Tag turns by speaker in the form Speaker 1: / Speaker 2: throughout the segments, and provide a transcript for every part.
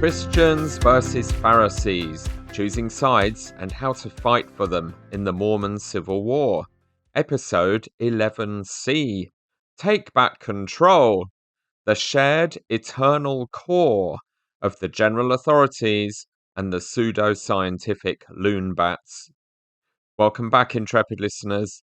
Speaker 1: Christians versus Pharisees, choosing sides and how to fight for them in the Mormon Civil War. Episode 11C. Take Back Control. The shared eternal core of the general authorities and the pseudo-scientific Loonbats. Welcome back, intrepid listeners.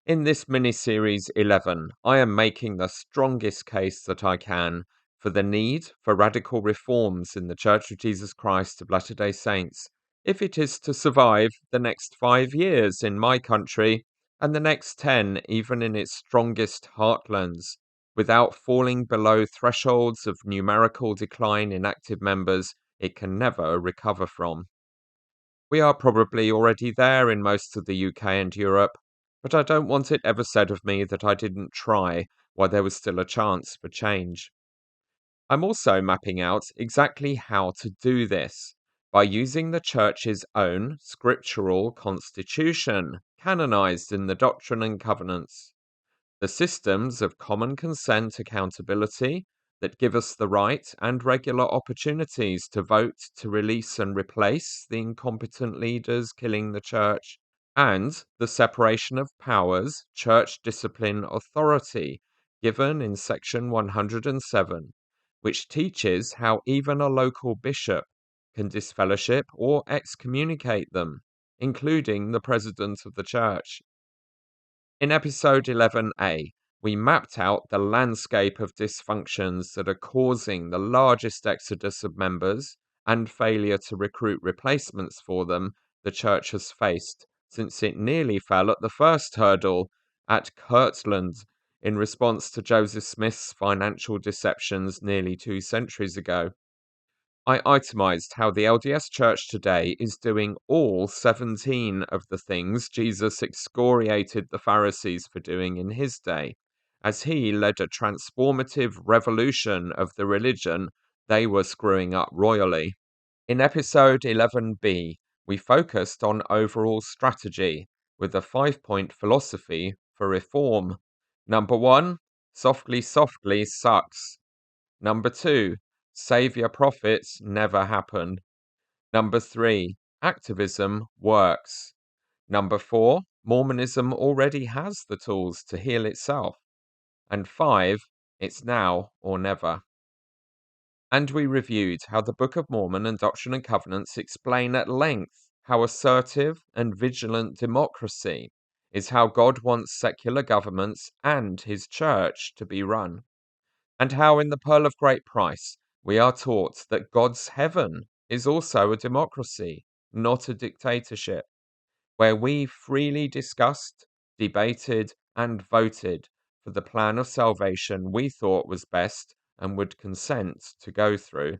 Speaker 1: In this mini-series 11, I am making the strongest case that I can for the need for radical reforms in the Church of Jesus Christ of Latter-day Saints if it is to survive the next 5 years in my country and the next 10 even in its strongest heartlands, without falling below thresholds of numerical decline in active members it can never recover from. We are probably already there in most of the UK and Europe, but I don't want it ever said of me that I didn't try while there was still a chance for change. I'm also mapping out exactly how to do this by using the Church's own scriptural constitution, canonized in the Doctrine and Covenants. The systems of common consent accountability that give us the right and regular opportunities to vote to release and replace the incompetent leaders killing the Church, and the separation of powers, church discipline authority, given in section 107, which teaches how even a local bishop can disfellowship or excommunicate them, including the president of the church. In episode 11A, we mapped out the landscape of dysfunctions that are causing the largest exodus of members and failure to recruit replacements for them the church has faced since it nearly fell at the first hurdle at Kirtland in response to Joseph Smith's financial deceptions nearly 2 centuries ago. I itemized how the LDS Church today is doing all 17 of the things Jesus excoriated the Pharisees for doing in his day, as he led a transformative revolution of the religion they were screwing up royally. In episode 11B, we focused on overall strategy with a 5-point philosophy for reform. Number 1, softly, softly sucks. Number 2, Savior prophets never happen. Number 3, activism works. Number 4, Mormonism already has the tools to heal itself. And 5, it's now or never. And we reviewed how the Book of Mormon and Doctrine and Covenants explain at length how assertive and vigilant democracy is how God wants secular governments and his church to be run, and how in the Pearl of Great Price we are taught that God's heaven is also a democracy, not a dictatorship, where we freely discussed, debated, and voted for the plan of salvation we thought was best and would consent to go through.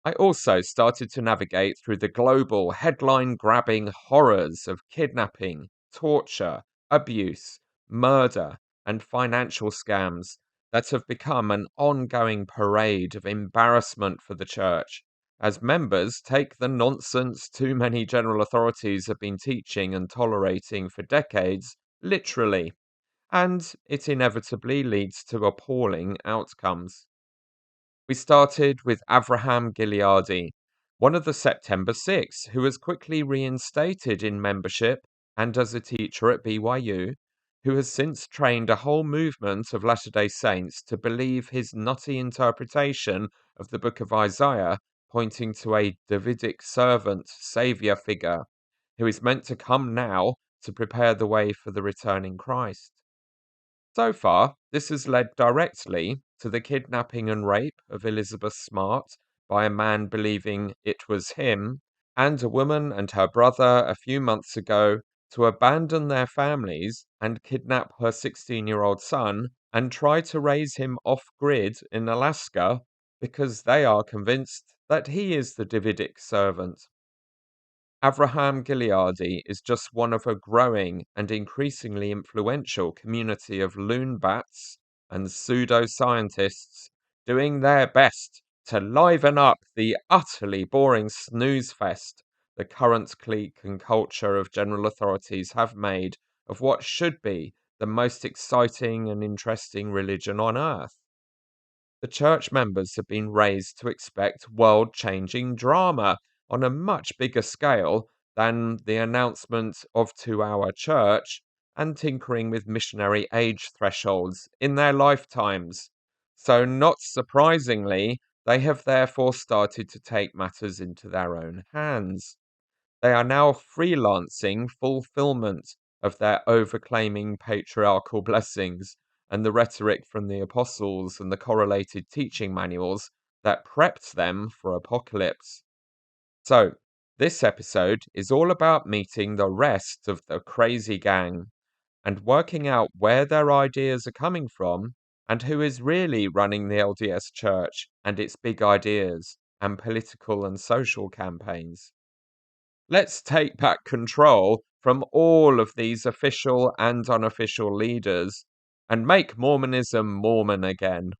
Speaker 1: I also started to navigate through the global headline-grabbing horrors of kidnapping, torture, abuse, murder, and financial scams that have become an ongoing parade of embarrassment for the church, as members take the nonsense too many general authorities have been teaching and tolerating for decades literally, and it inevitably leads to appalling outcomes. We started with Avraham Gileadi, one of the September 6, who was quickly reinstated in membership and as a teacher at BYU, who has since trained a whole movement of Latter-day Saints to believe his nutty interpretation of the book of Isaiah, pointing to a Davidic servant, savior figure, who is meant to come now to prepare the way for the returning Christ. So far, this has led directly to the kidnapping and rape of Elizabeth Smart by a man believing it was him, and a woman and her brother a few months ago to abandon their families and kidnap her 16-year-old son and try to raise him off-grid in Alaska because they are convinced that he is the Davidic servant. Avraham Gileadi is just one of a growing and increasingly influential community of loonbats and pseudo-scientists doing their best to liven up the utterly boring snooze fest the current clique and culture of general authorities have made of what should be the most exciting and interesting religion on earth. The church members have been raised to expect world changing drama on a much bigger scale than the announcement of 2-hour church and tinkering with missionary age thresholds in their lifetimes. So, not surprisingly, they have therefore started to take matters into their own hands. They are now freelancing fulfillment of their overclaiming patriarchal blessings and the rhetoric from the apostles and the correlated teaching manuals that prepped them for apocalypse. So, this episode is all about meeting the rest of the crazy gang and working out where their ideas are coming from and who is really running the LDS Church and its big ideas and political and social campaigns. Let's take back control from all of these official and unofficial leaders and make Mormonism Mormon again.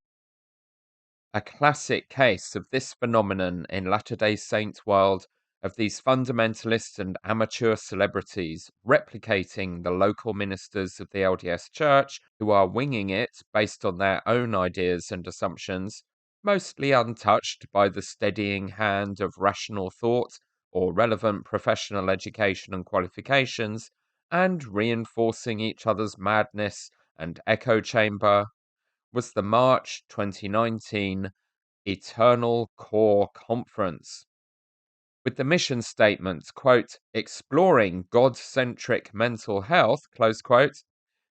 Speaker 1: A classic case of this phenomenon in Latter-day Saint world of these fundamentalists and amateur celebrities replicating the local ministers of the LDS Church who are winging it based on their own ideas and assumptions, mostly untouched by the steadying hand of rational thought or relevant professional education and qualifications, and reinforcing each other's madness and echo chamber, was the March 2019 Eternal Core Conference. With the mission statement, quote, exploring God-centric mental health, close quote,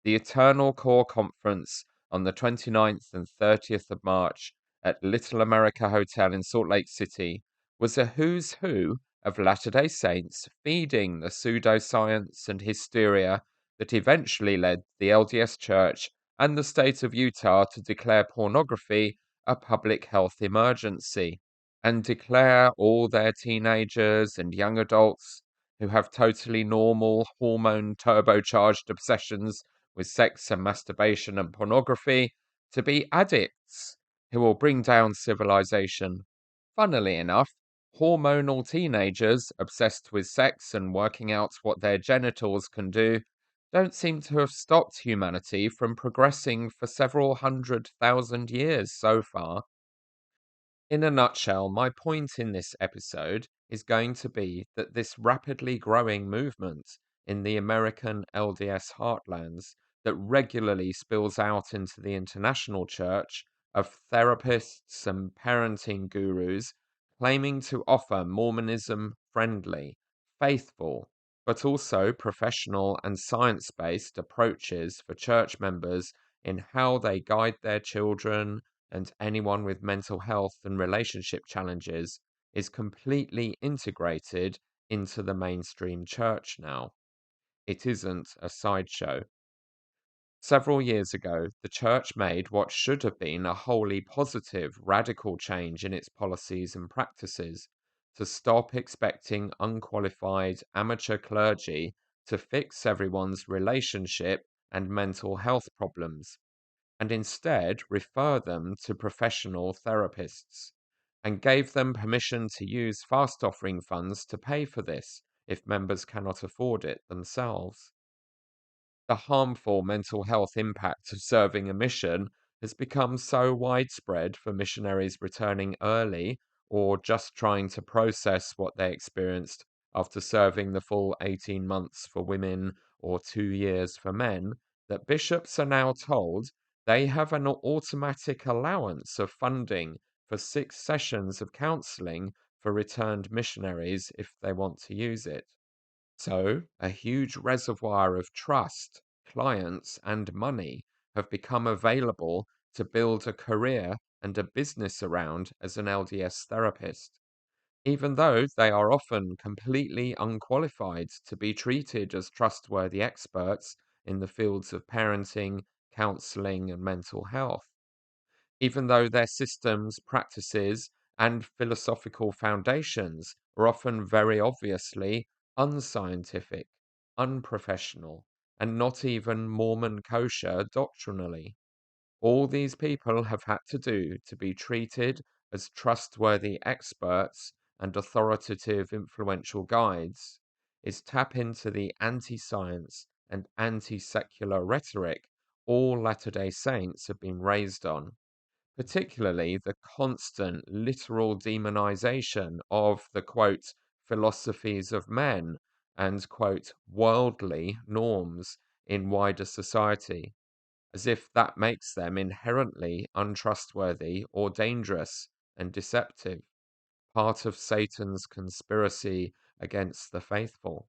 Speaker 1: the Eternal Core Conference on the 29th and 30th of March at Little America Hotel in Salt Lake City was a who's who of Latter-day Saints feeding the pseudo-science and hysteria that eventually led the LDS Church and the state of Utah to declare pornography a public health emergency and declare all their teenagers and young adults who have totally normal hormone turbocharged obsessions with sex and masturbation and pornography to be addicts who will bring down civilization. Funnily enough, hormonal teenagers obsessed with sex and working out what their genitals can do don't seem to have stopped humanity from progressing for several 100,000 years so far. In a nutshell, my point in this episode is going to be that this rapidly growing movement in the American LDS heartlands that regularly spills out into the international church of therapists and parenting gurus claiming to offer Mormonism friendly, faithful, but also professional and science based approaches for church members in how they guide their children and anyone with mental health and relationship challenges is completely integrated into the mainstream church now. It isn't a sideshow. Several years ago, the church made what should have been a wholly positive, radical change in its policies and practices to stop expecting unqualified amateur clergy to fix everyone's relationship and mental health problems and instead refer them to professional therapists, and gave them permission to use fast offering funds to pay for this if members cannot afford it themselves. The harmful mental health impact of serving a mission has become so widespread for missionaries returning early or just trying to process what they experienced after serving the full 18 months for women or 2 years for men that bishops are now told they have an automatic allowance of funding for 6 sessions of counseling for returned missionaries if they want to use it. So, a huge reservoir of trust, clients, and money have become available to build a career and a business around as an LDS therapist, even though they are often completely unqualified to be treated as trustworthy experts in the fields of parenting, counseling, and mental health, even though their systems, practices, and philosophical foundations are often very obviously unscientific, unprofessional, and not even Mormon kosher doctrinally. All these people have had to do to be treated as trustworthy experts and authoritative influential guides is tap into the anti science and anti secular rhetoric all Latter day Saints have been raised on, particularly the constant literal demonization of the quote philosophies of men and quote worldly norms in wider society, as if that makes them inherently untrustworthy or dangerous and deceptive, part of Satan's conspiracy against the faithful.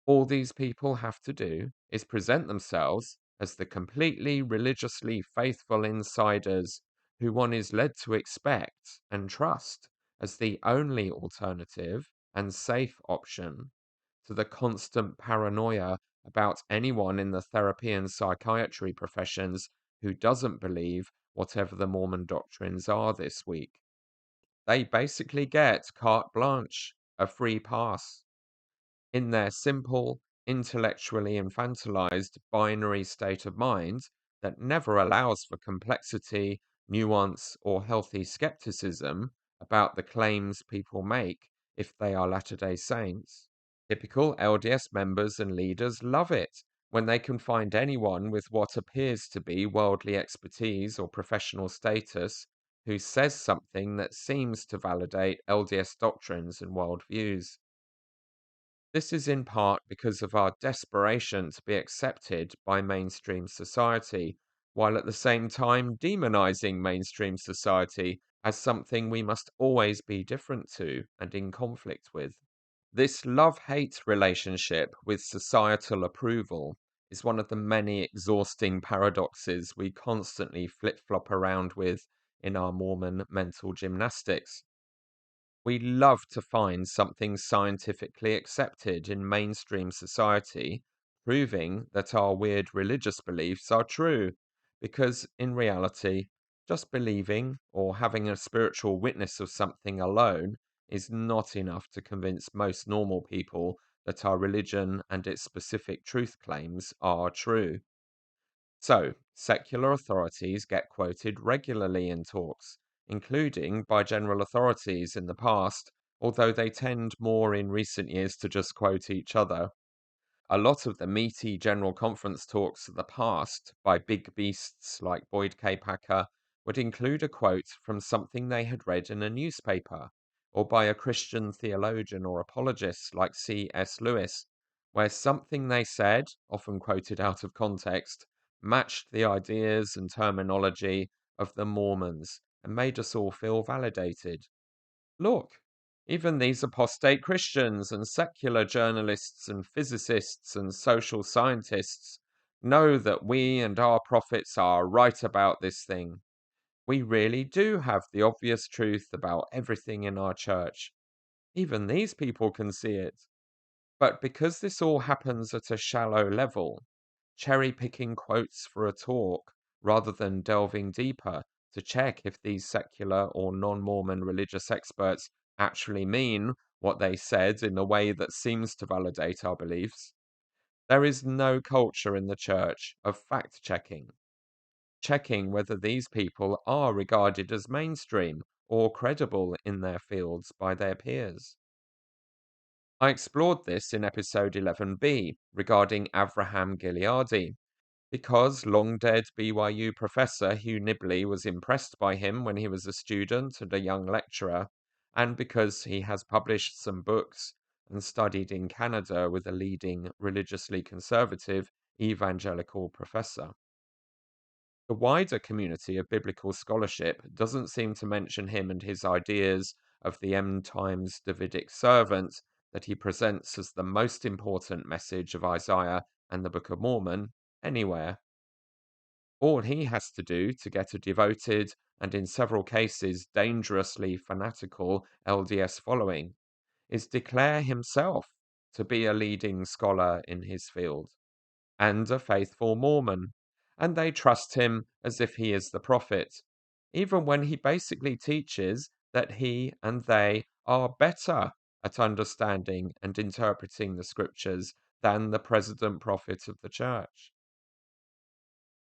Speaker 1: All these people have to do is present themselves as the completely religiously faithful insiders who one is led to expect and trust as the only alternative and safe option to the constant paranoia about anyone in the therapy and psychiatry professions who doesn't believe whatever the Mormon doctrines are this week. They basically get carte blanche, a free pass in their simple, intellectually infantilized binary state of mind that never allows for complexity, nuance, or healthy skepticism about the claims people make if they are Latter day Saints. Typical LDS members and leaders love it when they can find anyone with what appears to be worldly expertise or professional status who says something that seems to validate LDS doctrines and worldviews. This is in part because of our desperation to be accepted by mainstream society, while at the same time demonizing mainstream society as something we must always be different to and in conflict with. This love hate relationship with societal approval is one of the many exhausting paradoxes we constantly flip flop around with in our Mormon mental gymnastics. We love to find something scientifically accepted in mainstream society, proving that our weird religious beliefs are true, because in reality, just believing or having a spiritual witness of something alone is not enough to convince most normal people that our religion and its specific truth claims are true. So, secular authorities get quoted regularly in talks, including by general authorities in the past, although they tend more in recent years to just quote each other. A lot of the meaty General Conference talks of the past by big beasts like Boyd K. Packer would include a quote from something they had read in a newspaper, or by a Christian theologian or apologist like C.S. Lewis, where something they said, often quoted out of context, matched the ideas and terminology of the Mormons and made us all feel validated. Look, even these apostate Christians and secular journalists and physicists and social scientists know that we and our prophets are right about this thing. We really do have the obvious truth about everything in our church. Even these people can see it. But because this all happens at a shallow level, cherry picking quotes for a talk rather than delving deeper to check if these secular or non Mormon religious experts actually mean what they said in a way that seems to validate our beliefs. There is no culture in the church of fact checking whether these people are regarded as mainstream or credible in their fields by their peers. I explored this in episode 11b regarding Avraham Gileadi, because long dead BYU professor Hugh Nibley was impressed by him when he was a student and a young lecturer, and because he has published some books and studied in Canada with a leading religiously conservative evangelical professor. The wider community of biblical scholarship doesn't seem to mention him and his ideas of the end times Davidic servant that he presents as the most important message of Isaiah and the Book of Mormon anywhere. All he has to do to get a devoted and in several cases dangerously fanatical LDS following is declare himself to be a leading scholar in his field and a faithful Mormon, and they trust him as if he is the prophet, even when he basically teaches that he and they are better at understanding and interpreting the scriptures than the president prophet of the church.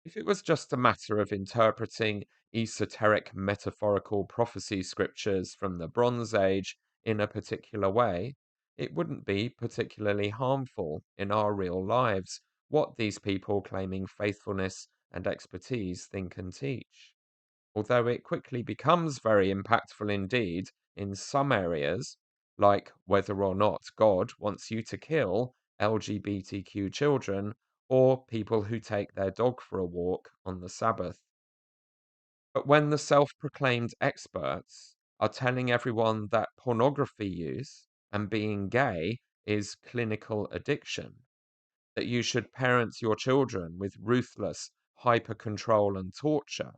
Speaker 1: If it was just a matter of interpreting esoteric metaphorical prophecy scriptures from the Bronze Age in a particular way, it wouldn't be particularly harmful in our real lives what these people claiming faithfulness and expertise think and teach. although it quickly becomes very impactful indeed in some areas, like whether or not God wants you to kill LGBTQ children or people who take their dog for a walk on the Sabbath. But when the self proclaimed experts are telling everyone that pornography use and being gay is clinical addiction, that you should parent your children with ruthless hyper control and torture,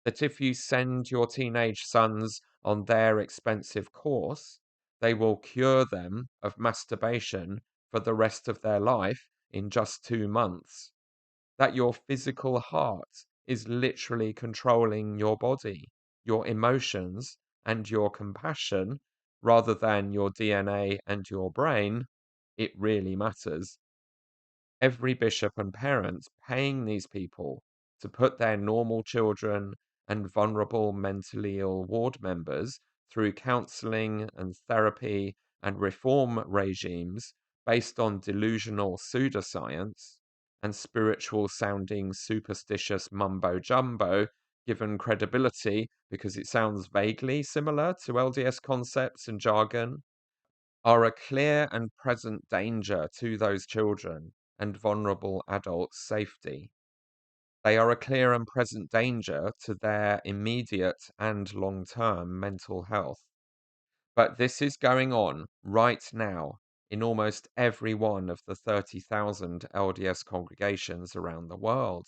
Speaker 1: that if you send your teenage sons on their expensive course, they will cure them of masturbation for the rest of their life in just 2 months, that your physical heart is literally controlling your body, your emotions, and your compassion rather than your DNA and your brain, it really matters. Every bishop and parent paying these people to put their normal children and vulnerable mentally ill ward members through counseling and therapy and reform regimes based on delusional pseudoscience and spiritual sounding superstitious mumbo jumbo given credibility because it sounds vaguely similar to LDS concepts and jargon are a clear and present danger to those children and vulnerable adults' safety. They are a clear and present danger to their immediate and long term mental health. But this is going on right now in almost every one of the 30,000 LDS congregations around the world.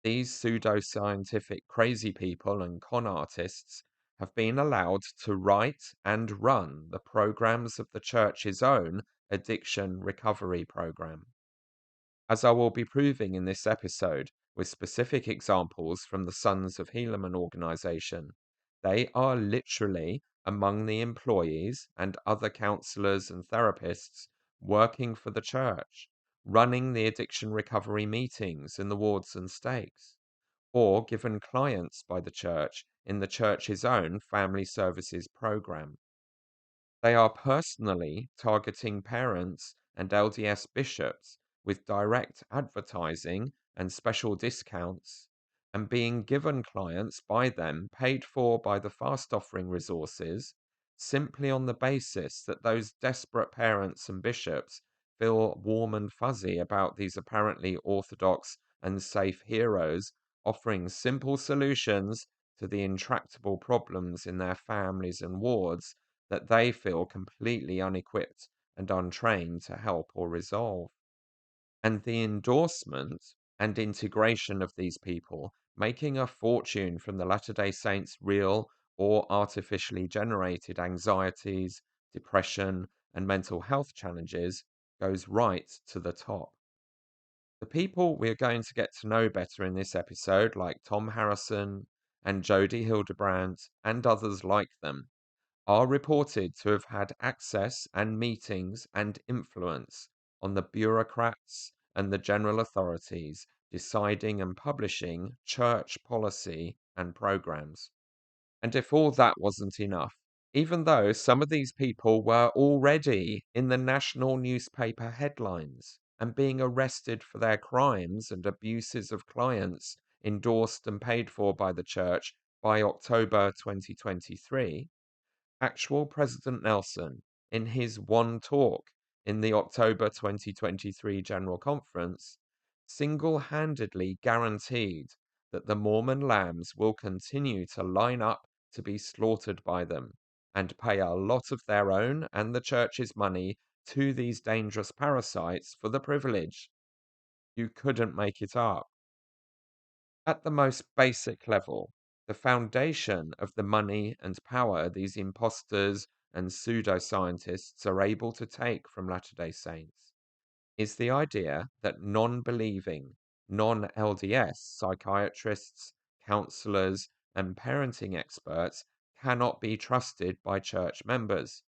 Speaker 1: These pseudo-scientific crazy people and con artists have been allowed to write and run the programs of the church's own addiction recovery program. As I will be proving in this episode with specific examples from the Sons of Helaman organization, they are literally among the employees and other counselors and therapists working for the church, running the addiction recovery meetings in the wards and stakes, or given clients by the church in the church's own family services program. They are personally targeting parents and LDS bishops with direct advertising and special discounts, and being given clients by them paid for by the fast offering resources simply on the basis that those desperate parents and bishops feel warm and fuzzy about these apparently orthodox and safe heroes offering simple solutions to the intractable problems in their families and wards that they feel completely unequipped and untrained to help or resolve. And the endorsement and integration of these people making a fortune from the Latter day Saints' real or artificially generated anxieties, depression, and mental health challenges goes right to the top. The people we're going to get to know better in this episode, like Thom Harrison and Jody Hildebrandt and others like them, are reported to have had access and meetings and influence on the bureaucrats and the general authorities deciding and publishing church policy and programs. And if all that wasn't enough, even though some of these people were already in the national newspaper headlines and being arrested for their crimes and abuses of clients endorsed and paid for by the church by October 2023, actual President Nelson, in his one talk in the October 2023 General Conference, single handedly guaranteed that the Mormon lambs will continue to line up to be slaughtered by them and pay a lot of their own and the church's money to these dangerous parasites for the privilege. You couldn't make it up. At the most basic level, the foundation of the money and power these imposters and pseudoscientists are able to take from Latter day Saints is the idea that non believing, non LDS psychiatrists, counselors, and parenting experts cannot be trusted by church members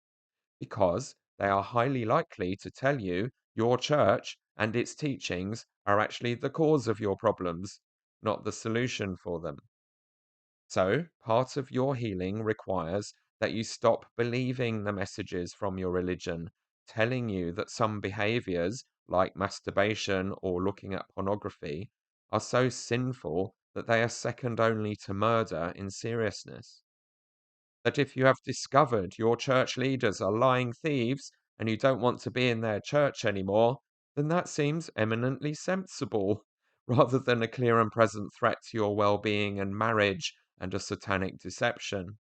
Speaker 1: because they are highly likely to tell you your church and its teachings are actually the cause of your problems, not the solution for them. So, part of your healing requires that you stop believing the messages from your religion telling you that some behaviors, like masturbation or looking at pornography, are so sinful that they are second only to murder in seriousness. That if you have discovered your church leaders are lying thieves and you don't want to be in their church anymore, then that seems eminently sensible, rather than a clear and present threat to your well-being and marriage and a satanic deception.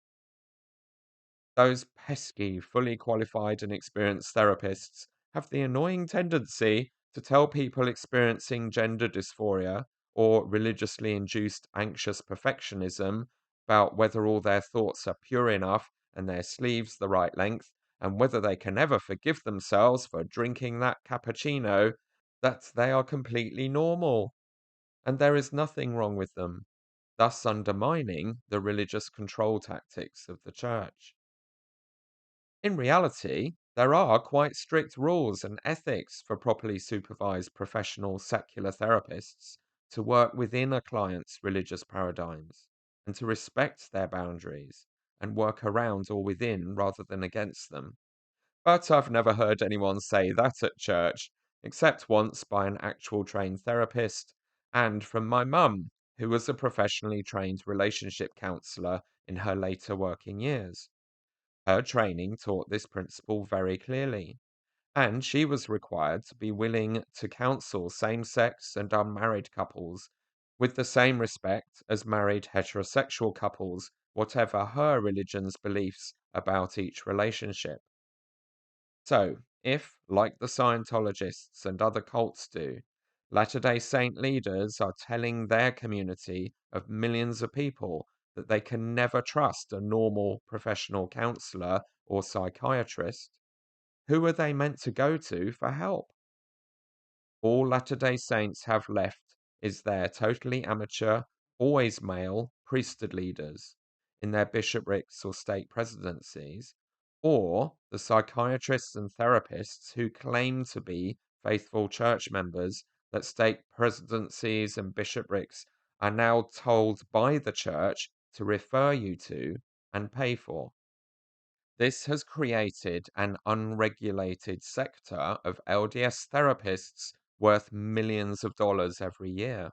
Speaker 1: Those pesky, fully qualified and experienced therapists have the annoying tendency to tell people experiencing gender dysphoria or religiously induced anxious perfectionism about whether all their thoughts are pure enough and their sleeves the right length, and whether they can ever forgive themselves for drinking that cappuccino, that they are completely normal, and there is nothing wrong with them, thus undermining the religious control tactics of the church. In reality, there are quite strict rules and ethics for properly supervised professional secular therapists to work within a client's religious paradigms and to respect their boundaries and work around or within rather than against them. But I've never heard anyone say that at church, except once by an actual trained therapist and from my mum, who was a professionally trained relationship counselor in her later working years. Her training taught this principle very clearly, and she was required to be willing to counsel same sex and unmarried couples with the same respect as married heterosexual couples, whatever her religion's beliefs about each relationship. So, if, like the Scientologists and other cults do, Latter-day Saint leaders are telling their community of millions of people that they can never trust a normal professional counselor or psychiatrist, who are they meant to go to for help? All Latter-day Saints have left is their totally amateur, always male priesthood leaders in their bishoprics or stake presidencies, or the psychiatrists and therapists who claim to be faithful church members that stake presidencies and bishoprics are now told by the church to refer you to and pay for. This has created an unregulated sector of LDS therapists worth millions of dollars every year.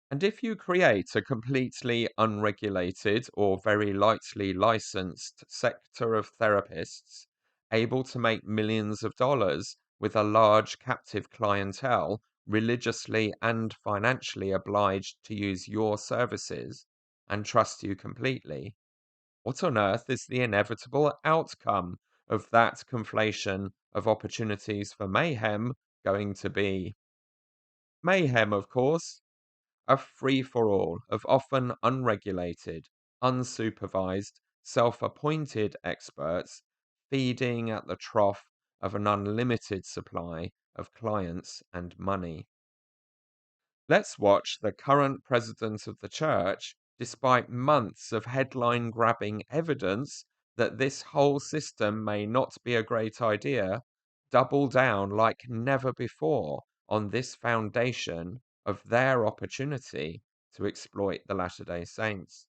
Speaker 1: And if you create a completely unregulated or very lightly licensed sector of therapists able to make millions of dollars with a large captive clientele religiously and financially obliged to use your services and trust you completely, what on earth is the inevitable outcome of that conflation of opportunities for mayhem going to be? Mayhem, of course, a free for all of often unregulated, unsupervised, self appointed experts feeding at the trough of an unlimited supply of clients and money. Let's watch the current president of the church, despite months of headline grabbing evidence that this whole system may not be a great idea, double down like never before on this foundation of their opportunity to exploit the Latter day Saints.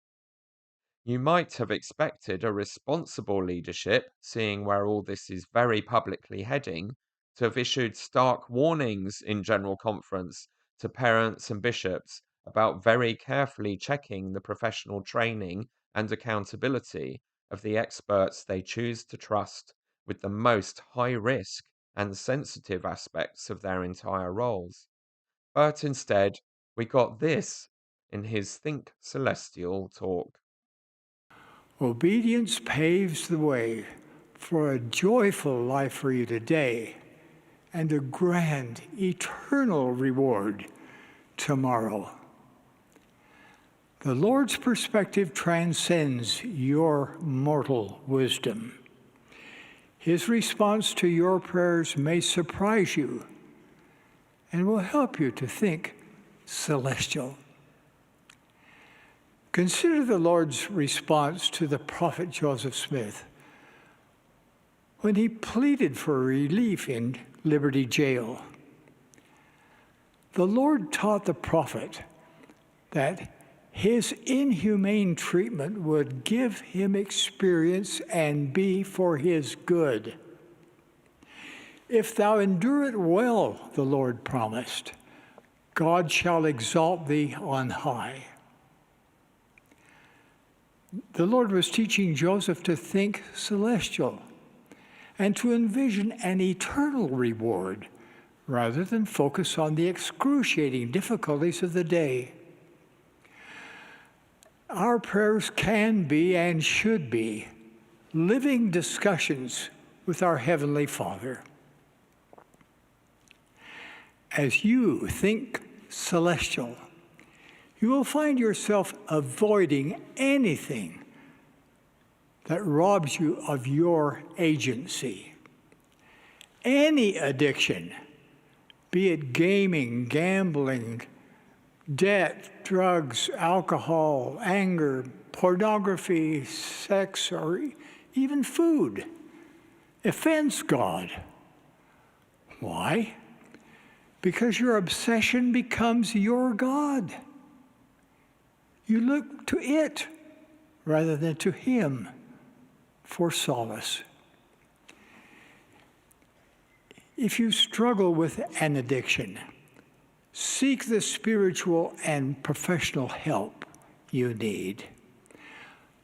Speaker 1: You might have expected a responsible leadership, seeing where all this is very publicly heading, to have issued stark warnings in General Conference to parents and bishops about very carefully checking the professional training and accountability of the experts they choose to trust with the most high risk and sensitive aspects of their entire roles. But instead, we got this in his Think Celestial talk.
Speaker 2: Obedience paves the way for a joyful life for you today and a grand, eternal reward tomorrow. The Lord's perspective transcends your mortal wisdom. His response to your prayers may surprise you and will help you to think celestial. Consider the Lord's response to the prophet Joseph Smith when he pleaded for relief in Liberty Jail. The Lord taught the prophet that his inhumane treatment would give him experience and be for his good. If thou endure it well, the Lord promised, God shall exalt thee on high. The Lord was teaching Joseph to think celestial and to envision an eternal reward rather than focus on the excruciating difficulties of the day. Our prayers can be and should be living discussions with our Heavenly Father. As you think celestial, you will find yourself avoiding anything that robs you of your agency. Any addiction, be it gaming, gambling, debt, drugs, alcohol, anger, pornography, sex, or even food, offends God. Why? Because your obsession becomes your God. You look to it rather than to Him for solace. If you struggle with an addiction, seek the spiritual and professional help you need.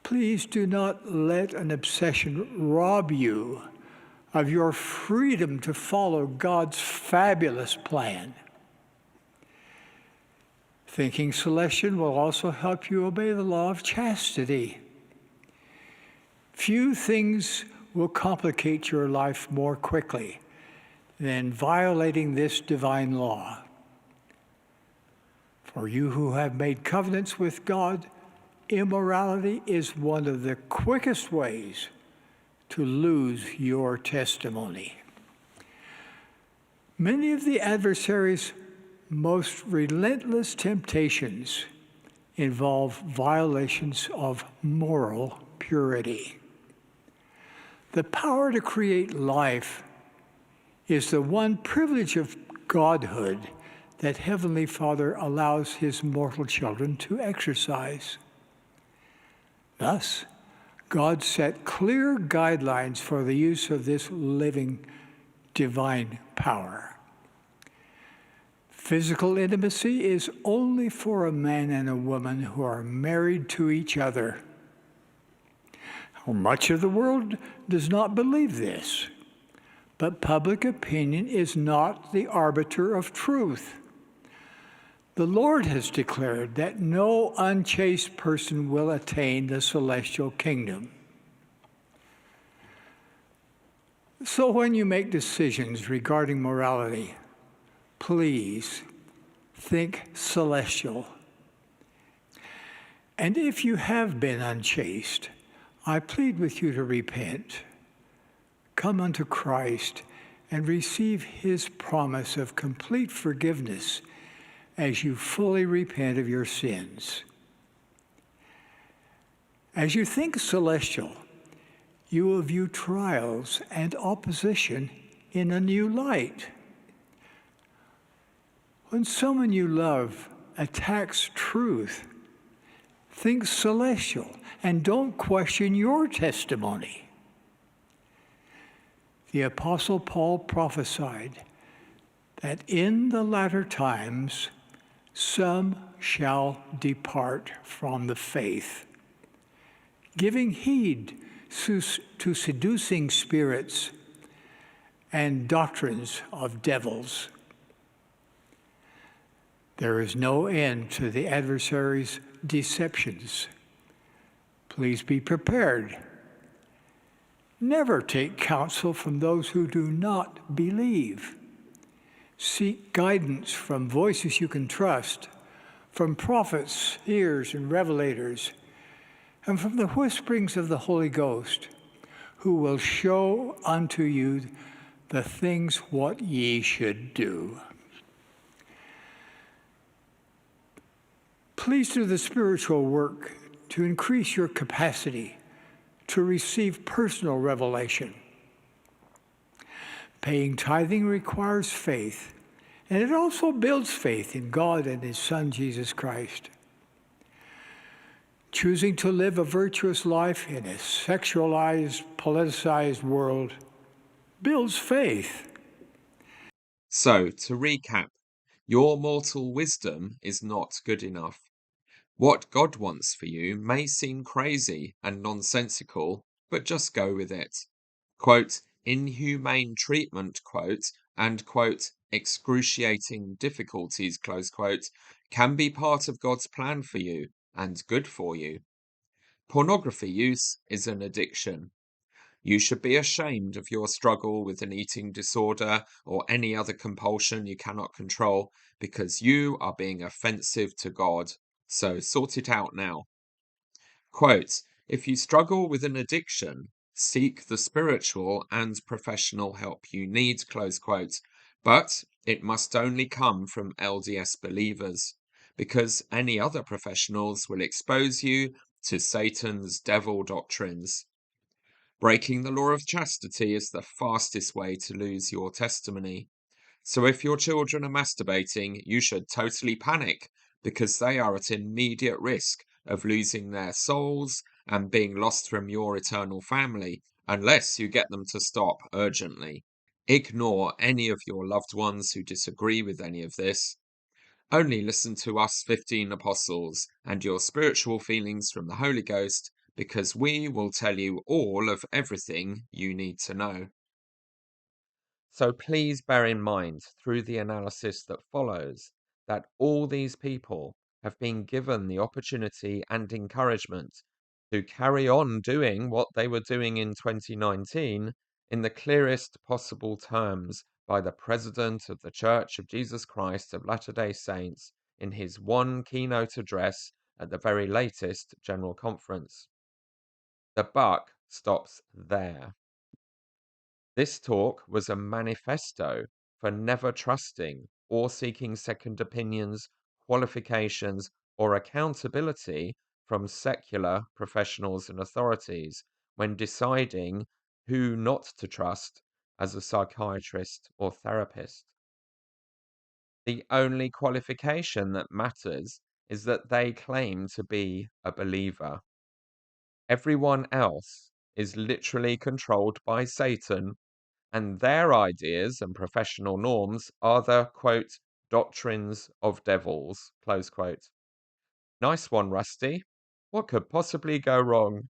Speaker 2: Please do not let an obsession rob you of your freedom to follow God's fabulous plan. Thinking celestial will also help you obey the law of chastity. Few things will complicate your life more quickly than violating this divine law. For you who have made covenants with God, immorality is one of the quickest ways to lose your testimony. Many of the adversary's most relentless temptations involve violations of moral purity. The power to create life is the one privilege of godhood that Heavenly Father allows His mortal children to exercise. Thus, God set clear guidelines for the use of this living divine power. Physical intimacy is only for a man and a woman who are married to each other. Much of the world does not believe this, but public opinion is not the arbiter of truth. The Lord has declared that no unchaste person will attain the celestial kingdom. So when you make decisions regarding morality, please think celestial. And if you have been unchaste, I plead with you to repent. Come unto Christ and receive His promise of complete forgiveness as you fully repent of your sins. As you think celestial, you will view trials and opposition in a new light. When someone you love attacks truth, think celestial and don't question your testimony. The Apostle Paul prophesied that in the latter times some shall depart from the faith, giving heed to seducing spirits and doctrines of devils. There is no end to the adversary's deceptions. Please be prepared. Never take counsel from those who do not believe. Seek guidance from voices you can trust, from prophets, seers, and revelators, and from the whisperings of the Holy Ghost, who will show unto you the things what ye should do. Please do the spiritual work to increase your capacity to receive personal revelation. Paying tithing requires faith, and it also builds faith in God and His Son, Jesus Christ. Choosing to live a virtuous life in a sexualized, politicized world builds faith.
Speaker 1: So, to recap, Your mortal wisdom is not good enough. What God wants for you may seem crazy and nonsensical, but just go with it. Quote, inhumane treatment, quote, and, quote, excruciating difficulties, close quote, can be part of God's plan for you and good for you. Pornography use is an addiction. You should be ashamed of your struggle with an eating disorder or any other compulsion you cannot control because you are being offensive to God. So sort it out now. Quote, if you struggle with an addiction, seek the spiritual and professional help you need, close quote. But it must only come from LDS believers, because any other professionals will expose you to Satan's devil doctrines. Breaking the law of chastity is the fastest way to lose your testimony. So if your children are masturbating, you should totally panic because they are at immediate risk of losing their souls and being lost from your eternal family unless you get them to stop urgently. Ignore any of your loved ones who disagree with any of this. Only listen to us 15 apostles and your spiritual feelings from the Holy Ghost, because we will tell you all of everything you need to know. So please bear in mind through the analysis that follows that all these people have been given the opportunity and encouragement to carry on doing what they were doing in 2019 in the clearest possible terms by the President of the Church of Jesus Christ of Latter-day Saints in his one keynote address at the very latest General Conference. The buck stops there. This talk was a manifesto for never trusting or seeking second opinions, qualifications, or accountability from secular professionals and authorities when deciding who not to trust as a psychiatrist or therapist. The only qualification that matters is that they claim to be a believer. Everyone else is literally controlled by Satan, and their ideas and professional norms are the, quote, doctrines of devils, close quote. Nice one, Rusty. What could possibly go wrong?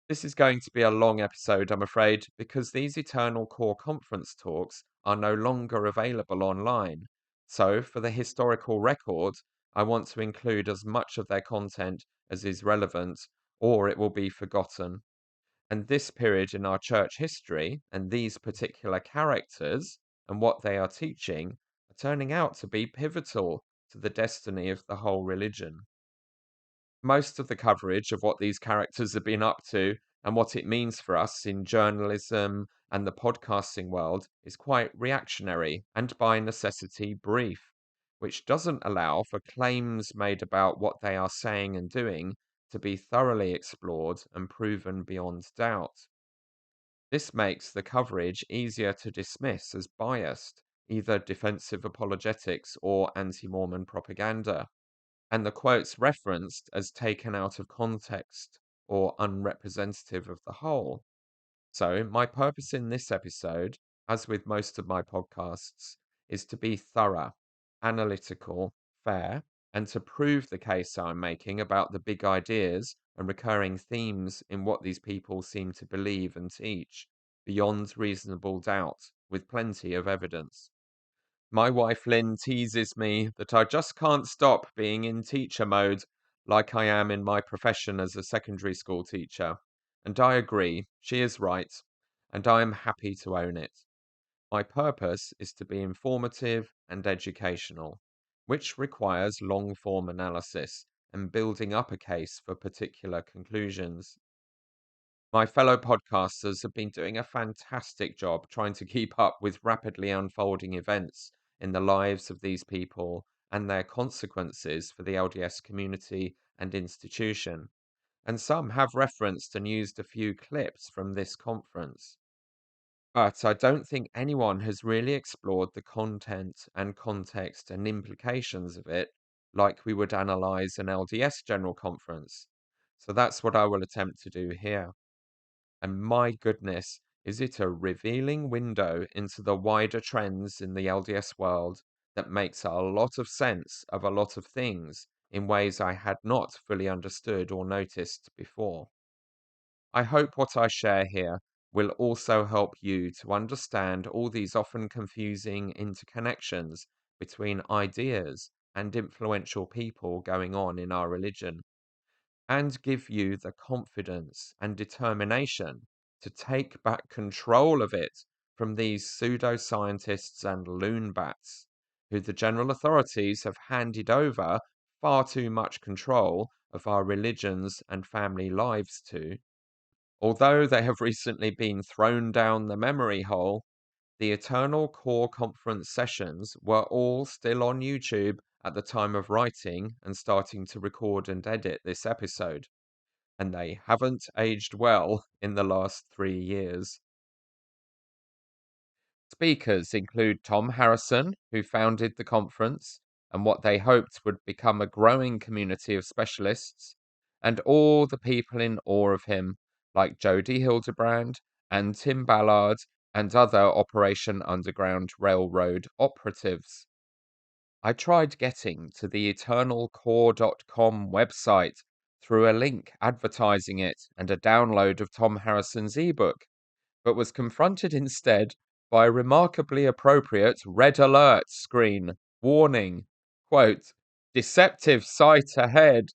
Speaker 1: This is going to be a long episode, I'm afraid, because these Eternal Core Conference talks are no longer available online. So, for the historical record, I want to include as much of their content as is relevant, or it will be forgotten. And this period in our church history and these particular characters and what they are teaching are turning out to be pivotal to the destiny of the whole religion. Most of the coverage of what these characters have been up to and what it means for us in journalism and the podcasting world is quite reactionary and by necessity brief, which doesn't allow for claims made about what they are saying and doing to be thoroughly explored and proven beyond doubt. This makes the coverage easier to dismiss as biased, either defensive apologetics or anti-Mormon propaganda, and the quotes referenced as taken out of context or unrepresentative of the whole. So, my purpose in this episode, as with most of my podcasts, is to be thorough, analytical, fair, and to prove the case I'm making about the big ideas and recurring themes in what these people seem to believe and teach, beyond reasonable doubt, with plenty of evidence. My wife Lynn teases me that I just can't stop being in teacher mode, like I am in my profession as a secondary school teacher. And I agree, she is right, and I am happy to own it. My purpose is to be informative and educational, which requires long form analysis and building up a case for particular conclusions. My fellow podcasters have been doing a fantastic job trying to keep up with rapidly unfolding events in the lives of these people and their consequences for the LDS community and institution. And some have referenced and used a few clips from this conference. But I don't think anyone has really explored the content and context and implications of it like we would analyze an LDS General Conference. So that's what I will attempt to do here. And my goodness, is it a revealing window into the wider trends in the LDS world that makes a lot of sense of a lot of things in ways I had not fully understood or noticed before. I hope what I share here will also help you to understand all these often confusing interconnections between ideas and influential people going on in our religion, and give you the confidence and determination to take back control of it from these pseudoscientists and loonbats, who the general authorities have handed over far too much control of our religions and family lives to. Although they have recently been thrown down the memory hole, the Eternal Core Conference sessions were all still on YouTube at the time of writing and starting to record and edit this episode, and they haven't aged well in the last 3 years. Speakers include Thom Harrison, who founded the conference and what they hoped would become a growing community of specialists, and all the people in awe of him, like Jody Hildebrand and Tim Ballard and other Operation Underground Railroad operatives. I tried getting to the eternalcore.com website through a link advertising it and a download of Thom Harrison's ebook, but was confronted instead by a remarkably appropriate red alert screen warning, quote, "Deceptive site ahead.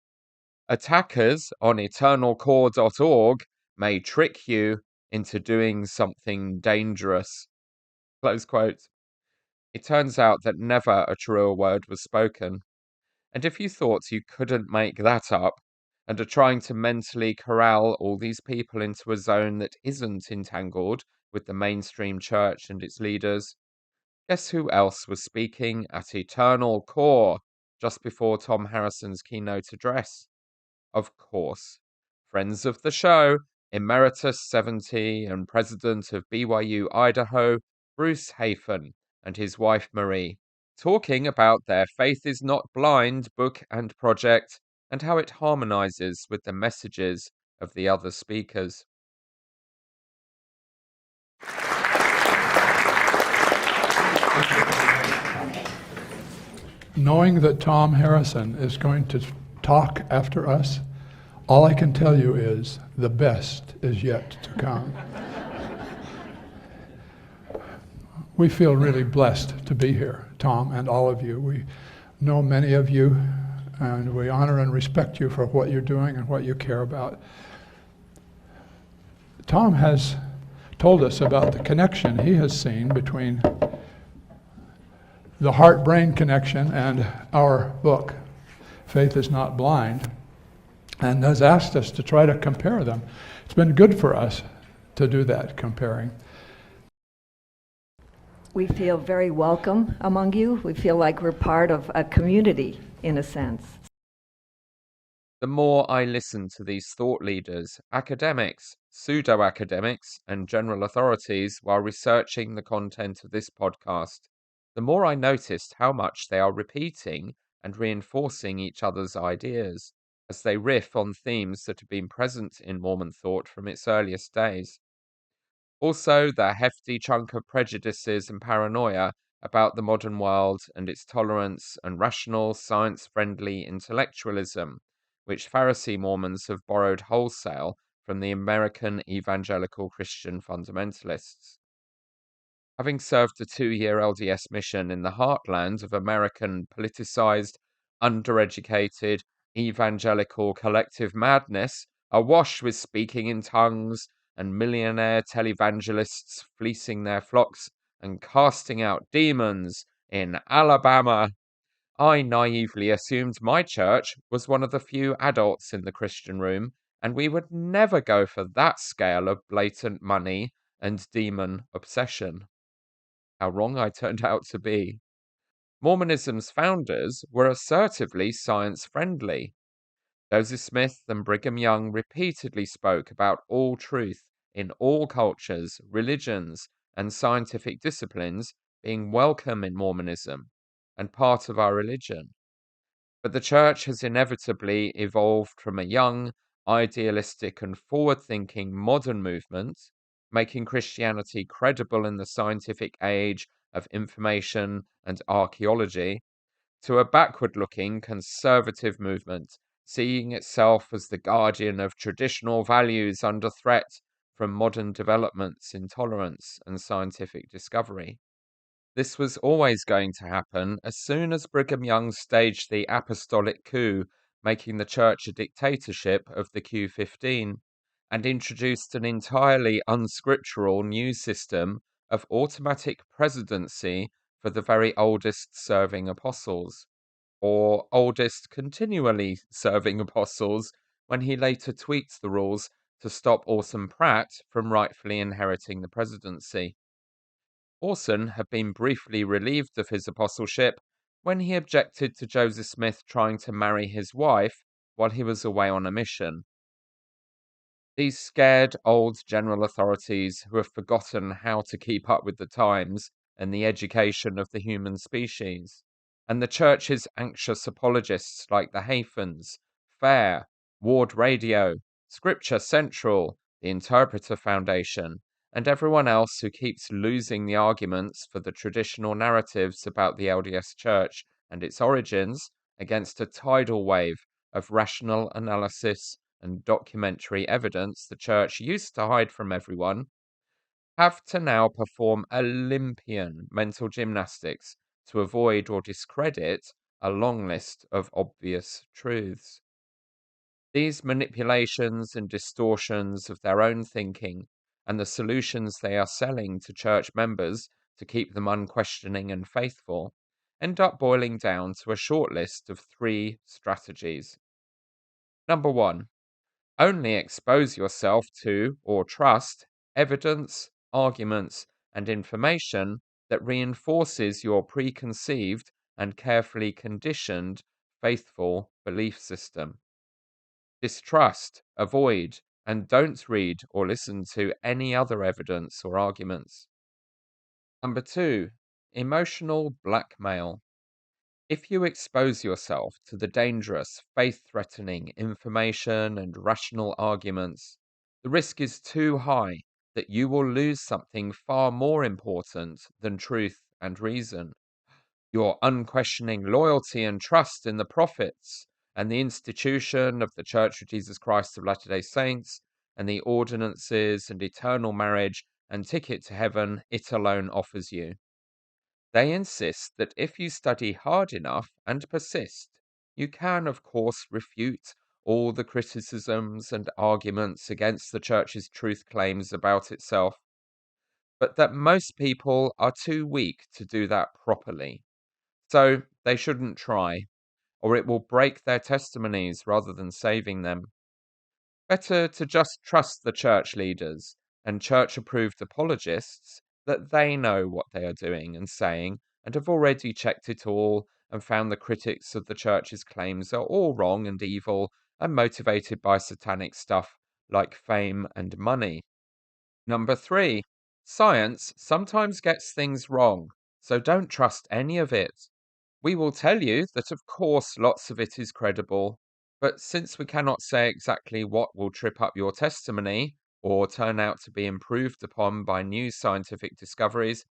Speaker 1: Attackers on eternalcore.org may trick you into doing something dangerous." Close quote. It turns out that never a truer word was spoken. And if you thought you couldn't make that up, and are trying to mentally corral all these people into a zone that isn't entangled with the mainstream church and its leaders, guess who else was speaking at Eternal Core just before Thom Harrison's keynote address? Of course, friends of the show, Emeritus 70 and President of BYU Idaho, Bruce Hafen, and his wife Marie, talking about their Faith is Not Blind book and project and how it harmonizes with the messages of the other speakers.
Speaker 3: Knowing that Thom Harrison is going to talk after us, all I can tell you is the best is yet to come. We feel really blessed to be here, Thom and all of you. We know many of you, and we honor and respect you for what you're doing and what you care about. Thom has told us about the connection he has seen between the heart-brain connection and our book, Faith is Not Blind, and has asked us to try to compare them. It's been good for us to do that comparing.
Speaker 4: We feel very welcome among you. We feel like we're part of a community, in a sense.
Speaker 1: The more I listen to these thought leaders, academics, pseudo-academics, and general authorities while researching the content of this podcast, the more I noticed how much they are repeating and reinforcing each other's ideas as they riff on themes that have been present in Mormon thought from its earliest days. Also, the hefty chunk of prejudices and paranoia about the modern world and its tolerance and rational, science-friendly intellectualism, which Pharisee Mormons have borrowed wholesale from the American evangelical Christian fundamentalists. Having served a 2-year LDS mission in the heartland of American politicized, undereducated, evangelical collective madness, awash with speaking in tongues and millionaire televangelists fleecing their flocks and casting out demons in Alabama, I naively assumed my church was one of the few adults in the Christian room, and we would never go for that scale of blatant money and demon obsession. How wrong I turned out to be. Mormonism's founders were assertively science-friendly. Joseph Smith and Brigham Young repeatedly spoke about all truth in all cultures, religions, and scientific disciplines being welcome in Mormonism and part of our religion. But the church has inevitably evolved from a young, idealistic, and forward-thinking modern movement, making Christianity credible in the scientific age of information and archaeology, to a backward-looking conservative movement, seeing itself as the guardian of traditional values under threat from modern developments in tolerance and scientific discovery. This was always going to happen as soon as Brigham Young staged the apostolic coup, making the church a dictatorship of the Q15, and introduced an entirely unscriptural new system of automatic presidency for the very oldest serving apostles, or oldest continually serving apostles, when he later tweaked the rules to stop Orson Pratt from rightfully inheriting the presidency. Orson had been briefly relieved of his apostleship when he objected to Joseph Smith trying to marry his wife while he was away on a mission. These scared old general authorities who have forgotten how to keep up with the times and the education of the human species, and the church's anxious apologists like the Hafens, Fair, Ward Radio, Scripture Central, the Interpreter Foundation, and everyone else who keeps losing the arguments for the traditional narratives about the LDS Church and its origins against a tidal wave of rational analysis and documentary evidence the Church used to hide from everyone, have to now perform Olympian mental gymnastics to avoid or discredit a long list of obvious truths. These manipulations and distortions of their own thinking and the solutions they are selling to church members to keep them unquestioning and faithful end up boiling down to a short list of 3 strategies. Number 1, only expose yourself to or trust evidence, arguments, and information that reinforces your preconceived and carefully conditioned faithful belief system. Distrust, avoid, and don't read or listen to any other evidence or arguments. Number 2, emotional blackmail. If you expose yourself to the dangerous, faith-threatening information and rational arguments, the risk is too high that you will lose something far more important than truth and reason: your unquestioning loyalty and trust in the prophets and the institution of the Church of Jesus Christ of Latter-day Saints and the ordinances and eternal marriage and ticket to heaven it alone offers you. They insist that if you study hard enough and persist, you can, of course, refute all the criticisms and arguments against the Church's truth claims about itself, but that most people are too weak to do that properly. So they shouldn't try, or it will break their testimonies rather than saving them. Better to just trust the church leaders and church-approved apologists that they know what they are doing and saying and have already checked it all and found the critics of the church's claims are all wrong and evil and motivated by satanic stuff like fame and money. Number 3, science sometimes gets things wrong, so don't trust any of it. We will tell you that of course lots of it is credible, but since we cannot say exactly what will trip up your testimony or turn out to be improved upon by new scientific discoveries,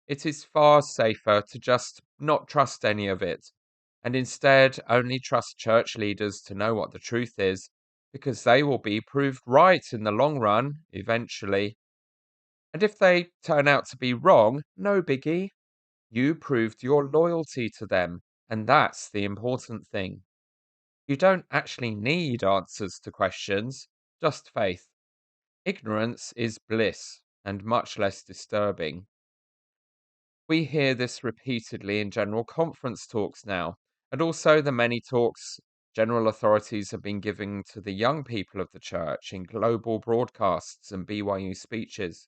Speaker 1: it is far safer to just not trust any of it, and instead only trust church leaders to know what the truth is, because they will be proved right in the long run, eventually. And if they turn out to be wrong, no biggie. You proved your loyalty to them, and that's the important thing. You don't actually need answers to questions, just faith. Ignorance is bliss, and much less disturbing. We hear this repeatedly in general conference talks now, and also the many talks general authorities have been giving to the young people of the church in global broadcasts and BYU speeches.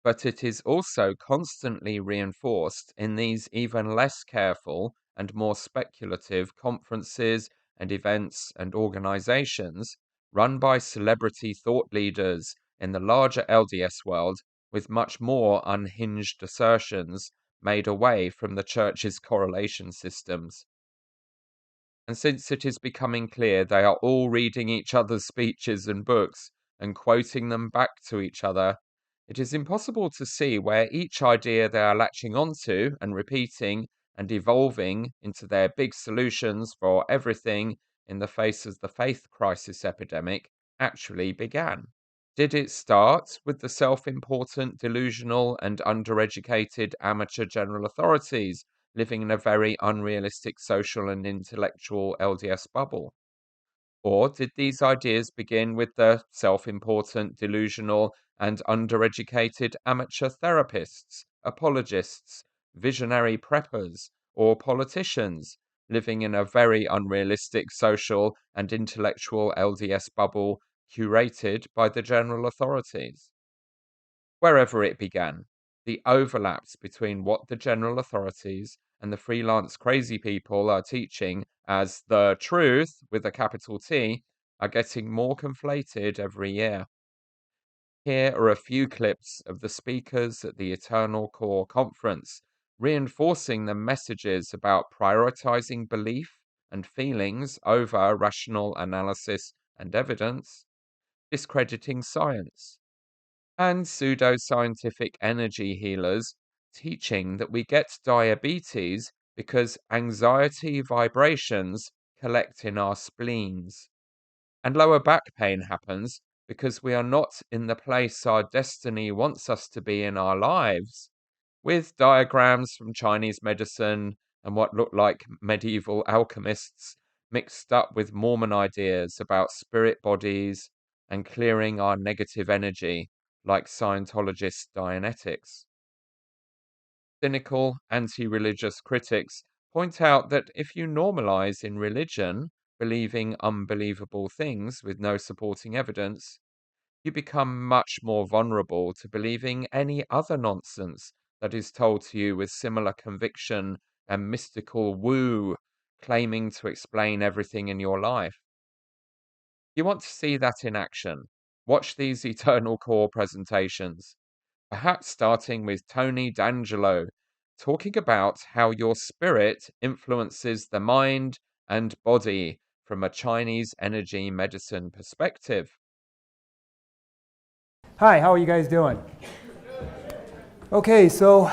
Speaker 1: But it is also constantly reinforced in these even less careful and more speculative conferences and events and organizations run by celebrity thought leaders in the larger LDS world, with much more unhinged assertions made away from the church's correlation systems. And since it is becoming clear they are all reading each other's speeches and books and quoting them back to each other, It is impossible to see where each idea they are latching onto and repeating and evolving into their big solutions for everything in the face of the faith crisis epidemic actually began. Did it start with the self-important, delusional, and undereducated amateur general authorities living in a very unrealistic social and intellectual LDS bubble? Or did these ideas begin with the self-important, delusional, and undereducated amateur therapists, apologists, visionary preppers, or politicians living in a very unrealistic social and intellectual LDS bubble curated by the general authorities? Wherever it began, the overlaps between what the general authorities and the freelance crazy people are teaching as the truth with a capital T are getting more conflated every year. Here are a few clips of the speakers at the Eternal Core Conference reinforcing the messages about prioritizing belief and feelings over rational analysis and evidence, discrediting science, and pseudo-scientific energy healers teaching that we get diabetes because anxiety vibrations collect in our spleens, and lower back pain happens because we are not in the place our destiny wants us to be in our lives, with diagrams from Chinese medicine and what look like medieval alchemists mixed up with Mormon ideas about spirit bodies and clearing our negative energy like Scientologist Dianetics. Cynical, anti-religious critics point out that if you normalize in religion believing unbelievable things with no supporting evidence, you become much more vulnerable to believing any other nonsense that is told to you with similar conviction and mystical woo, claiming to explain everything in your life. You want to see that in action? Watch these Eternal Core presentations, perhaps starting with Tony D'Angelo, talking about how your spirit influences the mind and body from a Chinese energy medicine perspective.
Speaker 5: Hi, how are you guys doing? Okay, so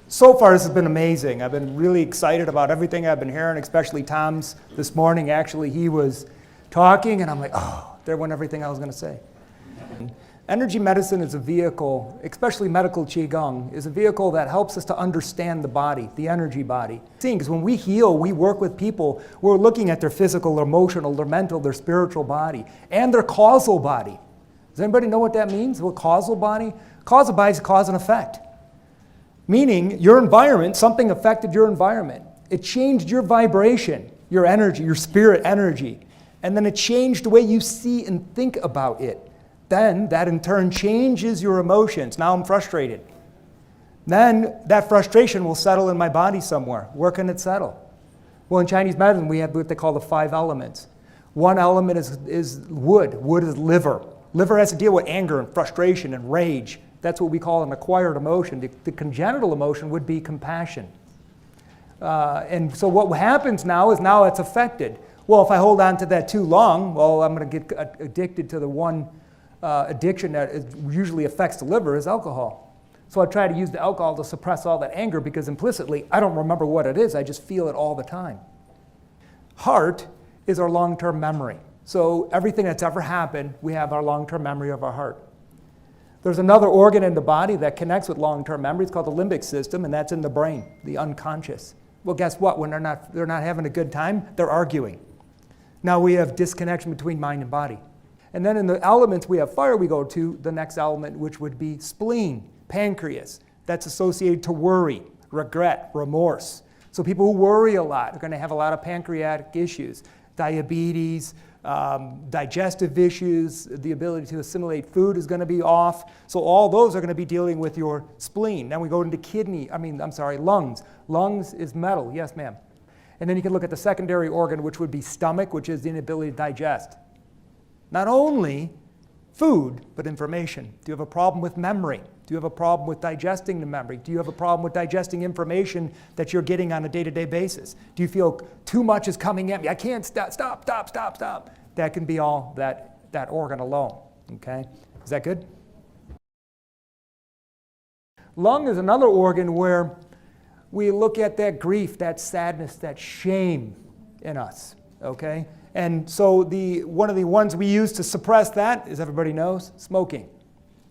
Speaker 5: far this has been amazing. I've been really excited about everything I've been hearing, especially Thom's this morning. Actually, he was talking and I'm like, oh, there went everything I was going to say. Energy medicine is a vehicle, especially medical Qigong, is a vehicle that helps us to understand the body, the energy body. Because when we heal, we work with people, we're looking at their physical, their emotional, their mental, their spiritual body, and their causal body. Does anybody know what that means? What causal body? Causal body is cause and effect. Meaning your environment, something affected your environment. It changed your vibration, your energy, your spirit energy. And then it changed the way you see and think about it. Then that in turn changes your emotions. Now I'm frustrated. Then that frustration will settle in my body somewhere. Where can it settle? Well, in Chinese medicine, we have what they call the 5 elements. One element is wood. Wood is liver. Liver has to deal with anger and frustration and rage. That's what we call an acquired emotion. The congenital emotion would be compassion. And so what happens now is now it's affected. Well, if I hold on to that too long, well, I'm going to get addicted to the one addiction that usually affects the liver is alcohol. So I try to use the alcohol to suppress all that anger because implicitly I don't remember what it is, I just feel it all the time. Heart is our long-term memory. So everything that's ever happened, we have our long-term memory of our heart. There's another organ in the body that connects with long-term memory. It's called the limbic system, and that's in the brain, the unconscious. Well, guess what? When they're not having a good time, they're arguing. Now we have disconnection between mind and body. And then in the elements, we have fire, we go to the next element, which would be spleen, pancreas. That's associated to worry, regret, remorse. So people who worry a lot are going to have a lot of pancreatic issues, diabetes, digestive issues, the ability to assimilate food is going to be off. So all those are going to be dealing with your spleen. Then we go into lungs. Lungs is metal, yes ma'am. And then you can look at the secondary organ, which would be stomach, which is the inability to digest. Not only food, but information. Do you have a problem with memory? Do you have a problem with digesting the memory? Do you have a problem with digesting information that you're getting on a day-to-day basis? Do you feel too much is coming at me? I can't stop. That can be all that organ alone, okay? Is that good? Lung is another organ where we look at that grief, that sadness, that shame in us, okay? And so one of the ones we use to suppress that, as everybody knows, smoking,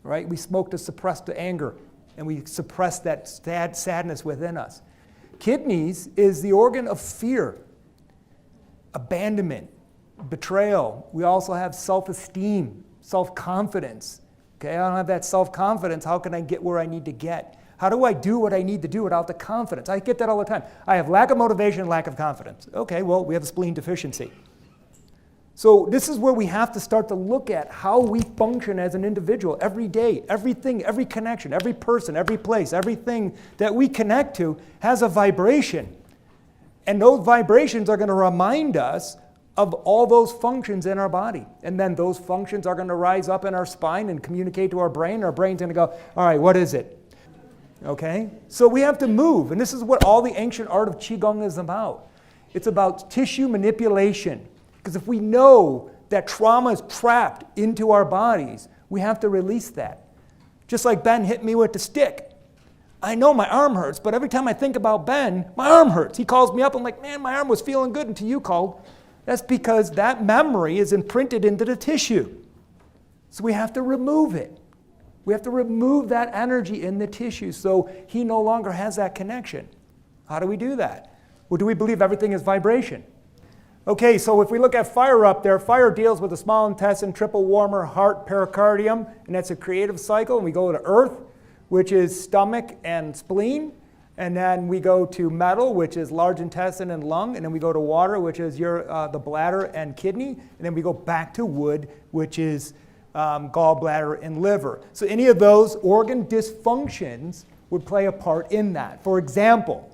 Speaker 5: right? We smoke to suppress the anger, and we suppress that sadness within us. Kidneys is the organ of fear, abandonment, betrayal. We also have self-esteem, self-confidence. Okay, I don't have that self-confidence. How can I get where I need to get? How do I do what I need to do without the confidence? I get that all the time. I have lack of motivation, lack of confidence. Okay, well, we have a spleen deficiency. So this is where we have to start to look at how we function as an individual every day. Everything, every connection, every person, every place, everything that we connect to has a vibration. And those vibrations are going to remind us of all those functions in our body. And then those functions are going to rise up in our spine and communicate to our brain. Our brain's going to go, all right, what is it? Okay? So we have to move. And this is what all the ancient art of Qigong is about. It's about tissue manipulation. Because if we know that trauma is trapped into our bodies, we have to release that. Just like Ben hit me with the stick. I know my arm hurts, but every time I think about Ben, my arm hurts. He calls me up, I'm like, man, my arm was feeling good until you called. That's because that memory is imprinted into the tissue. So we have to remove it. We have to remove that energy in the tissue so he no longer has that connection. How do we do that? Well, do we believe everything is vibration? Okay, so if we look at fire up there, fire deals with the small intestine, triple warmer, heart, pericardium, and that's a creative cycle. And we go to earth, which is stomach and spleen. And then we go to metal, which is large intestine and lung. And then we go to water, which is the bladder and kidney. And then we go back to wood, which is gallbladder and liver. So any of those organ dysfunctions would play a part in that. For example,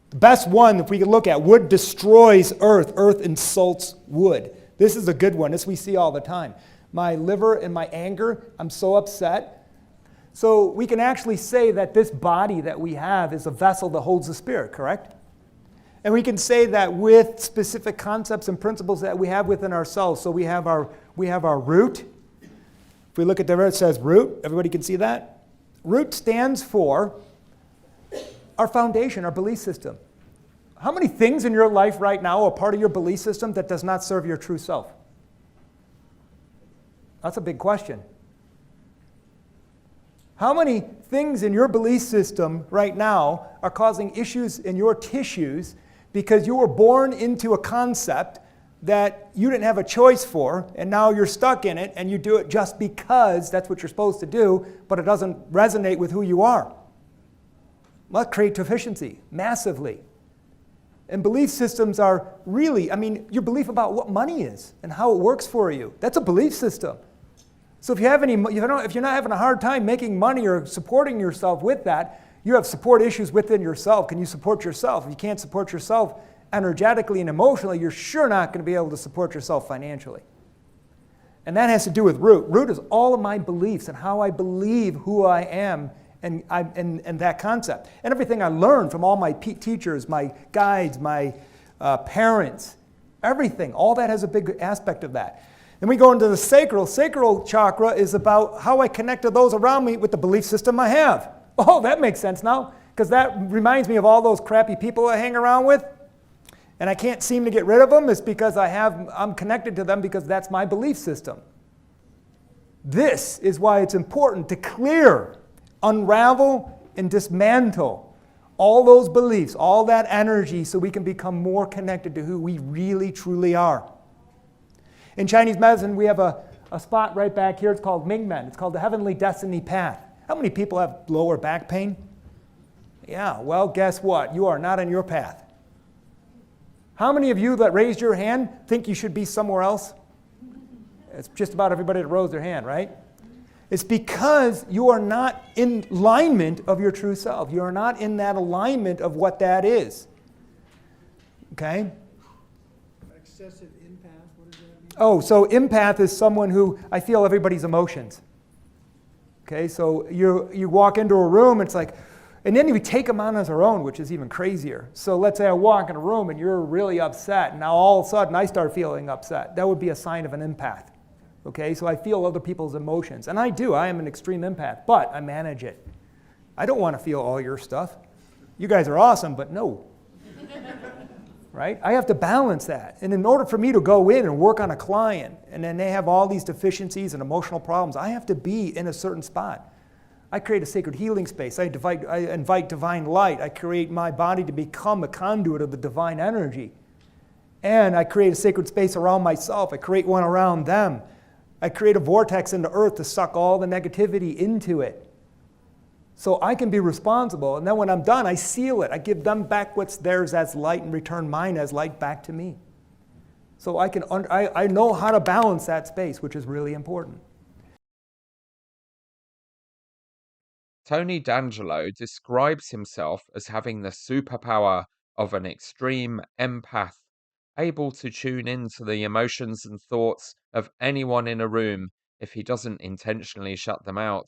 Speaker 5: the best one, if we could look at, wood destroys earth. Earth insults wood. This is a good one. This we see all the time. My liver and my anger, I'm so upset. So we can actually say that this body that we have is a vessel that holds the spirit, correct? And we can say that with specific concepts and principles that we have within ourselves. So we have our root. If we look at there, it says root. Everybody can see that? Root stands for our foundation, our belief system. How many things in your life right now are part of your belief system that does not serve your true self? That's a big question. How many things in your belief system right now are causing issues in your tissues because you were born into a concept that you didn't have a choice for, and now you're stuck in it, and you do it just because that's what you're supposed to do, but it doesn't resonate with who you are? Well, that creates deficiency, massively. And belief systems are really, your belief about what money is and how it works for you. That's a belief system. So if you're not having a hard time making money or supporting yourself with that, you have support issues within yourself. Can you support yourself? If you can't support yourself energetically and emotionally, you're sure not going to be able to support yourself financially. And that has to do with root. Root is all of my beliefs and how I believe who I am and that concept. And everything I learned from all my teachers, my guides, my parents, everything, all that has a big aspect of that. Then we go into the sacral. Sacral chakra is about how I connect to those around me with the belief system I have. Oh, that makes sense now, because that reminds me of all those crappy people I hang around with, and I can't seem to get rid of them. It's because I'm connected to them because that's my belief system. This is why it's important to clear, unravel, and dismantle all those beliefs, all that energy, so we can become more connected to who we really, truly are. In Chinese medicine, we have a spot right back here. It's called Mingmen. It's called the Heavenly Destiny Path. How many people have lower back pain? Yeah, well, guess what? You are not on your path. How many of you that raised your hand think you should be somewhere else? It's just about everybody that rose their hand, right? It's because you are not in alignment of your true self. You are not in that alignment of what that is. Okay?
Speaker 2: Excessive empath, what does that mean?
Speaker 5: Oh, so empath is someone who I feel everybody's emotions. Okay, so you walk into a room, it's like, and then you take them on as their own, which is even crazier. So let's say I walk in a room and you're really upset, and now all of a sudden I start feeling upset. That would be a sign of an empath. Okay, so I feel other people's emotions. And I do, I am an extreme empath, but I manage it. I don't want to feel all your stuff. You guys are awesome, but no. Right? I have to balance that. And in order for me to go in and work on a client, and then they have all these deficiencies and emotional problems, I have to be in a certain spot. I create a sacred healing space. I invite divine light. I create my body to become a conduit of the divine energy. And I create a sacred space around myself. I create one around them. I create a vortex in the earth to suck all the negativity into it. So I can be responsible. And then when I'm done, I seal it. I give them back what's theirs as light and return mine as light back to me. So I know how to balance that space, which is really important.
Speaker 1: Tony D'Angelo describes himself as having the superpower of an extreme empath, able to tune into the emotions and thoughts of anyone in a room if he doesn't intentionally shut them out.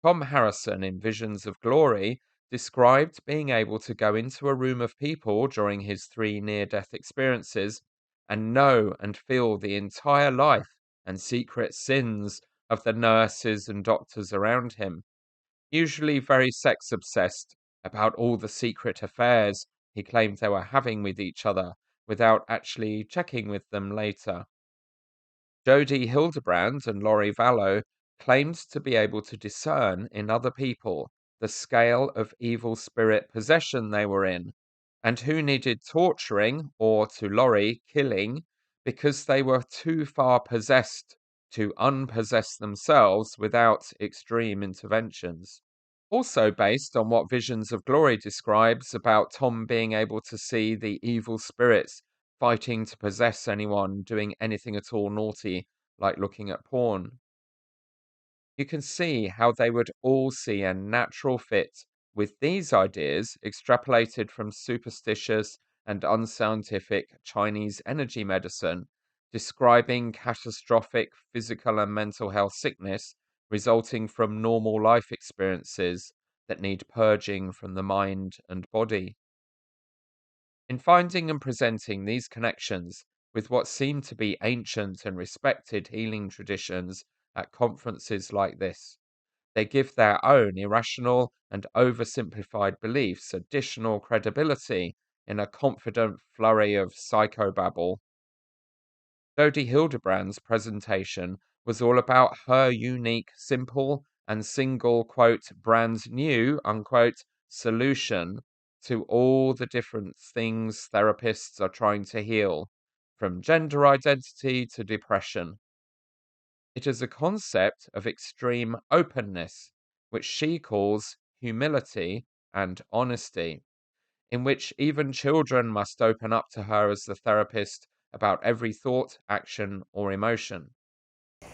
Speaker 1: Tom Harrison in Visions of Glory described being able to go into a room of people during his 3 near-death experiences and know and feel the entire life and secret sins of the nurses and doctors around him, usually very sex-obsessed about all the secret affairs he claimed they were having with each other without actually checking with them later. Jodie Hildebrand and Laurie Vallow claimed to be able to discern in other people the scale of evil spirit possession they were in, and who needed torturing, or to Laurie, killing, because they were too far possessed to unpossess themselves without extreme interventions. Also based on what Visions of Glory describes about Tom being able to see the evil spirits fighting to possess anyone doing anything at all naughty, like looking at porn. You can see how they would all see a natural fit with these ideas extrapolated from superstitious and unscientific Chinese energy medicine, describing catastrophic physical and mental health sickness resulting from normal life experiences that need purging from the mind and body. In finding and presenting these connections with what seem to be ancient and respected healing traditions at conferences like this, they give their own irrational and oversimplified beliefs additional credibility in a confident flurry of psychobabble. Jodie Hildebrand's presentation was all about her unique, simple, and single, quote, brand new, unquote, solution to all the different things therapists are trying to heal, from gender identity to depression. It is a concept of extreme openness, which she calls humility and honesty, in which even children must open up to her as the therapist about every thought, action, or emotion.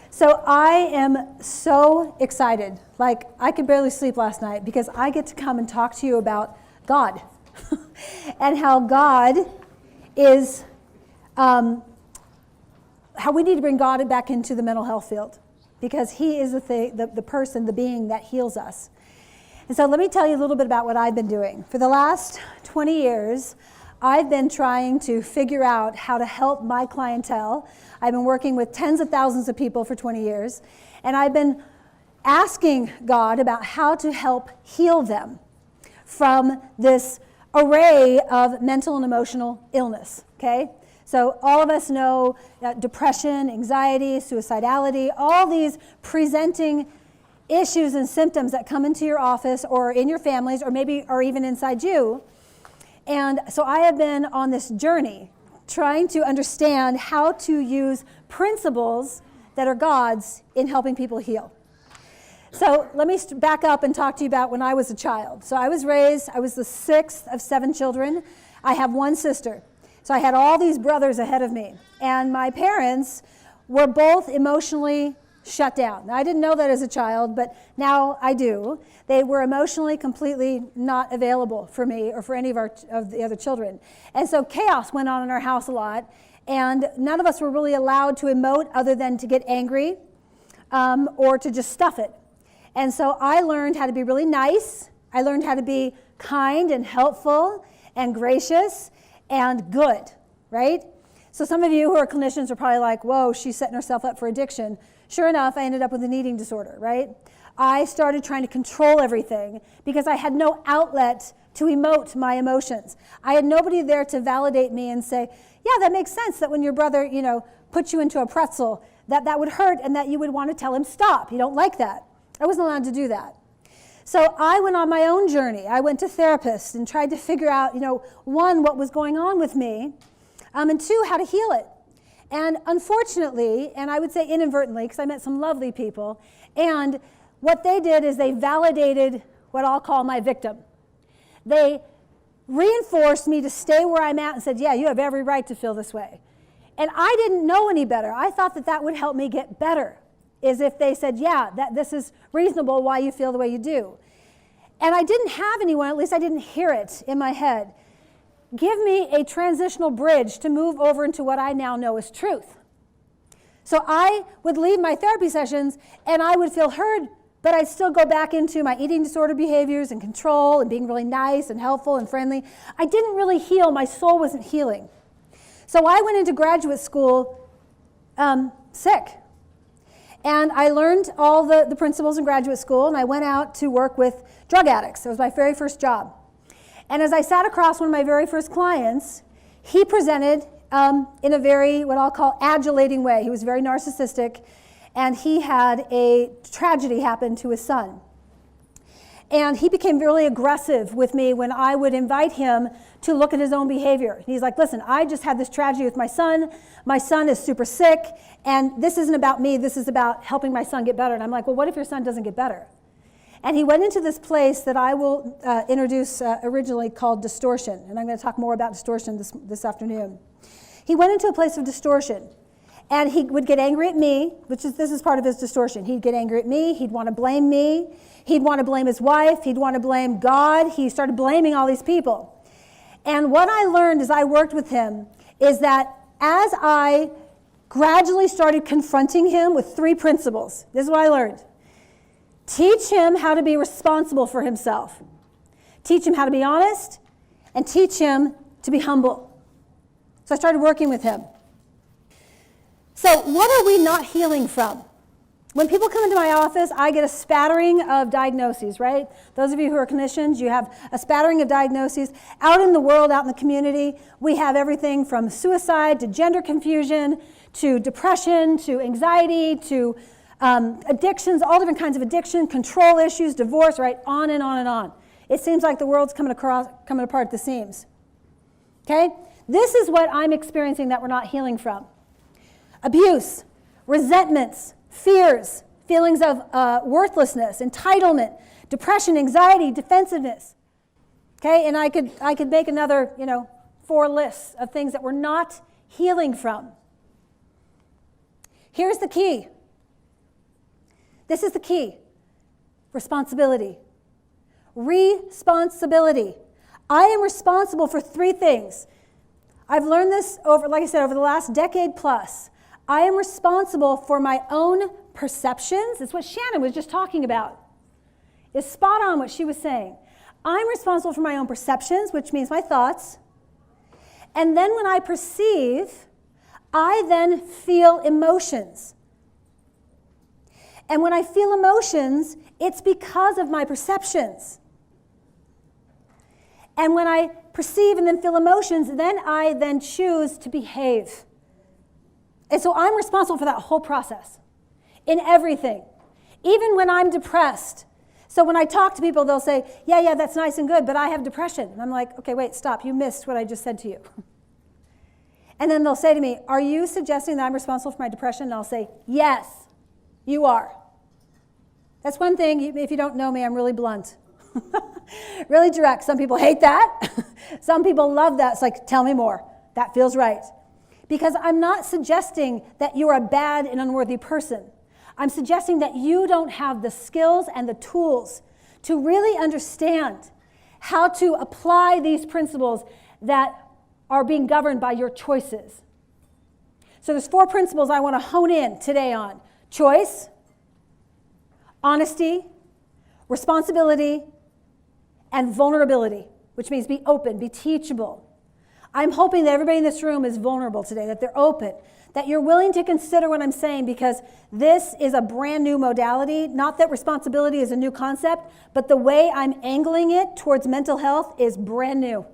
Speaker 6: So I am so excited. Like, I could barely sleep last night because I get to come and talk to you about God and how God is, how we need to bring God back into the mental health field because he is the person, the being that heals us. And so let me tell you a little bit about what I've been doing. For the last 20 years, I've been trying to figure out how to help my clientele. I've been working with tens of thousands of people for 20 years, and I've been asking God about how to help heal them from this array of mental and emotional illness, okay? So all of us know depression, anxiety, suicidality, all these presenting issues and symptoms that come into your office or in your families or maybe are even inside you. And so I have been on this journey trying to understand how to use principles that are God's in helping people heal. So let me back up and talk to you about when I was a child. So I was the 6th of 7 children. I have one sister. So I had all these brothers ahead of me. And my parents were both emotionally shut down. Now, I didn't know that as a child, but now I do. They were emotionally completely not available for me or for any of the other children. And so chaos went on in our house a lot, and none of us were really allowed to emote other than to get angry or to just stuff it. And so I learned how to be really nice. I learned how to be kind and helpful and gracious and good, right? So some of you who are clinicians are probably like, whoa, she's setting herself up for addiction. Sure enough, I ended up with an eating disorder, right? I started trying to control everything because I had no outlet to emote my emotions. I had nobody there to validate me and say, yeah, that makes sense that when your brother, puts you into a pretzel, that would hurt and that you would want to tell him stop. You don't like that. I wasn't allowed to do that. So I went on my own journey. I went to therapists and tried to figure out, one, what was going on with me, and two, how to heal it. And unfortunately, and I would say inadvertently, because I met some lovely people, and what they did is they validated what I'll call my victim. They reinforced me to stay where I'm at and said, yeah, you have every right to feel this way. And I didn't know any better. I thought that would help me get better, is if they said, yeah, that this is reasonable why you feel the way you do. And I didn't have anyone, at least I didn't hear it in my head, give me a transitional bridge to move over into what I now know is truth. So I would leave my therapy sessions and I would feel heard, but I'd still go back into my eating disorder behaviors and control and being really nice and helpful and friendly. I didn't really heal. My soul wasn't healing. So I went into graduate school sick. And I learned all the principles in graduate school, and I went out to work with drug addicts. That was my very first job. And as I sat across one of my very first clients, he presented in a very, what I'll call, adulating way. He was very narcissistic, and he had a tragedy happen to his son. And he became really aggressive with me when I would invite him to look at his own behavior. He's like, listen, I just had this tragedy with my son. My son is super sick, and this isn't about me. This is about helping my son get better. And I'm like, well, what if your son doesn't get better? And he went into this place that I will introduce originally called distortion. And I'm going to talk more about distortion this afternoon. He went into a place of distortion. And he would get angry at me, this is part of his distortion. He'd get angry at me. He'd want to blame me. He'd want to blame his wife. He'd want to blame God. He started blaming all these people. And what I learned as I worked with him is that as I gradually started confronting him with 3 principles, this is what I learned. Teach him how to be responsible for himself. Teach him how to be honest, and teach him to be humble. So I started working with him. So what are we not healing from? When people come into my office, I get a spattering of diagnoses, right? Those of you who are clinicians, you have a spattering of diagnoses. Out in the world, out in the community, we have everything from suicide to gender confusion to depression to anxiety to addictions, all different kinds of addiction, control issues, divorce, right? On and on and on. It seems like the world's coming apart at the seams. Okay? This is what I'm experiencing that we're not healing from. Abuse, resentments, fears, feelings of worthlessness, entitlement, depression, anxiety, defensiveness. Okay, and I could make another 4 lists of things that we're not healing from. Here's the key. This is the key. Responsibility. Responsibility. I am responsible for 3 things. I've learned this over the last decade plus. I am responsible for my own perceptions. It's what Shannon was just talking about. It's spot on what she was saying. I'm responsible for my own perceptions, which means my thoughts. And then when I perceive, I then feel emotions. And when I feel emotions, it's because of my perceptions. And when I perceive and then feel emotions, then I then choose to behave. And so I'm responsible for that whole process in everything, even when I'm depressed. So when I talk to people, they'll say, yeah, that's nice and good, but I have depression. And I'm like, okay, wait, stop. You missed what I just said to you. And then they'll say to me, are you suggesting that I'm responsible for my depression? And I'll say, yes, you are. That's one thing. If you don't know me, I'm really blunt. Really direct. Some people hate that. Some people love that. It's like, tell me more. That feels right. Because I'm not suggesting that you're a bad and unworthy person. I'm suggesting that you don't have the skills and the tools to really understand how to apply these principles that are being governed by your choices. So there's 4 principles I want to hone in today on. Choice, honesty, responsibility, and vulnerability, which means be open, be teachable. I'm hoping that everybody in this room is vulnerable today, that they're open, that you're willing to consider what I'm saying, because this is a brand new modality. Not that responsibility is a new concept, but the way I'm angling it towards mental health is brand new.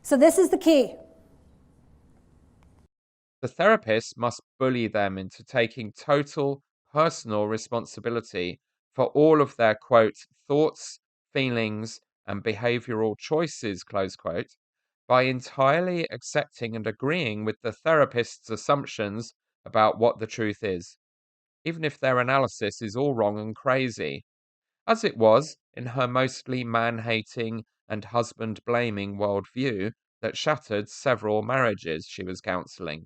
Speaker 6: So this is the key.
Speaker 1: The therapist must bully them into taking total personal responsibility for all of their, quote, thoughts, feelings, and behavioral choices, close quote, by entirely accepting and agreeing with the therapist's assumptions about what the truth is, even if their analysis is all wrong and crazy, as it was in her mostly man-hating and husband-blaming worldview that shattered several marriages she was counselling,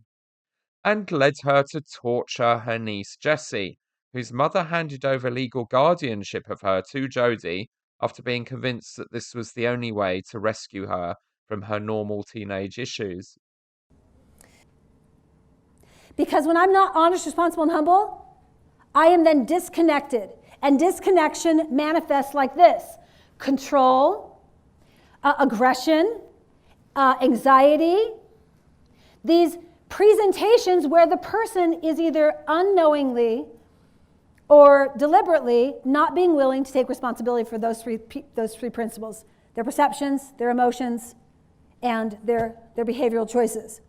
Speaker 1: and led her to torture her niece Jessie, whose mother handed over legal guardianship of her to Jodie after being convinced that this was the only way to rescue her from her normal teenage issues.
Speaker 6: Because when I'm not honest, responsible, and humble, I am then disconnected. And disconnection manifests like this: control, aggression, anxiety, these presentations where the person is either unknowingly or deliberately not being willing to take responsibility for those three principles: their perceptions, their emotions, and their behavioral choices.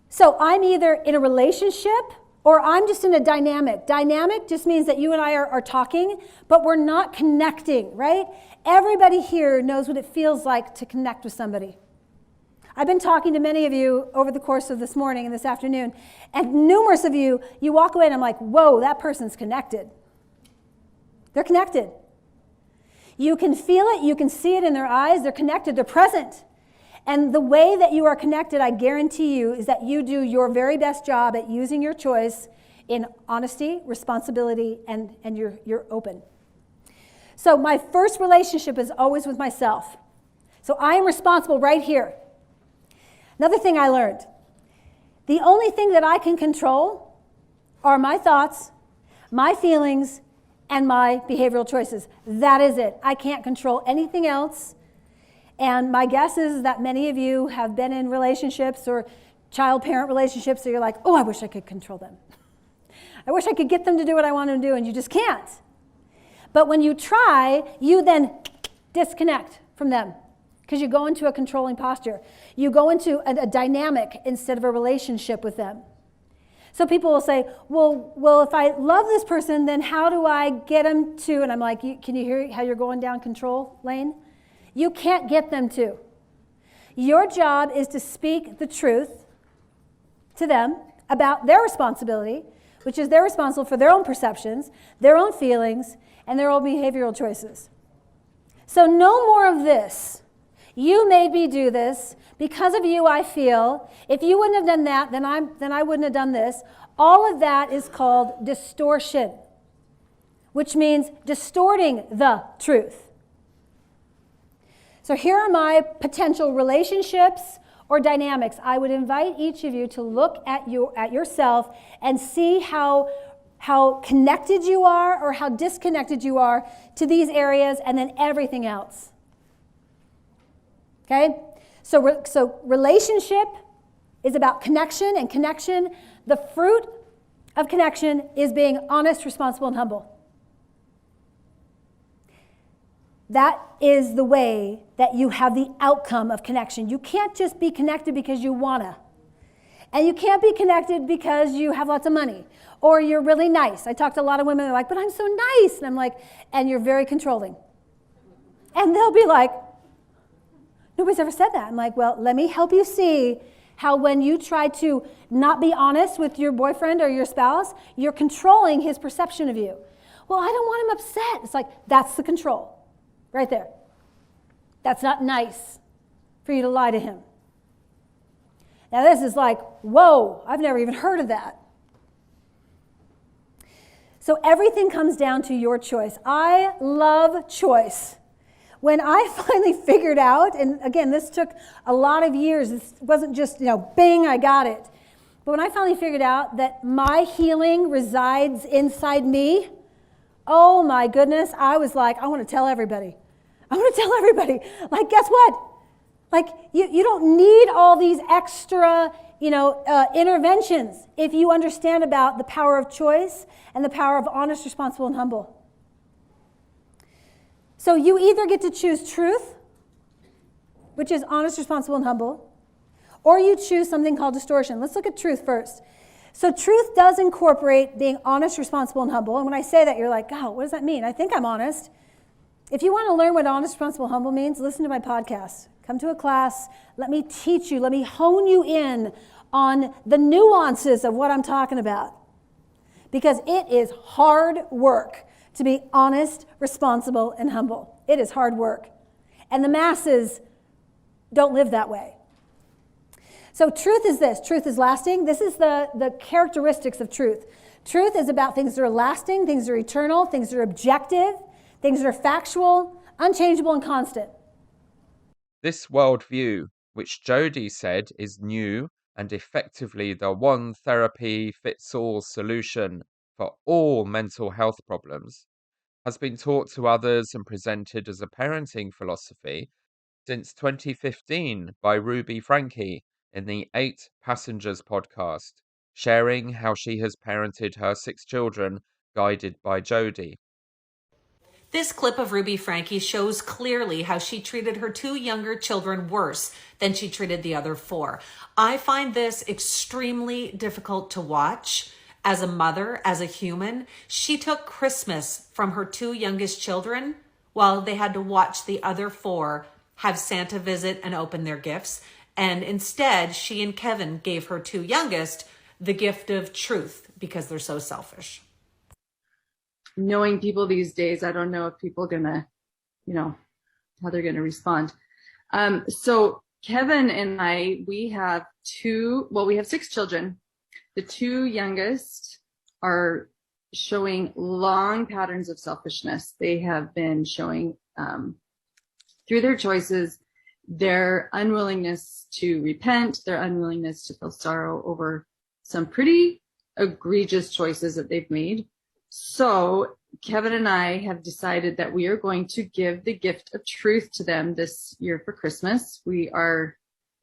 Speaker 6: So I'm either in a relationship or I'm just in a dynamic. Dynamic just means that you and I are talking, but we're not connecting, right? Everybody here knows what it feels like to connect with somebody. I've been talking to many of you over the course of this morning and this afternoon, and numerous of you, you walk away and I'm like, whoa, that person's connected. They're connected. You can feel it, you can see it in their eyes, they're connected, they're present. And the way that you are connected, I guarantee you, is that you do your very best job at using your choice in honesty, responsibility, and you're open. So my first relationship is always with myself. So I am responsible right here. Another thing I learned: the only thing that I can control are my thoughts, my feelings, and my behavioral choices. That is it. I can't control anything else. And my guess is that many of you have been in relationships or child-parent relationships so you're like, oh, I wish I could control them. I wish I could get them to do what I want them to do, and you just can't. But when you try, you then disconnect from them because you go into a controlling posture. You go into a dynamic instead of a relationship with them. So people will say, well, if I love this person, then how do I get them to? And I'm like, can you hear how you're going down control lane? You can't get them to. Your job is to speak the truth to them about their responsibility, which is they're responsible for their own perceptions, their own feelings, and their own behavioral choices. So no more of this. You made me do this. Because of you, I feel. If you wouldn't have done that, then I wouldn't have done this. All of that is called distortion, which means distorting the truth. So here are my potential relationships or dynamics. I would invite each of you to look at yourself and see how connected you are or how disconnected you are to these areas, and then everything else. Okay? So relationship is about connection, and connection, the fruit of connection is being honest, responsible, and humble. That is the way that you have the outcome of connection. You can't just be connected because you wanna. And you can't be connected because you have lots of money or you're really nice. I talk to a lot of women, they're like, but I'm so nice. And I'm like, and you're very controlling. And they'll be like, nobody's ever said that. I'm like, well, let me help you see how when you try to not be honest with your boyfriend or your spouse, you're controlling his perception of you. Well, I don't want him upset. It's like, that's the control. Right there. That's not nice for you to lie to him. Now this is like, whoa, I've never even heard of that. So everything comes down to your choice. I love choice. When I finally figured out, and again, this took a lot of years. This wasn't just, bing, I got it. But when I finally figured out that my healing resides inside me, oh my goodness, I was like, I want to tell everybody. I want to tell everybody. Like, guess what? Like, you don't need all these extra, interventions if you understand about the power of choice and the power of honest, responsible, and humble. So you either get to choose truth, which is honest, responsible, and humble, or you choose something called distortion. Let's look at truth first. So truth does incorporate being honest, responsible, and humble. And when I say that, you're like, oh, what does that mean? I think I'm honest. If you want to learn what honest, responsible, humble means, listen to my podcast. Come to a class. Let me teach you. Let me hone you in on the nuances of what I'm talking about. Because it is hard work to be honest, responsible, and humble. It is hard work. And the masses don't live that way. So truth is this. Truth is lasting. This is the characteristics of truth. Truth is about things that are lasting, things that are eternal, things that are objective, things that are factual, unchangeable, and constant.
Speaker 1: This worldview, which Jody said is new and effectively the one therapy fits all solution for all mental health problems, has been taught to others and presented as a parenting philosophy since 2015 by Ruby Frankie in the 8 Passengers podcast, sharing how she has parented her 6 children guided by Jody.
Speaker 7: This clip of Ruby Frankie shows clearly how she treated her 2 younger children worse than she treated the other 4. I find this extremely difficult to watch. As a mother, as a human, she took Christmas from her 2 youngest children while they had to watch the other 4 have Santa visit and open their gifts. And instead, she and Kevin gave her 2 youngest the gift of truth because they're so selfish.
Speaker 8: Knowing people these days, I don't know if people are gonna, how they're gonna respond. So Kevin and I, we have 6 children. The 2 youngest are showing long patterns of selfishness. They have been showing through their choices, their unwillingness to repent, their unwillingness to feel sorrow over some pretty egregious choices that they've made. So Kevin and I have decided that we are going to give the gift of truth to them this year for Christmas. We are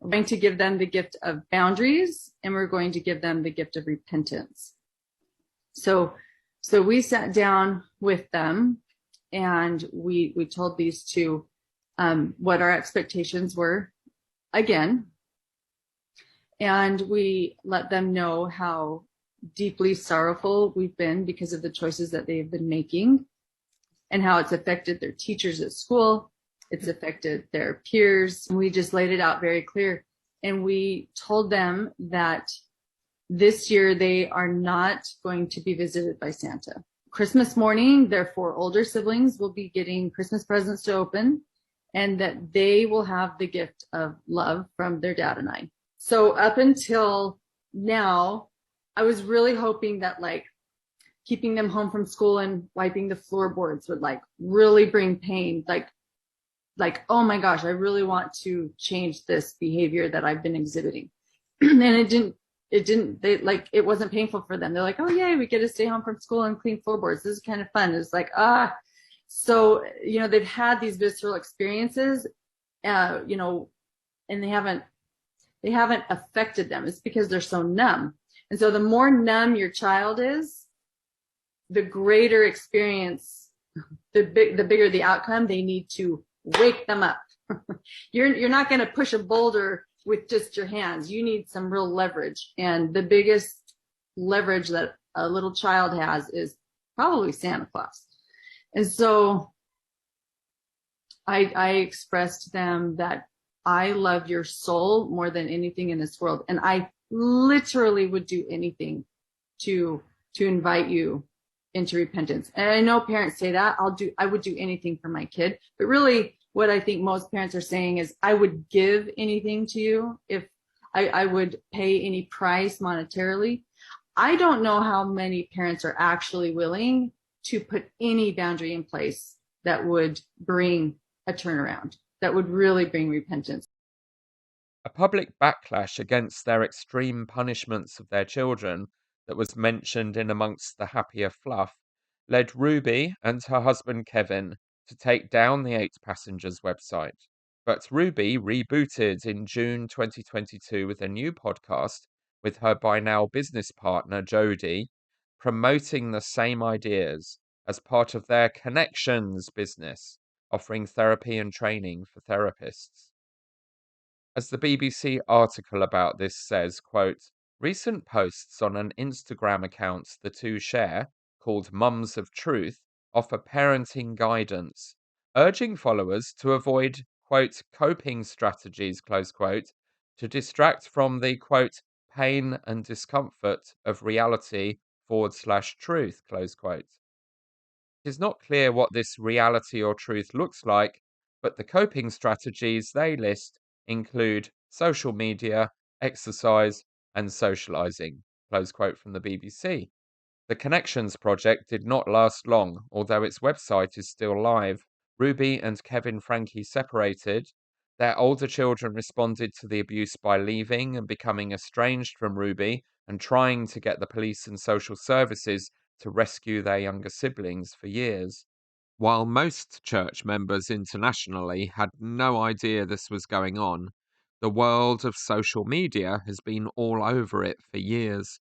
Speaker 8: going to give them the gift of boundaries, and we're going to give them the gift of repentance. So we sat down with them, and we told these 2 what our expectations were again, and we let them know how deeply sorrowful we've been because of the choices that they've been making and how it's affected their teachers at school. It's affected their peers. And we just laid it out very clear. And we told them that this year they are not going to be visited by Santa. Christmas morning, their 4 older siblings will be getting Christmas presents to open, and that they will have the gift of love from their dad and I. So up until now, I was really hoping that keeping them home from school and wiping the floorboards would really bring pain. Oh my gosh, I really want to change this behavior that I've been exhibiting. And it wasn't painful for them. They're like, oh yay, we get to stay home from school and clean floorboards. This is kind of fun. It's so, they've had these visceral experiences, and they haven't affected them. It's because they're so numb. And so the more numb your child is, the greater experience, the bigger the outcome. They need to wake them up. You're not going to push a boulder with just your hands. You need some real leverage. And the biggest leverage that a little child has is probably Santa Claus. And so I expressed to them that I love your soul more than anything in this world. And I literally would do anything to invite you into repentance. And I know parents say that. I would do anything for my kid. But really what I think most parents are saying is I would give anything to you if I would pay any price monetarily. I don't know how many parents are actually willing to put any boundary in place that would bring a turnaround, that would really bring repentance.
Speaker 1: A public backlash against their extreme punishments of their children that was mentioned in amongst the happier fluff led Ruby and her husband Kevin to take down the 8 Passengers website. But Ruby rebooted in June 2022 with a new podcast with her by now business partner, Jodie, promoting the same ideas as part of their Connections business, offering therapy and training for therapists. As the BBC article about this says, quote, recent posts on an Instagram account the two share, called Mums of Truth, offer parenting guidance, urging followers to avoid, quote, coping strategies, close quote, to distract from the, quote, pain and discomfort of reality / truth, close quote. It is not clear what this reality or truth looks like, but the coping strategies they list include social media, exercise, and socializing. Close quote from the BBC. The Connections project did not last long, although its website is still live. Ruby and Kevin Frankie separated. Their older children responded to the abuse by leaving and becoming estranged from Ruby and trying to get the police and social services to rescue their younger siblings for years. While most church members internationally had no idea this was going on, the world of social media has been all over it for years,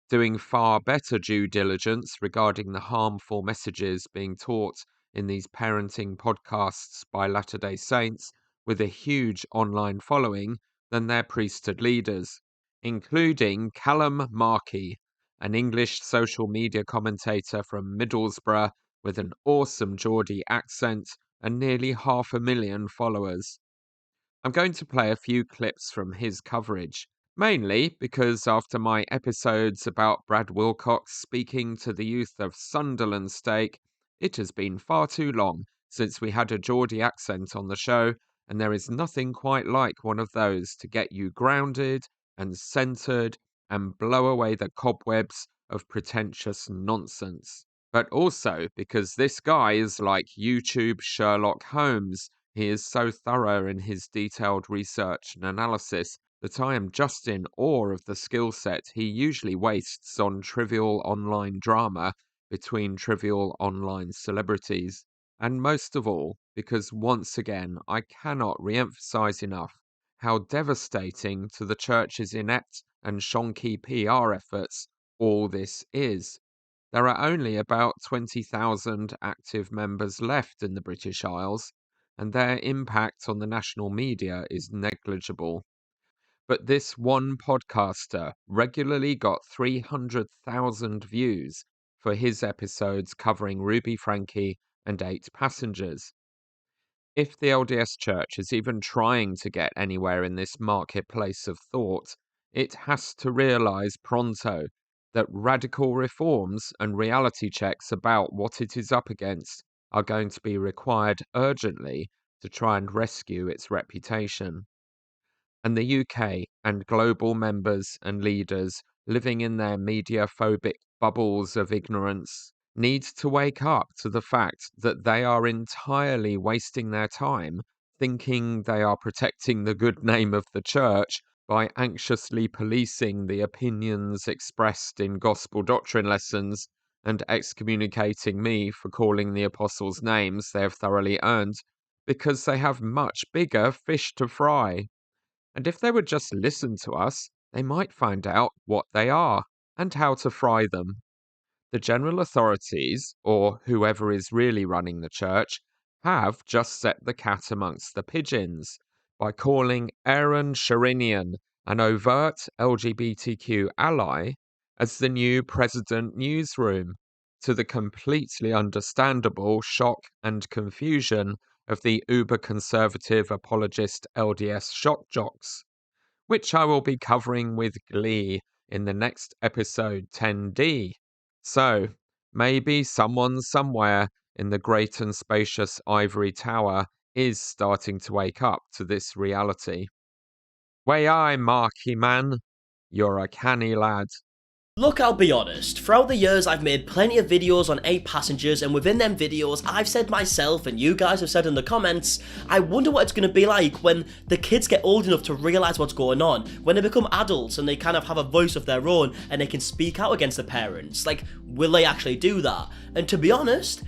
Speaker 1: doing far better due diligence regarding the harmful messages being taught in these parenting podcasts by Latter-day Saints with a huge online following than their priesthood leaders, including Callum Markey, an English social media commentator from Middlesbrough with an awesome Geordie accent and nearly 500,000 followers. I'm going to play a few clips from his coverage, mainly because after my episodes about Brad Wilcox speaking to the youth of Sunderland Stake, it has been far too long since we had a Geordie accent on the show, and there is nothing quite like one of those to get you grounded and centered and blow away the cobwebs of pretentious nonsense. But also because this guy is like YouTube Sherlock Holmes. He is so thorough in his detailed research and analysis that I am just in awe of the skill set he usually wastes on trivial online drama between trivial online celebrities. And most of all, because once again I cannot re-emphasize enough how devastating to the church's inept and shonky PR efforts all this is. There are only about 20,000 active members left in the British Isles, and their impact on the national media is negligible. But this one podcaster regularly got 300,000 views for his episodes covering Ruby Frankie and 8 passengers. If the LDS Church is even trying to get anywhere in this marketplace of thought, it has to realize pronto that radical reforms and reality checks about what it is up against are going to be required urgently to try and rescue its reputation. And the UK and global members and leaders living in their media-phobic bubbles of ignorance need to wake up to the fact that they are entirely wasting their time thinking they are protecting the good name of the church by anxiously policing the opinions expressed in gospel doctrine lessons and excommunicating me for calling the apostles names they have thoroughly earned, because they have much bigger fish to fry. And if they would just listen to us, they might find out what they are and how to fry them. The general authorities, or whoever is really running the church, have just set the cat amongst the pigeons by calling Aaron Sharinian, an overt LGBTQ ally, as the new president newsroom, to the completely understandable shock and confusion of the uber-conservative apologist LDS shock jocks, which I will be covering with glee in the next episode 10D. So, maybe someone somewhere in the great and spacious ivory tower is starting to wake up to this reality. Way aye, Marky man, you're a canny lad.
Speaker 9: Look, I'll be honest, throughout the years I've made plenty of videos on 8 passengers, and within them videos I've said myself, and you guys have said in the comments, I wonder what it's going to be like when the kids get old enough to realise what's going on, when they become adults and they kind of have a voice of their own and they can speak out against the parents. Like, will they actually do that? And to be honest,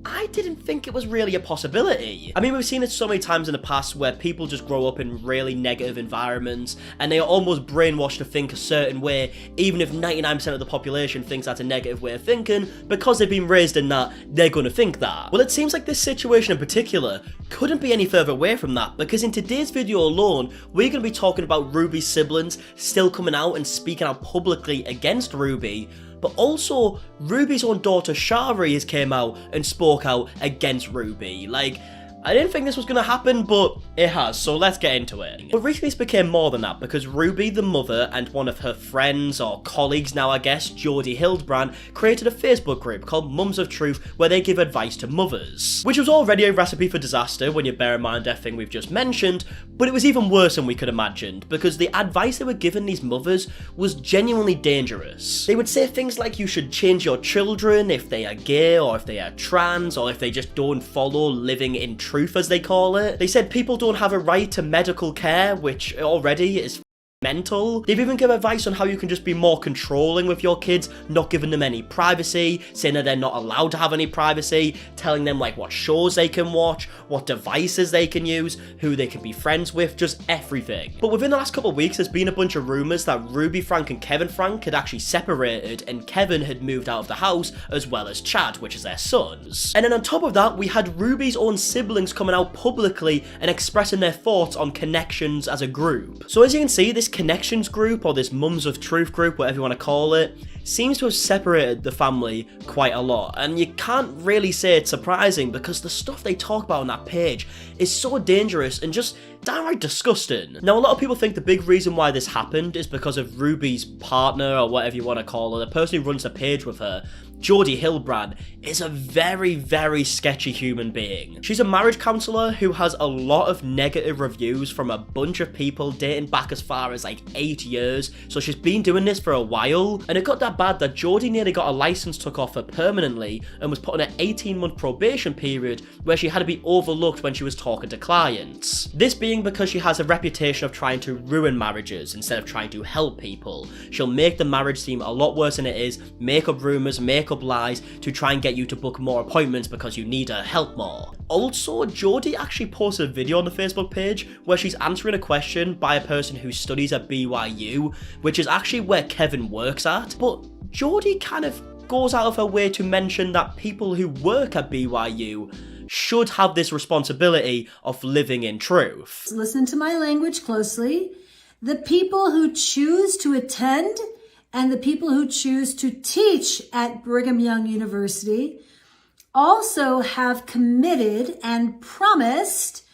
Speaker 9: I didn't think it was really a possibility. I mean, we've seen it so many times in the past where people just grow up in really negative environments and they are almost brainwashed to think a certain way, even if 99% of the population thinks that's a negative way of thinking. Because they've been raised in that, they're gonna think that. Well, it seems like this situation in particular couldn't be any further away from that, because in today's video alone, we're gonna be talking about Ruby's siblings still coming out and speaking out publicly against Ruby, but also Ruby's own daughter Shari has came out and spoke out against Ruby. Like, I didn't think this was going to happen, but it has, so let's get into it. But recently this became more than that, because Ruby, the mother, and one of her friends, or colleagues now I guess, Jodie Hildebrand, created a Facebook group called Mums of Truth, where they give advice to mothers. Which was already a recipe for disaster when you bear in mind everything we've just mentioned, but it was even worse than we could have imagined, because the advice they were giving these mothers was genuinely dangerous. They would say things like you should change your children if they are gay, or if they are trans, or if they just don't follow living in truth, as they call it. They said people don't have a right to medical care, which already is mental. They've even given advice on how you can just be more controlling with your kids, not giving them any privacy, saying that they're not allowed to have any privacy, telling them like what shows they can watch, what devices they can use, who they can be friends with, just everything. But within the last couple of weeks, there's been a bunch of rumours that Ruby Frank and Kevin Frank had actually separated, and Kevin had moved out of the house, as well as Chad, which is their sons. And then on top of that, we had Ruby's own siblings coming out publicly and expressing their thoughts on connections as a group. So as you can see, this connections group, or this Mums of Truth group, whatever you want to call it, seems to have separated the family quite a lot, and you can't really say it's surprising because the stuff they talk about on that page is so dangerous and just downright disgusting. Now, a lot of people think the big reason why this happened is because of Ruby's partner, or whatever you want to call her, the person who runs the page with her, Jodie Hildebrand, is a very, very sketchy human being. She's a marriage counsellor who has a lot of negative reviews from a bunch of people dating back as far as like 8 years, so she's been doing this for a while, and it got that bad that Jodie nearly got a license took off her permanently and was put on an 18-month probation period where she had to be overlooked when she was talking to clients. This being because she has a reputation of trying to ruin marriages instead of trying to help people. She'll make the marriage seem a lot worse than it is, make up rumours, make up lies to try and get you to book more appointments because you need her help more. Also, Jodie actually posted a video on the Facebook page where she's answering a question by a person who studies at BYU, which is actually where Kevin works at, but Jodie kind of goes out of her way to mention that people who work at BYU should have this responsibility of living in truth.
Speaker 6: Listen to my language closely. The people who choose to attend and the people who choose to teach at Brigham Young University also have committed and promised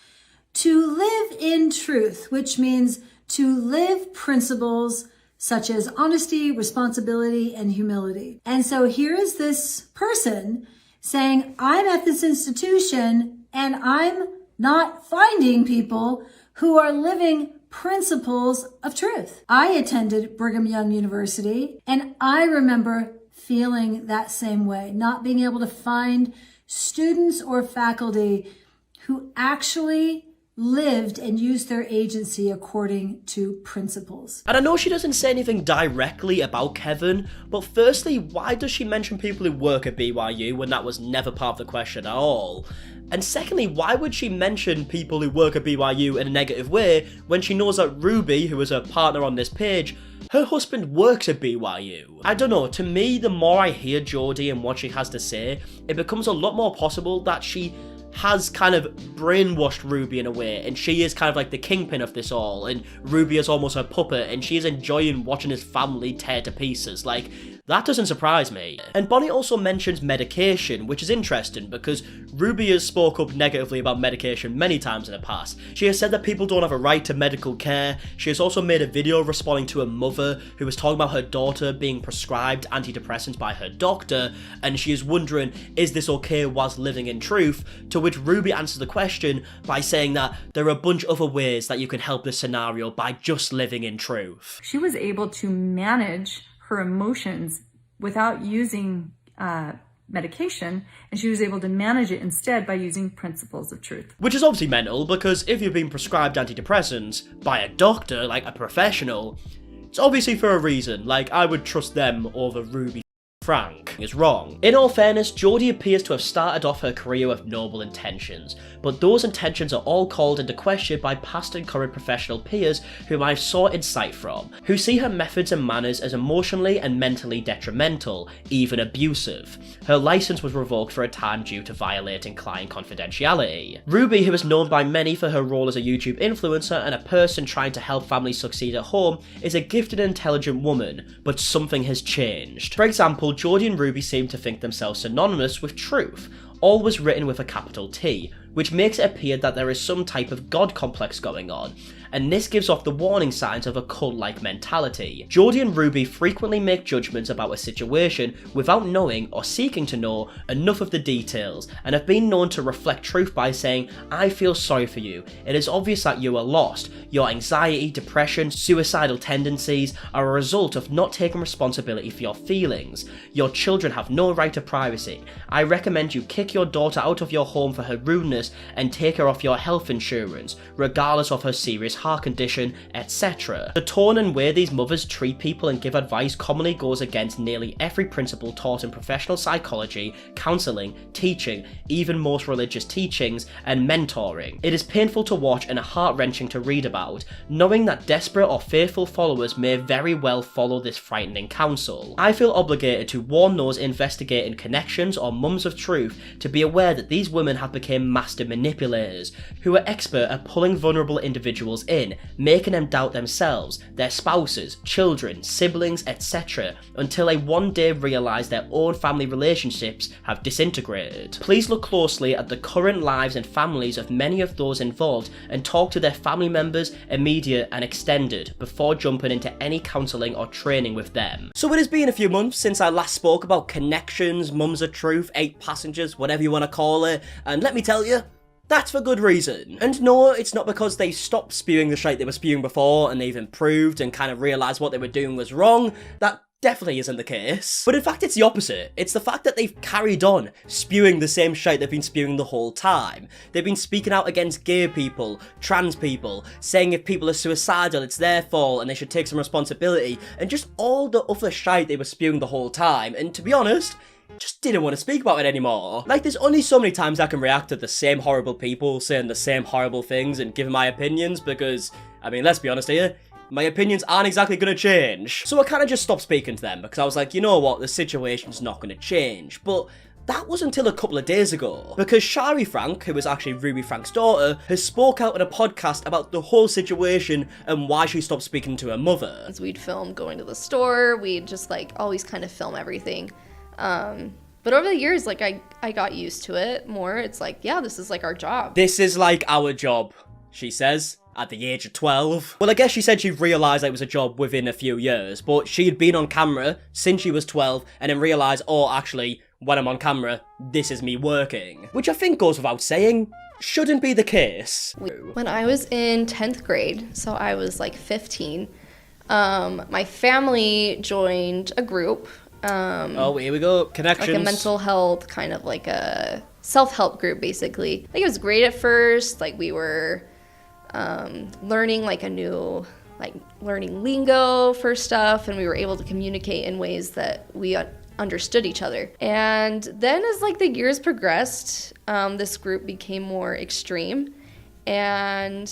Speaker 6: to live in truth, which means to live principles such as honesty, responsibility, and humility. And so here is this person saying, I'm at this institution and I'm not finding people who are living principles of truth. I attended Brigham Young University and I remember feeling that same way, not being able to find students or faculty who actually lived and used their agency according to principles.
Speaker 9: And I know she doesn't say anything directly about Kevin, but firstly, why does she mention people who work at BYU when that was never part of the question at all? And secondly, why would she mention people who work at BYU in a negative way when she knows that Ruby, who is her partner on this page, her husband works at BYU? I don't know, to me, the more I hear Jodie and what she has to say, it becomes a lot more possible that she has kind of brainwashed Ruby in a way, and she is kind of like the kingpin of this all, and Ruby is almost her puppet, and she is enjoying watching his family tear to pieces. Like, that doesn't surprise me. And Bonnie also mentions medication, which is interesting because Ruby has spoke up negatively about medication many times in the past. She has said that people don't have a right to medical care. She has also made a video responding to a mother who was talking about her daughter being prescribed antidepressants by her doctor, and she is wondering, is this okay whilst living in truth? To which Ruby answers the question by saying that there are a bunch of other ways that you can help this scenario by just living in truth.
Speaker 10: She was able to manage her emotions without using medication, and she was able to manage it instead by using principles of truth.
Speaker 9: Which is obviously mental, because if you've been prescribed antidepressants by a doctor, like a professional, it's obviously for a reason. Like, I would trust them over Ruby Frank is wrong. In all fairness, Jodie appears to have started off her career with noble intentions, but those intentions are all called into question by past and current professional peers whom I've sought insight from, who see her methods and manners as emotionally and mentally detrimental, even abusive. Her license was revoked for a time due to violating client confidentiality. Ruby, who is known by many for her role as a YouTube influencer and a person trying to help families succeed at home, is a gifted and intelligent woman, but something has changed. For example, Jodie and Ruby seem to think themselves synonymous with truth, always written with a capital T, which makes it appear that there is some type of god complex going on, and this gives off the warning signs of a cult-like mentality. Jodie and Ruby frequently make judgments about a situation without knowing or seeking to know enough of the details, and have been known to reflect truth by saying, "I feel sorry for you. It is obvious that you are lost. Your anxiety, depression, suicidal tendencies are a result of not taking responsibility for your feelings. Your children have no right to privacy. I recommend you kick your daughter out of your home for her rudeness and take her off your health insurance, regardless of her serious heart condition, etc." The tone and way these mothers treat people and give advice commonly goes against nearly every principle taught in professional psychology, counselling, teaching, even most religious teachings, and mentoring. It is painful to watch and heart-wrenching to read about, knowing that desperate or faithful followers may very well follow this frightening counsel. I feel obligated to warn those investigating connections or mums of truth to be aware that these women have become master manipulators, who are expert at pulling vulnerable individuals in, making them doubt themselves, their spouses, children, siblings, etc., until they one day realise their own family relationships have disintegrated. Please look closely at the current lives and families of many of those involved and talk to their family members, immediate and extended, before jumping into any counselling or training with them. So it has been a few months since I last spoke about connections, mums of truth, 8 passengers, whatever you want to call it, and let me tell you, that's for good reason. And no, it's not because they stopped spewing the shite they were spewing before and they've improved and kind of realised what they were doing was wrong. That definitely isn't the case. But in fact, it's the opposite. It's the fact that they've carried on spewing the same shite they've been spewing the whole time. They've been speaking out against gay people, trans people, saying if people are suicidal, it's their fault and they should take some responsibility, and just all the other shite they were spewing the whole time. And to be honest, just didn't want to speak about it anymore. Like, there's only so many times I can react to the same horrible people saying the same horrible things and giving my opinions because, I mean, let's be honest here, my opinions aren't exactly going to change. So I kind of just stopped speaking to them because I was like, you know what, the situation's not going to change. But that was until a couple of days ago, because Shari Frank, who is actually Ruby Frank's daughter, has spoke out in a podcast about the whole situation and why she stopped speaking to her mother.
Speaker 11: As we'd film going to the store, we'd just like always kind of film everything. But over the years, like I got used to it more. It's like, yeah, this is like our job.
Speaker 9: This is like our job, she says, at the age of 12. Well, I guess she said she realised it was a job within a few years, but she had been on camera since she was 12 and then realised, oh, actually, when I'm on camera, this is me working. Which I think goes without saying, shouldn't be the case.
Speaker 11: When I was in 10th grade, so I was like 15, my family joined a group.
Speaker 9: Oh, here we go. Connections.
Speaker 11: Like a mental health, kind of like a self-help group, basically. Like, it was great at first. Like, we were learning like a new, like learning lingo for stuff, and we were able to communicate in ways that we understood each other. And then as like the years progressed, this group became more extreme, and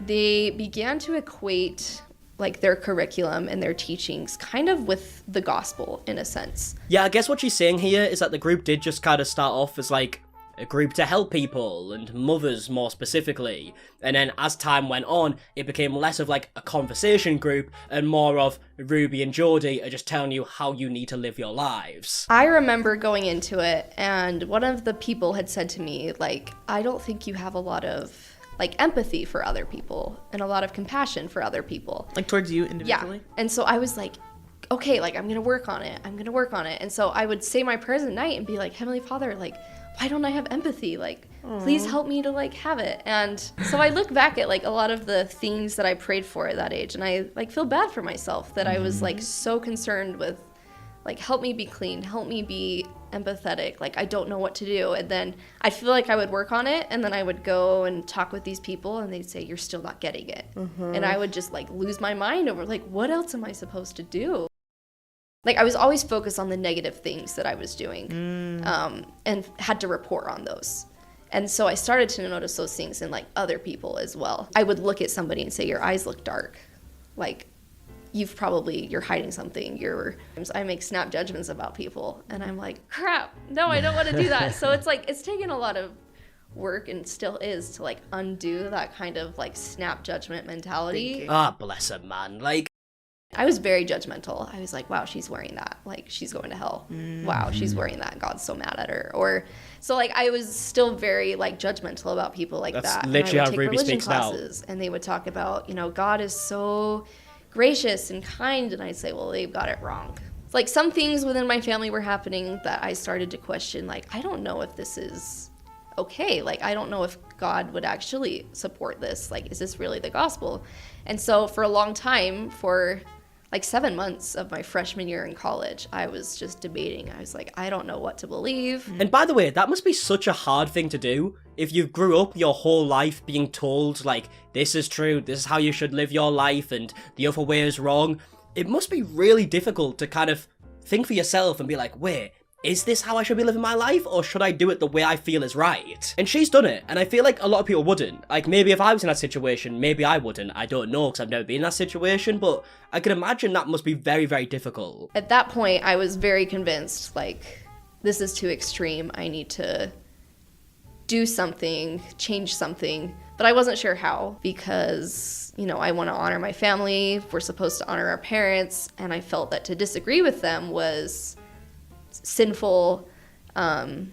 Speaker 11: they began to equate like their curriculum and their teachings kind of with the gospel in a sense.
Speaker 9: Yeah, I guess what she's saying here is that the group did just kind of start off as like a group to help people and mothers more specifically, and then as time went on it became less of like a conversation group and more of Ruby and Jodie are just telling you how you need to live your lives.
Speaker 11: I remember going into it and one of the people had said to me, like, I don't think you have a lot of like empathy for other people and a lot of compassion for other people.
Speaker 12: Like towards you individually?
Speaker 11: Yeah. And so I was like, okay, like I'm gonna work on it. And so I would say my prayers at night and be like, Heavenly Father, like, why don't I have empathy? Like, please help me to like have it. And so I look back at like a lot of the things that I prayed for at that age, and I like feel bad for myself that I was like so concerned with like, help me be clean, help me be empathetic, like I don't know what to do. And then I feel like I would work on it, and then I would go and talk with these people and they'd say, you're still not getting it. And I would just like lose my mind over like, what else am I supposed to do? Like I was always focused on the negative things that I was doing, and had to report on those. And so I started to notice those things in like other people as well. I would look at somebody and say, your eyes look dark. Like you're hiding something. I make snap judgments about people. And I'm like, crap, no, I don't want to do that. So it's like, it's taken a lot of work and still is to like undo that kind of like snap judgment mentality.
Speaker 9: Ah, bless her, man. Like,
Speaker 11: I was very judgmental. I was like, wow, she's wearing that. Like, she's going to hell. Wow, she's wearing that. God's so mad at her. Or, so like, I was still very like judgmental about people like
Speaker 9: that's
Speaker 11: that.
Speaker 9: literally how
Speaker 11: and I would take
Speaker 9: Ruby
Speaker 11: religion
Speaker 9: speaks now.
Speaker 11: classes, and they would talk about, God is so gracious and kind. And I'd say, well, they've got it wrong. Like, some things within my family were happening that I started to question, like, I don't know if this is okay. Like, I don't know if God would actually support this. Like, is this really the gospel? And so for a long time, for like 7 months of my freshman year in college, I was just debating. I was like, I don't know what to believe.
Speaker 9: And by the way, that must be such a hard thing to do. If you grew up your whole life being told, like, this is true, this is how you should live your life, and the other way is wrong, it must be really difficult to kind of think for yourself and be like, wait, is this how I should be living my life, or should I do it the way I feel is right? And she's done it, and I feel like a lot of people wouldn't. Like, maybe if I was in that situation, maybe I wouldn't. I don't know, because I've never been in that situation, but I can imagine that must be very, very difficult.
Speaker 11: At that point, I was very convinced, like, this is too extreme. I need to do something, change something. But I wasn't sure how, because, I want to honor my family. We're supposed to honor our parents, and I felt that to disagree with them was sinful, and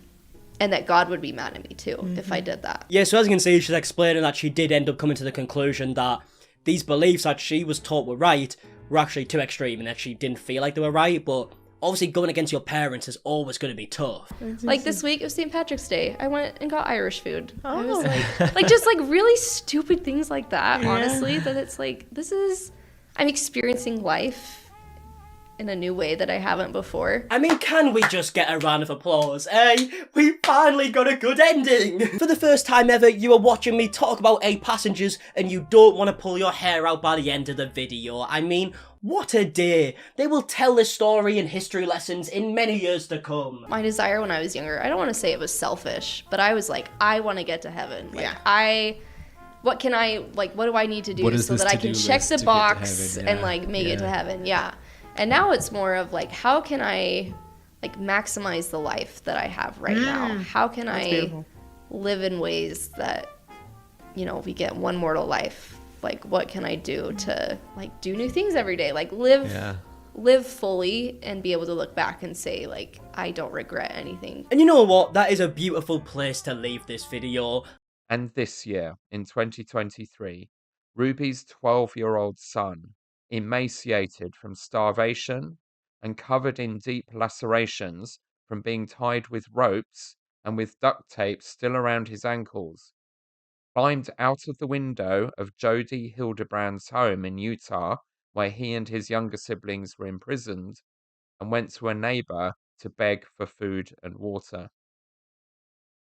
Speaker 11: that God would be mad at me too if I did that.
Speaker 9: Yeah, so as you can see, she's explaining that she did end up coming to the conclusion that these beliefs that she was taught were right were actually too extreme, and that she didn't feel like they were right. But obviously going against your parents is always going to be tough.
Speaker 11: Like this week, it was St. Patrick's Day. I went and got Irish food. I was like just like really stupid things like that, honestly, that it's like, I'm experiencing life in a new way that I haven't before.
Speaker 9: I mean, can we just get a round of applause, eh? We finally got a good ending! For the first time ever, you are watching me talk about 8 passengers and you don't want to pull your hair out by the end of the video. I mean, what a day! They will tell this story in history lessons in many years to come.
Speaker 11: My desire when I was younger, I don't want to say it was selfish, but I was like, I want to get to heaven. Like, what do I need to do so that I can check the box and like make it to heaven? Yeah. And now it's more of like, how can I like maximize the life that I have right now? How can I live in ways that, we get one mortal life? Like, what can I do to like do new things every day? Like live fully and be able to look back and say like, I don't regret anything.
Speaker 9: And you know what? That is a beautiful place to leave this video.
Speaker 1: And this year, in 2023, Ruby's 12-year-old son, emaciated from starvation and covered in deep lacerations from being tied with ropes and with duct tape still around his ankles, climbed out of the window of Jody Hildebrand's home in Utah, where he and his younger siblings were imprisoned, and went to a neighbor to beg for food and water.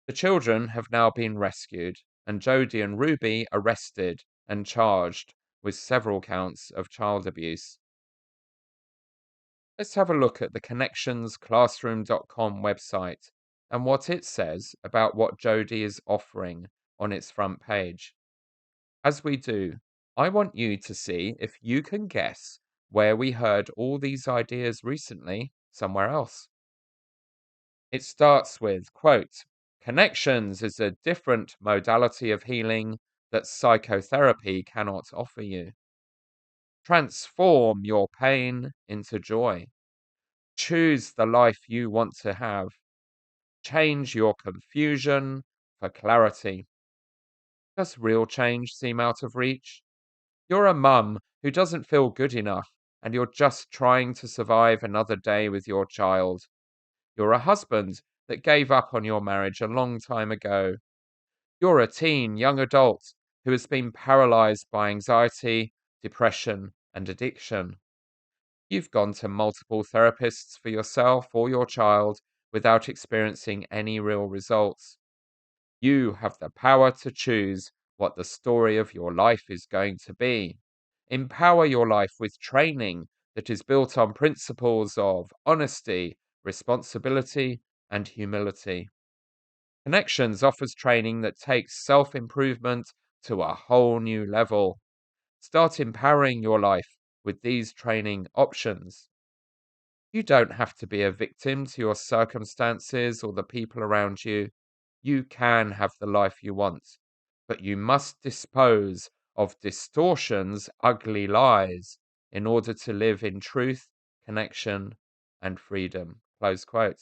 Speaker 1: The children have now been rescued, and Jody and Ruby arrested and charged with several counts of child abuse. Let's have a look at the connectionsclassroom.com website and what it says about what Jody is offering on its front page. As we do, I want you to see if you can guess where we heard all these ideas recently somewhere else. It starts with, quote, "Connections is a different modality of healing that psychotherapy cannot offer you. Transform your pain into joy. Choose the life you want to have. Change your confusion for clarity." Does real change seem out of reach? You're a mum who doesn't feel good enough, and you're just trying to survive another day with your child. You're a husband that gave up on your marriage a long time ago. You're a teen, young adult who has been paralyzed by anxiety, depression, and addiction. You've gone to multiple therapists for yourself or your child without experiencing any real results. You have the power to choose what the story of your life is going to be. Empower your life with training that is built on principles of honesty, responsibility, and humility. Connections offers training that takes self-improvement to a whole new level. Start empowering your life with these training options. You don't have to be a victim to your circumstances or the people around you. You can have the life you want, but you must dispose of distortions, ugly lies, in order to live in truth, connection, and freedom. Close quote.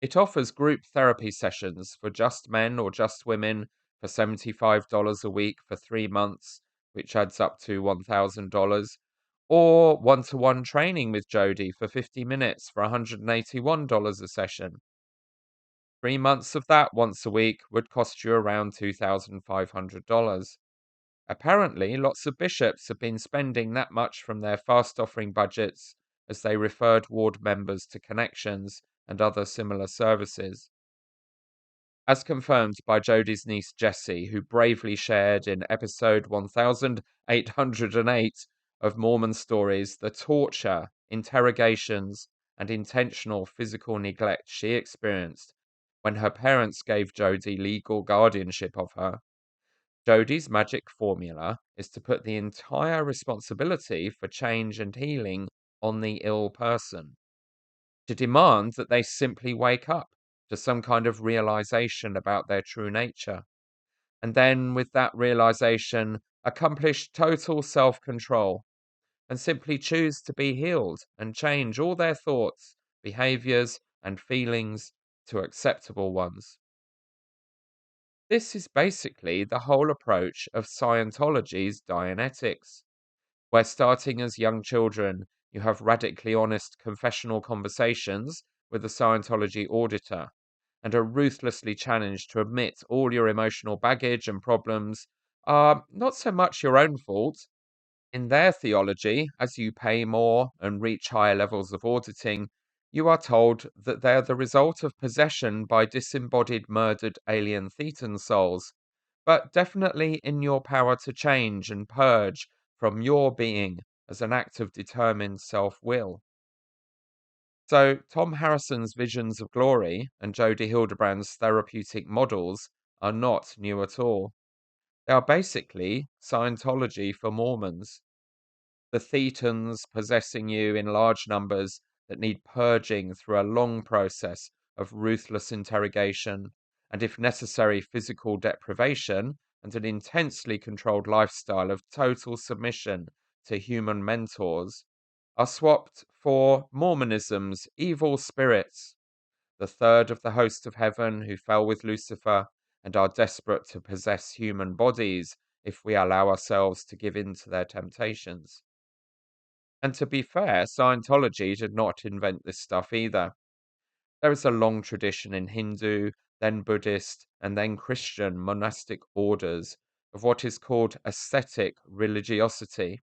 Speaker 1: It offers group therapy sessions for just men or just women for $75 a week for 3 months, which adds up to $1,000, or one-to-one training with Jody for 50 minutes for $181 a session. 3 months of that once a week would cost you around $2,500. Apparently, lots of bishops have been spending that much from their fast offering budgets as they referred ward members to connections and other similar services. As confirmed by Jodie's niece Jessie, who bravely shared in episode 1808 of Mormon Stories the torture, interrogations, and intentional physical neglect she experienced when her parents gave Jodie legal guardianship of her. Jodie's magic formula is to put the entire responsibility for change and healing on the ill person, to demand that they simply wake up to some kind of realization about their true nature, and then, with that realization, accomplish total self control and simply choose to be healed and change all their thoughts, behaviors, and feelings to acceptable ones. This is basically the whole approach of Scientology's Dianetics, where starting as young children, you have radically honest confessional conversations with a Scientology auditor and are ruthlessly challenged to admit all your emotional baggage and problems are not so much your own fault. In their theology, as you pay more and reach higher levels of auditing, you are told that they're the result of possession by disembodied, murdered alien thetan souls, but definitely in your power to change and purge from your being as an act of determined self-will. So, Tom Harrison's visions of glory and Jodie Hildebrand's therapeutic models are not new at all. They are basically Scientology for Mormons. The thetans possessing you in large numbers that need purging through a long process of ruthless interrogation and, if necessary, physical deprivation and an intensely controlled lifestyle of total submission to human mentors are swapped for Mormonism's evil spirits, the third of the host of heaven who fell with Lucifer and are desperate to possess human bodies if we allow ourselves to give in to their temptations. And to be fair, Scientology did not invent this stuff either. There is a long tradition in Hindu, then Buddhist, and then Christian monastic orders of what is called ascetic religiosity,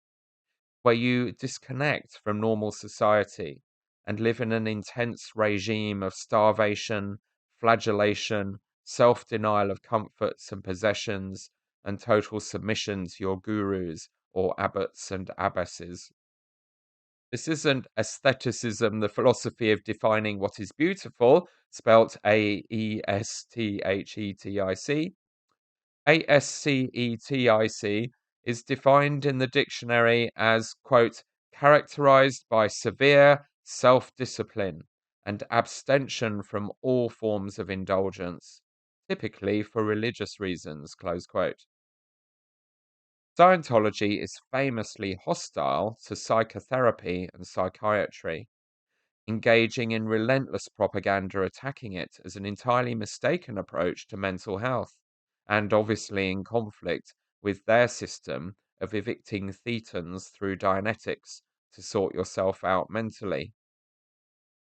Speaker 1: where you disconnect from normal society and live in an intense regime of starvation, flagellation, self denial of comforts and possessions, and total submission to your gurus or abbots and abbesses. This isn't aestheticism, the philosophy of defining what is beautiful, spelt Aesthetic. Ascetic is defined in the dictionary as, quote, characterized by severe self-discipline and abstention from all forms of indulgence, typically for religious reasons, close quote. Scientology is famously hostile to psychotherapy and psychiatry, engaging in relentless propaganda attacking it as an entirely mistaken approach to mental health, and obviously in conflict with their system of evicting thetans through Dianetics to sort yourself out mentally.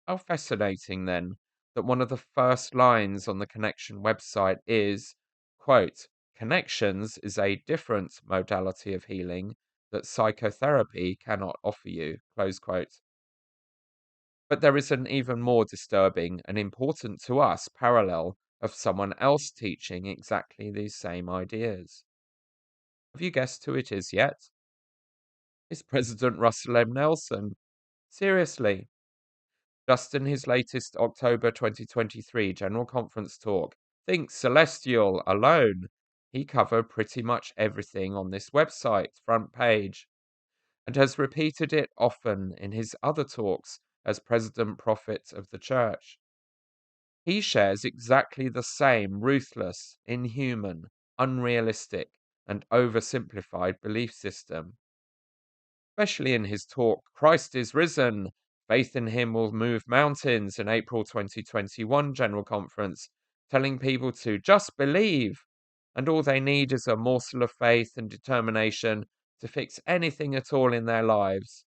Speaker 1: How fascinating, then, that one of the first lines on the Connection website is, quote, Connections is a different modality of healing that psychotherapy cannot offer you, close quote. But there is an even more disturbing and important to us parallel of someone else teaching exactly these same ideas. Have you guessed who it is yet? is President Russell M. Nelson. Seriously. Just in his latest October 2023 General Conference talk, Think Celestial alone, he covered pretty much everything on this website front page, and has repeated it often in his other talks as President Prophet of the Church. He shares exactly the same ruthless, inhuman, unrealistic, and oversimplified belief system. Especially in his talk, Christ is Risen, Faith in Him Will Move Mountains, in April 2021 General Conference, telling people to just believe, and all they need is a morsel of faith and determination to fix anything at all in their lives,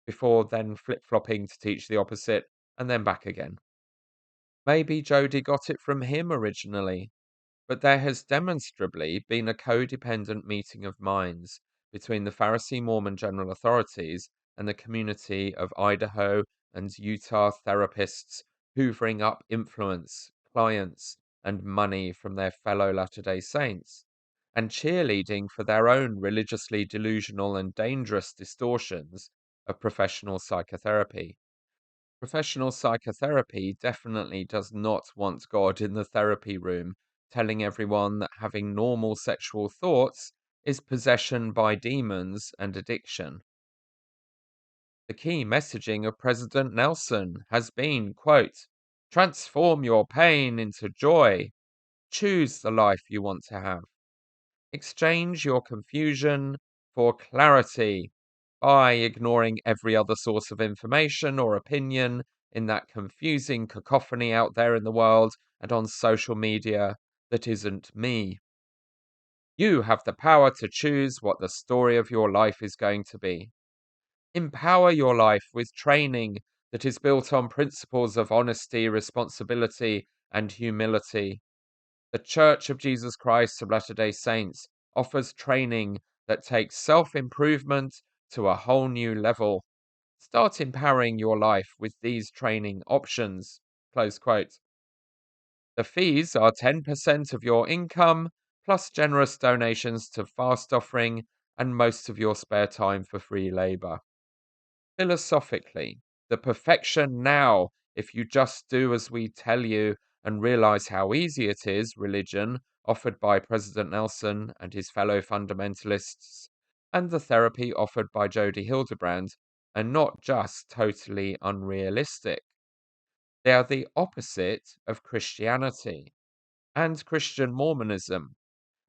Speaker 1: before then flip-flopping to teach the opposite, and then back again. Maybe Jody got it from him originally, but there has demonstrably been a codependent meeting of minds between the Pharisee Mormon general authorities and the community of Idaho and Utah therapists hoovering up influence, clients, and money from their fellow Latter-day Saints, and cheerleading for their own religiously delusional and dangerous distortions of professional psychotherapy. Professional psychotherapy definitely does not want God in the therapy room telling everyone that having normal sexual thoughts is possession by demons and addiction. The key messaging of President Nelson has been, quote, transform your pain into joy. Choose the life you want to have. Exchange your confusion for clarity by ignoring every other source of information or opinion in that confusing cacophony out there in the world and on social media that isn't me. You have the power to choose what the story of your life is going to be. Empower your life with training that is built on principles of honesty, responsibility, and humility. The Church of Jesus Christ of Latter-day Saints offers training that takes self-improvement to a whole new level. Start empowering your life with these training options. Close quote. The fees are 10% of your income, plus generous donations to fast offering and most of your spare time for free labor. Philosophically, the perfection now, if you just do as we tell you and realize how easy it is, religion offered by President Nelson and his fellow fundamentalists, and the therapy offered by Jody Hildebrand are not just totally unrealistic. They are the opposite of Christianity and Christian Mormonism,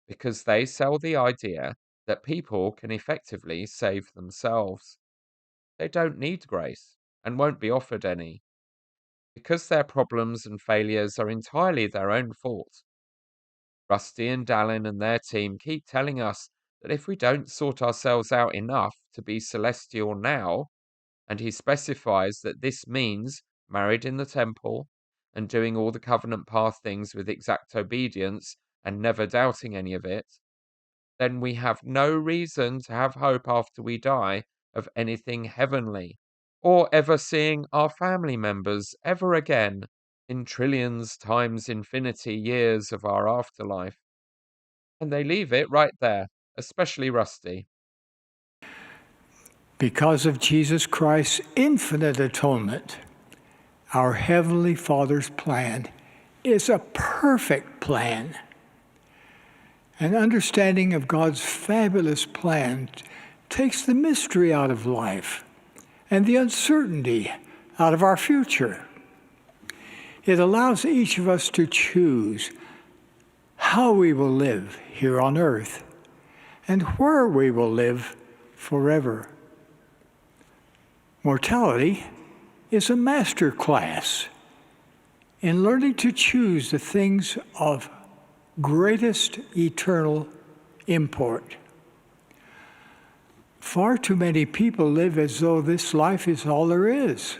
Speaker 1: because they sell the idea that people can effectively save themselves. They don't need grace and won't be offered any, because their problems and failures are entirely their own fault. Rusty and Dallin and their team keep telling us that if we don't sort ourselves out enough to be celestial now, and he specifies that this means married in the temple and doing all the covenant path things with exact obedience and never doubting any of it, then we have no reason to have hope after we die of anything heavenly, or ever seeing our family members ever again in trillions times infinity years of our afterlife. And they leave it right there, especially Rusty.
Speaker 2: Because of Jesus Christ's infinite atonement, our Heavenly Father's plan is a perfect plan. An understanding of God's fabulous plan takes the mystery out of life and the uncertainty out of our future. It allows each of us to choose how we will live here on earth and where we will live forever. Mortality is a master class in learning to choose the things of greatest eternal import. Far too many people live as though this life is all there is.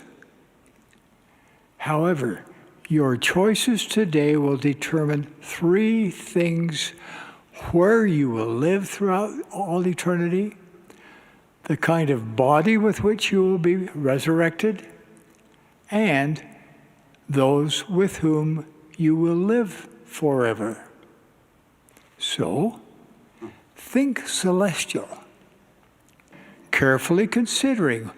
Speaker 2: However, your choices today will determine three things: where you will live throughout all eternity, the kind of body with which you will be resurrected, and those with whom you will live forever. So, think celestial. carefully considering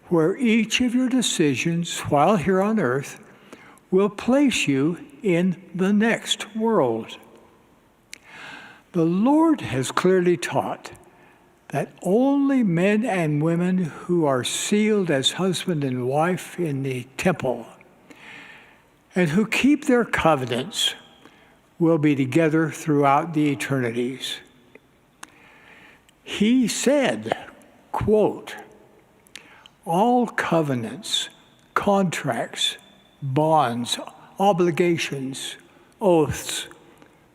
Speaker 2: where each of your decisions while here on earth will place you in the next world. The Lord has clearly taught that only men and women who are sealed as husband and wife in the temple and who keep their covenants will be together throughout the eternities. He said, quote, all covenants, contracts, bonds, obligations, oaths,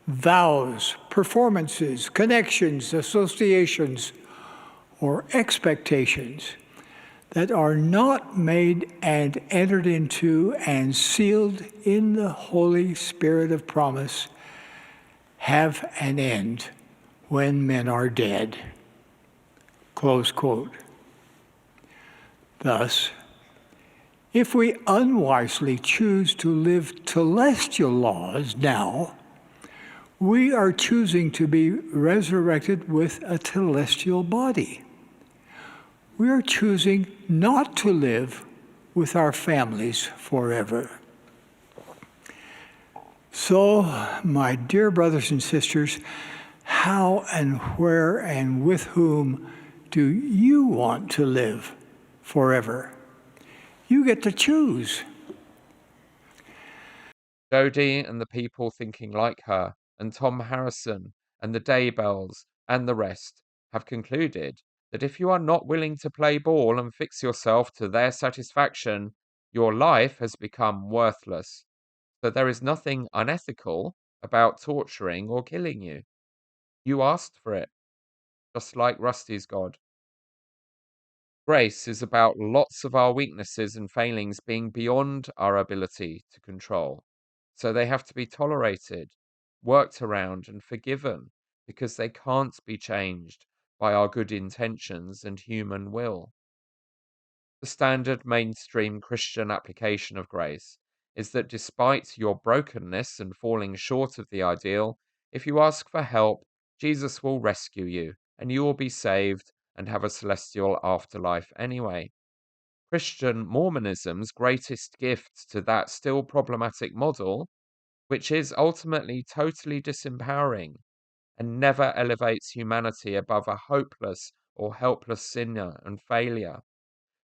Speaker 2: vows, performances, connections, associations, or expectations that are not made and entered into and sealed in the Holy Spirit of promise have an end when men are dead. Close quote. Thus, if we unwisely choose to live telestial laws now, we are choosing to be resurrected with a telestial body. We are choosing not to live with our families forever. So, my dear brothers and sisters, how and where and with whom do you want to live forever? You get to choose.
Speaker 1: Jody and the people thinking like her, and Tom Harrison, and the Daybells, and the rest, have concluded that if you are not willing to play ball and fix yourself to their satisfaction, your life has become worthless. So there is nothing unethical about torturing or killing you. You asked for it, just like Rusty's God. Grace is about lots of our weaknesses and failings being beyond our ability to control. So they have to be tolerated, worked around, and forgiven because they can't be changed by our good intentions and human will. The standard mainstream Christian application of grace is that despite your brokenness and falling short of the ideal, if you ask for help, Jesus will rescue you and you will be saved and have a celestial afterlife anyway. Christian Mormonism's greatest gift to that still problematic model, which is ultimately totally disempowering and never elevates humanity above a hopeless or helpless sinner and failure,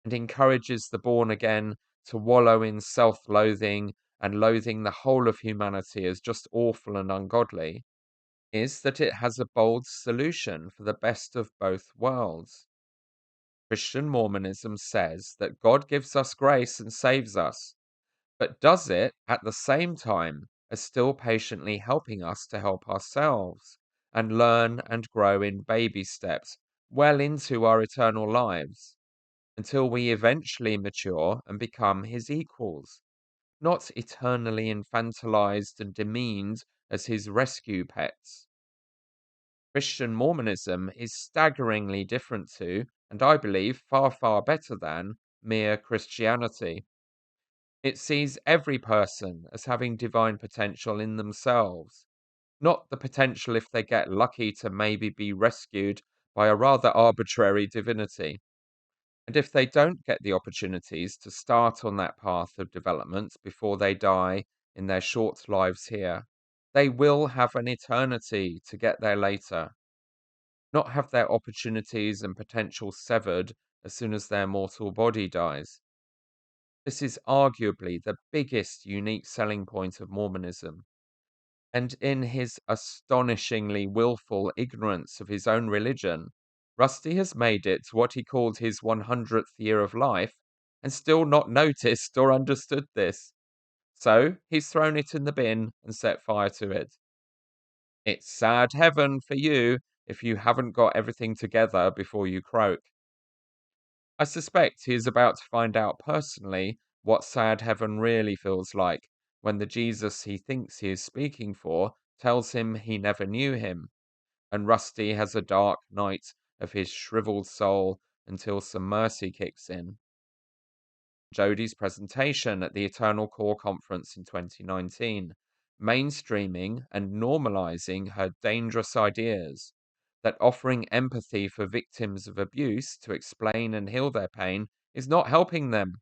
Speaker 1: and encourages the born again to wallow in self loathing and loathing the whole of humanity as just awful and ungodly, is that it has a bold solution for the best of both worlds. Christian Mormonism says that God gives us grace and saves us, but does it at the same time as still patiently helping us to help ourselves and learn and grow in baby steps well into our eternal lives until we eventually mature and become his equals, not eternally infantilized and demeaned as his rescue pets. Christian Mormonism is staggeringly different to, and I believe far, far better than, mere Christianity. It sees every person as having divine potential in themselves, not the potential if they get lucky to maybe be rescued by a rather arbitrary divinity. And if they don't get the opportunities to start on that path of development before they die in their short lives here, they will have an eternity to get there later, not have their opportunities and potential severed as soon as their mortal body dies. This is arguably the biggest unique selling point of Mormonism. And in his astonishingly willful ignorance of his own religion, Rusty has made it to what he called his 100th year of life and still not noticed or understood this. So he's thrown it in the bin and set fire to it. It's sad heaven for you if you haven't got everything together before you croak. I suspect he is about to find out personally what sad heaven really feels like when the Jesus he thinks he is speaking for tells him he never knew him, and Rusty has a dark night of his shriveled soul until some mercy kicks in. Jodie's presentation at the Eternal Core Conference in 2019, mainstreaming and normalizing her dangerous ideas, that offering empathy for victims of abuse to explain and heal their pain is not helping them,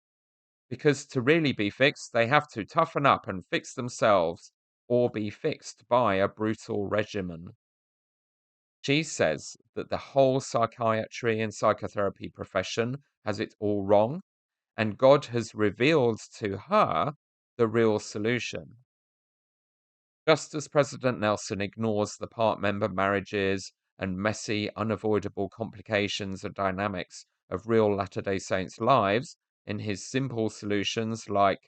Speaker 1: because to really be fixed, they have to toughen up and fix themselves or be fixed by a brutal regimen. She says that the whole psychiatry and psychotherapy profession has it all wrong, and God has revealed to her the real solution. Just as President Nelson ignores the part-member marriages and messy, unavoidable complications and dynamics of real Latter-day Saints' lives in his simple solutions like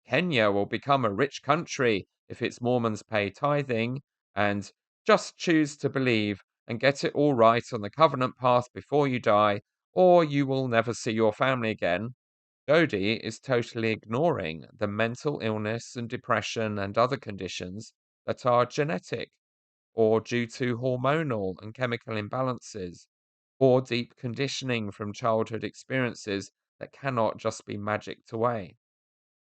Speaker 1: Kenya will become a rich country if its Mormons pay tithing, and just choose to believe and get it all right on the covenant path before you die, or you will never see your family again, Jody is totally ignoring the mental illness and depression and other conditions that are genetic, or due to hormonal and chemical imbalances, or deep conditioning from childhood experiences that cannot just be magicked away.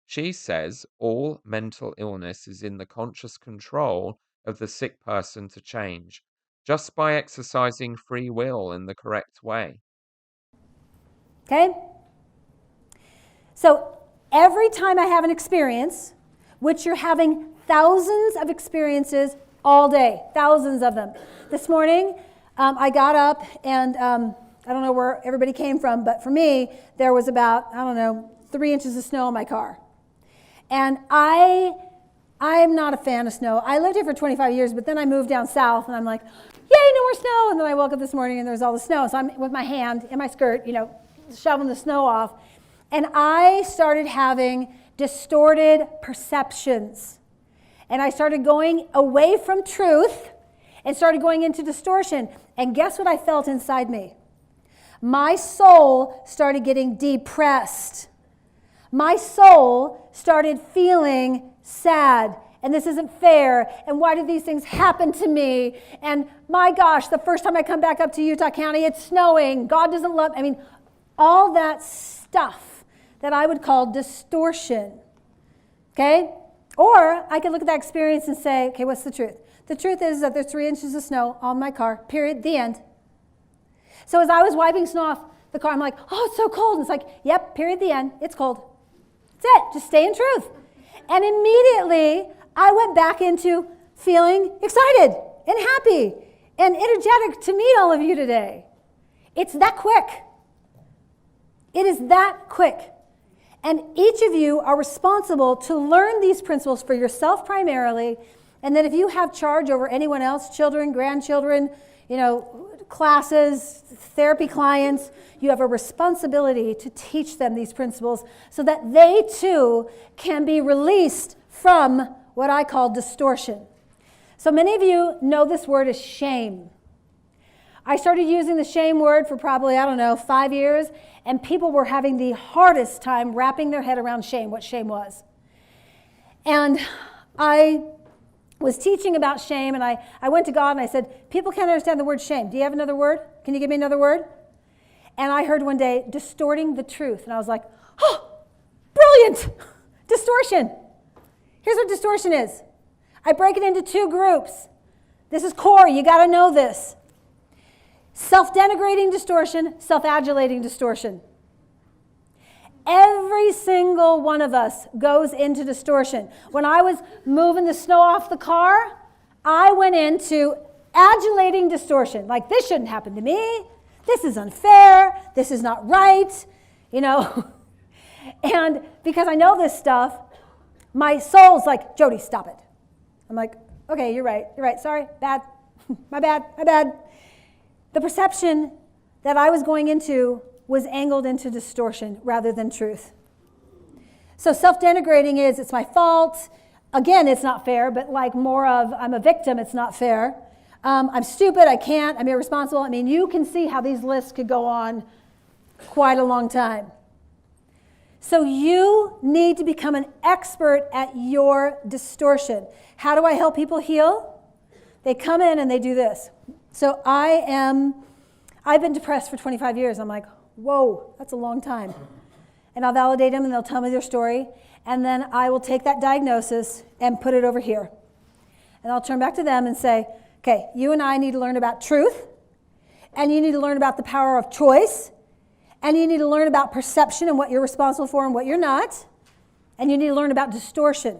Speaker 1: She says all mental illness is in the conscious control of the sick person to change, just by exercising free will in the correct way.
Speaker 6: Okay? So every time I have an experience, which you're having thousands of experiences all day, thousands of them. This morning, I got up and I don't know where everybody came from, but for me, there was about, 3 inches of snow in my car. And I'm not a fan of snow. I lived here for 25 years, but then I moved down south and I'm like, yay, no more snow. And then I woke up this morning and there's all the snow. So I'm with my hand in my skirt, shoveling the snow off. And I started having distorted perceptions. And I started going away from truth and started going into distortion. And guess what I felt inside me? My soul started getting depressed. My soul started feeling sad. And this isn't fair. And why did these things happen to me? And my gosh, the first time I come back up to Utah County, it's snowing. God doesn't love, all that stuff that I would call distortion. Okay? Or I could look at that experience and say, okay, what's the truth? The truth is that there's 3 inches of snow on my car, period, the end. So as I was wiping snow off the car, I'm like, oh, it's so cold. And it's like, yep, period, the end, it's cold. That's it, just stay in truth. And immediately, I went back into feeling excited and happy and energetic to meet all of you today. It's that quick. It is that quick. And each of you are responsible to learn these principles for yourself primarily, and then if you have charge over anyone else, children, grandchildren, classes, therapy clients, you have a responsibility to teach them these principles so that they too can be released from what I call distortion. So many of you know this word is shame. I started using the shame word for probably, 5 years, and people were having the hardest time wrapping their head around shame, what shame was. And I was teaching about shame, and I went to God and I said, people can't understand the word shame. Do you have another word? Can you give me another word? And I heard one day, distorting the truth. And I was like, oh, brilliant! Distortion. Here's what distortion is. I break it into 2 groups. This is core, you gotta know this. Self-denigrating distortion, self-adulating distortion. Every single one of us goes into distortion. When I was moving the snow off the car, I went into adulating distortion. Like, this shouldn't happen to me. This is unfair. This is not right. And because I know this stuff, my soul's like, Jody, stop it. I'm like, okay, you're right. Sorry, bad. My bad. The perception that I was going into was angled into distortion rather than truth. So self-denigrating is, it's my fault. Again, it's not fair, but like more of, I'm a victim, it's not fair. I'm stupid, I can't, I'm irresponsible. You can see how these lists could go on quite a long time. So you need to become an expert at your distortion. How do I help people heal? They come in and they do this. So I've been depressed for 25 years. I'm like, whoa, that's a long time. And I'll validate them and they'll tell me their story. And then I will take that diagnosis and put it over here. And I'll turn back to them and say, okay, you and I need to learn about truth and you need to learn about the power of choice, and you need to learn about perception and what you're responsible for and what you're not, and you need to learn about distortion.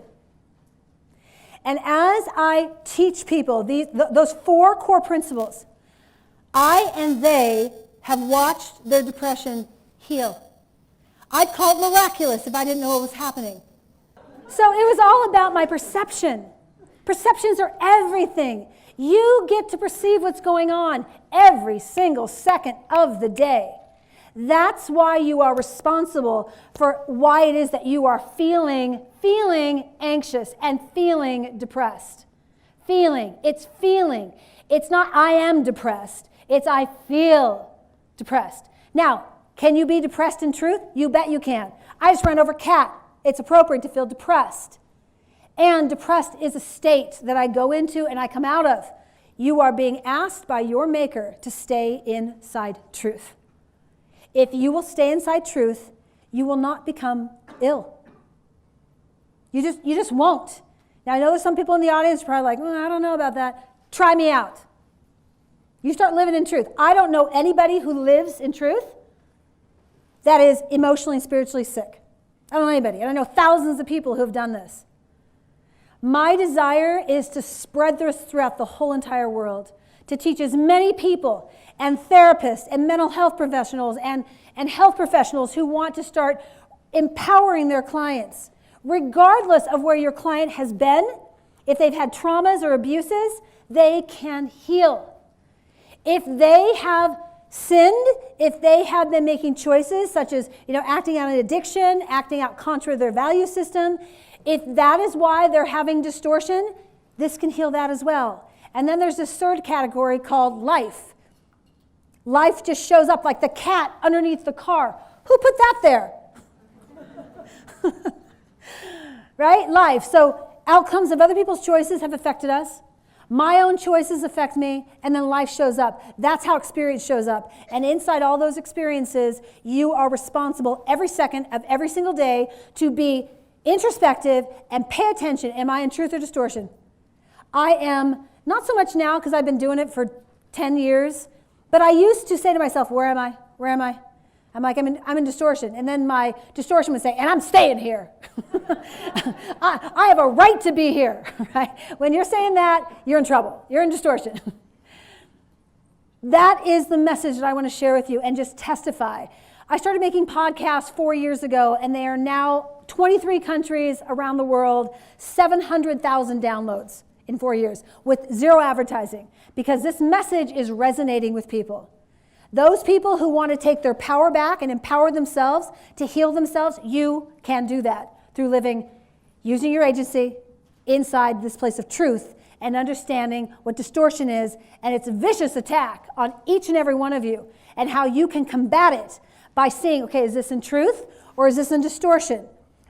Speaker 6: And as I teach people those 4 core principles, I and they have watched their depression heal. I'd call it miraculous if I didn't know what was happening. So it was all about my perception. Perceptions are everything. You get to perceive what's going on every single second of the day. That's why you are responsible for why it is that you are feeling anxious and feeling depressed. It's feeling. It's not I am depressed. It's I feel depressed. Now, can you be depressed in truth? You bet you can. I just ran over a cat. It's appropriate to feel depressed. And depressed is a state that I go into and I come out of. You are being asked by your maker to stay inside truth. If you will stay inside truth, you will not become ill. You just won't. Now, I know there's some people in the audience who are probably like, I don't know about that. Try me out. You start living in truth. I don't know anybody who lives in truth that is emotionally and spiritually sick. I don't know anybody. And I know thousands of people who have done this. My desire is to spread this throughout the whole entire world, to teach as many people and therapists and mental health professionals and health professionals who want to start empowering their clients. Regardless of where your client has been, if they've had traumas or abuses, they can heal. If they have sinned, if they have been making choices such as, acting out an addiction, acting out contra their value system, if that is why they're having distortion, this can heal that as well. And then there's this third category called life. Life just shows up like the cat underneath the car. Who put that there? Right? Life. So outcomes of other people's choices have affected us. My own choices affect me, and then life shows up. That's how experience shows up. And inside all those experiences, you are responsible every second of every single day to be introspective and pay attention. Am I in truth or distortion? I am, not so much now because I've been doing it for 10 years, but I used to say to myself, where am I? Where am I? I'm like, I'm in distortion. And then my distortion would say, and I'm staying here. I have a right to be here, right? When you're saying that, you're in trouble. You're in distortion. That is the message that I want to share with you and just testify. I started making podcasts 4 years ago, and they are now 23 countries around the world, 700,000 downloads in 4 years with 0 advertising, because this message is resonating with people. Those people who want to take their power back and empower themselves to heal themselves, you can do that through living, using your agency inside this place of truth and understanding what distortion is and its vicious attack on each and every one of you, and how you can combat it by seeing, okay, is this in truth or is this in distortion?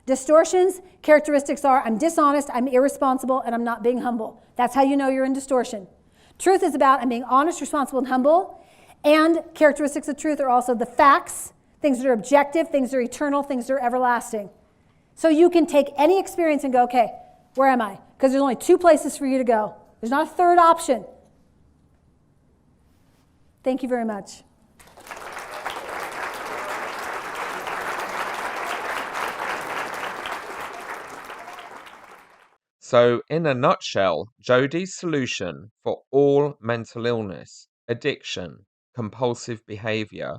Speaker 6: Distortion's characteristics are I'm dishonest, I'm irresponsible, and I'm not being humble. That's how you know you're in distortion. Truth is about I'm being honest, responsible, and humble. And characteristics of truth are also the facts, things that are objective, things that are eternal, things that are everlasting. So you can take any experience and go, okay, where am I? Because there's only 2 places for you to go. There's not a third option. Thank you very much.
Speaker 1: So, in a nutshell, Jodie's solution for all mental illness, addiction, compulsive behavior,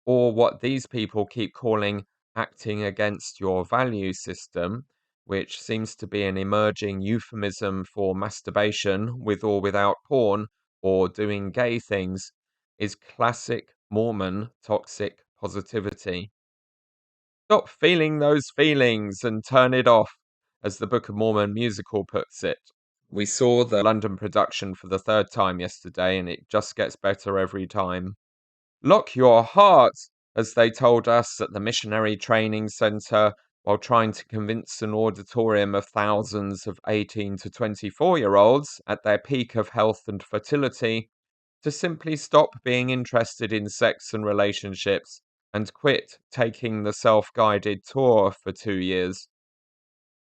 Speaker 1: or what these people keep calling acting against your value system, which seems to be an emerging euphemism for masturbation with or without porn, or doing gay things, is classic Mormon toxic positivity. Stop feeling those feelings and turn it off, as the Book of Mormon musical puts it. We saw the London production for the 3rd time yesterday, and it just gets better every time. Lock your heart, as they told us at the Missionary Training Center while trying to convince an auditorium of thousands of 18 to 24-year-olds at their peak of health and fertility to simply stop being interested in sex and relationships and quit taking the self-guided tour for 2 years.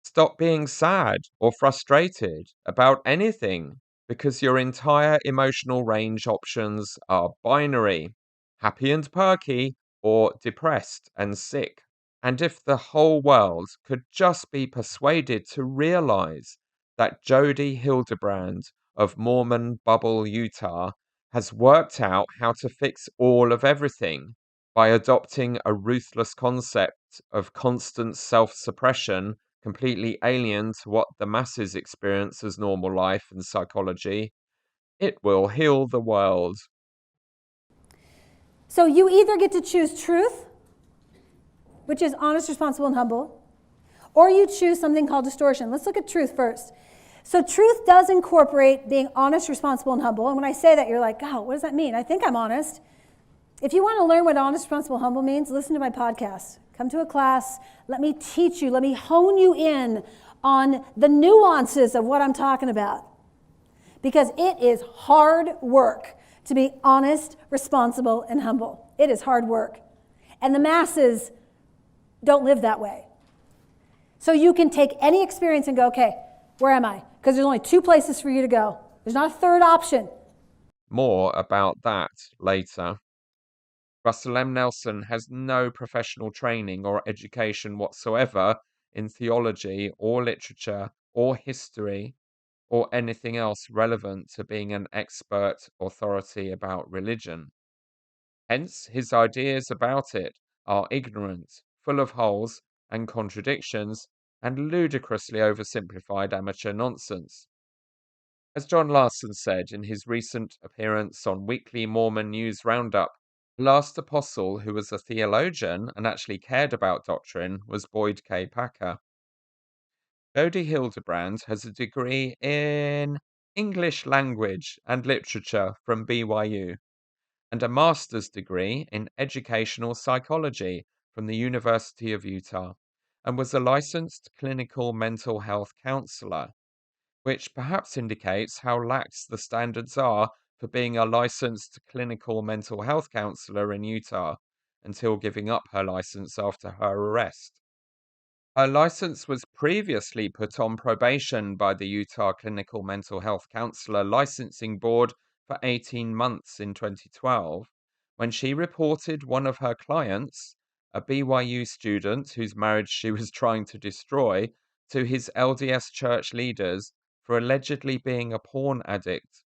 Speaker 1: Stop being sad or frustrated about anything because your entire emotional range options are binary, happy and perky, or depressed and sick. And if the whole world could just be persuaded to realize that Jody Hildebrand of Mormon Bubble, Utah, has worked out how to fix all of everything by adopting a ruthless concept of constant self suppression, completely alien to what the masses experience as normal life and psychology, it will heal the world.
Speaker 6: So you either get to choose truth, which is honest, responsible, and humble, or you choose something called distortion. Let's look at truth first. So truth does incorporate being honest, responsible, and humble. And when I say that, you're like, oh, what does that mean? I think I'm honest. If you want to learn what honest, responsible, humble means, listen to my podcast. Come to a class. Let me teach you. Let me hone you in on the nuances of what I'm talking about. Because it is hard work to be honest, responsible, and humble. It is hard work. And the masses don't live that way. So you can take any experience and go, okay, where am I? Because there's only two places for you to go. There's not a third option.
Speaker 1: More about that later. Russell M. Nelson has no professional training or education whatsoever in theology or literature or history or anything else relevant to being an expert authority about religion. Hence, his ideas about it are ignorant, full of holes and contradictions, and ludicrously oversimplified amateur nonsense. As John Larson said in his recent appearance on Weekly Mormon News Roundup, the last apostle who was a theologian and actually cared about doctrine was Boyd K. Packer. Jody Hildebrand has a degree in English language and literature from BYU and a master's degree in educational psychology from the University of Utah, and was a licensed clinical mental health counselor, which perhaps indicates how lax the standards are for being a licensed clinical mental health counselor in Utah until giving up her license after her arrest. Her license was previously put on probation by the Utah Clinical Mental Health Counselor Licensing Board for 18 months in 2012 when she reported one of her clients, a BYU student whose marriage she was trying to destroy, to his LDS church leaders for allegedly being a porn addict,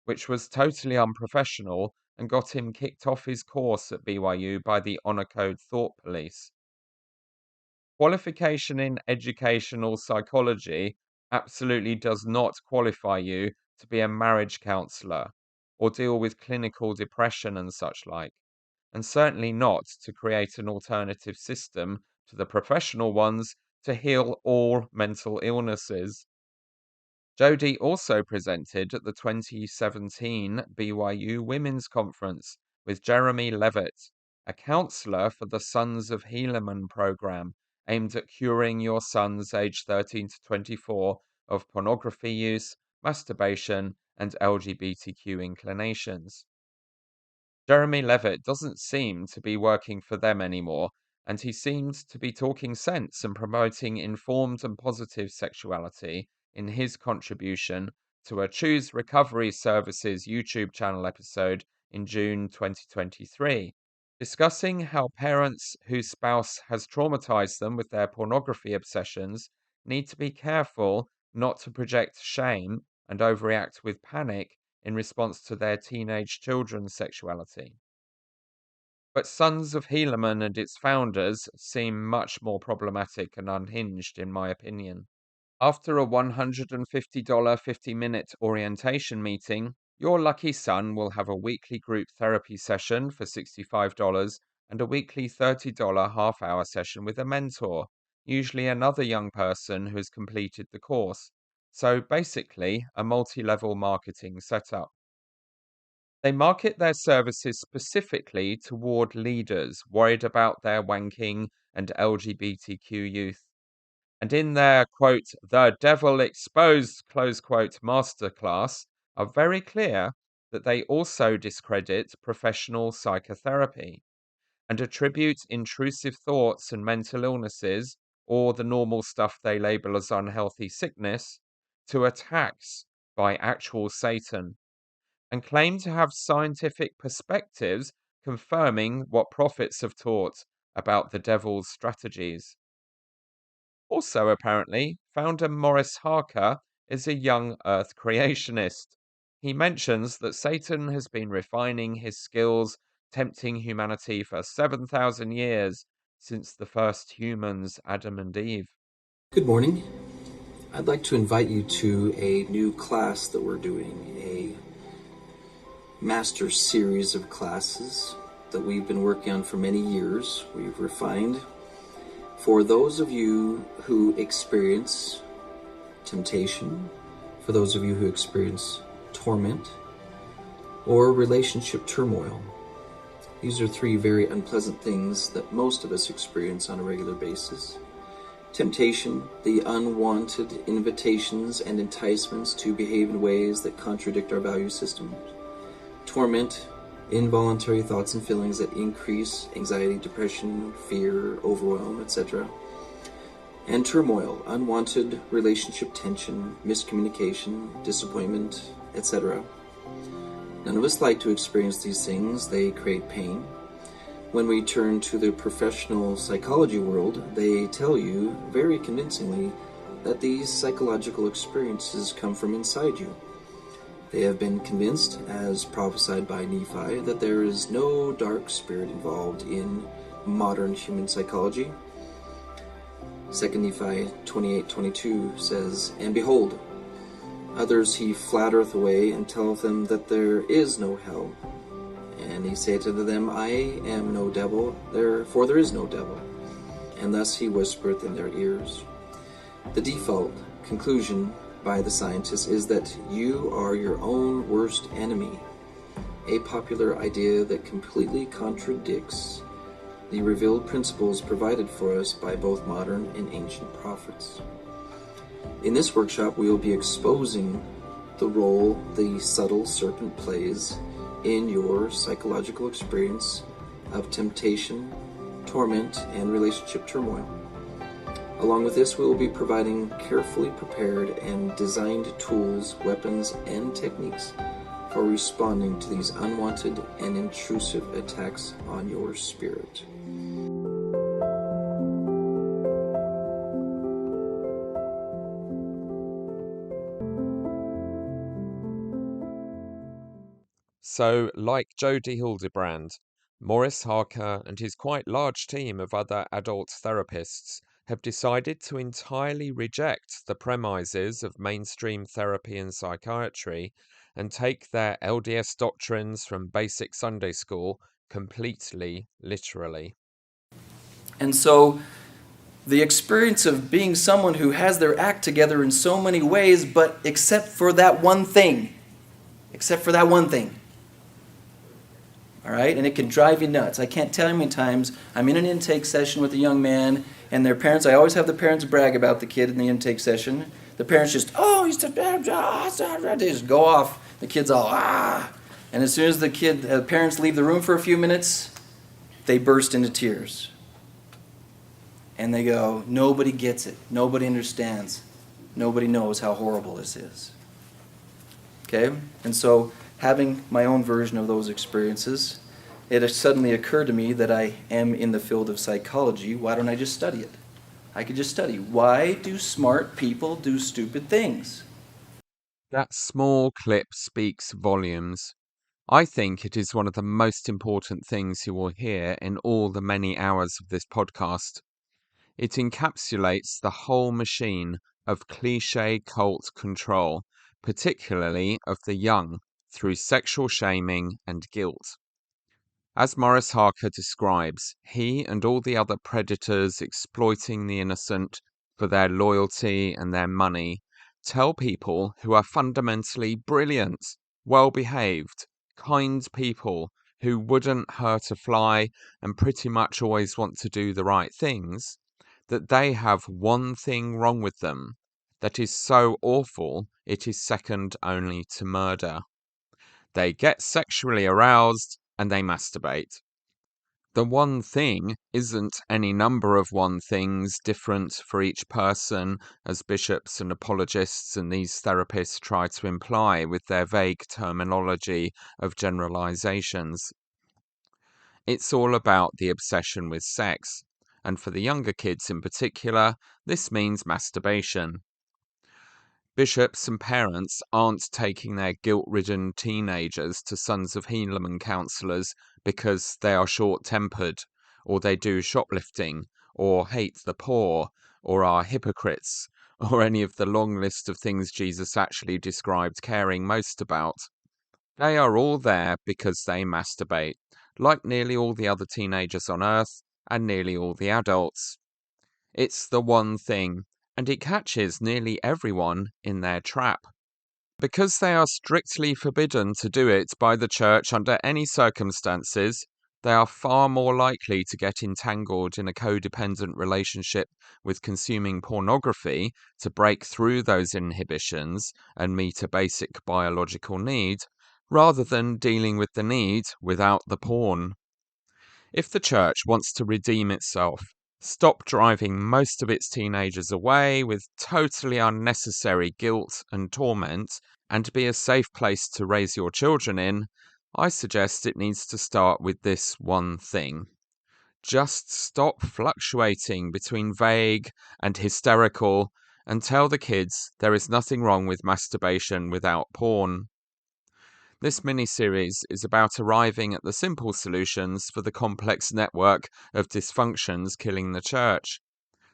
Speaker 1: which was totally unprofessional and got him kicked off his course at BYU by the Honor Code Thought Police. Qualification in educational psychology absolutely does not qualify you to be a marriage counselor or deal with clinical depression and such like, and certainly not to create an alternative system to the professional ones to heal all mental illnesses. Jody also presented at the 2017 BYU Women's Conference with Jeremy Levitt, a counselor for the Sons of Helaman program aimed at curing your sons aged 13 to 24 of pornography use, masturbation, and LGBTQ inclinations. Jeremy Levitt doesn't seem to be working for them anymore, and he seems to be talking sense and promoting informed and positive sexuality in his contribution to a Choose Recovery Services YouTube channel episode in June 2023, discussing how parents whose spouse has traumatized them with their pornography obsessions need to be careful not to project shame and overreact with panic in response to their teenage children's sexuality. But Sons of Helaman and its founders seem much more problematic and unhinged, in my opinion. After a $150 50-minute orientation meeting, your lucky son will have a weekly group therapy session for $65 and a weekly $30 half-hour session with a mentor, usually another young person who has completed the course. So basically, a multi-level marketing setup. They market their services specifically toward leaders worried about their wanking and LGBTQ youth. And in their, quote, "The Devil Exposed," close quote, masterclass, are very clear that they also discredit professional psychotherapy and attribute intrusive thoughts and mental illnesses, or the normal stuff they label as unhealthy sickness, to attacks by actual Satan, and claim to have scientific perspectives confirming what prophets have taught about the devil's strategies. Also, apparently, founder Morris Harker is a young Earth creationist. He mentions that Satan has been refining his skills, tempting humanity for 7,000 years since the first humans, Adam and Eve.
Speaker 12: Good morning. I'd like to invite you to a new class that we're doing, a master series of classes that we've been working on for many years. We've refined. For those of you who experience temptation, for those of you who experience torment, or relationship turmoil. These are three very unpleasant things that most of us experience on a regular basis. Temptation, the unwanted invitations and enticements to behave in ways that contradict our value system. Torment, involuntary thoughts and feelings that increase anxiety, depression, fear, overwhelm, etc. And turmoil, unwanted relationship tension, miscommunication, disappointment, etc. None of us like to experience these things. They create pain. When we turn to the professional psychology world, they tell you very convincingly that these psychological experiences come from inside you. They have been convinced, as prophesied by Nephi, that there is no dark spirit involved in modern human psychology. 2 Nephi 28:22 says, "And behold, others he flattereth away, and telleth them that there is no hell. And he saith unto them, I am no devil, therefore there is no devil. And thus he whispereth in their ears." The default conclusion by the scientists is that you are your own worst enemy, a popular idea that completely contradicts the revealed principles provided for us by both modern and ancient prophets. In this workshop, we will be exposing the role the subtle serpent plays in your psychological experience of temptation, torment, and relationship turmoil. Along with this, we will be providing carefully prepared and designed tools, weapons, and techniques for responding to these unwanted and intrusive attacks on your spirit.
Speaker 1: So, like Jody Hildebrand, Morris Harker and his quite large team of other adult therapists have decided to entirely reject the premises of mainstream therapy and psychiatry and take their LDS doctrines from basic Sunday school completely literally.
Speaker 13: And so the experience of being someone who has their act together in so many ways, but except for that one thing. All right? And it can drive you nuts. I can't tell you how many times I'm in an intake session with a young man, and their parents, I always have the parents brag about the kid in the intake session. The parents just, he's the they just go off. The kid's all, And as soon as the parents leave the room for a few minutes, they burst into tears. And they go, nobody gets it. Nobody understands. Nobody knows how horrible this is. Okay? And so, having my own version of those experiences, it suddenly occurred to me that I am in the field of psychology. Why don't I just study it? I could just study. Why do smart people do stupid things?
Speaker 1: That small clip speaks volumes. I think it is one of the most important things you will hear in all the many hours of this podcast. It encapsulates the whole machine of cliché cult control, particularly of the young, through sexual shaming and guilt. As Morris Harker describes, he and all the other predators exploiting the innocent for their loyalty and their money tell people who are fundamentally brilliant, well-behaved, kind people who wouldn't hurt a fly and pretty much always want to do the right things, that they have one thing wrong with them that is so awful it is second only to murder. They get sexually aroused and they masturbate. The one thing isn't any number of one things different for each person, as bishops and apologists and these therapists try to imply with their vague terminology of generalizations. It's all about the obsession with sex, and for the younger kids in particular, this means masturbation. Bishops and parents aren't taking their guilt-ridden teenagers to Sons of Helaman counselors because they are short-tempered, or they do shoplifting, or hate the poor, or are hypocrites, or any of the long list of things Jesus actually described caring most about. They are all there because they masturbate, like nearly all the other teenagers on Earth, and nearly all the adults. It's the one thing, and it catches nearly everyone in their trap. Because they are strictly forbidden to do it by the church under any circumstances, they are far more likely to get entangled in a codependent relationship with consuming pornography to break through those inhibitions and meet a basic biological need, rather than dealing with the need without the porn. If the church wants to redeem itself, stop driving most of its teenagers away with totally unnecessary guilt and torment, and be a safe place to raise your children in, I suggest it needs to start with this one thing. Just stop fluctuating between vague and hysterical and tell the kids there is nothing wrong with masturbation without porn. This mini-series is about arriving at the simple solutions for the complex network of dysfunctions killing the church.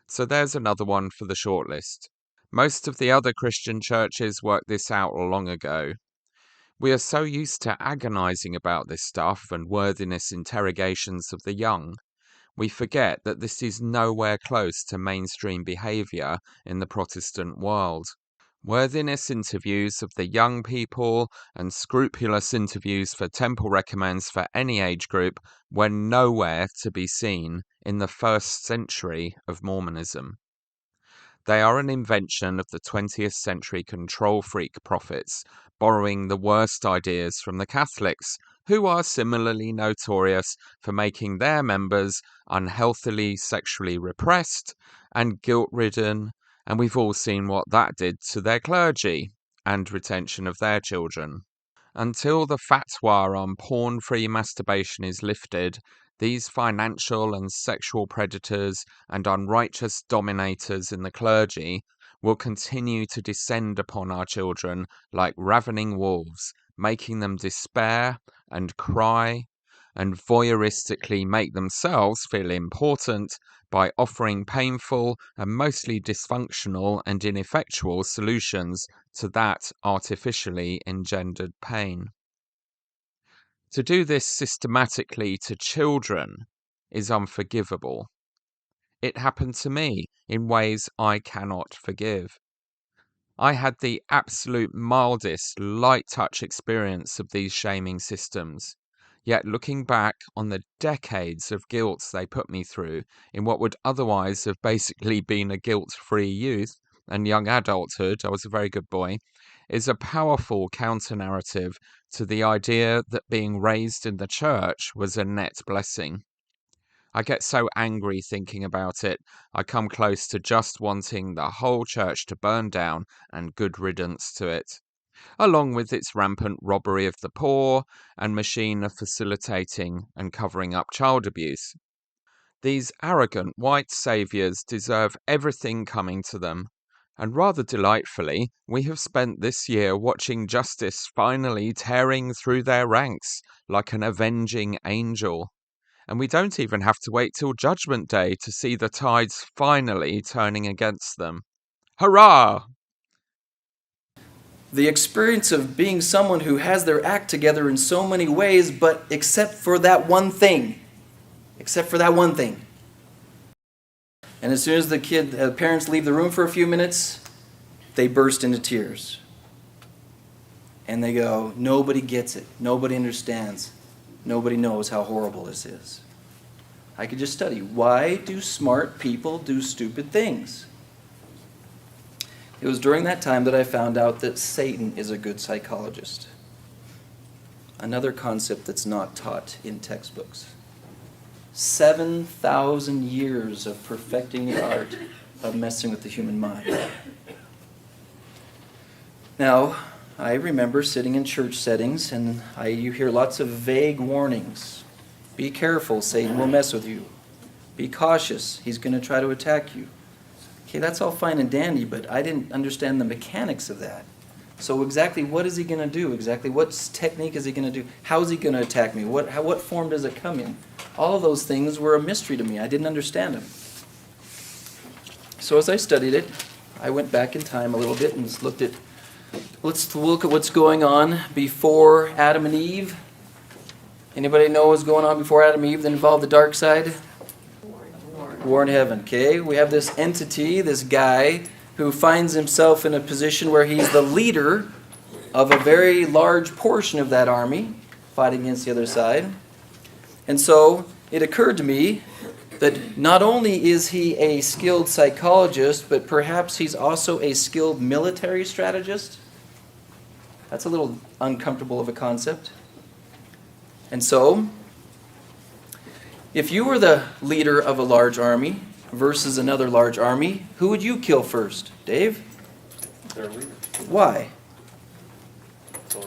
Speaker 1: So there's another one for the shortlist. Most of the other Christian churches worked this out long ago. We are so used to agonizing about this stuff and worthiness interrogations of the young, we forget that this is nowhere close to mainstream behavior in the Protestant world. Worthiness interviews of the young people and scrupulous interviews for temple recommends for any age group were nowhere to be seen in the 1st century of Mormonism. They are an invention of the 20th century control freak prophets, borrowing the worst ideas from the Catholics, who are similarly notorious for making their members unhealthily sexually repressed and guilt-ridden, and we've all seen what that did to their clergy and retention of their children. Until the fatwa on porn-free masturbation is lifted, these financial and sexual predators and unrighteous dominators in the clergy will continue to descend upon our children like ravening wolves, making them despair and cry, and voyeuristically make themselves feel important by offering painful and mostly dysfunctional and ineffectual solutions to that artificially engendered pain. To do this systematically to children is unforgivable. It happened to me in ways I cannot forgive. I had the absolute mildest light touch experience of these shaming systems, yet looking back on the decades of guilt they put me through in what would otherwise have basically been a guilt-free youth and young adulthood, I was a very good boy, is a powerful counter-narrative to the idea that being raised in the church was a net blessing. I get so angry thinking about it, I come close to just wanting the whole church to burn down and good riddance to it, along with its rampant robbery of the poor and machine of facilitating and covering up child abuse. These arrogant white saviours deserve everything coming to them, and rather delightfully, we have spent this year watching justice finally tearing through their ranks like an avenging angel. And we don't even have to wait till Judgment Day to see the tides finally turning against them. Hurrah!
Speaker 13: The experience of being someone who has their act together in so many ways, but except for that one thing. Except for that one thing. And as soon as the parents leave the room for a few minutes, they burst into tears. And they go, nobody gets it. Nobody understands. Nobody knows how horrible this is. I could just study. Why do smart people do stupid things? It was during that time that I found out that Satan is a good psychologist. Another concept that's not taught in textbooks. 7,000 years of perfecting the art of messing with the human mind. Now, I remember sitting in church settings, and you hear lots of vague warnings. Be careful, Satan will mess with you. Be cautious, he's going to try to attack you. Okay, that's all fine and dandy, but I didn't understand the mechanics of that. So exactly what is he going to do? Exactly what technique is he going to do? How is he going to attack me? What form does it come in? All of those things were a mystery to me. I didn't understand them. So as I studied it, I went back in time a little bit and let's look at what's going on before Adam and Eve. Anybody know what's going on before Adam and Eve that involved the dark side? War in heaven. Okay, we have this entity, this guy, who finds himself in a position where he's the leader of a very large portion of that army, fighting against the other side. And so it occurred to me that not only is he a skilled psychologist, but perhaps he's also a skilled military strategist. That's a little uncomfortable of a concept. And so, if you were the leader of a large army versus another large army, who would you kill first? Dave?
Speaker 14: Their leader.
Speaker 13: Why?
Speaker 14: So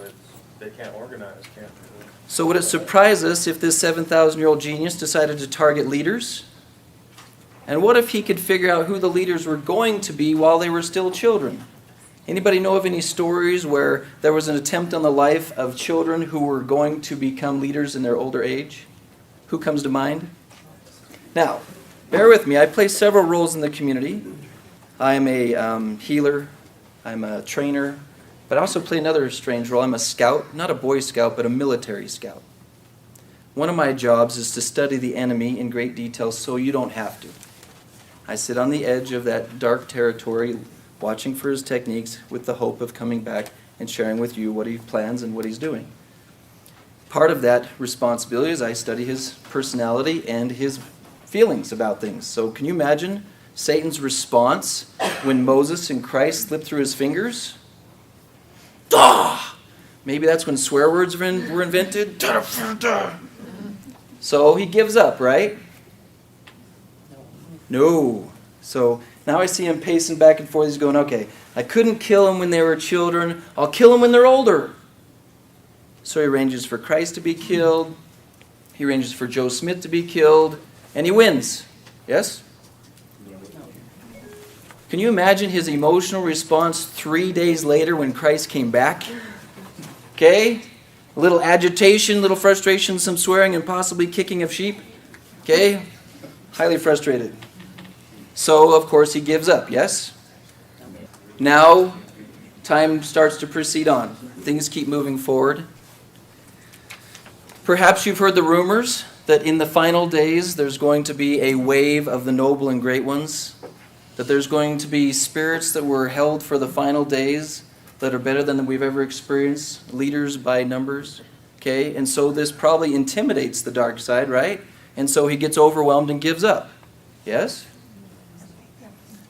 Speaker 14: they can't organize, can't they?
Speaker 13: So would it surprise us if this 7,000-year-old genius decided to target leaders? And what if he could figure out who the leaders were going to be while they were still children? Anybody know of any stories where there was an attempt on the life of children who were going to become leaders in their older age? Who comes to mind? Now, bear with me. I play several roles in the community. I am a healer. I'm a trainer. But I also play another strange role. I'm a scout, not a Boy Scout, but a military scout. One of my jobs is to study the enemy in great detail so you don't have to. I sit on the edge of that dark territory, watching for his techniques with the hope of coming back and sharing with you what he plans and what he's doing. Part of that responsibility is I study his personality and his feelings about things. So can you imagine Satan's response when Moses and Christ slipped through his fingers? Maybe that's when swear words were invented. So he gives up, right? No. So now I see him pacing back and forth. He's going, okay, I couldn't kill them when they were children. I'll kill them when they're older. So he arranges for Christ to be killed. He arranges for Joe Smith to be killed. And he wins. Yes? Can you imagine his emotional response 3 days later when Christ came back? Okay? A little agitation, a little frustration, some swearing, and possibly kicking of sheep. Okay? Highly frustrated. So, of course, he gives up, yes? Now, time starts to proceed on. Things keep moving forward. Perhaps you've heard the rumors that in the final days there's going to be a wave of the noble and great ones, that there's going to be spirits that were held for the final days that are better than we've ever experienced, leaders by numbers, okay? And so this probably intimidates the dark side, right? And so he gets overwhelmed and gives up, yes?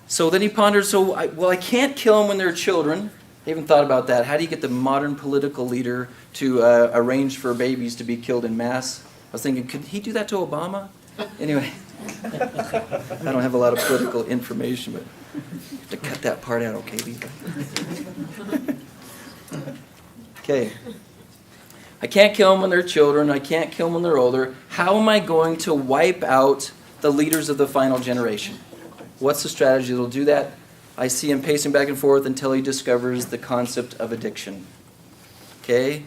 Speaker 13: So then he ponders, I can't kill them when they're children. I even thought about that. How do you get the modern political leader to arrange for babies to be killed in mass? I was thinking, could he do that to Obama? Anyway, I don't have a lot of political information, but you have to cut that part out, okay, Lisa? Okay. I can't kill them when they're children. I can't kill them when they're older. How am I going to wipe out the leaders of the final generation? What's the strategy that will do that? I see him pacing back and forth until he discovers the concept of addiction. Okay?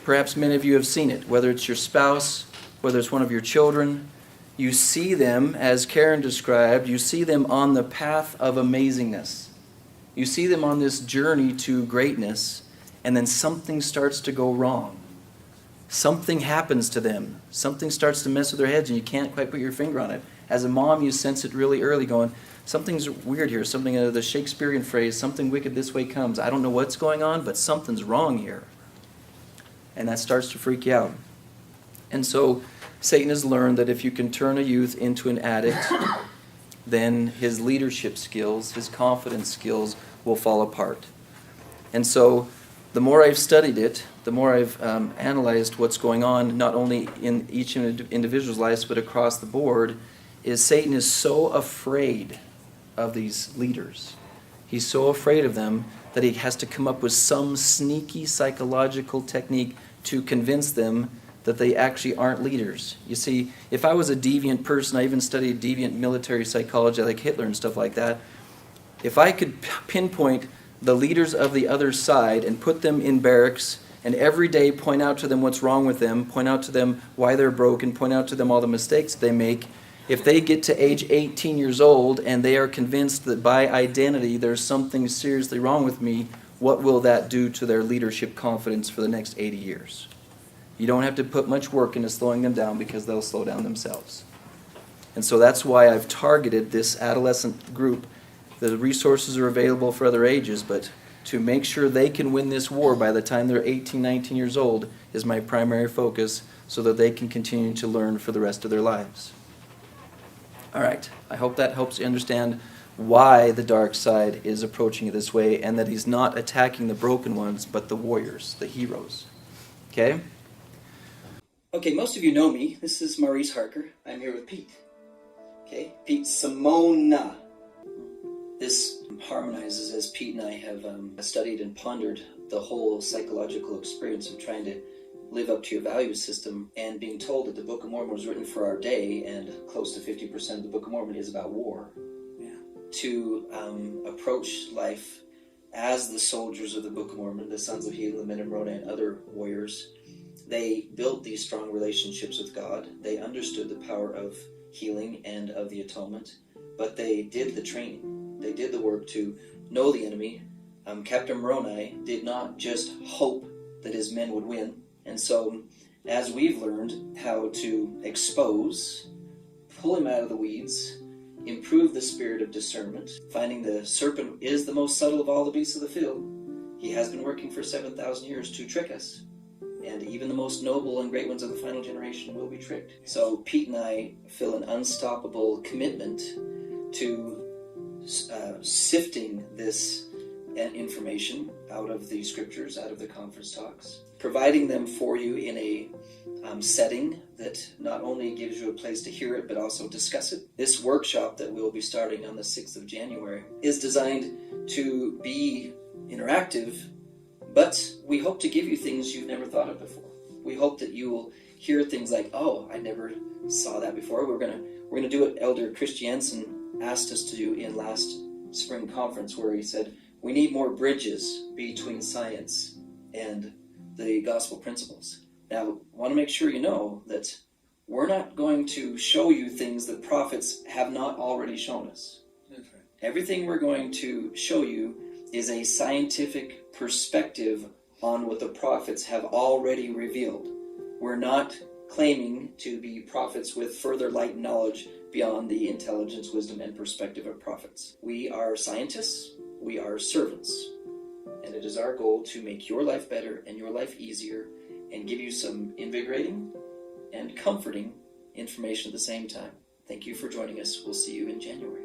Speaker 13: Perhaps many of you have seen it, whether it's your spouse, whether it's one of your children. You see them, as Karen described, you see them on the path of amazingness. You see them on this journey to greatness, and then something starts to go wrong. Something happens to them. Something starts to mess with their heads, and you can't quite put your finger on it. As a mom, you sense it really early, going, something's weird here. Something, the Shakespearean phrase, something wicked this way comes. I don't know what's going on, but something's wrong here. And that starts to freak you out. And so Satan has learned that if you can turn a youth into an addict, then his leadership skills, his confidence skills will fall apart. And so the more I've studied it, the more I've analyzed what's going on, not only in each individual's lives, but across the board, is Satan is so afraid of these leaders. He's so afraid of them that he has to come up with some sneaky psychological technique to convince them that they actually aren't leaders. You see, if I was a deviant person, I even studied deviant military psychology like Hitler and stuff like that, if I could pinpoint the leaders of the other side and put them in barracks and every day point out to them what's wrong with them, point out to them why they're broken, point out to them all the mistakes they make, if they get to age 18 years old and they are convinced that by identity there's something seriously wrong with me, what will that do to their leadership confidence for the next 80 years? You don't have to put much work into slowing them down because they'll slow down themselves. And so that's why I've targeted this adolescent group. The resources are available for other ages, but to make sure they can win this war by the time they're 18, 19 years old is my primary focus so that they can continue to learn for the rest of their lives. All right, I hope that helps you understand why the dark side is approaching it this way and that he's not attacking the broken ones, but the warriors, the heroes. Okay?
Speaker 15: Okay, most of you know me. This is Maurice Harker. I'm here with Pete. Okay, Pete Simona. This harmonizes as Pete and I have studied and pondered the whole psychological experience of trying to live up to your value system and being told that the Book of Mormon was written for our day and close to 50% of the Book of Mormon is about war. Yeah. To approach life as the soldiers of the Book of Mormon, the sons of Helaman and Moroni and other warriors. They built these strong relationships with God. They understood the power of healing and of the atonement, but they did the training. They did the work to know the enemy. Captain Moroni did not just hope that his men would win. And so, as we've learned how to expose, pull him out of the weeds, improve the spirit of discernment, finding the serpent is the most subtle of all the beasts of the field. He has been working for 7,000 years to trick us. And even the most noble and great ones of the final generation will be tricked. So Pete and I feel an unstoppable commitment to sifting this information out of the scriptures, out of the conference talks, providing them for you in a setting that not only gives you a place to hear it, but also discuss it. This workshop that we'll be starting on the 6th of January is designed to be interactive, but we hope to give you things you've never thought of before. We hope that you will hear things like, oh, I never saw that before. We're gonna do what Elder Christiansen asked us to do in last spring conference, where he said, we need more bridges between science and the gospel principles. Now, I want to make sure you know that we're not going to show you things that prophets have not already shown us. That's right. Everything we're going to show you is a scientific perspective on what the prophets have already revealed. We're not claiming to be prophets with further light and knowledge beyond the intelligence, wisdom, and perspective of prophets. We are scientists, we are servants, and it is our goal to make your life better and your life easier and give you some invigorating and comforting information at the same time. Thank you for joining us. We'll see you in January.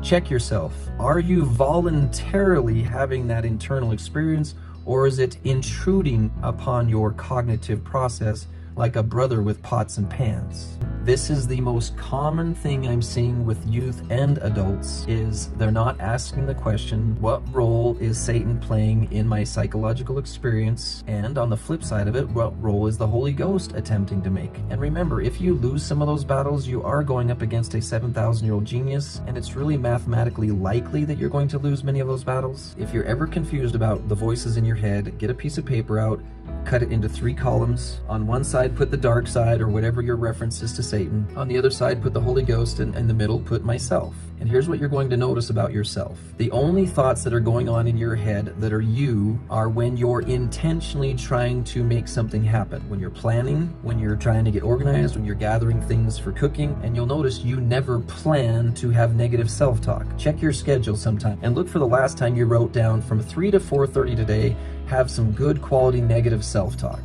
Speaker 13: Check yourself. Are you voluntarily having that internal experience, or is it intruding upon your cognitive process like a brother with pots and pans? This is the most common thing I'm seeing with youth and adults, is they're not asking the question, what role is Satan playing in my psychological experience? And on the flip side of it, what role is the Holy Ghost attempting to make? And remember, if you lose some of those battles, you are going up against a 7,000-year-old genius, and it's really mathematically likely that you're going to lose many of those battles. If you're ever confused about the voices in your head, get a piece of paper out, cut it into 3 columns. On one side, put the dark side, or whatever your reference is to Satan. On the other side, put the Holy Ghost, and in the middle, put myself. And here's what you're going to notice about yourself. The only thoughts that are going on in your head that are you are when you're intentionally trying to make something happen. When you're planning, when you're trying to get organized, when you're gathering things for cooking, and you'll notice you never plan to have negative self-talk. Check your schedule sometime and look for the last time you wrote down from 3 to 4:30 today, have some good quality negative self-talk.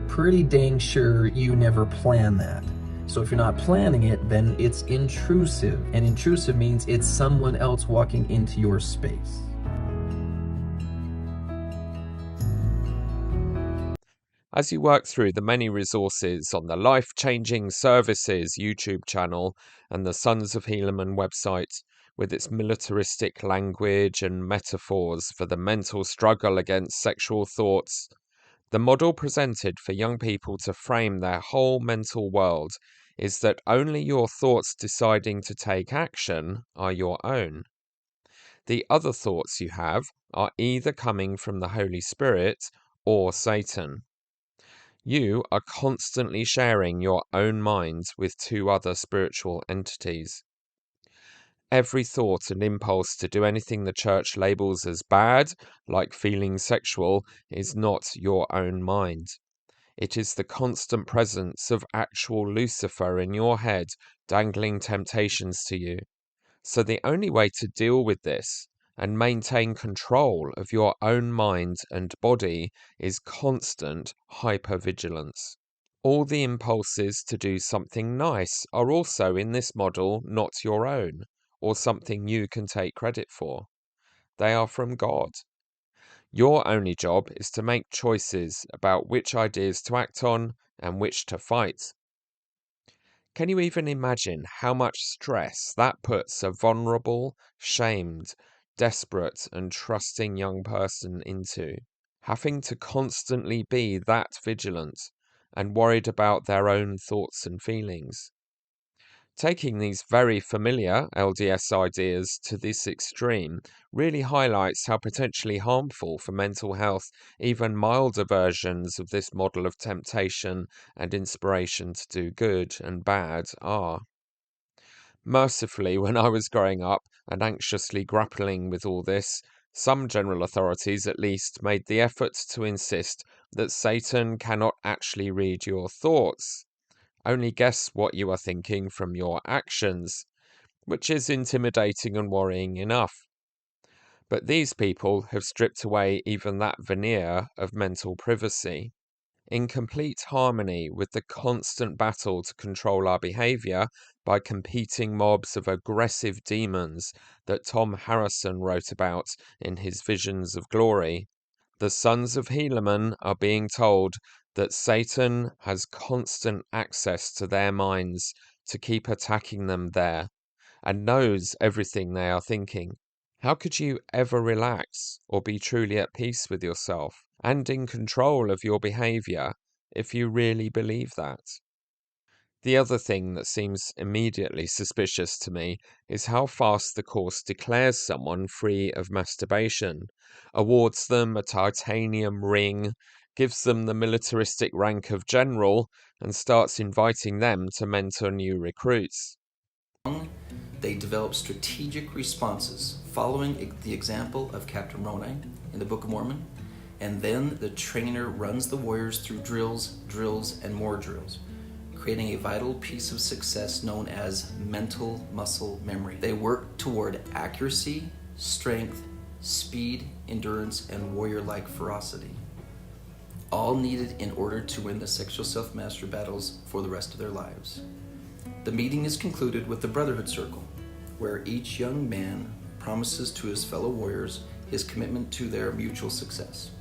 Speaker 13: Pretty dang sure you never plan that. So if you're not planning it, then it's intrusive. And intrusive means it's someone else walking into your space.
Speaker 1: As you work through the many resources on the Life Changing Services YouTube channel and the Sons of Helaman website, with its militaristic language and metaphors for the mental struggle against sexual thoughts, the model presented for young people to frame their whole mental world is that only your thoughts deciding to take action are your own. The other thoughts you have are either coming from the Holy Spirit or Satan. You are constantly sharing your own mind with two other spiritual entities. Every thought and impulse to do anything the church labels as bad, like feeling sexual, is not your own mind. It is the constant presence of actual Lucifer in your head, dangling temptations to you. So the only way to deal with this and maintain control of your own mind and body is constant hypervigilance. All the impulses to do something nice are also in this model not your own, or something you can take credit for. They are from God. Your only job is to make choices about which ideas to act on and which to fight. Can you even imagine how much stress that puts a vulnerable, shamed, desperate, and trusting young person into? Having to constantly be that vigilant and worried about their own thoughts and feelings. Taking these very familiar LDS ideas to this extreme really highlights how potentially harmful for mental health even milder versions of this model of temptation and inspiration to do good and bad are. Mercifully, when I was growing up and anxiously grappling with all this, some general authorities at least made the effort to insist that Satan cannot actually read your thoughts, only guess what you are thinking from your actions, which is intimidating and worrying enough. But these people have stripped away even that veneer of mental privacy. In complete harmony with the constant battle to control our behavior by competing mobs of aggressive demons that Thom wrote about in his Visions of Glory, the Sons of Helaman are being told that Satan has constant access to their minds to keep attacking them there, and knows everything they are thinking. How could you ever relax or be truly at peace with yourself and in control of your behavior if you really believe that? The other thing that seems immediately suspicious to me is how fast the Course declares someone free of masturbation, awards them a titanium ring, gives them the militaristic rank of general, and starts inviting them to mentor new recruits.
Speaker 13: They develop strategic responses following the example of Captain Moroni in the Book of Mormon, and then the trainer runs the warriors through drills, and more drills, creating a vital piece of success known as mental muscle memory. They work toward accuracy, strength, speed, endurance, and warrior-like ferocity, all needed in order to win the sexual self-mastery battles for the rest of their lives. The meeting is concluded with the Brotherhood Circle, where each young man promises to his fellow warriors his commitment to their mutual success.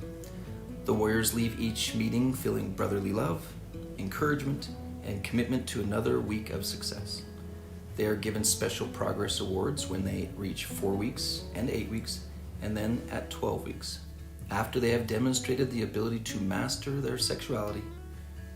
Speaker 13: The warriors leave each meeting feeling brotherly love, encouragement, and commitment to another week of success. They are given special progress awards when they reach 4 weeks and 8 weeks, and then at 12 weeks, after they have demonstrated the ability to master their sexuality,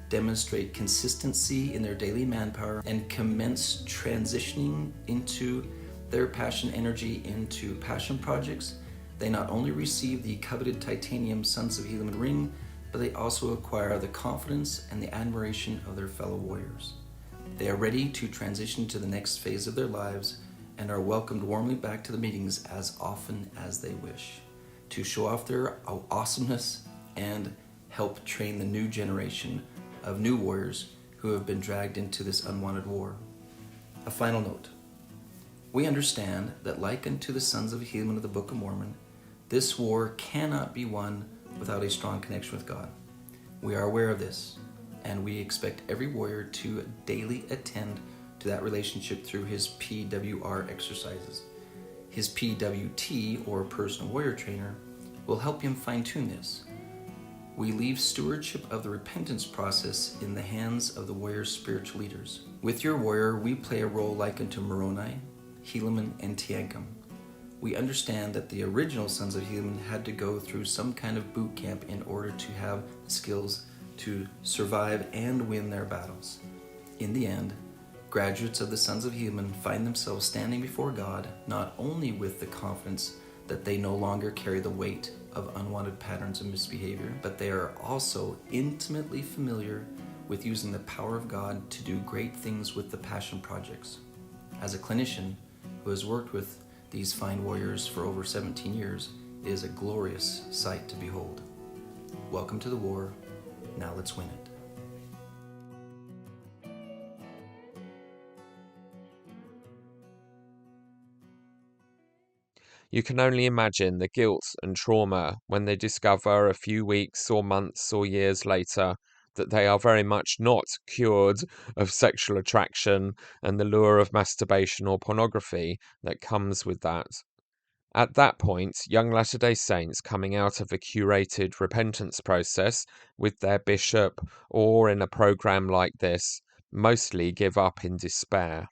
Speaker 13: demonstrate consistency in their daily manpower, and commence transitioning into their passion energy into passion projects. They not only receive the coveted titanium Sons of Helaman ring, but they also acquire the confidence and the admiration of their fellow warriors. They are ready to transition to the next phase of their lives and are welcomed warmly back to the meetings as often as they wish, to show off their awesomeness and help train the new generation of new warriors who have been dragged into this unwanted war. A final note. We understand that like unto the Sons of Helaman of the Book of Mormon, this war cannot be won without a strong connection with God. We are aware of this, and we expect every warrior to daily attend to that relationship through his PWR exercises. His PWT, or personal warrior trainer, will help him fine-tune this. We leave stewardship of the repentance process in the hands of the warrior's spiritual leaders. With your warrior, we play a role like unto Moroni, Helaman, and Tiagum. We understand that the original sons of Helaman had to go through some kind of boot camp in order to have the skills to survive and win their battles. In the end, graduates of the sons of Helaman find themselves standing before God not only with the confidence that they no longer carry the weight of unwanted patterns of misbehavior, but they are also intimately familiar with using the power of God to do great things with the passion projects. As a clinician who has worked with these fine warriors for over 17 years, it is a glorious sight to behold. Welcome to the war. Now let's win it.
Speaker 1: You can only imagine the guilt and trauma when they discover a few weeks or months or years later that they are very much not cured of sexual attraction and the lure of masturbation or pornography that comes with that. At that point, young Latter-day Saints coming out of a curated repentance process with their bishop or in a program like this mostly give up in despair.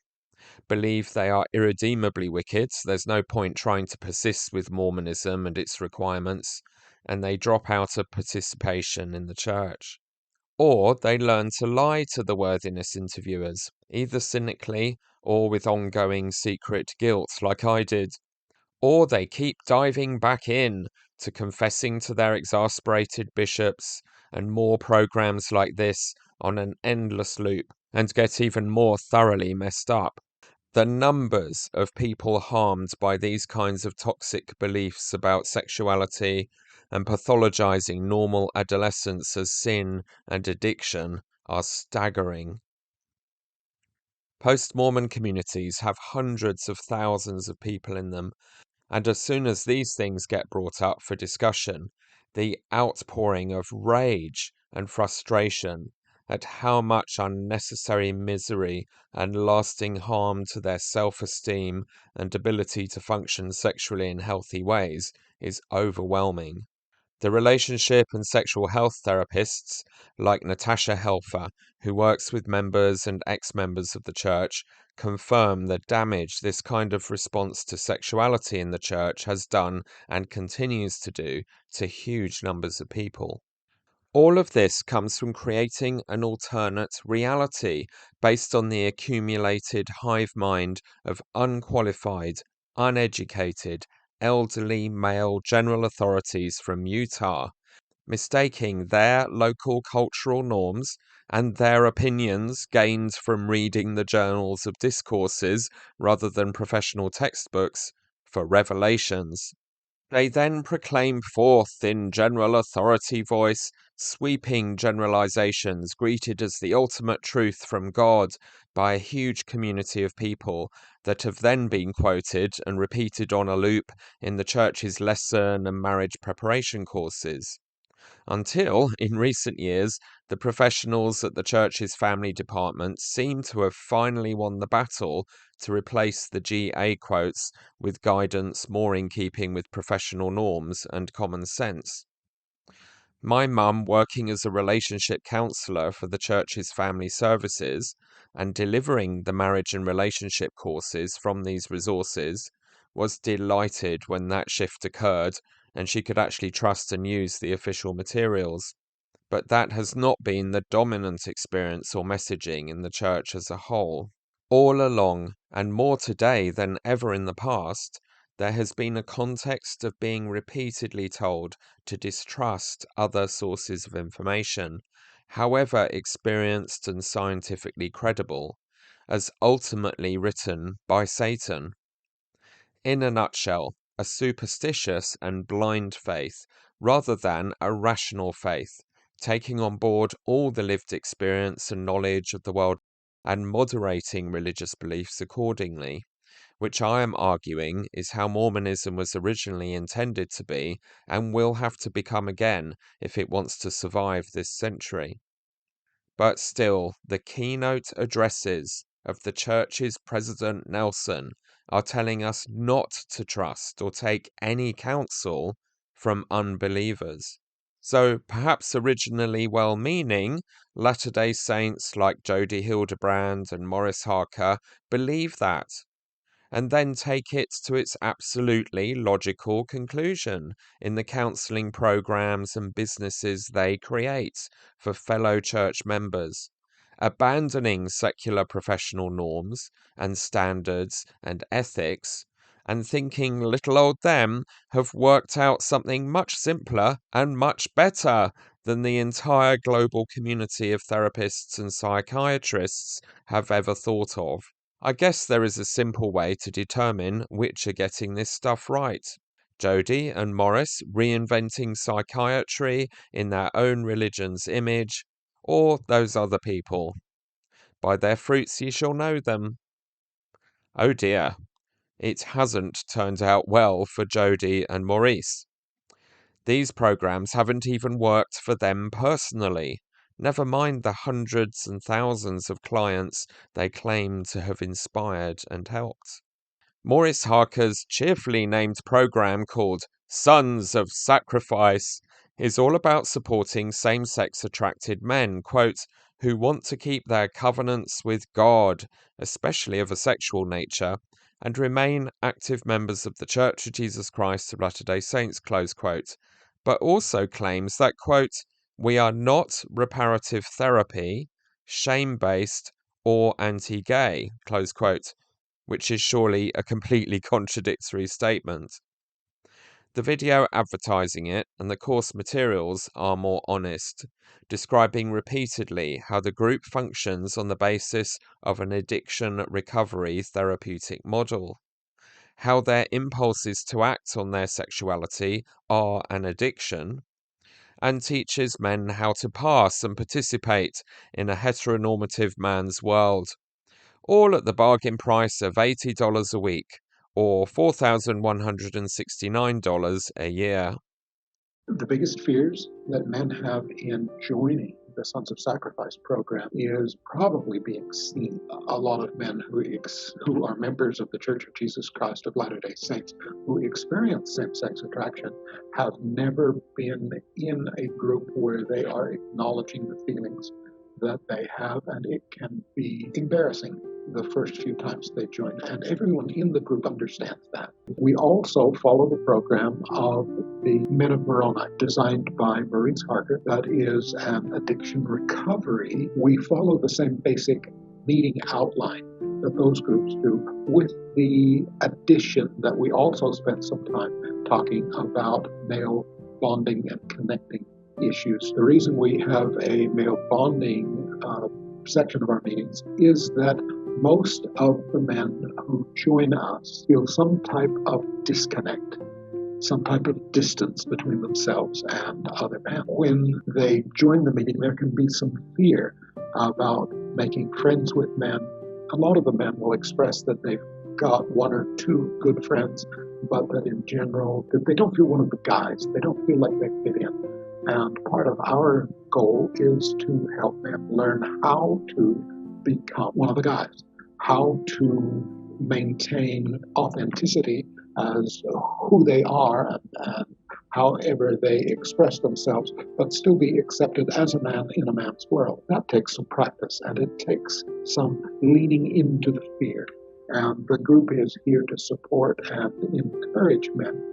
Speaker 1: Believe they are irredeemably wicked, there's no point trying to persist with Mormonism and its requirements, and they drop out of participation in the church. Or they learn to lie to the worthiness interviewers, either cynically or with ongoing secret guilt, like I did. Or they keep diving back in to confessing to their exasperated bishops and more programs like this on an endless loop and get even more thoroughly messed up. The numbers of people harmed by these kinds of toxic beliefs about sexuality and pathologizing normal adolescence as sin and addiction are staggering. Post-Mormon communities have hundreds of thousands of people in them, and as soon as these things get brought up for discussion, the outpouring of rage and frustration at how much unnecessary misery and lasting harm to their self-esteem and ability to function sexually in healthy ways is overwhelming. The relationship and sexual health therapists, like Natasha Helfer, who works with members and ex-members of the church, confirm the damage this kind of response to sexuality in the church has done and continues to do to huge numbers of people. All of this comes from creating an alternate reality based on the accumulated hive mind of unqualified, uneducated, elderly male general authorities from Utah, mistaking their local cultural norms and their opinions gained from reading the journals of discourses rather than professional textbooks for revelations. They then proclaim forth in general authority voice sweeping generalizations greeted as the ultimate truth from God by a huge community of people that have then been quoted and repeated on a loop in the church's lesson and marriage preparation courses. Until, in recent years, the professionals at the church's family department seem to have finally won the battle to replace the GA quotes with guidance more in keeping with professional norms and common sense. My mum, working as a relationship counsellor for the church's family services and delivering the marriage and relationship courses from these resources, was delighted when that shift occurred and she could actually trust and use the official materials. But that has not been the dominant experience or messaging in the church as a whole. All along, and more today than ever in the past, there has been a context of being repeatedly told to distrust other sources of information, however experienced and scientifically credible, as ultimately written by Satan. In a nutshell, a superstitious and blind faith, rather than a rational faith, taking on board all the lived experience and knowledge of the world and moderating religious beliefs accordingly, which I am arguing is how Mormonism was originally intended to be and will have to become again if it wants to survive this century. But still, the keynote addresses of the church's President Nelson are telling us not to trust or take any counsel from unbelievers. So perhaps originally well-meaning, Latter-day Saints like Jody Hildebrand and Morris Harker believe that, and then take it to its absolutely logical conclusion in the counseling programs and businesses they create for fellow church members, abandoning secular professional norms and standards and ethics, and thinking little old them have worked out something much simpler and much better than the entire global community of therapists and psychiatrists have ever thought of. I guess there is a simple way to determine which are getting this stuff right. Jody and Morris reinventing psychiatry in their own religion's image, or those other people. By their fruits ye shall know them. Oh dear, it hasn't turned out well for Jody and Maurice. These programs haven't even worked for them personally, never mind the hundreds and thousands of clients they claim to have inspired and helped. Morris Harker's cheerfully named program called Sons of Sacrifice is all about supporting same-sex attracted men, quote, who want to keep their covenants with God, especially of a sexual nature, and remain active members of the Church of Jesus Christ of Latter-day Saints, close quote, but also claims that, quote, we are not reparative therapy, shame-based, or anti-gay, close quote, which is surely a completely contradictory statement. The video advertising it and the course materials are more honest, describing repeatedly how the group functions on the basis of an addiction recovery therapeutic model, how their impulses to act on their sexuality are an addiction, and teaches men how to pass and participate in a heteronormative man's world, all at the bargain price of $80 a week, or $4,169 a year.
Speaker 16: The biggest fears that men have in joining the Sons of Sacrifice program is probably being seen. A lot of men who are members of the Church of Jesus Christ of Latter-day Saints who experience same-sex attraction have never been in a group where they are acknowledging the feelings that they have, and it can be embarrassing the first few times they join, and everyone in the group understands that. We also follow the program of the Men of Moroni, designed by Maurice Harker, that is an addiction recovery. We follow the same basic meeting outline that those groups do, with the addition that we also spend some time talking about male bonding and connecting issues. The reason we have a male bonding section of our meetings is that most of the men who join us feel some type of disconnect, some type of distance between themselves and other men. When they join the meeting, there can be some fear about making friends with men. A lot of the men will express that they've got one or two good friends, but that in general, that they don't feel one of the guys. They don't feel like they fit in. And part of our goal is to help them learn how to become one of the guys, how to maintain authenticity as who they are and however they express themselves, but still be accepted as a man in a man's world. That takes some practice, and it takes some leaning into the fear. And the group is here to support and encourage men.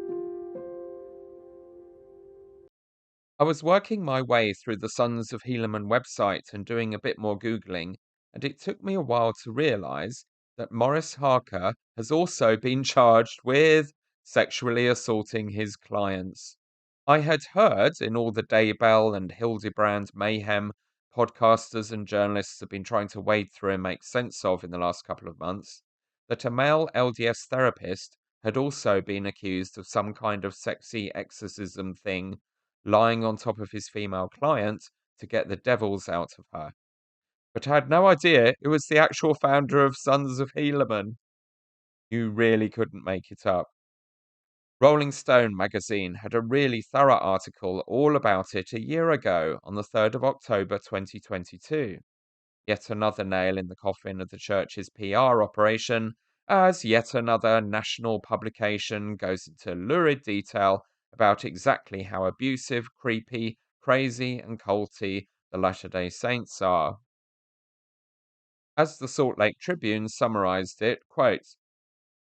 Speaker 1: I was working my way through the Sons of Helaman website and doing a bit more Googling, and it took me a while to realize that Morris Harker has also been charged with sexually assaulting his clients. I had heard in all the Daybell and Hildebrand mayhem podcasters and journalists have been trying to wade through and make sense of in the last couple of months that a male LDS therapist had also been accused of some kind of sexy exorcism thing, lying on top of his female client to get the devils out of her. But I had no idea it was the actual founder of Sons of Helaman. You really couldn't make it up. Rolling Stone magazine had a really thorough article all about it a year ago on the 3rd of October 2022. Yet another nail in the coffin of the church's PR operation, as yet another national publication goes into lurid detail about exactly how abusive, creepy, crazy, and culty the Latter-day Saints are. As the Salt Lake Tribune summarized it, quote,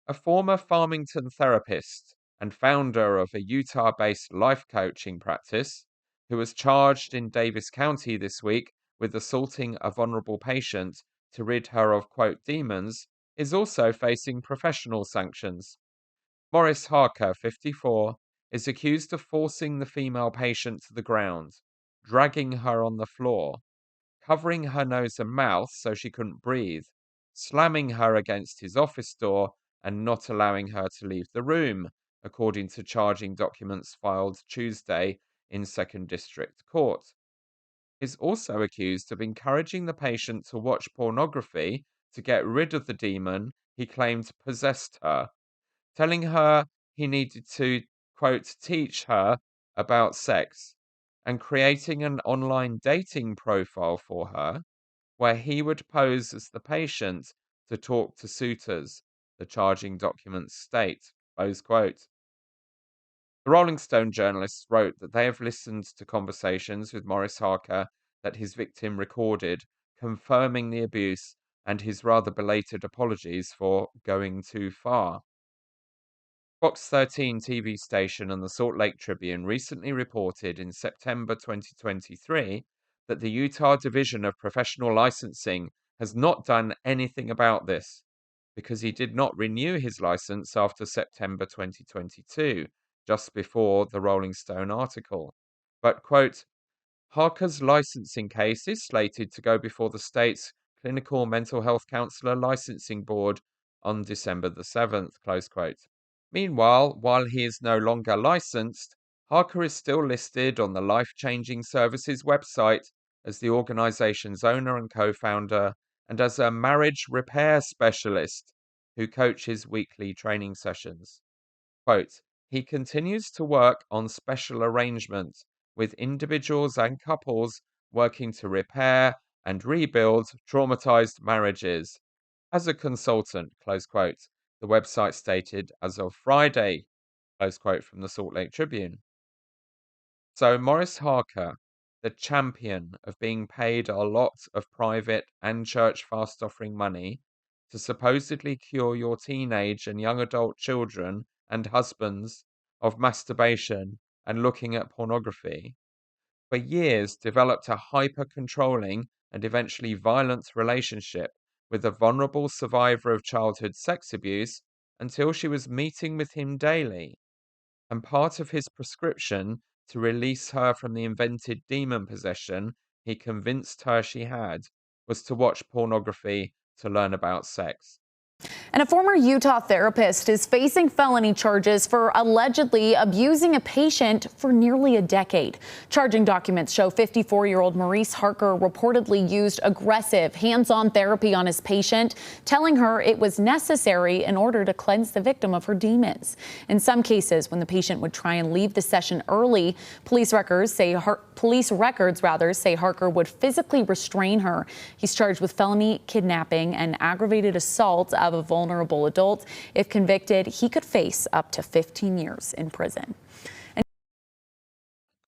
Speaker 1: "A former Farmington therapist and founder of a Utah-based life coaching practice, who was charged in Davis County this week with assaulting a vulnerable patient to rid her of, quote, demons, is also facing professional sanctions. Morris Harker, 54, is accused of forcing the female patient to the ground, dragging her on the floor, covering her nose and mouth so she couldn't breathe, slamming her against his office door, and not allowing her to leave the room, according to charging documents filed Tuesday in 2nd District Court. Is also accused of encouraging the patient to watch pornography to get rid of the demon he claimed possessed her, telling her he needed to, quote, teach her about sex, and creating an online dating profile for her where he would pose as the patient to talk to suitors, the charging documents state, close quote. The Rolling Stone journalists wrote that they have listened to conversations with Morris Harker that his victim recorded, confirming the abuse and his rather belated apologies for going too far. Fox 13 TV station and the Salt Lake Tribune recently reported in September 2023 that the Utah Division of Professional Licensing has not done anything about this because he did not renew his license after September 2022, just before the Rolling Stone article. But, quote, Harker's licensing case is slated to go before the state's Clinical Mental Health Counselor Licensing Board on December the 7th, close quote. Meanwhile, while he is no longer licensed, Harker is still listed on the Life Changing Services website as the organization's owner and co-founder and as a marriage repair specialist who coaches weekly training sessions. Quote, he continues to work on special arrangements with individuals and couples working to repair and rebuild traumatized marriages as a consultant, close quote, the website stated as of Friday, close quote from the Salt Lake Tribune. So Morris Harker, the champion of being paid a lot of private and church fast offering money to supposedly cure your teenage and young adult children and husbands of masturbation and looking at pornography, for years developed a hyper-controlling and eventually violent relationship with a vulnerable survivor of childhood sex abuse until she was meeting with him daily. And part of his prescription to release her from the invented demon possession he convinced her she had was to watch pornography to learn about sex.
Speaker 17: And a former Utah therapist is facing felony charges for allegedly abusing a patient for nearly a decade. Charging documents show 54-year-old Maurice Harker reportedly used aggressive, hands-on therapy on his patient, telling her it was necessary in order to cleanse the victim of her demons. In some cases, when the patient would try and leave the session early, police records say Harker would physically restrain her. He's charged with felony kidnapping and aggravated assault of a vulnerable adult. If convicted, he could face up to 15 years in prison.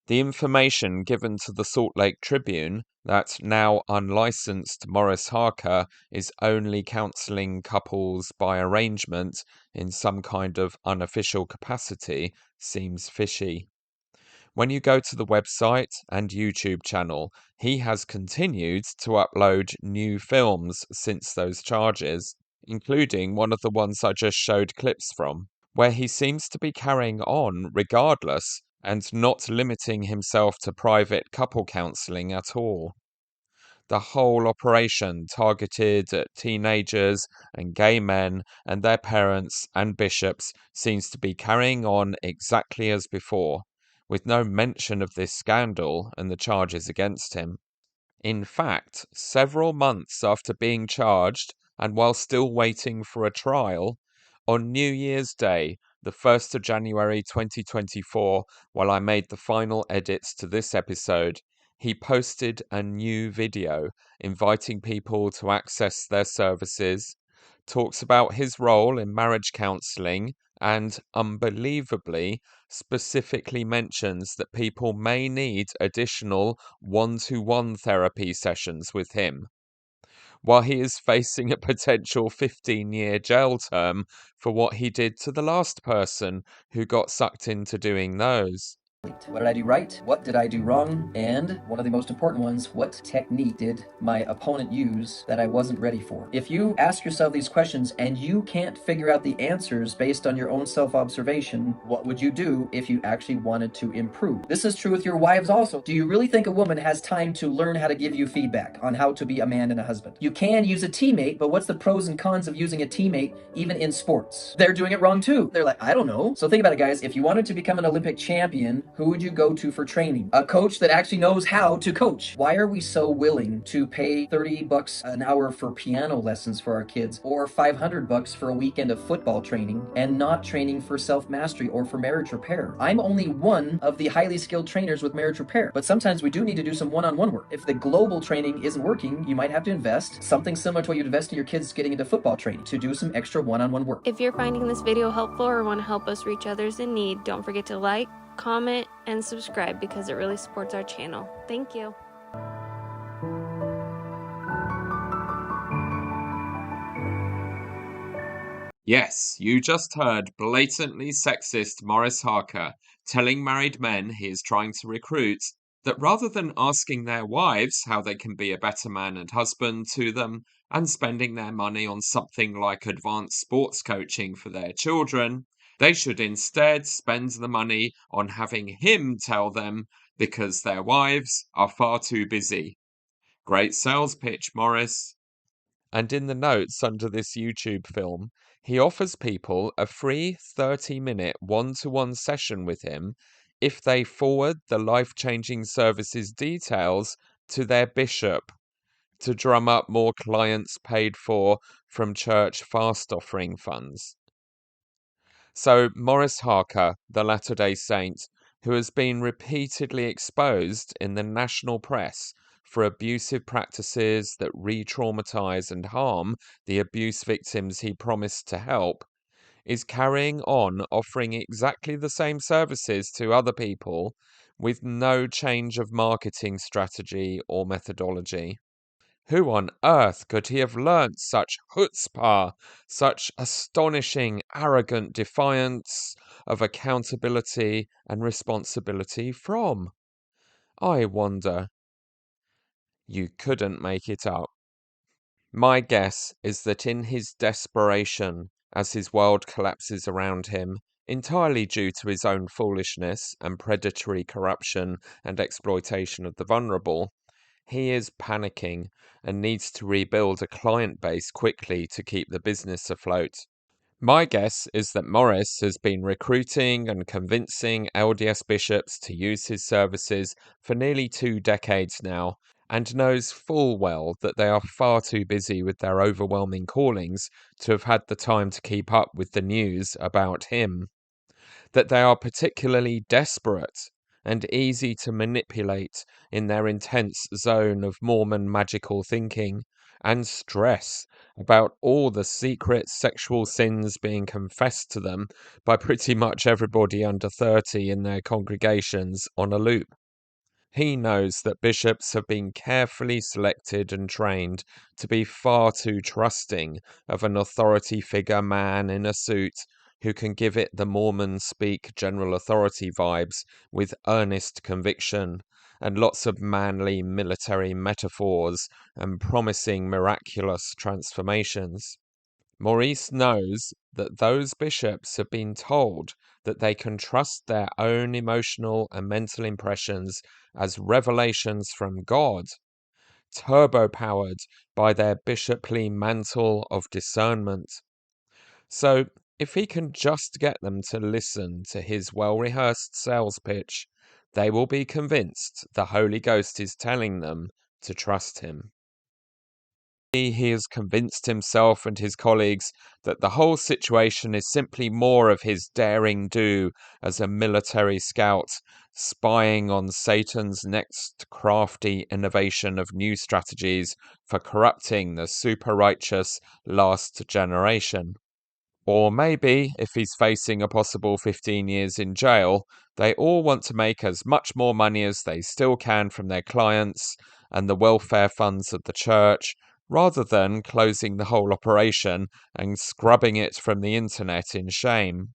Speaker 1: The information given to the Salt Lake Tribune that now unlicensed Morris Harker is only counseling couples by arrangement in some kind of unofficial capacity seems fishy. When you go to the website and YouTube channel, he has continued to upload new films since those charges, including one of the ones I just showed clips from, where he seems to be carrying on regardless and not limiting himself to private couple counseling at all. The whole operation targeted at teenagers and gay men and their parents and bishops seems to be carrying on exactly as before, with no mention of this scandal and the charges against him. In fact, several months after being charged, and while still waiting for a trial, on New Year's Day, the 1st of January 2024, while I made the final edits to this episode, he posted a new video inviting people to access their services, talks about his role in marriage counseling, and unbelievably specifically mentions that people may need additional one-to-one therapy sessions with him, while he is facing a potential 15-year jail term for what he did to the last person who got sucked into doing those.
Speaker 18: What did I do right? What did I do wrong? And one of the most important ones, what technique did my opponent use that I wasn't ready for? If you ask yourself these questions and you can't figure out the answers based on your own self-observation, what would you do if you actually wanted to improve? This is true with your wives also. Do you really think a woman has time to learn how to give you feedback on how to be a man and a husband? You can use a teammate, but what's the pros and cons of using a teammate even in sports? They're doing it wrong too. They're like, I don't know. So think about it, guys. If you wanted to become an Olympic champion, who would you go to for training? A coach that actually knows how to coach. Why are we so willing to pay $30 an hour for piano lessons for our kids, or $500 for a weekend of football training, and not training for self-mastery or for marriage repair? I'm only one of the highly skilled trainers with marriage repair, but sometimes we do need to do some one-on-one work. If the global training isn't working, you might have to invest something similar to what you'd invest in your kids getting into football training to do some extra one-on-one work.
Speaker 19: If you're finding this video helpful or want to help us reach others in need, don't forget to like, comment, and subscribe because it really supports our channel. Thank you.
Speaker 1: Yes, you just heard blatantly sexist Morris Harker telling married men he is trying to recruit that rather than asking their wives how they can be a better man and husband to them and spending their money on something like advanced sports coaching for their children, they should instead spend the money on having him tell them because their wives are far too busy. Great sales pitch, Morris. And in the notes under this YouTube film, he offers people a free 30-minute one-to-one session with him if they forward the life-changing services details to their bishop to drum up more clients paid for from church fast offering funds. So Morris Harker, the Latter-day Saint, who has been repeatedly exposed in the national press for abusive practices that re-traumatize and harm the abuse victims he promised to help, is carrying on offering exactly the same services to other people with no change of marketing strategy or methodology. Who on earth could he have learnt such chutzpah, such astonishing, arrogant defiance of accountability and responsibility from? I wonder. You couldn't make it up. My guess is that in his desperation, as his world collapses around him, entirely due to his own foolishness and predatory corruption and exploitation of the vulnerable, he is panicking and needs to rebuild a client base quickly to keep the business afloat. My guess is that Morris has been recruiting and convincing LDS bishops to use his services for nearly 2 decades now, and knows full well that they are far too busy with their overwhelming callings to have had the time to keep up with the news about him. That they are particularly desperate and easy to manipulate in their intense zone of Mormon magical thinking, and stress about all the secret sexual sins being confessed to them by pretty much everybody under 30 in their congregations on a loop. He knows that bishops have been carefully selected and trained to be far too trusting of an authority figure man in a suit who can give it the Mormon speak general authority vibes with earnest conviction and lots of manly military metaphors and promising miraculous transformations. Maurice knows that those bishops have been told that they can trust their own emotional and mental impressions as revelations from God, turbo-powered by their bishoply mantle of discernment. So, if he can just get them to listen to his well-rehearsed sales pitch, they will be convinced the Holy Ghost is telling them to trust him. he has convinced himself and his colleagues that the whole situation is simply more of his daring do as a military scout, spying on Satan's next crafty innovation of new strategies for corrupting the super-righteous last generation. Or maybe, if he's facing a possible 15 years in jail, they all want to make as much more money as they still can from their clients and the welfare funds of the church, rather than closing the whole operation and scrubbing it from the internet in shame.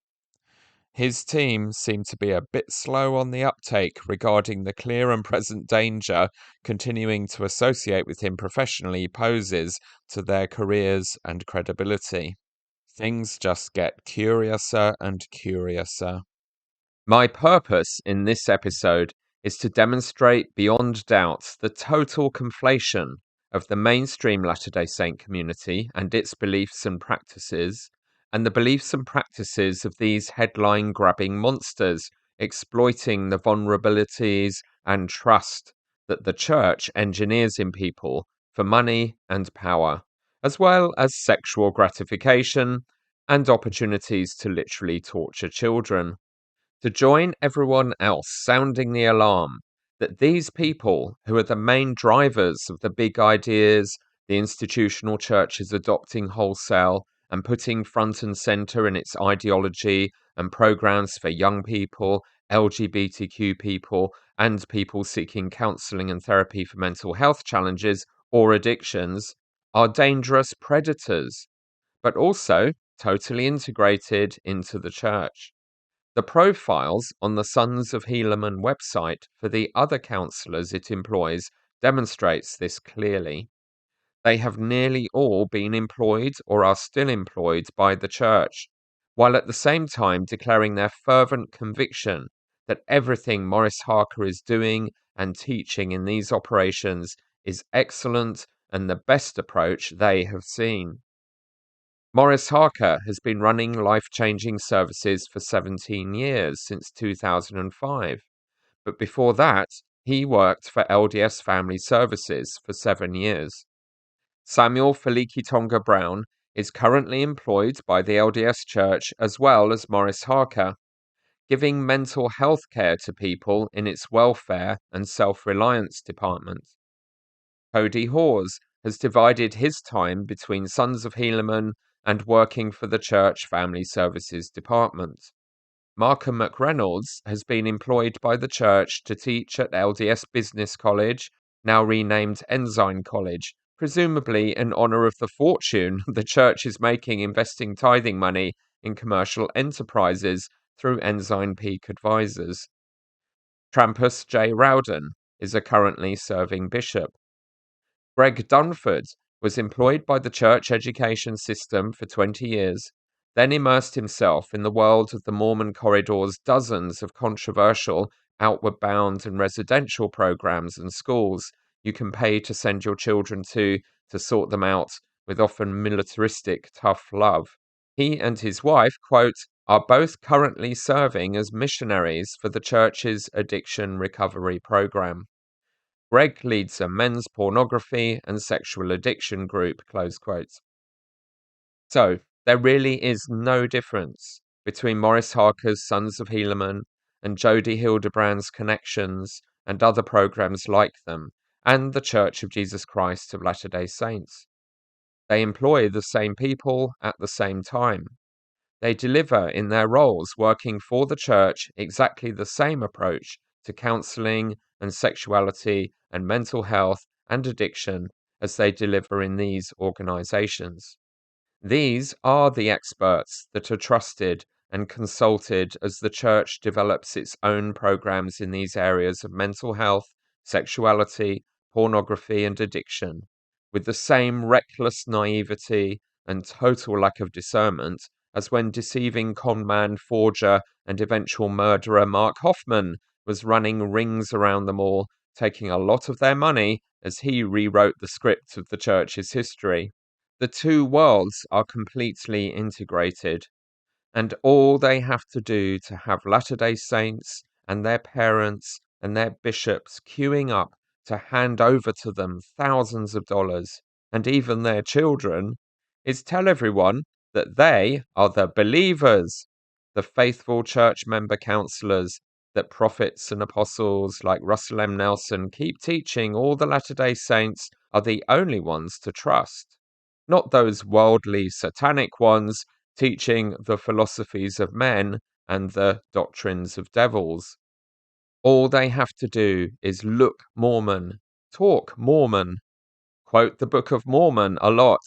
Speaker 1: His team seem to be a bit slow on the uptake regarding the clear and present danger continuing to associate with him professionally poses to their careers and credibility. Things just get curiouser and curiouser. My purpose in this episode is to demonstrate beyond doubt the total conflation of the mainstream Latter-day Saint community and its beliefs and practices, and the beliefs and practices of these headline-grabbing monsters exploiting the vulnerabilities and trust that the church engineers in people for money and power, as well as sexual gratification and opportunities to literally torture children. To join everyone else sounding the alarm that these people, who are the main drivers of the big ideas the institutional church is adopting wholesale and putting front and center in its ideology and programs for young people, LGBTQ people, and people seeking counseling and therapy for mental health challenges or addictions, are dangerous predators, but also totally integrated into the church. The profiles on the Sons of Helaman website for the other counselors it employs demonstrates this clearly. They have nearly all been employed or are still employed by the church, while at the same time declaring their fervent conviction that everything Maurice Harker is doing and teaching in these operations is excellent and the best approach they have seen. Maurice Harker has been running life-changing services for 17 years, since 2005. But before that, he worked for LDS Family Services for 7 years. Samuel Feliki Tonga Brown is currently employed by the LDS Church as well as Maurice Harker, giving mental health care to people in its welfare and self-reliance department. Cody Hawes has divided his time between Sons of Helaman and working for the Church Family Services Department. Markham McReynolds has been employed by the Church to teach at LDS Business College, now renamed Ensign College, presumably in honour of the fortune the Church is making investing tithing money in commercial enterprises through Ensign Peak Advisors. Trampus J. Rowden is a currently serving bishop. Greg Dunford was employed by the church education system for 20 years, then immersed himself in the world of the Mormon corridor's dozens of controversial outward bound and residential programs and schools you can pay to send your children to sort them out with often militaristic tough love. He and his wife, quote, are both currently serving as missionaries for the church's addiction recovery program. Greg leads a men's pornography and sexual addiction group, close quotes. So, there really is no difference between Maurice Harker's Sons of Helaman and Jody Hildebrand's Connections and other programs like them, and the Church of Jesus Christ of Latter-day Saints. They employ the same people at the same time. They deliver in their roles, working for the church, exactly the same approach to counseling and sexuality and mental health and addiction as they deliver in these organizations. These are the experts that are trusted and consulted as the church develops its own programs in these areas of mental health, sexuality, pornography, and addiction, with the same reckless naivety and total lack of discernment as when deceiving conman, forger, and eventual murderer Mark Hoffman was running rings around them all, taking a lot of their money as he rewrote the script of the church's history. The two worlds are completely integrated, and all they have to do to have Latter-day Saints and their parents and their bishops queuing up to hand over to them thousands of dollars and even their children, is tell everyone that they are the believers, the faithful church member counselors that prophets and apostles like Russell M. Nelson keep teaching all the Latter-day Saints are the only ones to trust, not those worldly satanic ones teaching the philosophies of men and the doctrines of devils. All they have to do is look Mormon, talk Mormon, quote the Book of Mormon a lot,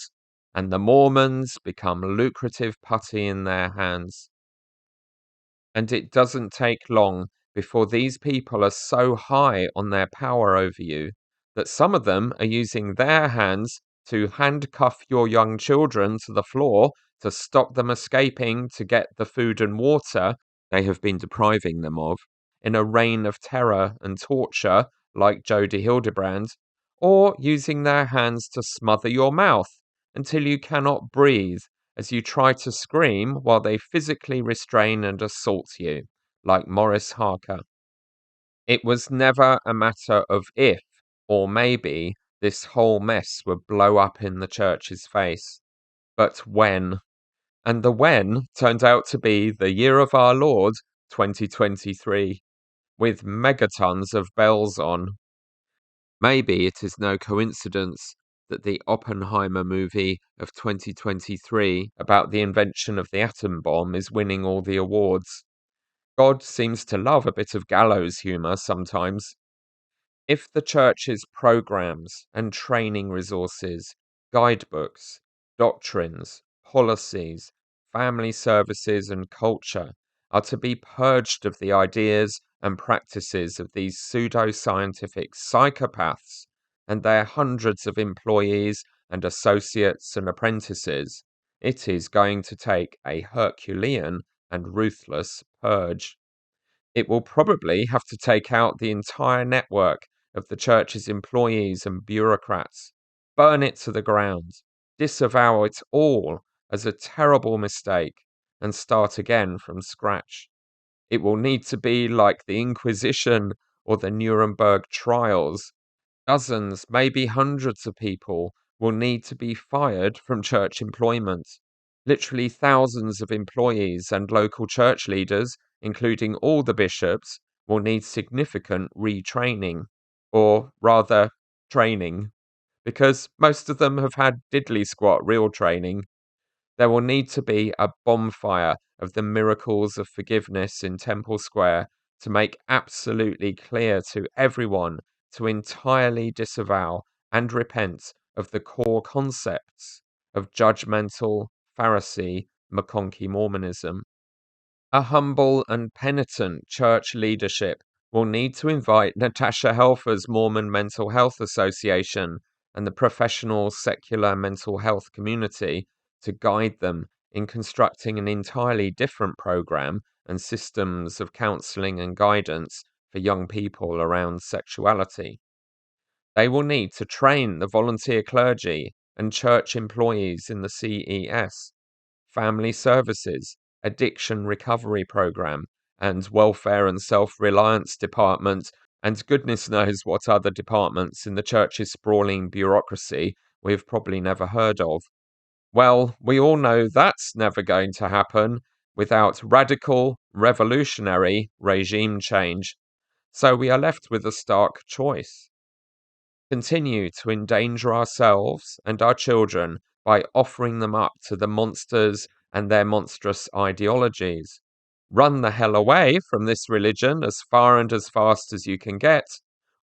Speaker 1: and the Mormons become lucrative putty in their hands. And it doesn't take long before these people are so high on their power over you that some of them are using their hands to handcuff your young children to the floor to stop them escaping to get the food and water they have been depriving them of, in a reign of terror and torture like Jody Hildebrand, or using their hands to smother your mouth until you cannot breathe as you try to scream while they physically restrain and assault you, like Morris Harker. It was never a matter of if, or maybe, this whole mess would blow up in the church's face, but when. And the when turned out to be the year of our Lord, 2023, with megatons of bells on. Maybe it is no coincidence that the Oppenheimer movie of 2023 about the invention of the atom bomb is winning all the awards. God seems to love a bit of gallows humor sometimes. If the church's programs and training resources, guidebooks, doctrines, policies, family services, and culture are to be purged of the ideas and practices of these pseudo-scientific psychopaths and their hundreds of employees and associates and apprentices, it is going to take a Herculean and ruthless purge. It will probably have to take out the entire network of the church's employees and bureaucrats, burn it to the ground, disavow it all as a terrible mistake, and start again from scratch. It will need to be like the Inquisition or the Nuremberg trials. Dozens, maybe hundreds of people will need to be fired from church employment. Literally thousands of employees and local church leaders, including all the bishops, will need significant retraining, or rather, training, because most of them have had diddly squat real training. There will need to be a bonfire of the miracles of forgiveness in Temple Square to make absolutely clear to everyone to entirely disavow and repent of the core concepts of judgmental Pharisee McConkie Mormonism. A humble and penitent church leadership will need to invite Natasha Helfer's Mormon Mental Health Association and the professional secular mental health community to guide them in constructing an entirely different program and systems of counseling and guidance for young people around sexuality. They will need to train the volunteer clergy and church employees in the CES, family services, addiction recovery program, and welfare and self-reliance department, and goodness knows what other departments in the church's sprawling bureaucracy we've probably never heard of. Well, we all know that's never going to happen without radical, revolutionary regime change. So we are left with a stark choice. Continue to endanger ourselves and our children by offering them up to the monsters and their monstrous ideologies. Run the hell away from this religion as far and as fast as you can get,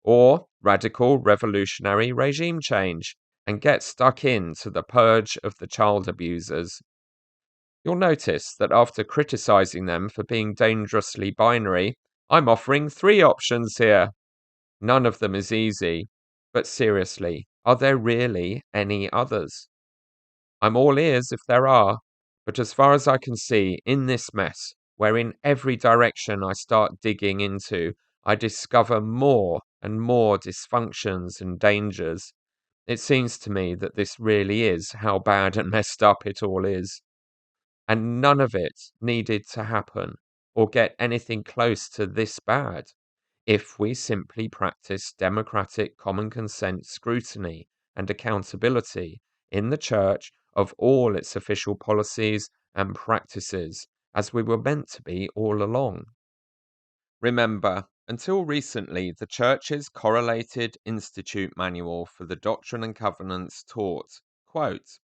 Speaker 1: or radical revolutionary regime change and get stuck into the purge of the child abusers. You'll notice that after criticizing them for being dangerously binary, I'm offering 3 options here. None of them is easy, but seriously, are there really any others? I'm all ears if there are, but as far as I can see, in this mess, where in every direction I start digging into, I discover more and more dysfunctions and dangers. It seems to me that this really is how bad and messed up it all is. And none of it needed to happen or get anything close to this bad if we simply practice democratic common consent scrutiny and accountability in the Church of all its official policies and practices, as we were meant to be all along. Remember, until recently, the Church's correlated Institute Manual for the Doctrine and Covenants taught, quote,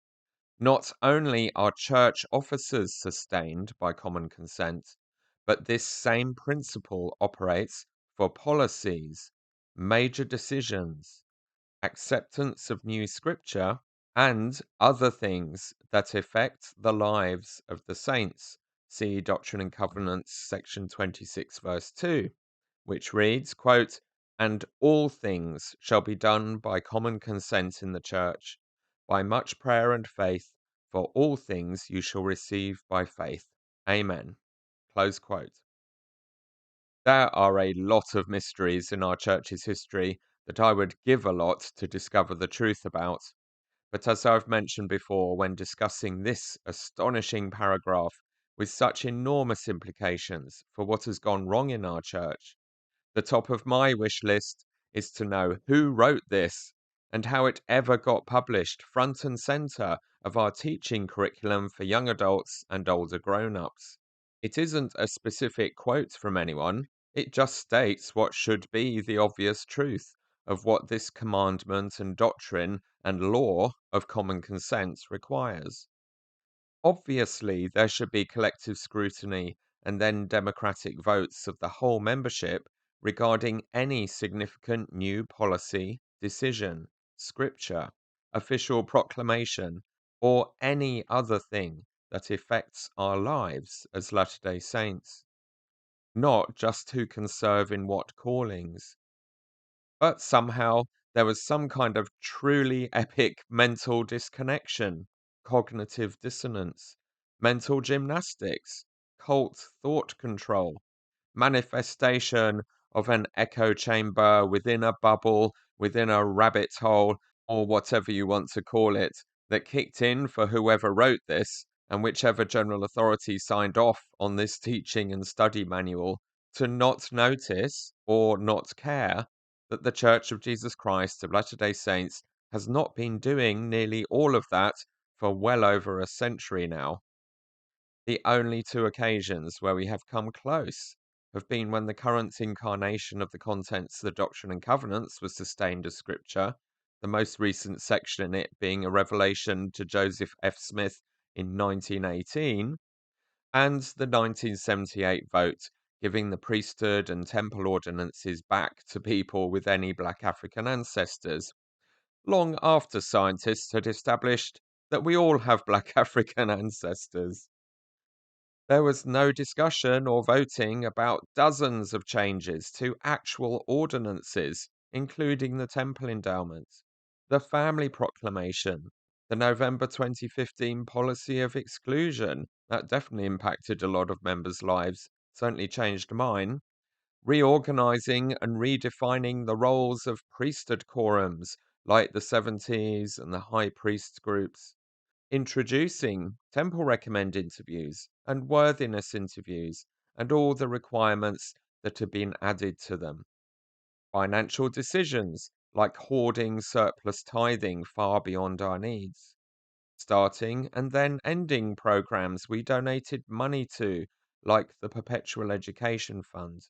Speaker 1: "Not only are church officers sustained by common consent, but this same principle operates for policies, major decisions, acceptance of new scripture, and other things that affect the lives of the saints." See Doctrine and Covenants, section 26, verse 2, which reads, quote, "And all things shall be done by common consent in the church, by much prayer and faith, for all things you shall receive by faith. Amen." Close quote. There are a lot of mysteries in our church's history that I would give a lot to discover the truth about. But as I've mentioned before, when discussing this astonishing paragraph with such enormous implications for what has gone wrong in our church, the top of my wish list is to know who wrote this and how it ever got published front and center of our teaching curriculum for young adults and older grown-ups. It isn't a specific quote from anyone, it just states what should be the obvious truth of what this commandment and doctrine and law of common consent requires. Obviously, there should be collective scrutiny and then democratic votes of the whole membership regarding any significant new policy, decision, scripture, official proclamation, or any other thing that affects our lives as Latter-day Saints. Not just who can serve in what callings. But somehow there was some kind of truly epic mental disconnection, cognitive dissonance, mental gymnastics, cult thought control, manifestation of an echo chamber within a bubble, within a rabbit hole, or whatever you want to call it, that kicked in for whoever wrote this and whichever general authority signed off on this teaching and study manual to not notice or not care that the Church of Jesus Christ of Latter-day Saints has not been doing nearly all of that for well over a century now. The only two occasions where we have come close have been when the current incarnation of the contents of the Doctrine and Covenants was sustained as scripture, the most recent section in it being a revelation to Joseph F. Smith in 1918, and the 1978 vote giving the priesthood and temple ordinances back to people with any black African ancestors, long after scientists had established that we all have black African ancestors. There was no discussion or voting about dozens of changes to actual ordinances, including the temple endowment, the family proclamation, the November 2015 policy of exclusion, that definitely impacted a lot of members' lives, certainly changed mine, reorganizing and redefining the roles of priesthood quorums, like the 70s and the high priest groups, introducing temple recommend interviews and worthiness interviews and all the requirements that have been added to them. Financial decisions like hoarding surplus tithing far beyond our needs. Starting and then ending programs we donated money to, like the Perpetual Education Fund.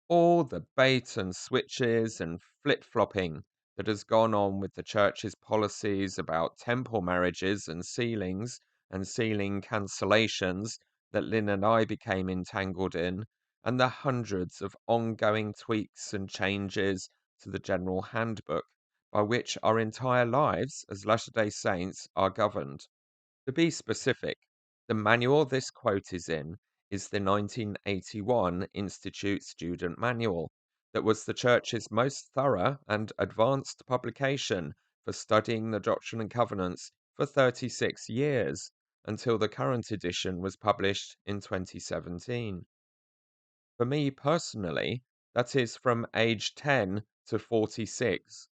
Speaker 1: All the bait and switches and flip-flopping that has gone on with the church's policies about temple marriages and sealing cancellations that Lynn and I became entangled in, and the hundreds of ongoing tweaks and changes to the General Handbook by which our entire lives as Latter-day Saints are governed. To be specific, the manual this quote is in is the 1981 Institute Student Manual that was the Church's most thorough and advanced publication for studying the Doctrine and Covenants for 36 years until the current edition was published in 2017. For me personally, that is from age 10 to 46.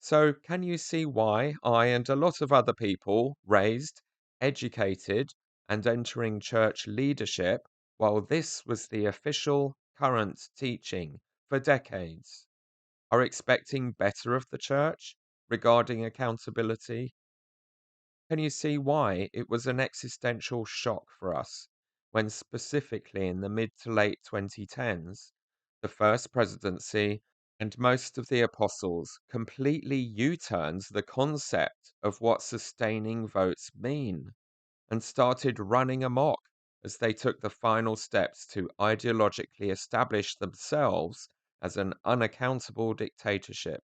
Speaker 1: So can you see why I and a lot of other people raised, educated, and entering church leadership while this was the official current teaching for decades, are expecting better of the church regarding accountability? Can you see why it was an existential shock for us when, specifically in the mid to late 2010s, the First Presidency and most of the apostles completely U-turned the concept of what sustaining votes mean and started running amok as they took the final steps to ideologically establish themselves as an unaccountable dictatorship,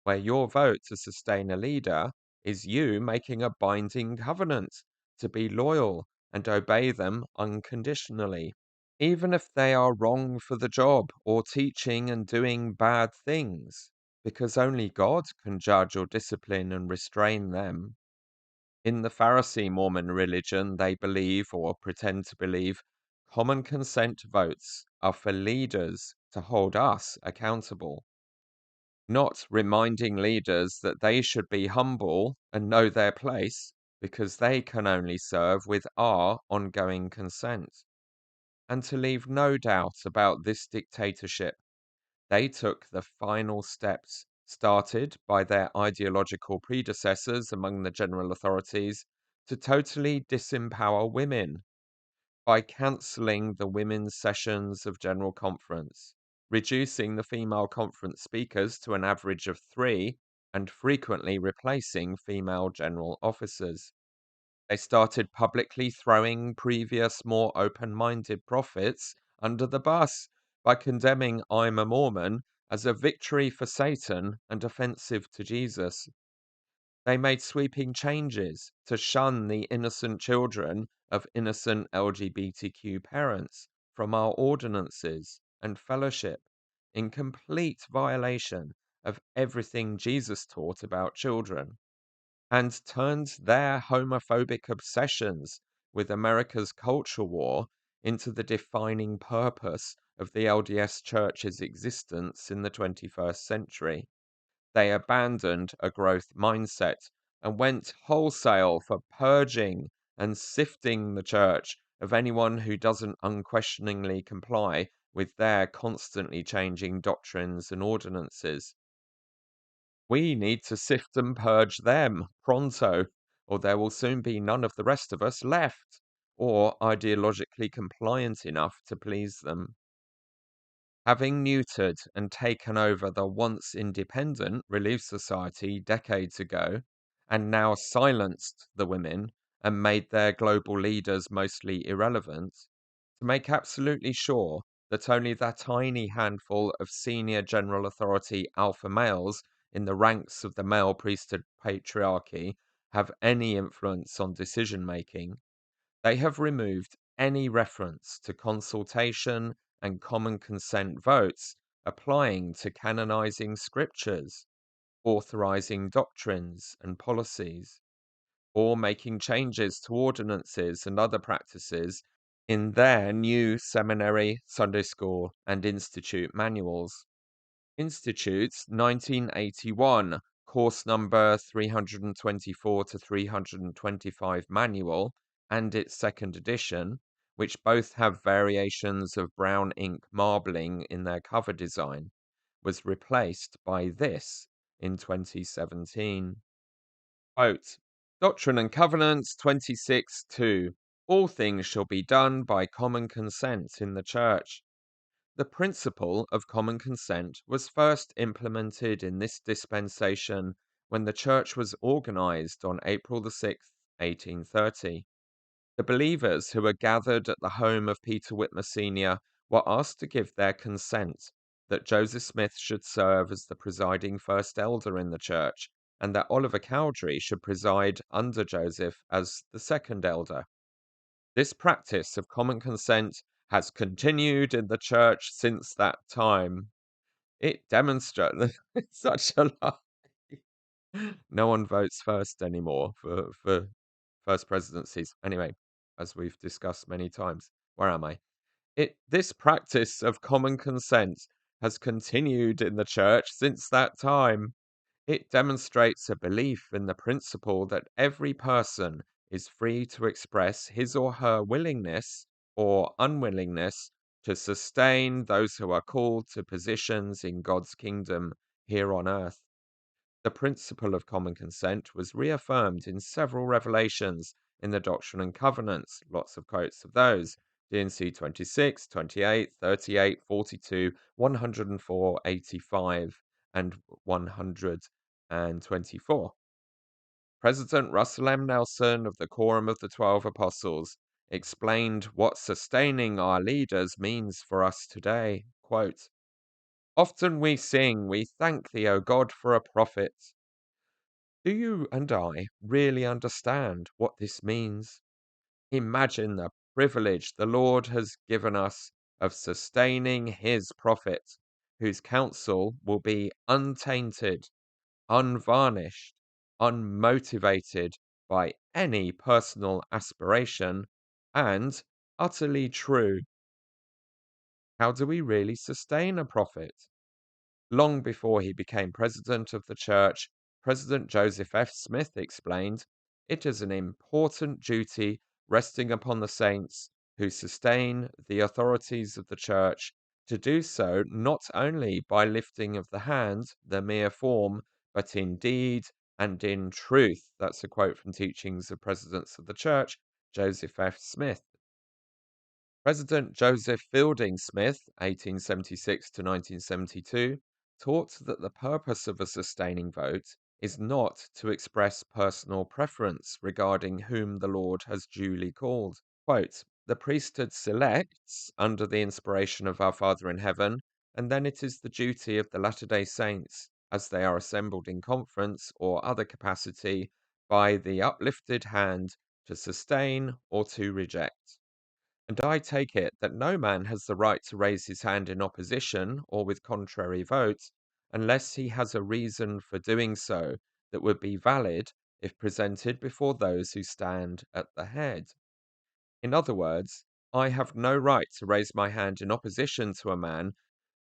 Speaker 1: where your vote to sustain a leader is you making a binding covenant to be loyal and obey them unconditionally, even if they are wrong for the job or teaching and doing bad things, because only God can judge or discipline and restrain them. In the Pharisee Mormon religion, they believe or pretend to believe common consent votes are for leaders to hold us accountable, not reminding leaders that they should be humble and know their place because they can only serve with our ongoing consent. And to leave no doubt about this dictatorship, they took the final steps started by their ideological predecessors among the general authorities to totally disempower women by cancelling the women's sessions of General Conference, reducing the female conference speakers to an average of 3, and frequently replacing female general officers. They started publicly throwing previous more open-minded prophets under the bus by condemning I'm a Mormon as a victory for Satan and offensive to Jesus. They made sweeping changes to shun the innocent children of innocent LGBTQ parents from our ordinances and fellowship, in complete violation of everything Jesus taught about children, and turned their homophobic obsessions with America's culture war into the defining purpose of the LDS Church's existence in the 21st century. They abandoned a growth mindset and went wholesale for purging and sifting the church of anyone who doesn't unquestioningly comply with their constantly changing doctrines and ordinances. We need to sift and purge them pronto, or there will soon be none of the rest of us left, or ideologically compliant enough to please them. Having neutered and taken over the once independent Relief Society decades ago, and now silenced the women and made their global leaders mostly irrelevant, to make absolutely sure that only that tiny handful of senior general authority alpha males in the ranks of the male priesthood patriarchy have any influence on decision making, they have removed any reference to consultation and common consent votes applying to canonizing scriptures, authorizing doctrines and policies, or making changes to ordinances and other practices in their new seminary, Sunday school, and institute manuals. Institute's 1981 course number 324 to 325 manual and its second edition, which both have variations of brown ink marbling in their cover design, was replaced by this in 2017. Quote, Doctrine and Covenants 26:2. All things shall be done by common consent in the church. The principle of common consent was first implemented in this dispensation when the church was organized on April the 6th, 1830. The believers who were gathered at the home of Peter Whitmer Sr. were asked to give their consent that Joseph Smith should serve as the presiding first elder in the church, and that Oliver Cowdery should preside under Joseph as the second elder. This practice of common consent has continued in the church since that time. It demonstrates it's such a lie. No one votes first anymore for first presidencies. Anyway, as we've discussed many times. Where am I? This practice of common consent has continued in the church since that time. It demonstrates a belief in the principle that every person is free to express his or her willingness or unwillingness to sustain those who are called to positions in God's kingdom here on earth. The principle of common consent was reaffirmed in several revelations in the Doctrine and Covenants, lots of quotes of those, D&C 26, 28, 38, 42, 104, 85, and 124. President Russell M. Nelson of the Quorum of the 12 Apostles explained what sustaining our leaders means for us today. Quote, "Often we sing, we thank thee, O God, for a prophet. Do you and I really understand what this means? Imagine the privilege the Lord has given us of sustaining his prophet, whose counsel will be untainted, unvarnished, unmotivated by any personal aspiration, and utterly true. How do we really sustain a prophet? Long before he became president of the church, President Joseph F. Smith explained, "It is an important duty resting upon the saints who sustain the authorities of the church to do so not only by lifting of the hand, the mere form, but in deed and in truth." That's a quote from Teachings of Presidents of the Church, Joseph F. Smith. President Joseph Fielding Smith, 1876 to 1972, taught that the purpose of a sustaining vote is not to express personal preference regarding whom the Lord has duly called. Quote, "The priesthood selects under the inspiration of our Father in heaven, and then it is the duty of the Latter-day Saints, as they are assembled in conference or other capacity, by the uplifted hand to sustain or to reject. And I take it that no man has the right to raise his hand in opposition or with contrary vote, unless he has a reason for doing so that would be valid if presented before those who stand at the head. In other words, I have no right to raise my hand in opposition to a man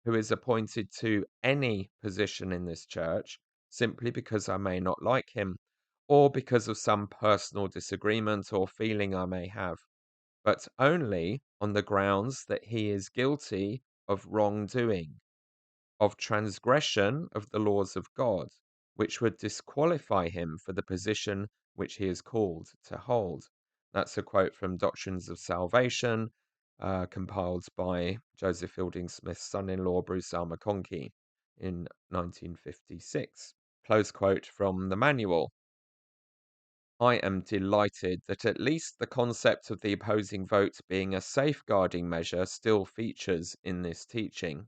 Speaker 1: who is appointed to any position in this church simply because I may not like him, or because of some personal disagreement or feeling I may have, but only on the grounds that he is guilty of wrongdoing, of transgression of the laws of God, which would disqualify him for the position which he is called to hold." That's a quote from Doctrines of Salvation, compiled by Joseph Fielding Smith's son-in-law, Bruce R. McConkie, in 1956. Close quote from the manual. I am delighted that at least the concept of the opposing vote being a safeguarding measure still features in this teaching.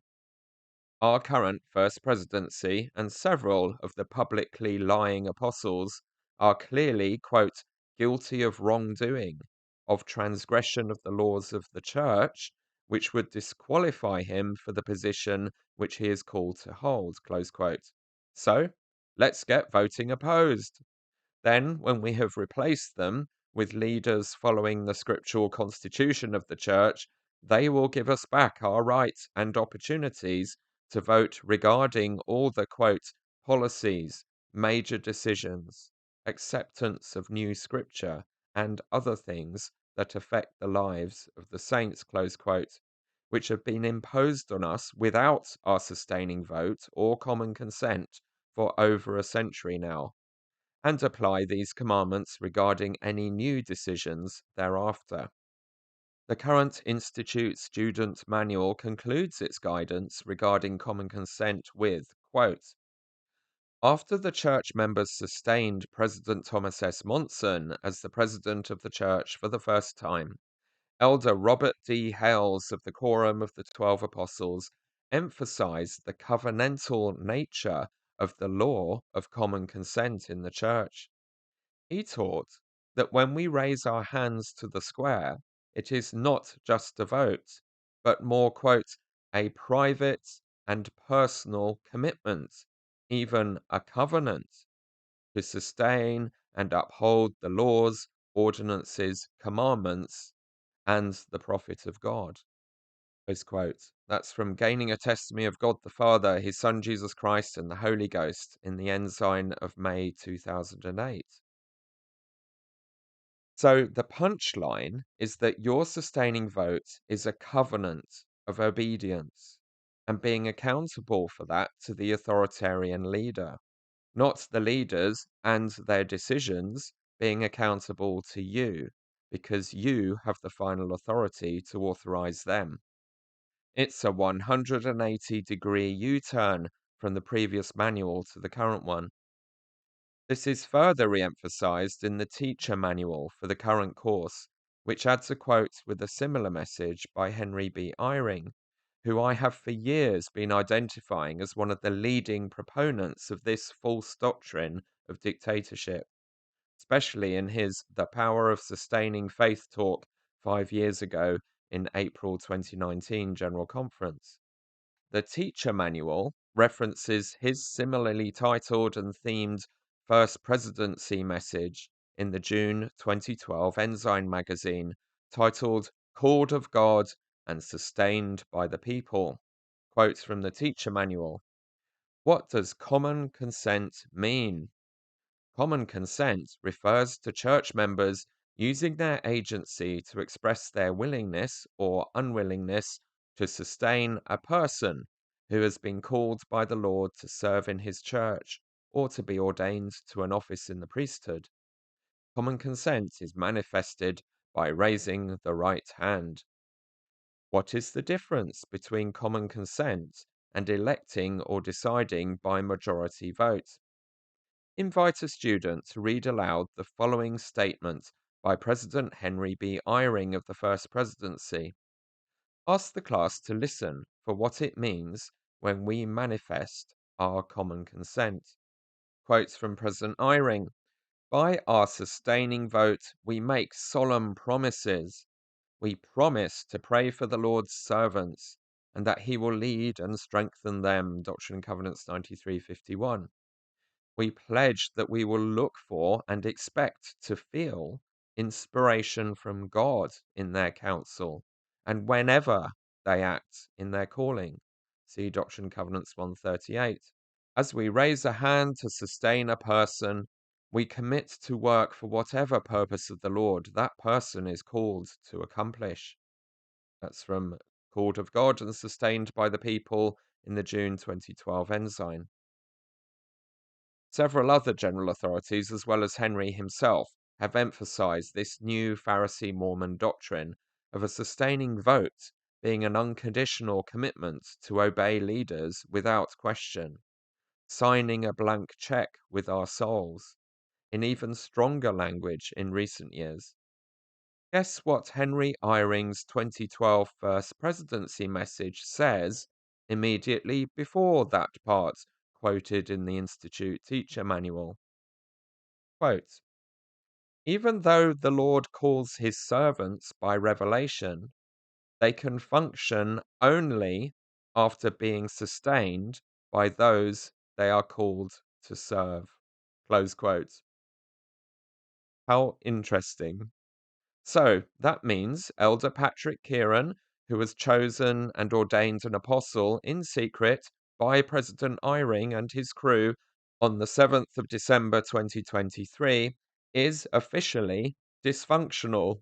Speaker 1: Our current First Presidency and several of the publicly lying apostles are clearly, quote, "guilty of wrongdoing, of transgression of the laws of the Church, which would disqualify him for the position which he is called to hold," close quote. So, let's get voting opposed. Then, when we have replaced them with leaders following the scriptural constitution of the church, they will give us back our right and opportunities to vote regarding all the, quote, "policies, major decisions, acceptance of new scripture, and other things that affect the lives of the saints," close quote, which have been imposed on us without our sustaining vote or common consent for over a century now, and apply these commandments regarding any new decisions thereafter. The current Institute Student Manual concludes its guidance regarding common consent with, quote, "After the church members sustained President Thomas S. Monson as the president of the church for the first time, Elder Robert D. Hales of the Quorum of the 12 Apostles emphasized the covenantal nature of the law of common consent in the church. He taught that when we raise our hands to the square, it is not just a vote, but more, quote, "a private and personal commitment, even a covenant, to sustain and uphold the laws, ordinances, commandments, and the prophet of God." Close quote. That's from Gaining a Testimony of God the Father, His Son Jesus Christ, and the Holy Ghost in the Ensign of May 2008. So the punchline is that your sustaining vote is a covenant of obedience and being accountable for that to the authoritarian leader. not the leaders and their decisions being accountable to you, because you have the final authority to authorize them. It's a 180-degree U-turn from the previous manual to the current one. This is further re-emphasized in the teacher manual for the current course, which adds a quote with a similar message by Henry B. Eyring, who I have for years been identifying as one of the leading proponents of this false doctrine of dictatorship, especially in his The Power of Sustaining Faith talk 5 years ago in April 2019 General Conference. The teacher manual references his similarly titled and themed First Presidency message in the June 2012 Ensign magazine, titled Called of God and Sustained by the People. Quotes from the teacher manual. What does common consent mean? Common consent refers to church members using their agency to express their willingness or unwillingness to sustain a person who has been called by the Lord to serve in his church or to be ordained to an office in the priesthood. Common consent is manifested by raising the right hand. What is the difference between common consent and electing or deciding by majority vote? Invite a student to read aloud the following statement by President Henry B. Eyring of the First Presidency. Ask the class to listen for what it means when we manifest our common consent. Quotes from President Eyring. By our sustaining vote, we make solemn promises. We promise to pray for the Lord's servants and that he will lead and strengthen them. Doctrine and Covenants 93:51. We pledge that we will look for and expect to feel inspiration from God in their counsel and whenever they act in their calling. See Doctrine and Covenants 138. As we raise a hand to sustain a person, we commit to work for whatever purpose of the Lord that person is called to accomplish. That's from Called of God and Sustained by the People in the June 2012 Ensign. Several other general authorities, as well as Henry himself, have emphasized this new Pharisee Mormon doctrine of a sustaining vote being an unconditional commitment to obey leaders without question, signing a blank check with our souls, in even stronger language in recent years. Guess what Henry Eyring's 2012 First Presidency message says immediately before that part quoted in the Institute Teacher Manual. Quote, even though the Lord calls his servants by revelation, they can function only after being sustained by those they are called to serve. Close quote. How interesting. So that means Elder Patrick Kieran, who was chosen and ordained an apostle in secret by President Eyring and his crew on the 7th of December 2023, is officially dysfunctional,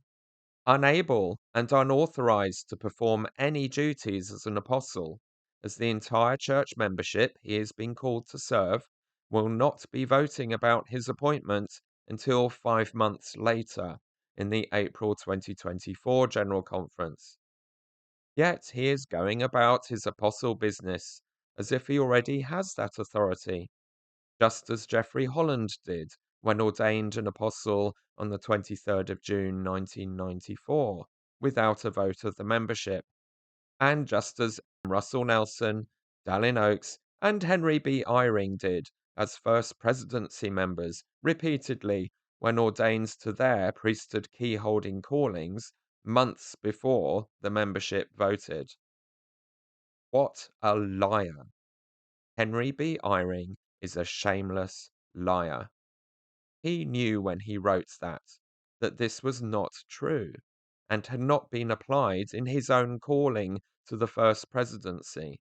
Speaker 1: unable and unauthorized to perform any duties as an apostle, as the entire church membership he has been called to serve will not be voting about his appointment until 5 months later in the April 2024 General Conference. Yet he is going about his apostle business as if he already has that authority, just as Geoffrey Holland did when ordained an apostle on the 23rd of June 1994, without a vote of the membership, and just as Russell Nelson, Dallin Oakes, and Henry B. Eyring did as First Presidency members repeatedly when ordained to their priesthood key-holding callings months before the membership voted. What a liar! Henry B. Eyring is a shameless liar. He knew when he wrote that this was not true and had not been applied in his own calling to the First Presidency.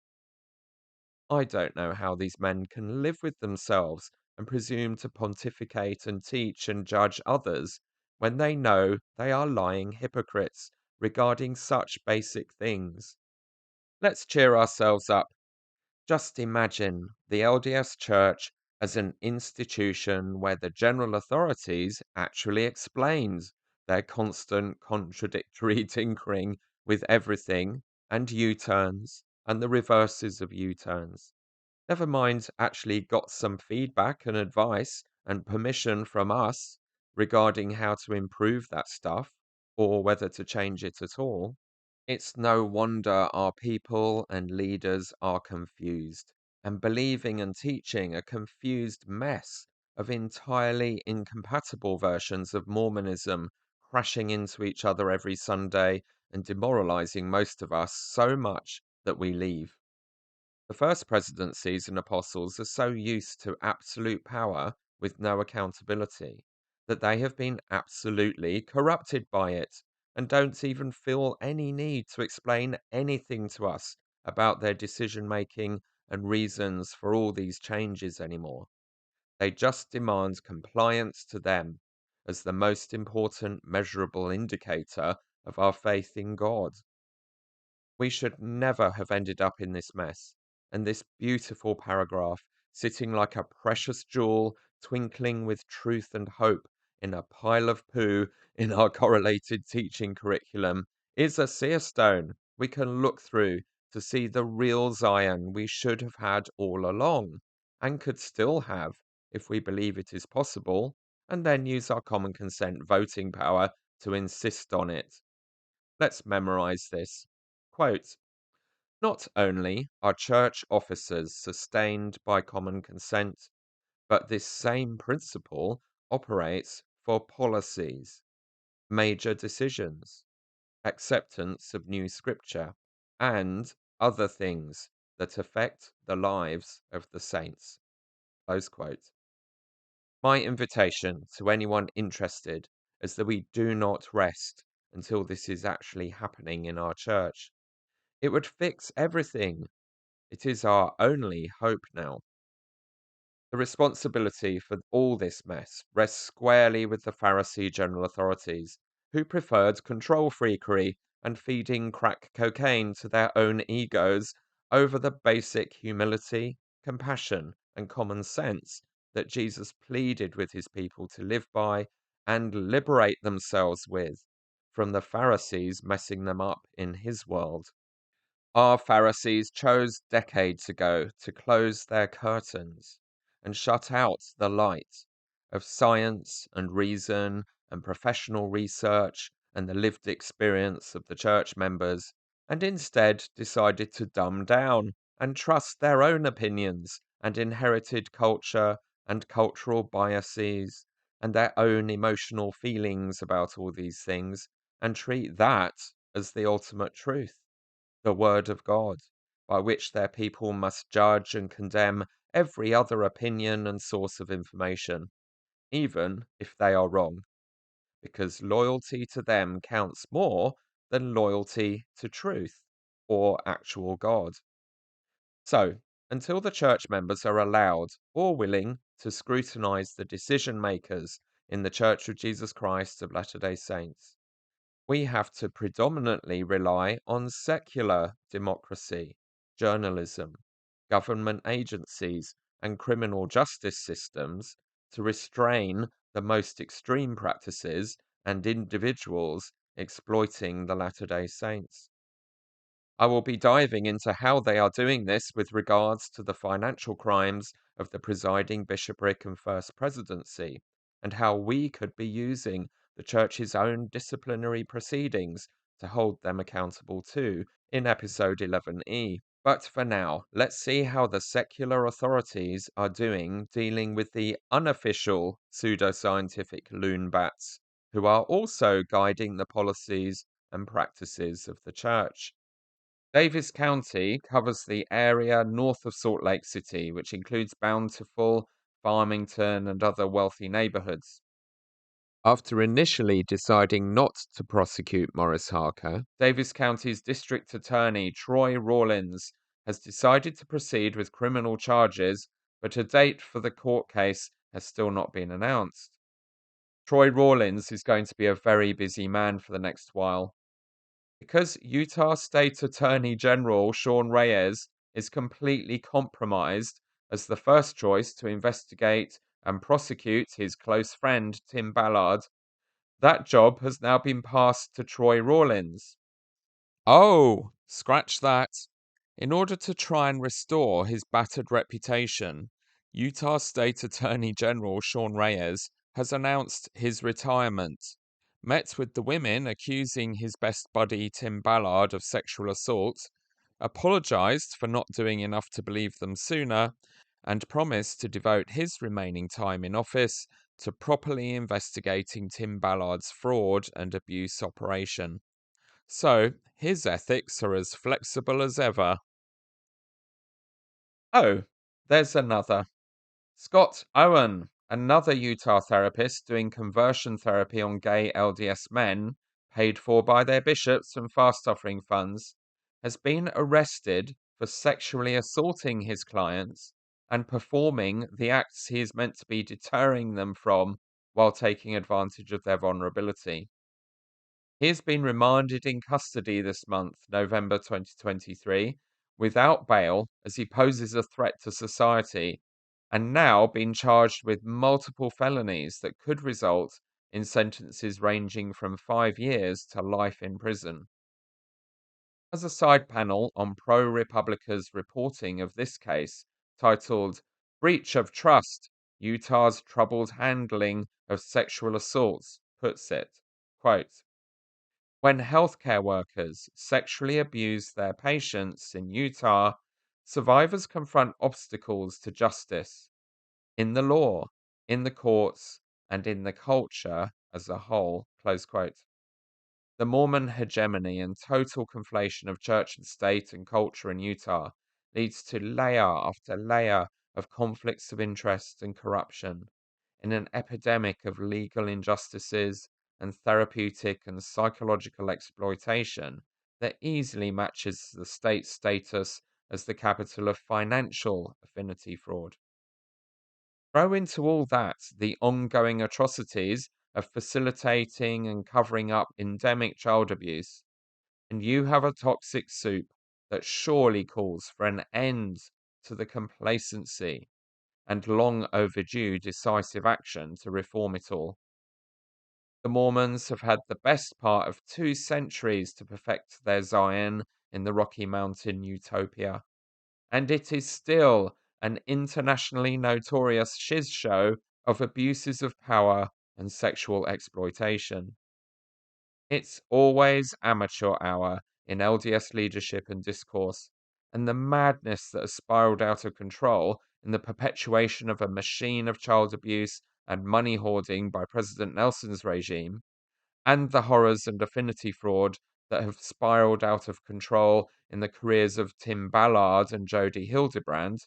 Speaker 1: I don't know how these men can live with themselves and presume to pontificate and teach and judge others when they know they are lying hypocrites regarding such basic things. Let's cheer ourselves up. Just imagine the LDS Church as an institution where the general authorities actually explained their constant contradictory tinkering with everything and U-turns and the reverses of U-turns. Never mind actually got some feedback and advice and permission from us regarding how to improve that stuff or whether to change it at all. It's no wonder our people and leaders are confused and believing and teaching a confused mess of entirely incompatible versions of Mormonism crashing into each other every Sunday and demoralizing most of us so much that we leave. The first presidencies and apostles are so used to absolute power with no accountability that they have been absolutely corrupted by it and don't even feel any need to explain anything to us about their decision making and reasons for all these changes anymore. They just demand compliance to them as the most important measurable indicator of our faith in God. We should never have ended up in this mess, and this beautiful paragraph, sitting like a precious jewel, twinkling with truth and hope in a pile of poo in our correlated teaching curriculum, is a seer stone we can look through to see the real Zion we should have had all along, and could still have if we believe it is possible, and then use our common consent voting power to insist on it. Let's memorize this. Quote, not only are church officers sustained by common consent, but this same principle operates for policies, major decisions, acceptance of new scripture, and other things that affect the lives of the saints. Close quote. My invitation to anyone interested is that we do not rest until this is actually happening in our church. It would fix everything. It is our only hope now. The responsibility for all this mess rests squarely with the Pharisee general authorities, who preferred control freakery and feeding crack cocaine to their own egos over the basic humility, compassion, and common sense that Jesus pleaded with his people to live by and liberate themselves with from the Pharisees messing them up in his world. Our Pharisees chose decades ago to close their curtains and shut out the light of science and reason and professional research and the lived experience of the church members, and instead decided to dumb down and trust their own opinions and inherited culture and cultural biases and their own emotional feelings about all these things and treat that as the ultimate truth, the word of God, by which their people must judge and condemn every other opinion and source of information, even if they are wrong, because loyalty to them counts more than loyalty to truth or actual God. So, until the church members are allowed or willing to scrutinize the decision makers in the Church of Jesus Christ of Latter-day Saints, we have to predominantly rely on secular democracy, journalism, government agencies, and criminal justice systems to restrain the most extreme practices and individuals exploiting the Latter-day Saints. I will be diving into how they are doing this with regards to the financial crimes of the presiding bishopric and first presidency, and how we could be using the church's own disciplinary proceedings to hold them accountable too in episode 11E. But for now, let's see how the secular authorities are doing dealing with the unofficial pseudoscientific Loonbats, who are also guiding the policies and practices of the church. Davis County covers the area north of Salt Lake City, which includes Bountiful, Farmington, and other wealthy neighborhoods. After initially deciding not to prosecute Morris Harker, Davis County's District Attorney Troy Rawlins has decided to proceed with criminal charges, but a date for the court case has still not been announced. Troy Rawlins is going to be a very busy man for the next while. Because Utah State Attorney General Sean Reyes is completely compromised as the first choice to investigate and prosecute his close friend Tim Ballard, that job has now been passed to Troy Rawlins. Oh, scratch that. In order to try and restore his battered reputation, Utah State Attorney General Sean Reyes has announced his retirement, met with the women accusing his best buddy Tim Ballard of sexual assault, apologized for not doing enough to believe them sooner, and promised to devote his remaining time in office to properly investigating Tim Ballard's fraud and abuse operation. So, his ethics are as flexible as ever. Oh, there's another. Scott Owen, another Utah therapist doing conversion therapy on gay LDS men, paid for by their bishops and fast offering funds, has been arrested for sexually assaulting his clients and performing the acts he is meant to be deterring them from while taking advantage of their vulnerability. He has been remanded in custody this month, November 2023, without bail as he poses a threat to society, and now been charged with multiple felonies that could result in sentences ranging from 5 years to life in prison. As a side panel on pro-Republica's reporting of this case, titled Breach of Trust, Utah's Troubled Handling of Sexual Assaults, puts it, quote, when healthcare workers sexually abuse their patients in Utah, survivors confront obstacles to justice in the law, in the courts, and in the culture as a whole. Close quote. The Mormon hegemony and total conflation of church and state and culture in Utah leads to layer after layer of conflicts of interest and corruption in an epidemic of legal injustices and therapeutic and psychological exploitation that easily matches the state's status as the capital of financial affinity fraud. Throw into all that the ongoing atrocities of facilitating and covering up endemic child abuse, and you have a toxic soup that surely calls for an end to the complacency and long overdue decisive action to reform it all. The Mormons have had the best part of 2 centuries to perfect their Zion in the Rocky Mountain utopia, and it is still an internationally notorious shiz show of abuses of power and sexual exploitation. It's always amateur hour in LDS leadership and discourse, and the madness that has spiraled out of control in the perpetuation of a machine of child abuse and money hoarding by President Nelson's regime, and the horrors and affinity fraud that have spiraled out of control in the careers of Tim Ballard and Jody Hildebrand,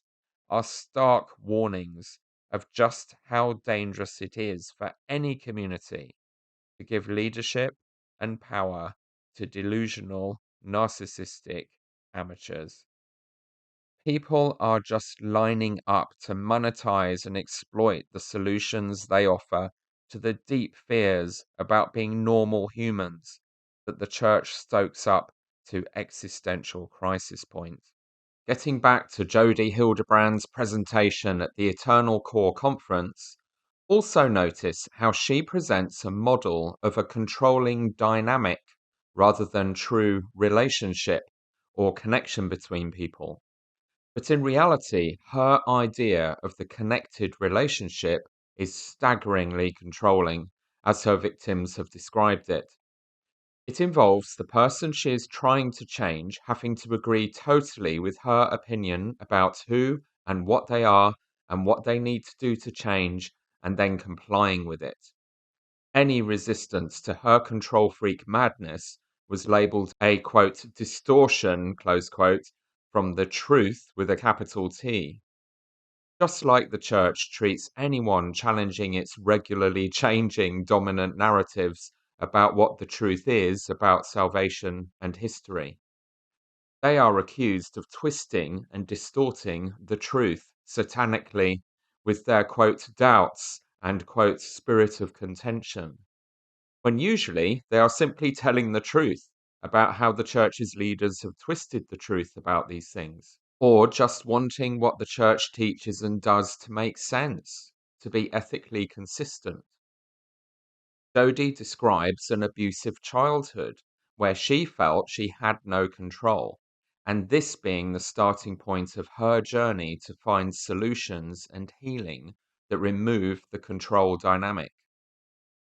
Speaker 1: are stark warnings of just how dangerous it is for any community to give leadership and power to delusional, narcissistic amateurs. People are just lining up to monetize and exploit the solutions they offer to the deep fears about being normal humans that the church stokes up to existential crisis point. Getting back to Jody Hildebrand's presentation at the Eternal Core Conference, also notice how she presents a model of a controlling dynamic rather than true relationship or connection between people. But in reality, her idea of the connected relationship is staggeringly controlling, as her victims have described it. It involves the person she is trying to change having to agree totally with her opinion about who and what they are and what they need to do to change, and then complying with it. Any resistance to her control freak madness was labeled a, quote, distortion, close quote, from the truth with a capital T. Just like the church treats anyone challenging its regularly changing dominant narratives about what the truth is about salvation and history. They are accused of twisting and distorting the truth satanically with their, quote, doubts and, quote, spirit of contention, when usually they are simply telling the truth about how the church's leaders have twisted the truth about these things. or just wanting what the church teaches and does to make sense, to be ethically consistent. Jodie describes an abusive childhood where she felt she had no control, and this being the starting point of her journey to find solutions and healing that remove the control dynamic.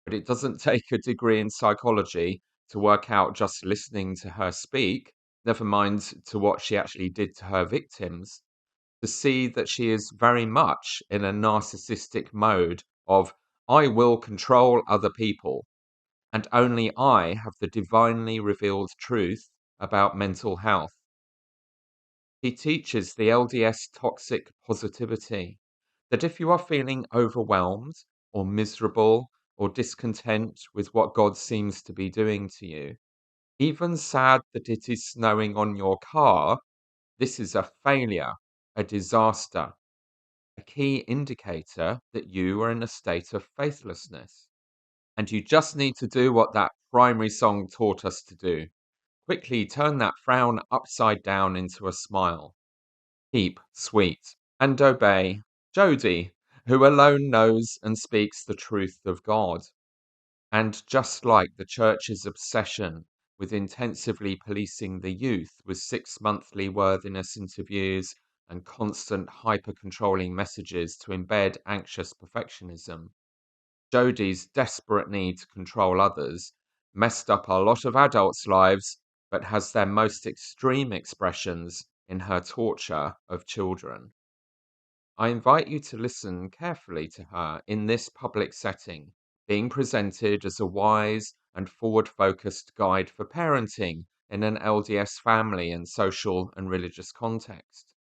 Speaker 1: But it doesn't take a degree in psychology to work out just listening to her speak, never mind to what she actually did to her victims, to see that she is very much in a narcissistic mode of, I will control other people, and only I have the divinely revealed truth about mental health. He teaches the LDS toxic positivity, that if you are feeling overwhelmed or miserable or discontent with what God seems to be doing to you, even sad that it is snowing on your car, this is a failure, a disaster, a key indicator that you are in a state of faithlessness. And you just need to do what that primary song taught us to do. Quickly turn that frown upside down into a smile. Keep sweet and obey Jodie, who alone knows and speaks the truth of God. And just like the church's obsession with intensively policing the youth with 6 monthly worthiness interviews and constant hyper-controlling messages to embed anxious perfectionism, Jodie's desperate need to control others messed up a lot of adults' lives, but has their most extreme expressions in her torture of children. I invite you to listen carefully to her in this public setting, being presented as a wise and forward-focused guide for parenting in an LDS family and social and religious context.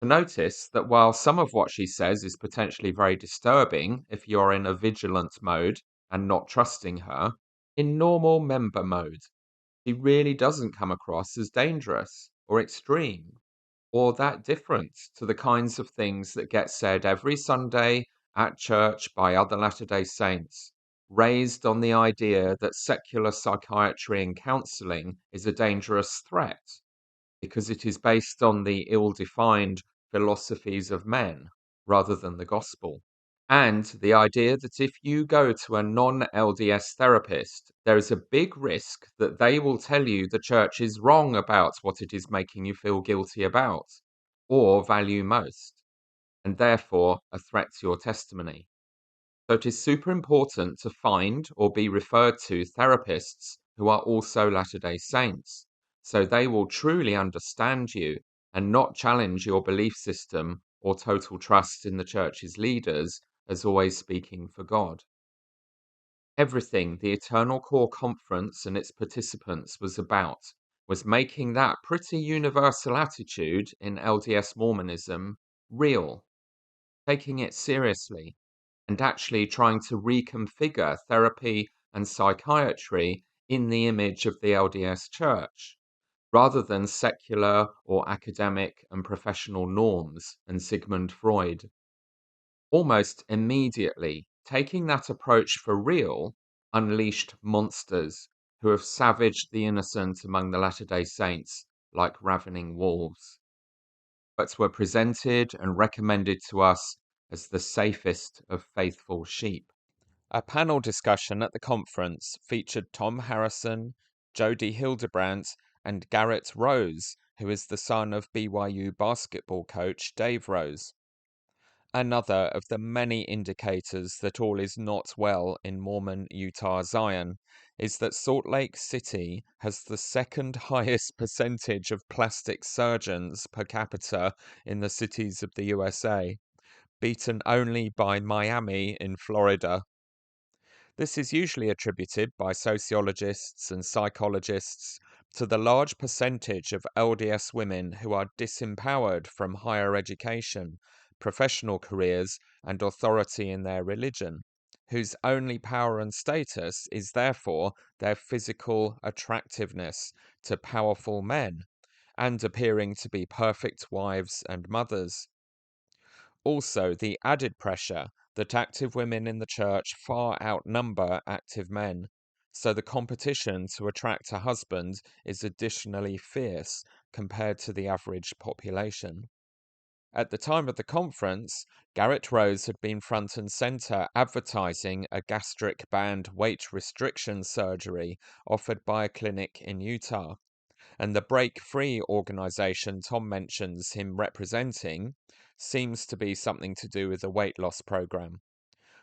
Speaker 1: To notice that while some of what she says is potentially very disturbing if you're in a vigilant mode and not trusting her, in normal member mode, she really doesn't come across as dangerous or extreme or that different to the kinds of things that get said every Sunday at church by other Latter-day Saints, raised on the idea that secular psychiatry and counseling is a dangerous threat because it is based on the ill-defined philosophies of men rather than the gospel. And the idea that if you go to a non-LDS therapist, there is a big risk that they will tell you the church is wrong about what it is making you feel guilty about, or value most, and therefore a threat to your testimony. So it is super important to find or be referred to therapists who are also Latter-day Saints, so they will truly understand you and not challenge your belief system or total trust in the church's leaders as always speaking for God. Everything the Eternal Core Conference and its participants was about was making that pretty universal attitude in LDS Mormonism real, taking it seriously, and actually trying to reconfigure therapy and psychiatry in the image of the LDS Church, rather than secular or academic and professional norms and Sigmund Freud. Almost immediately, taking that approach for real unleashed monsters who have savaged the innocent among the Latter-day Saints like ravening wolves, but were presented and recommended to us as the safest of faithful sheep. A panel discussion at the conference featured Thom Harrison, Jodie Hildebrandt, and Garrett Rose, who is the son of BYU basketball coach Dave Rose. Another of the many indicators that all is not well in Mormon Utah Zion is that Salt Lake City has the second highest percentage of plastic surgeons per capita in the cities of the USA, beaten only by Miami in Florida. This is usually attributed by sociologists and psychologists to the large percentage of LDS women who are disempowered from higher education, professional careers, and authority in their religion, whose only power and status is therefore their physical attractiveness to powerful men, and appearing to be perfect wives and mothers. Also, the added pressure that active women in the church far outnumber active men, so the competition to attract a husband is additionally fierce compared to the average population. At the time of the conference, Garrett Rose had been front and center advertising a gastric band weight restriction surgery offered by a clinic in Utah. And the Break Free organization Thom mentions him representing seems to be something to do with the weight loss program.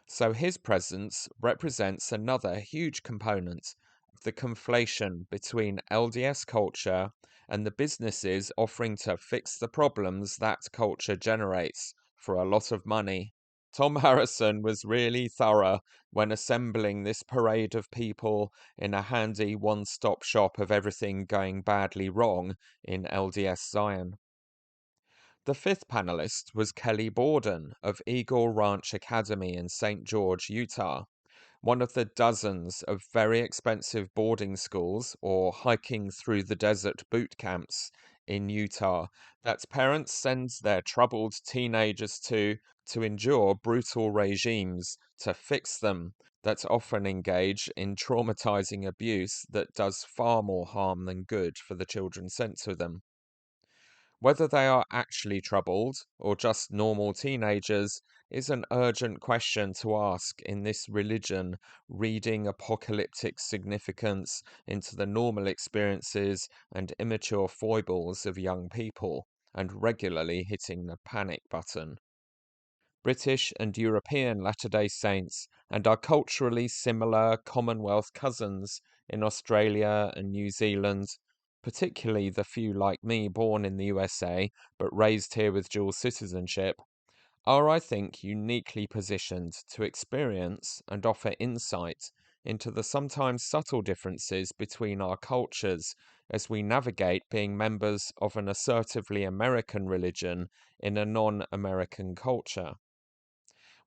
Speaker 1: So his presence represents another huge component of the conflation between LDS culture and the businesses offering to fix the problems that culture generates for a lot of money. Thom Harrison was really thorough when assembling this parade of people in a handy one-stop shop of everything going badly wrong in LDS Zion. The fifth panelist was Kelly Borden of Eagle Ranch Academy in St. George, Utah, one of the dozens of very expensive boarding schools or hiking through the desert boot camps in Utah that parents send their troubled teenagers to endure brutal regimes to fix them that often engage in traumatizing abuse that does far more harm than good for the children sent to them. Whether they are actually troubled or just normal teenagers is an urgent question to ask in this religion reading apocalyptic significance into the normal experiences and immature foibles of young people and regularly hitting the panic button. British and European Latter-day Saints and our culturally similar Commonwealth cousins in Australia and New Zealand, particularly the few like me born in the USA but raised here with dual citizenship, are, I think, uniquely positioned to experience and offer insight into the sometimes subtle differences between our cultures as we navigate being members of an assertively American religion in a non-American culture.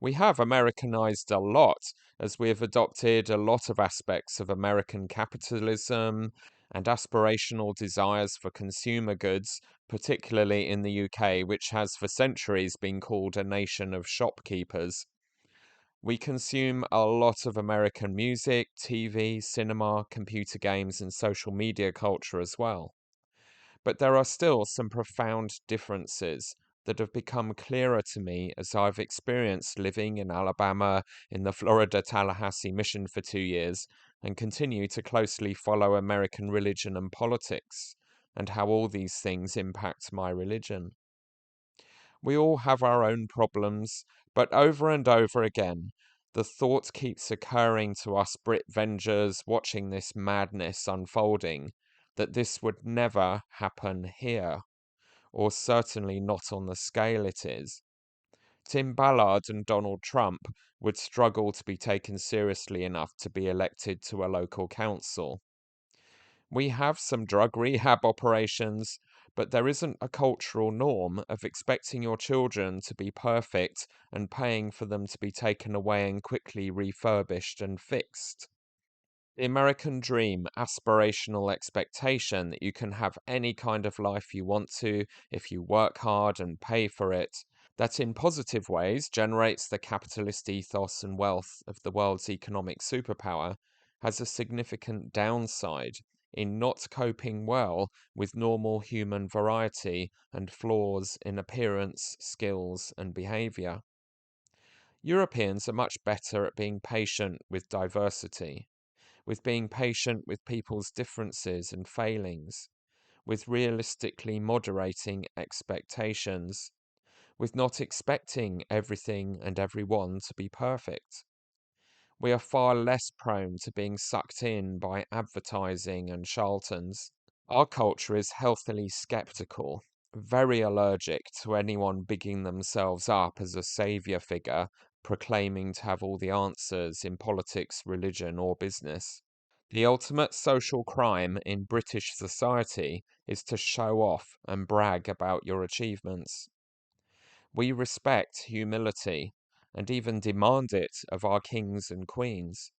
Speaker 1: We have Americanized a lot as we have adopted a lot of aspects of American capitalism and aspirational desires for consumer goods, particularly in the UK, which has for centuries been called a nation of shopkeepers. We consume a lot of American music, TV, cinema, computer games, and social media culture as well. But there are still some profound differences that have become clearer to me as I've experienced living in Alabama in the Florida Tallahassee mission for 2 years and continue to closely follow American religion and politics and how all these things impact my religion. We all have our own problems, but over and over again, the thought keeps occurring to us Brit Vengers watching this madness unfolding that this would never happen here, or certainly not on the scale it is. Tim Ballard and Donald Trump would struggle to be taken seriously enough to be elected to a local council. We have some drug rehab operations, but there isn't a cultural norm of expecting your children to be perfect and paying for them to be taken away and quickly refurbished and fixed. The American dream, aspirational expectation that you can have any kind of life you want to if you work hard and pay for it, that in positive ways generates the capitalist ethos and wealth of the world's economic superpower, has a significant downside in not coping well with normal human variety and flaws in appearance, skills, and behavior. Europeans are much better at being patient with diversity, with being patient with people's differences and failings, with realistically moderating expectations, with not expecting everything and everyone to be perfect. We are far less prone to being sucked in by advertising and charlatans. Our culture is healthily skeptical, very allergic to anyone bigging themselves up as a savior figure, proclaiming to have all the answers in politics, religion, or business. The ultimate social crime in British society is to show off and brag about your achievements. We respect humility and even demand it of our kings and queens.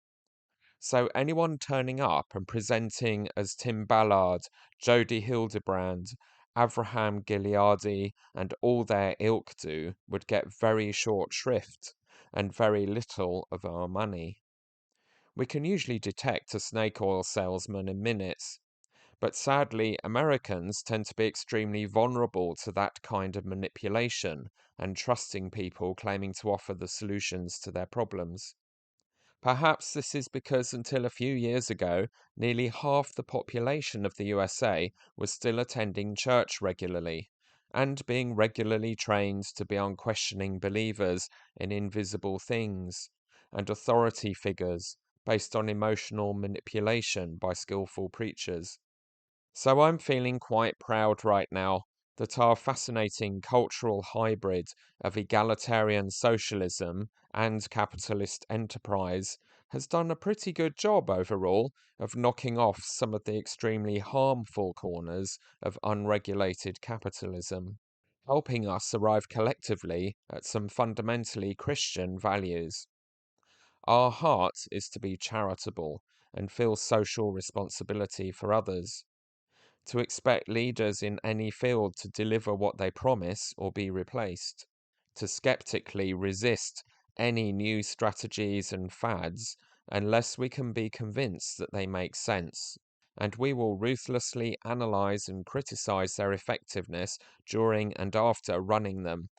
Speaker 1: So anyone turning up and presenting as Tim Ballard, Jodie Hildebrand, Avraham Gileadi, and all their ilk do would get very short shrift and very little of our money. We can usually detect a snake oil salesman in minutes, But sadly, Americans tend to be extremely vulnerable to that kind of manipulation and trusting people claiming to offer the solutions to their problems. Perhaps this is because until a few years ago, nearly half the population of the USA was still attending church regularly and being regularly trained to be unquestioning believers in invisible things and authority figures based on emotional manipulation by skillful preachers. So I'm feeling quite proud right now that our fascinating cultural hybrid of egalitarian socialism and capitalist enterprise has done a pretty good job overall of knocking off some of the extremely harmful corners of unregulated capitalism, helping us arrive collectively at some fundamentally Christian values. Our heart is to be charitable and feel social responsibility for others. To expect leaders in any field to deliver what they promise or be replaced, to skeptically resist any new strategies and fads unless we can be convinced that they make sense, and we will ruthlessly analyze and criticize their effectiveness during and after running them,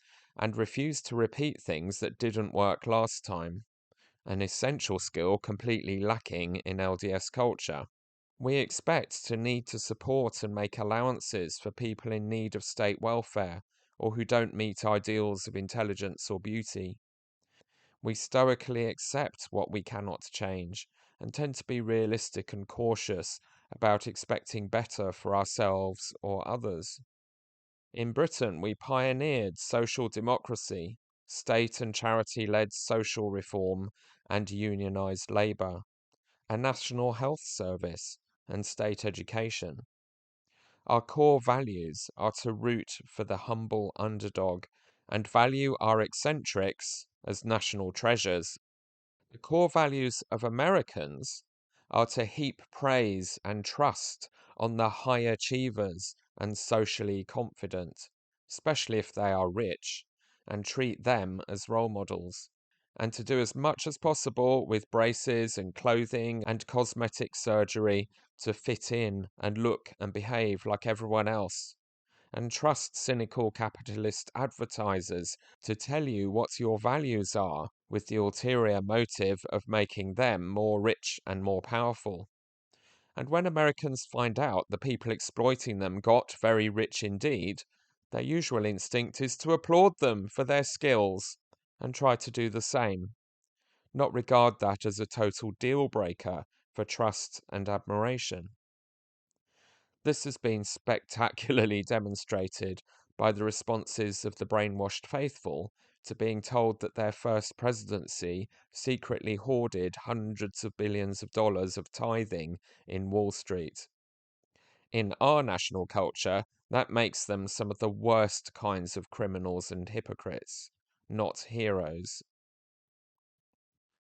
Speaker 1: and refuse to repeat things that didn't work last time, an essential skill completely lacking in LDS culture. We expect to need to support and make allowances for people in need of state welfare or who don't meet ideals of intelligence or beauty. We stoically accept what we cannot change and tend to be realistic and cautious about expecting better for ourselves or others. In Britain, we pioneered social democracy, state and charity-led social reform and unionised labour, a national health service, and state education. Our core values are to root for the humble underdog and value our eccentrics as national treasures. The core values of Americans are to heap praise and trust on the high achievers and socially confident, especially if they are rich, and treat them as role models, and to do as much as possible with braces and clothing and cosmetic surgery to fit in and look and behave like everyone else, and trust cynical capitalist advertisers to tell you what your values are with the ulterior motive of making them more rich and more powerful. And when Americans find out the people exploiting them got very rich indeed, their usual instinct is to applaud them for their skills and try to do the same, not regard that as a total deal breaker for trust and admiration. This has been spectacularly demonstrated by the responses of the brainwashed faithful to being told that their first presidency secretly hoarded hundreds of billions of dollars of tithing in Wall Street. In our national culture, that makes them some of the worst kinds of criminals and hypocrites, not heroes.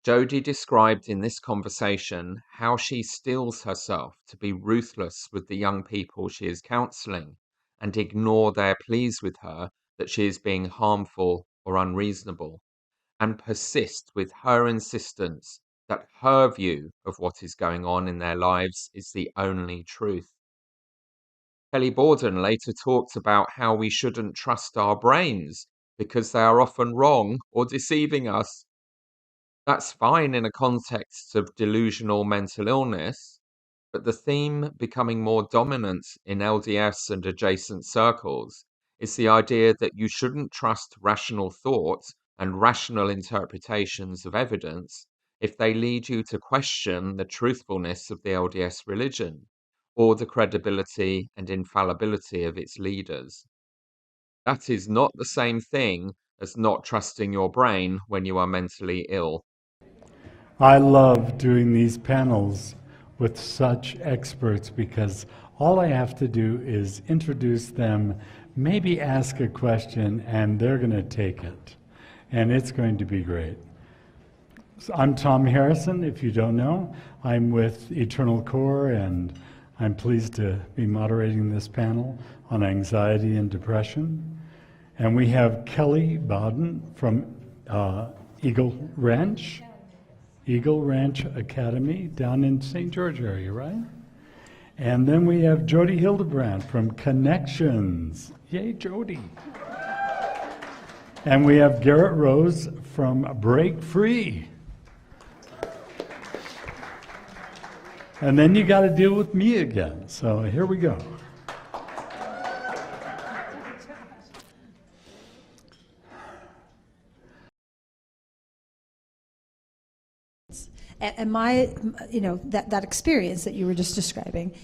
Speaker 1: Jodie described in this conversation how she steels herself to be ruthless with the young people she is counseling and ignore their pleas with her that she is being harmful or unreasonable, and persist with her insistence that her view of what is going on in their lives is the only truth. Kelly Borden later talked about how we shouldn't trust our brains because they are often wrong or deceiving us. That's fine in a context of delusional mental illness, but the theme becoming more dominant in LDS and adjacent circles is the idea that you shouldn't trust rational thought and rational interpretations of evidence if they lead you to question the truthfulness of the LDS religion or the credibility and infallibility of its leaders. That is not the same thing as not trusting your brain when you are mentally ill.
Speaker 20: I love doing these panels with such experts because all I have to do is introduce them, maybe ask a question, and they're going to take it. And it's going to be great. So I'm Thom Harrison, if you don't know. I'm with Eternal Core, and I'm pleased to be moderating this panel on anxiety and depression. And we have Kelly Bowden from Eagle Ranch Academy down in St. George area, right? And then we have Jody Hildebrand from Connections. Yay, Jody. And we have Garrett Rose from Break Free. And then you got to deal with me again. So here we go.
Speaker 21: And my, that experience that you were just describing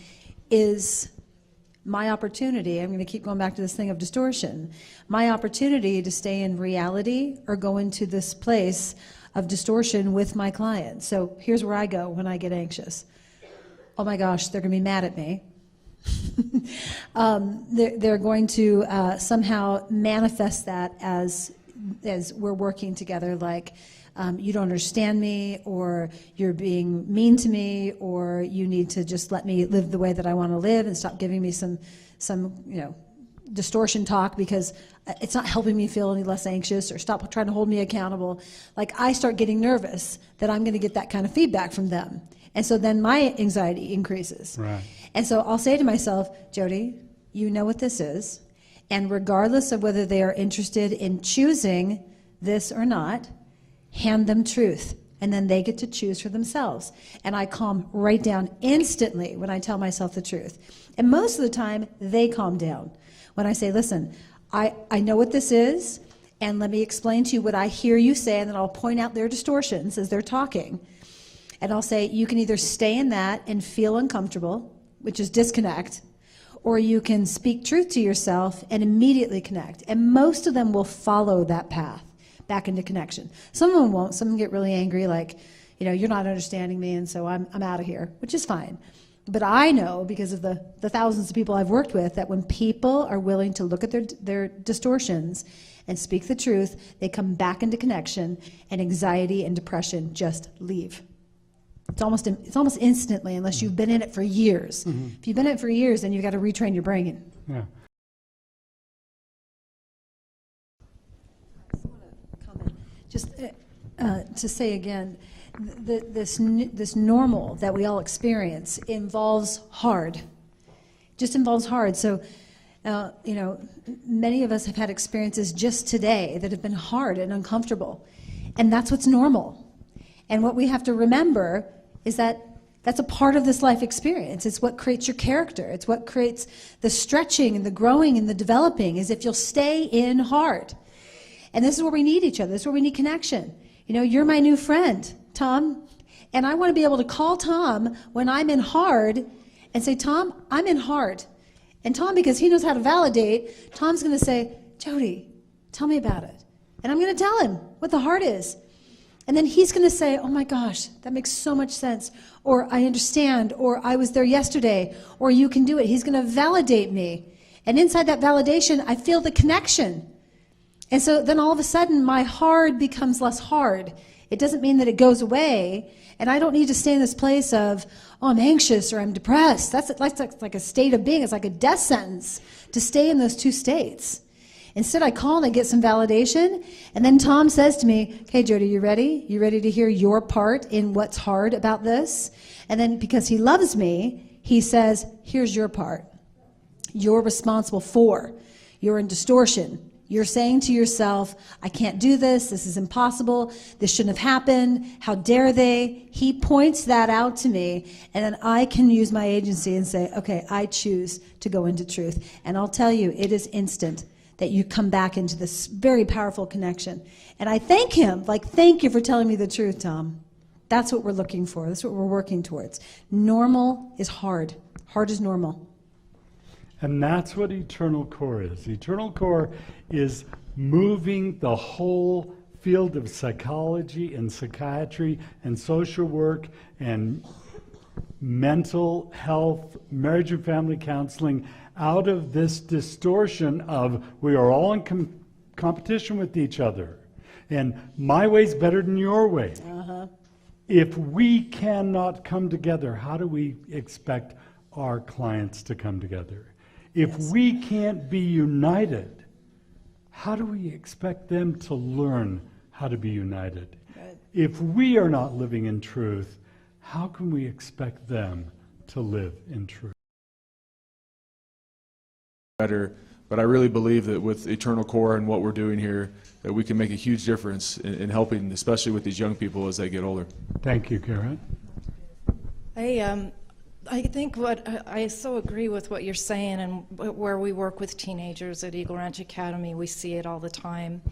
Speaker 21: is my opportunity. I'm going to keep going back to this thing of distortion. My opportunity to stay in reality or go into this place of distortion with my client. So here's where I go when I get anxious. Oh my gosh, they're going to be mad at me. They're going to somehow manifest that as we're working together, like you don't understand me, or you're being mean to me, or you need to just let me live the way that I want to live and stop giving me some distortion talk because it's not helping me feel any less anxious, or stop trying to hold me accountable. Like I start getting nervous that I'm going to get that kind of feedback from them. And so then my anxiety increases.
Speaker 20: Right.
Speaker 21: And so I'll say to myself, Jody, you know what this is. And regardless of whether they are interested in choosing this or not, hand them truth. And then they get to choose for themselves. And I calm right down instantly when I tell myself the truth. And most of the time, they calm down. When I say, listen, I know what this is, and let me explain to you what I hear you say, and then I'll point out their distortions as they're talking. And I'll say, you can either stay in that and feel uncomfortable, which is disconnect, or you can speak truth to yourself and immediately connect. And most of them will follow that path back into connection. Some of them won't. Some of them get really angry, like, you're not understanding me, and so I'm out of here, which is fine. But I know, because of the thousands of people I've worked with, that when people are willing to look at their distortions and speak the truth, they come back into connection, and anxiety and depression just leave. It's almost instantly, unless you've been in it for years. Mm-hmm. If you've been in it for years, then you've got to retrain your brain.
Speaker 20: Yeah.
Speaker 21: I just want to comment. Just to say again, this normal that we all experience involves hard. Just involves hard. So, many of us have had experiences just today that have been hard and uncomfortable, and that's what's normal. And what we have to remember is that that's a part of this life experience. It's what creates your character. It's what creates the stretching and the growing and the developing, is if you'll stay in hard. And this is where we need each other. This is where we need connection. You're my new friend, Thom, and I want to be able to call Thom when I'm in hard and say, Thom, I'm in hard. And Thom, because he knows how to validate, Thom's going to say, Jody, tell me about it. And I'm going to tell him what the hard is. And then he's going to say, oh my gosh, that makes so much sense. Or I understand, or I was there yesterday, or you can do it. He's going to validate me. And inside that validation, I feel the connection. And so then all of a sudden, my hard becomes less hard. It doesn't mean that it goes away. And I don't need to stay in this place of, oh, I'm anxious or I'm depressed. That's like a state of being. It's like a death sentence to stay in those two states. Instead, I call and I get some validation, and then Thom says to me, okay, Jody, you ready? You ready to hear your part in what's hard about this? And then because he loves me, he says, here's your part. You're responsible for. You're in distortion. You're saying to yourself, I can't do this. This is impossible. This shouldn't have happened. How dare they? He points that out to me, and then I can use my agency and say, okay, I choose to go into truth. And I'll tell you, it is instant that you come back into this very powerful connection. And I thank him, thank you for telling me the truth, Thom. That's what we're looking for. That's what we're working towards. Normal is hard. Hard is normal.
Speaker 20: And that's what eternal core is. Eternal core is moving the whole field of psychology and psychiatry and social work and mental health, marriage and family counseling, out of this distortion of we are all in competition with each other. And my way's better than your way.
Speaker 21: Uh-huh.
Speaker 20: If we cannot come together, how do we expect our clients to come together? If we can't be united, how do we expect them to learn how to be united?
Speaker 21: Right.
Speaker 20: If we are not living in truth, how can we expect them to live in truth?
Speaker 3: better. But I really believe that with Eternal Core and what we're doing here, that we can make a huge difference in helping, especially with these young people as they get older.
Speaker 20: Thank you, Karen.
Speaker 22: I think I so agree with what you're saying, and where we work with teenagers at Eagle Ranch Academy, we see it all the time.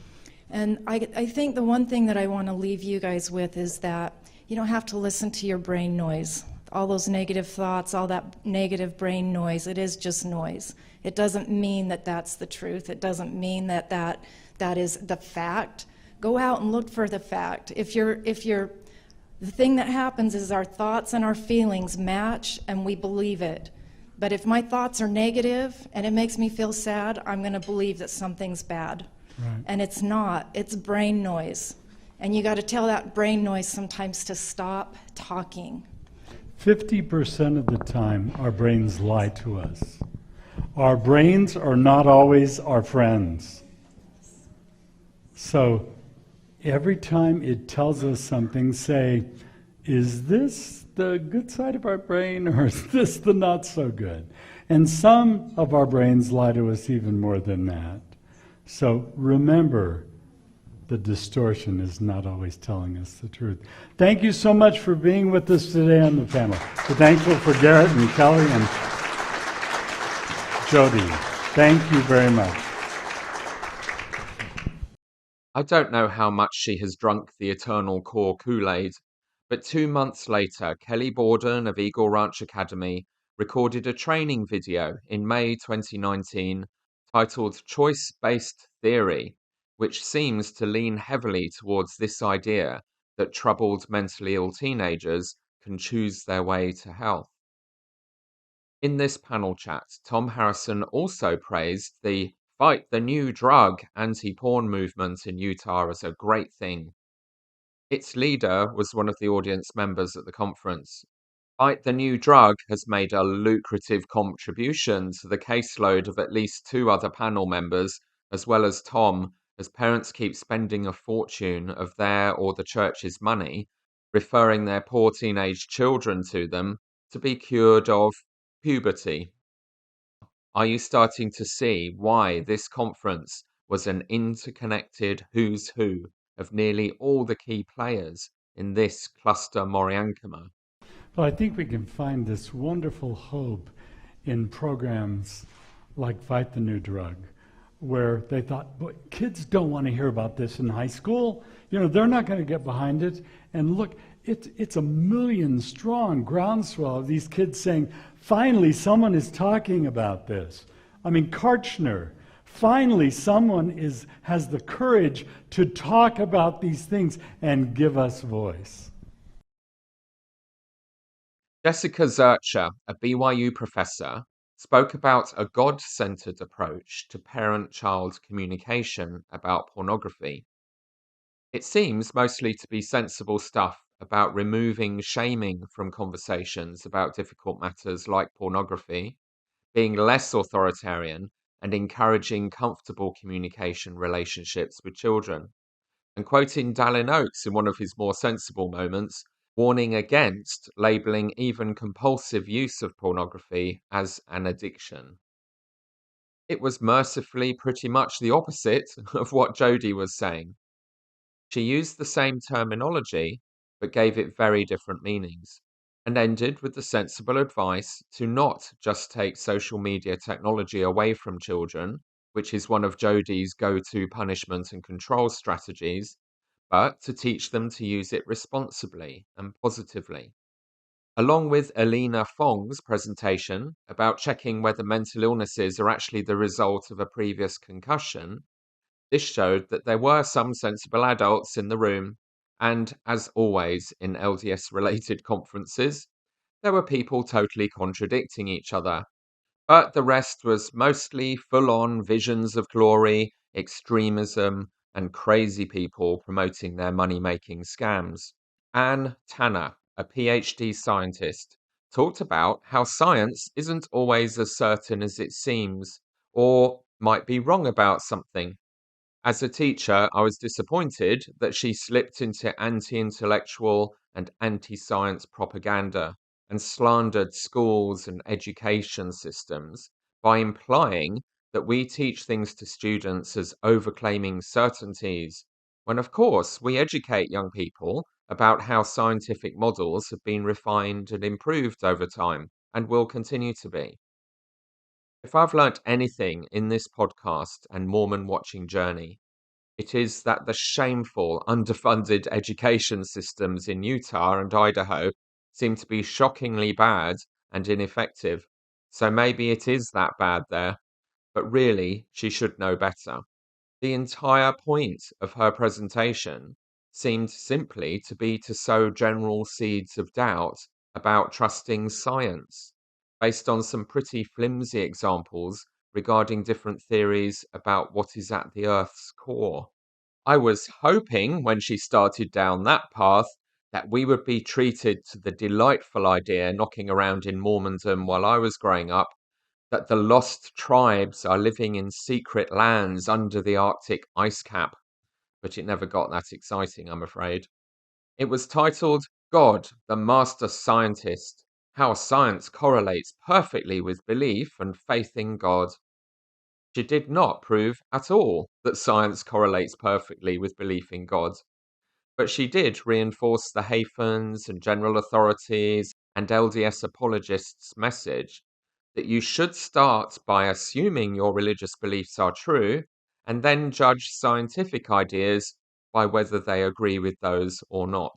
Speaker 22: And I think the one thing that I want to leave you guys with is that you don't have to listen to your brain noise. All those negative thoughts, all that negative brain noise, it is just noise. It doesn't mean that that's the truth. It doesn't mean that that is the fact. Go out and look for the fact. The thing that happens is our thoughts and our feelings match and we believe it. But if my thoughts are negative and it makes me feel sad, I'm going to believe that something's bad. Right. And it's not. It's brain noise. And you got to tell that brain noise sometimes to stop talking.
Speaker 20: 50% of the time, our brains lie to us. Our brains are not always our friends. So every time it tells us something, say, is this the good side of our brain or is this the not so good? And some of our brains lie to us even more than that. So remember, the distortion is not always telling us the truth. Thank you so much for being with us today on the panel. We're thankful for Garrett and Kelly and Jody. Thank you very much.
Speaker 1: I don't know how much she has drunk the Eternal Core Kool-Aid, but 2 months later, Kelly Borden of Eagle Ranch Academy recorded a training video in May 2019 titled Choice-Based Theory, which seems to lean heavily towards this idea that troubled mentally ill teenagers can choose their way to health. In this panel chat, Thom Harrison also praised the Fight the New Drug anti-porn movement in Utah as a great thing. Its leader was one of the audience members at the conference. Fight the New Drug has made a lucrative contribution to the caseload of at least 2 other panel members, as well as Thom, as parents keep spending a fortune of their or the church's money, referring their poor teenage children to them to be cured of puberty. Are you starting to see why this conference was an interconnected who's who of nearly all the key players in this cluster Moriankama?
Speaker 20: Well, I think we can find this wonderful hope in programs like Fight the New Drug, where they thought, boy, kids don't want to hear about this in high school. You know, they're not going to get behind it. And look, it's a million-strong groundswell of these kids saying, finally, someone is talking about this. I mean, Karchner, finally, someone has the courage to talk about these things and give us voice.
Speaker 1: Jessica Zurcher, a BYU professor, spoke about a God-centered approach to parent-child communication about pornography. It seems mostly to be sensible stuff about removing shaming from conversations about difficult matters like pornography, being less authoritarian, and encouraging comfortable communication relationships with children. And quoting Dallin Oaks in one of his more sensible moments, warning against labeling even compulsive use of pornography as an addiction. It was mercifully pretty much the opposite of what Jody was saying. She used the same terminology, but gave it very different meanings, and ended with the sensible advice to not just take social media technology away from children, which is one of Jody's go-to punishment and control strategies, but to teach them to use it responsibly and positively. Along with Elena Fong's presentation about checking whether mental illnesses are actually the result of a previous concussion, this showed that there were some sensible adults in the room, and as always in LDS-related conferences, there were people totally contradicting each other. But the rest was mostly full-on visions of glory, extremism, and crazy people promoting their money-making scams. Anne Tanner, a PhD scientist, talked about how science isn't always as certain as it seems, or might be wrong about something. As a teacher, I was disappointed that she slipped into anti-intellectual and anti-science propaganda and slandered schools and education systems by implying that we teach things to students as overclaiming certainties, when of course we educate young people about how scientific models have been refined and improved over time and will continue to be. If I've learnt anything in this podcast and Mormon watching journey, it is that the shameful, underfunded education systems in Utah and Idaho seem to be shockingly bad and ineffective. So maybe it is that bad there, but really she should know better. The entire point of her presentation seemed simply to be to sow general seeds of doubt about trusting science, based on some pretty flimsy examples regarding different theories about what is at the Earth's core. I was hoping when she started down that path that we would be treated to the delightful idea knocking around in Mormondom while I was growing up that the lost tribes are living in secret lands under the Arctic ice cap, but it never got that exciting, I'm afraid. It was titled God, the Master Scientist, How Science Correlates Perfectly with Belief and Faith in God. She did not prove at all that science correlates perfectly with belief in God, but she did reinforce the Hafens and general authorities and LDS apologists' message that you should start by assuming your religious beliefs are true and then judge scientific ideas by whether they agree with those or not.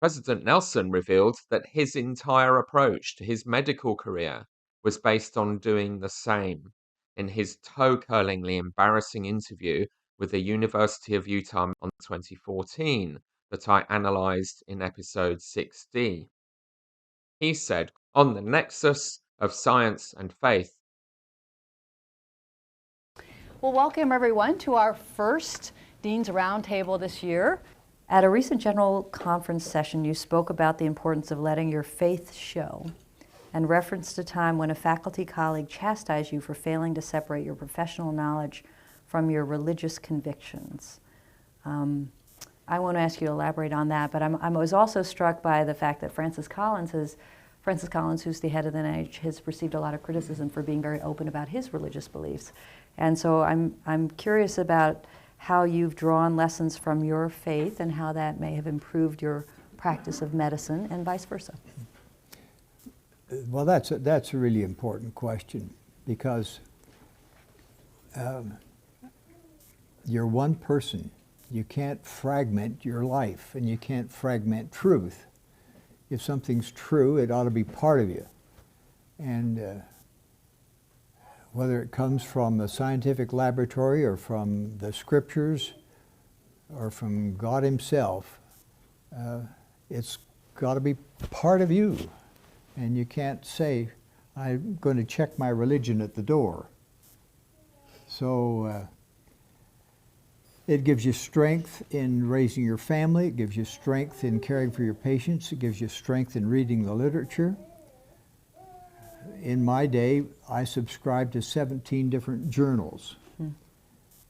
Speaker 1: President Nelson revealed that his entire approach to his medical career was based on doing the same in his toe-curlingly embarrassing interview with the University of Utah on 2014 that I analyzed in episode 6D. He said, on the nexus of science and faith.
Speaker 4: Well, welcome everyone to our first Dean's Roundtable this year. At a recent General Conference session, you spoke about the importance of letting your faith show and referenced a time when a faculty colleague chastised you for failing to separate your professional knowledge from your religious convictions. I won't ask you to elaborate on that, but I was also struck by the fact that Francis Collins, who's the head of the NIH, has received a lot of criticism for being very open about his religious beliefs. And so I'm curious about how you've drawn lessons from your faith and how that may have improved your practice of medicine and vice versa.
Speaker 2: Well, that's a really important question because you're one person. You can't fragment your life and you can't fragment truth. If something's true, it ought to be part of you. And whether it comes from the scientific laboratory or from the scriptures or from God himself, it's got to be part of you. And you can't say, I'm going to check my religion at the door. So it gives you strength in raising your family. It gives you strength in caring for your patients. It gives you strength in reading the literature. In my day, I subscribed to 17 different journals.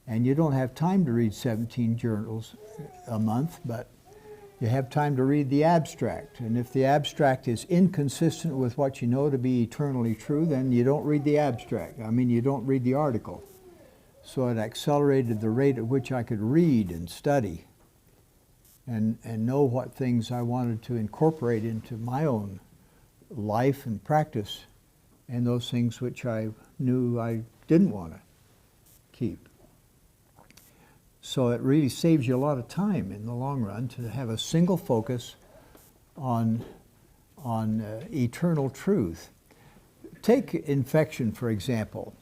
Speaker 2: And you don't have time to read 17 journals a month, but you have time to read the abstract. And if the abstract is inconsistent with what you know to be eternally true, then you don't read the abstract. I mean, you don't read the article. So it accelerated the rate at which I could read and study and know what things I wanted to incorporate into my own life and practice, and those things which I knew I didn't want to keep. So it really saves you a lot of time in the long run to have a single focus on eternal truth. Take infection, for example.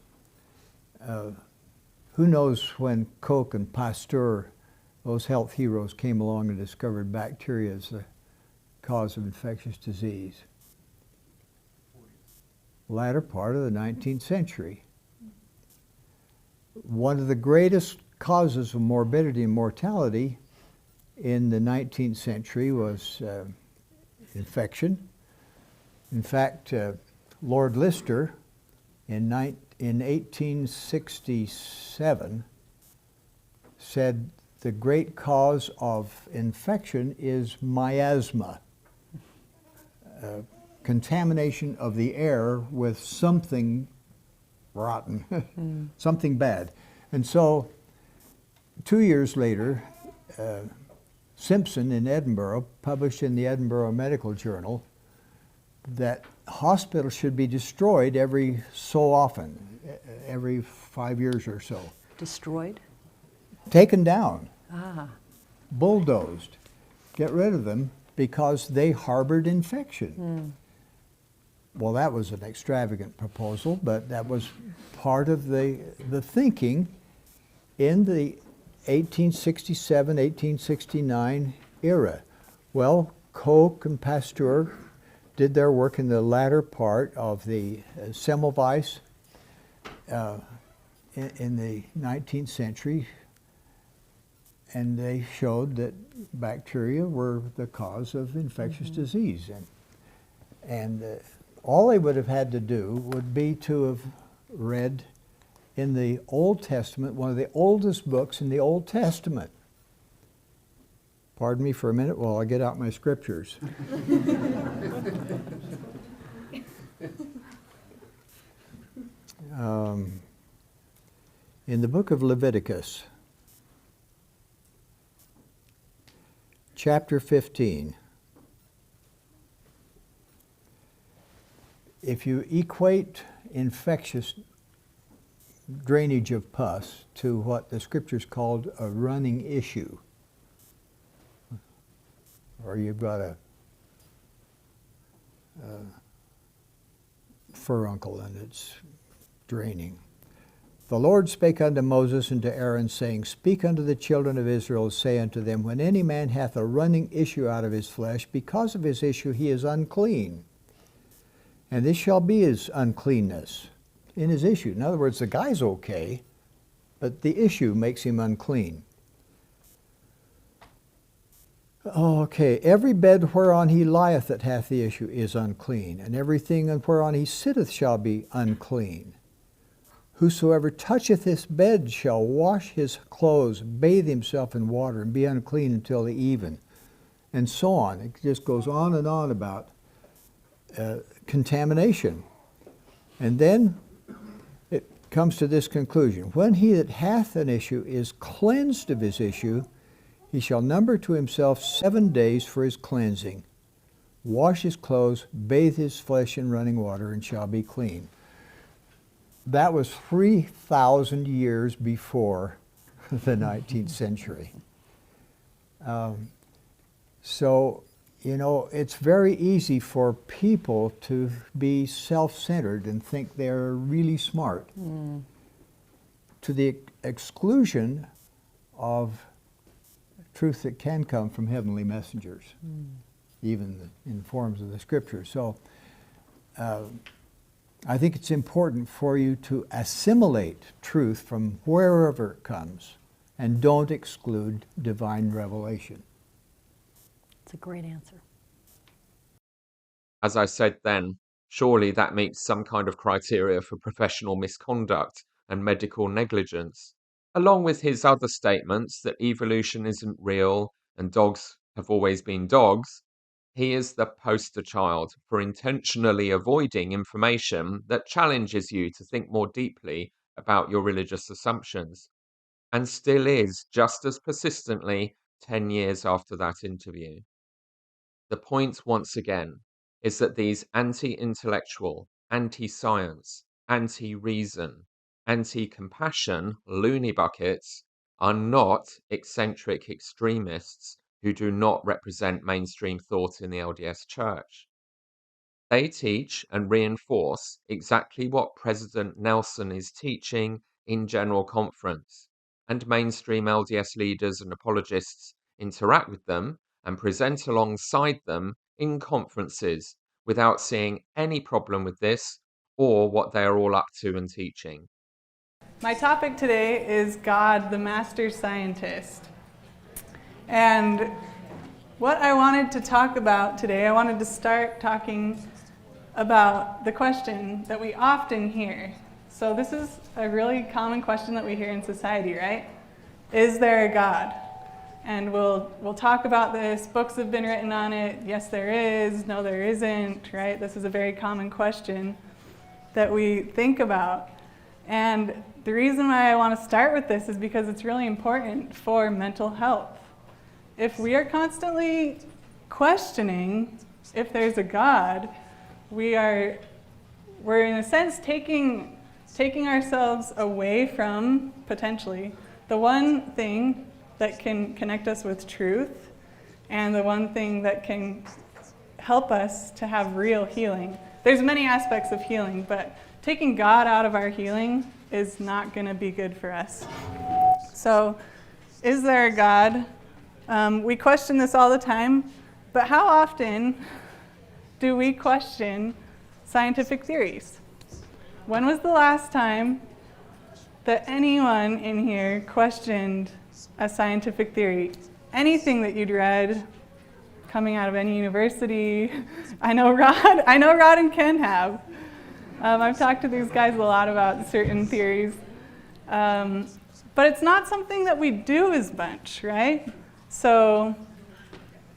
Speaker 2: Who knows when Koch and Pasteur, those health heroes, came along and discovered bacteria as the cause of infectious disease? Latter part of the 19th century. One of the greatest causes of morbidity and mortality in the 19th century was infection. In fact, Lord Lister in 1867 said the great cause of infection is miasma, contamination of the air with something rotten, something bad. And so 2 years later, Simpson in Edinburgh published in the Edinburgh Medical Journal that hospitals should be destroyed every so often, every 5 years or so.
Speaker 4: Destroyed?
Speaker 2: Taken down, bulldozed, get rid of them because they harbored infection. Well, that was an extravagant proposal, but that was part of the thinking in the 1867, 1869 era. Well, Koch and Pasteur did their work in the latter part of the Semmelweis in the 19th century, and they showed that bacteria were the cause of infectious disease. And all they would have had to do would be to have read in the Old Testament, one of the oldest books in the Old Testament. Pardon me for a minute while I get out my scriptures. In the book of Leviticus, chapter 15, if you equate infectious drainage of pus to what the scriptures called a running issue, or you've got a furuncle and it's draining. The Lord spake unto Moses and to Aaron, saying, Speak unto the children of Israel, say unto them, When any man hath a running issue out of his flesh, because of his issue he is unclean. And this shall be his uncleanness in his issue. In other words, the guy's okay, but the issue makes him unclean. Okay, every bed whereon he lieth that hath the issue is unclean, and everything whereon he sitteth shall be unclean. Whosoever toucheth this bed shall wash his clothes, bathe himself in water, and be unclean until the even. And so on. It just goes on and on about contamination. And then it comes to this conclusion. When he that hath an issue is cleansed of his issue, he shall number to himself 7 days for his cleansing, wash his clothes, bathe his flesh in running water, and shall be clean. That was 3,000 years before the 19th century. So, you know, it's very easy for people to be self-centered and think they're really smart, to the exclusion of truth that can come from heavenly messengers, even in forms of the scriptures. So I think it's important for you to assimilate truth from wherever it comes and don't exclude divine revelation.
Speaker 4: It's a great answer.
Speaker 1: As I said then, surely that meets some kind of criteria for professional misconduct and medical negligence, along with his other statements that evolution isn't real and dogs have always been dogs. He is the poster child for intentionally avoiding information that challenges you to think more deeply about your religious assumptions, and still is just as persistently 10 years after that interview. The point, once again, is that these anti-intellectual, anti-science, anti-reason, anti-compassion loony buckets are not eccentric extremists who do not represent mainstream thought in the LDS Church. They teach and reinforce exactly what President Nelson is teaching in General Conference, and mainstream LDS leaders and apologists interact with them and present alongside them in conferences without seeing any problem with this or what they are all up to and teaching.
Speaker 5: My topic today is God, the Master Scientist. And what I wanted to talk about today, I wanted to start talking about the question that we often hear. So this is a really common question that we hear in society, right? Is there a God? And we'll talk about this. Books have been written on it. Yes, there is. No, there isn't, right? This is a very common question that we think about. And the reason why I want to start with this is because it's really important for mental health. If we are constantly questioning if there's a God, we're in a sense taking ourselves away from, potentially, the one thing that can connect us with truth and the one thing that can help us to have real healing. There's many aspects of healing, but taking God out of our healing is not going to be good for us. So, is there a God? We question this all the time, but how often do we question scientific theories? When was the last time that anyone in here questioned a scientific theory? Anything that you'd read coming out of any university? I know Rod and Ken have. I've talked to these guys a lot about certain theories. But it's not something that we do as much, right? So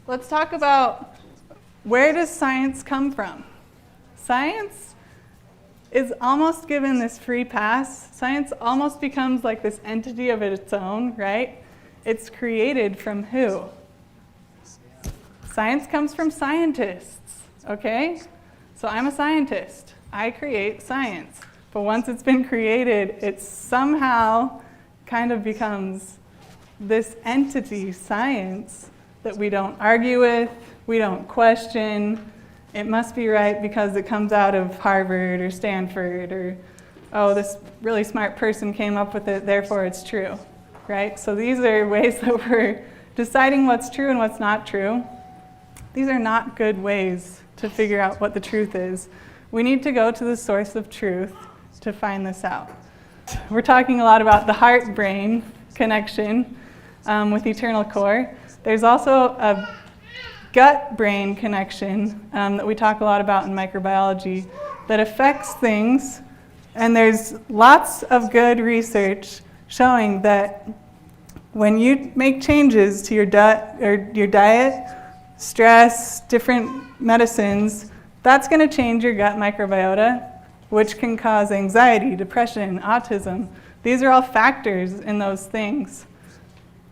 Speaker 5: let's talk about, where does science come from? Science is almost given this free pass. Science almost becomes like this entity of its own, right? It's created from who? Science comes from scientists, okay? So I'm a scientist. I create science. But once it's been created, it somehow kind of becomes this entity, science, that we don't argue with, we don't question. It must be right because it comes out of Harvard or Stanford, or, oh, this really smart person came up with it, therefore it's true, right? So these are ways that we're deciding what's true and what's not true. These are not good ways to figure out what the truth is. We need to go to the source of truth to find this out. We're talking a lot about the heart-brain connection with eternal core. There's also a gut-brain connection that we talk a lot about in microbiology that affects things, and there's lots of good research showing that when you make changes to your diet, stress, different medicines, that's going to change your gut microbiota, which can cause anxiety, depression, autism. These are all factors in those things.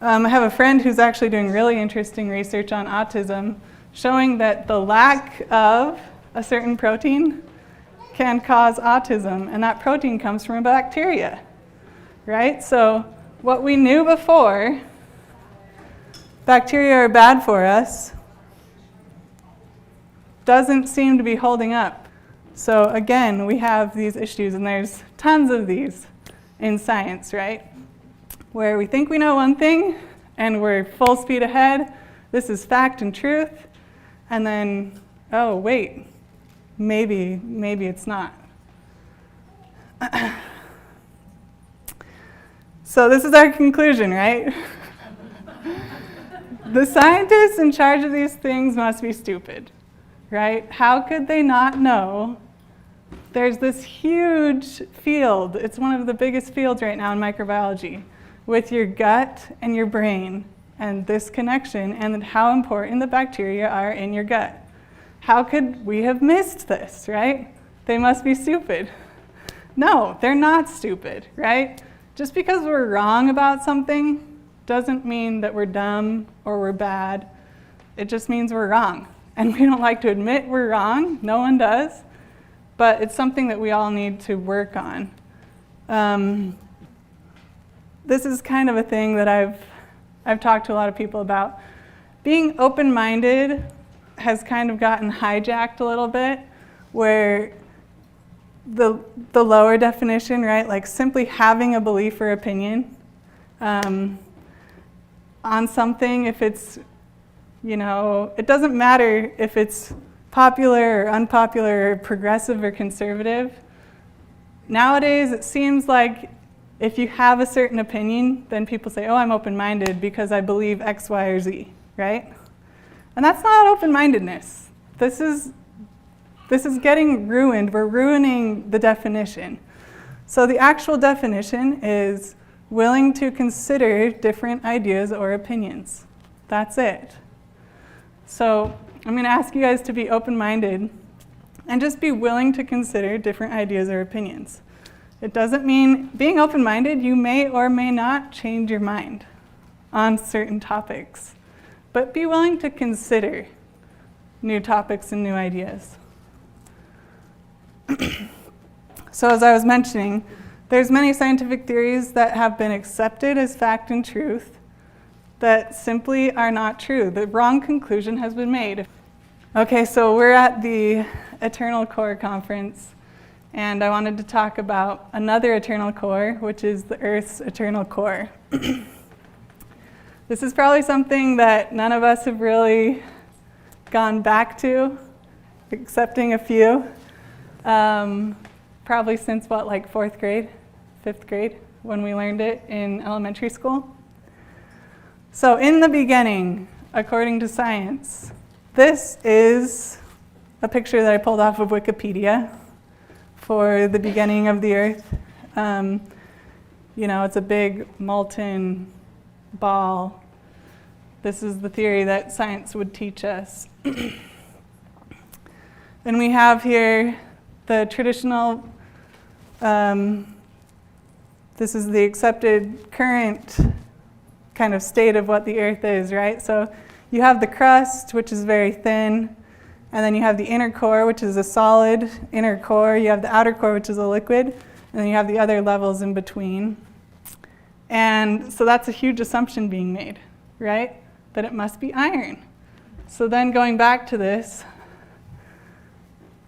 Speaker 5: I have a friend who's actually doing really interesting research on autism, showing that the lack of a certain protein can cause autism, and that protein comes from a bacteria, right? So what we knew before, bacteria are bad for us, doesn't seem to be holding up. So again, we have these issues, and there's tons of these in science, right? Where we think we know one thing, and we're full speed ahead. This is fact and truth. And then, oh, wait, maybe it's not. So this is our conclusion, right? The scientists in charge of these things must be stupid, right? How could they not know? There's this huge field. It's one of the biggest fields right now in microbiology, with your gut and your brain, and this connection, and how important the bacteria are in your gut. How could we have missed this, right? They must be stupid. No, they're not stupid, right? Just because we're wrong about something doesn't mean that we're dumb or we're bad. It just means we're wrong. And we don't like to admit we're wrong. No one does. But it's something that we all need to work on. This is kind of a thing that I've talked to a lot of people about. Being open-minded has kind of gotten hijacked a little bit, where the lower definition, right, like simply having a belief or opinion on something, if it's, it doesn't matter if it's popular or unpopular, or progressive or conservative. Nowadays, it seems like if you have a certain opinion, then people say, oh, I'm open-minded because I believe X, Y, or Z, right? And that's not open-mindedness. This is getting ruined. We're ruining the definition. So the actual definition is willing to consider different ideas or opinions. That's it. So I'm going to ask you guys to be open-minded and just be willing to consider different ideas or opinions. It doesn't mean being open-minded, you may or may not change your mind on certain topics, but be willing to consider new topics and new ideas. So as I was mentioning, there's many scientific theories that have been accepted as fact and truth that simply are not true. The wrong conclusion has been made. Okay, so we're at the Eternal Core Conference, and I wanted to talk about another eternal core, which is the Earth's eternal core. This is probably something that none of us have really gone back to, excepting a few. Probably since what, like 4th grade, 5th grade, when we learned it in elementary school. So in the beginning, according to science, this is a picture that I pulled off of Wikipedia for the beginning of the Earth. You know, it's a big molten ball. This is the theory that science would teach us. And we have here the traditional, this is the accepted current kind of state of what the Earth is, right? So you have the crust, which is very thin, and then you have the inner core, which is a solid inner core. You have the outer core, which is a liquid, and then you have the other levels in between. And so that's a huge assumption being made, right? That it must be iron. So then going back to this,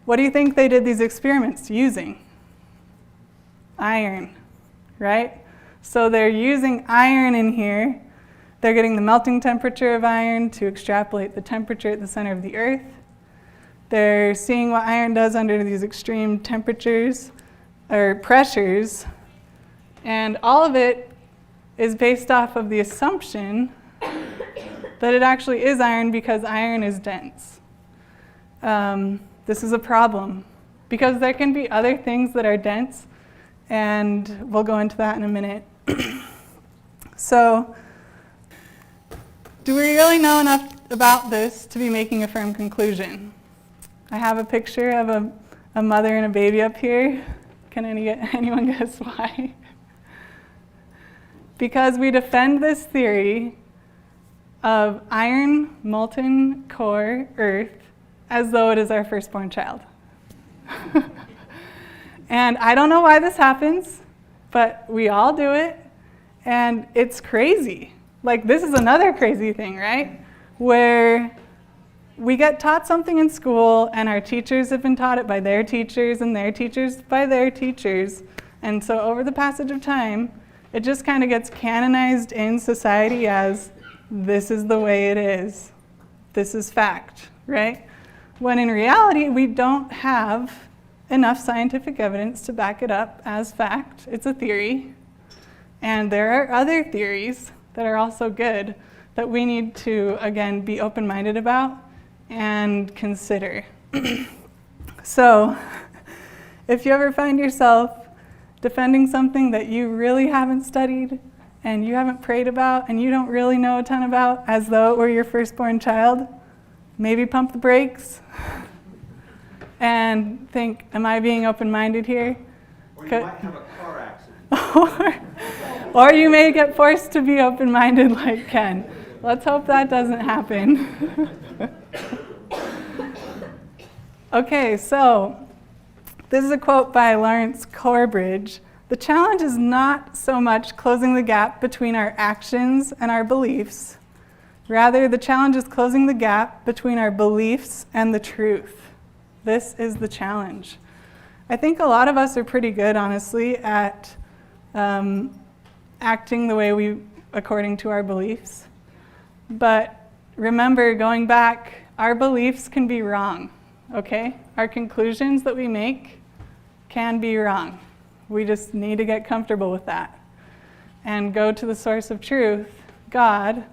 Speaker 5: what do you think they did these experiments using? Iron, right? So they're using iron in here. They're getting the melting temperature of iron to extrapolate the temperature at the center of the Earth. They're seeing what iron does under these extreme temperatures or pressures. And all of it is based off of the assumption that it actually is iron because iron is dense. This is a problem because there can be other things that are dense, and we'll go into that in a minute. So, do we really know enough about this to be making a firm conclusion? I have a picture of a mother and a baby up here. Can anyone guess why? Because we defend this theory of iron, molten core, Earth, as though it is our firstborn child. And I don't know why this happens, but we all do it, and it's crazy. Like, this is another crazy thing, right? Where we get taught something in school, and our teachers have been taught it by their teachers, and their teachers by their teachers. And so over the passage of time, it just kind of gets canonized in society as, this is the way it is. This is fact, right? When in reality, we don't have enough scientific evidence to back it up as fact. It's a theory. And there are other theories that are also good that we need to, again, be open-minded about and consider. So, if you ever find yourself defending something that you really haven't studied and you haven't prayed about and you don't really know a ton about as though it were your firstborn child, maybe pump the brakes and think, am I being open-minded here?
Speaker 7: Or you might have a car accident.
Speaker 5: Or you may get forced to be open-minded like Ken. Let's hope that doesn't happen. Okay, so this is a quote by Lawrence Corbridge. The challenge is not so much closing the gap between our actions and our beliefs. Rather, the challenge is closing the gap between our beliefs and the truth. This is the challenge. I think a lot of us are pretty good, honestly, at acting the way according to our beliefs. But remember, going back, our beliefs can be wrong, okay? Our conclusions that we make can be wrong. We just need to get comfortable with that and go to the source of truth, God,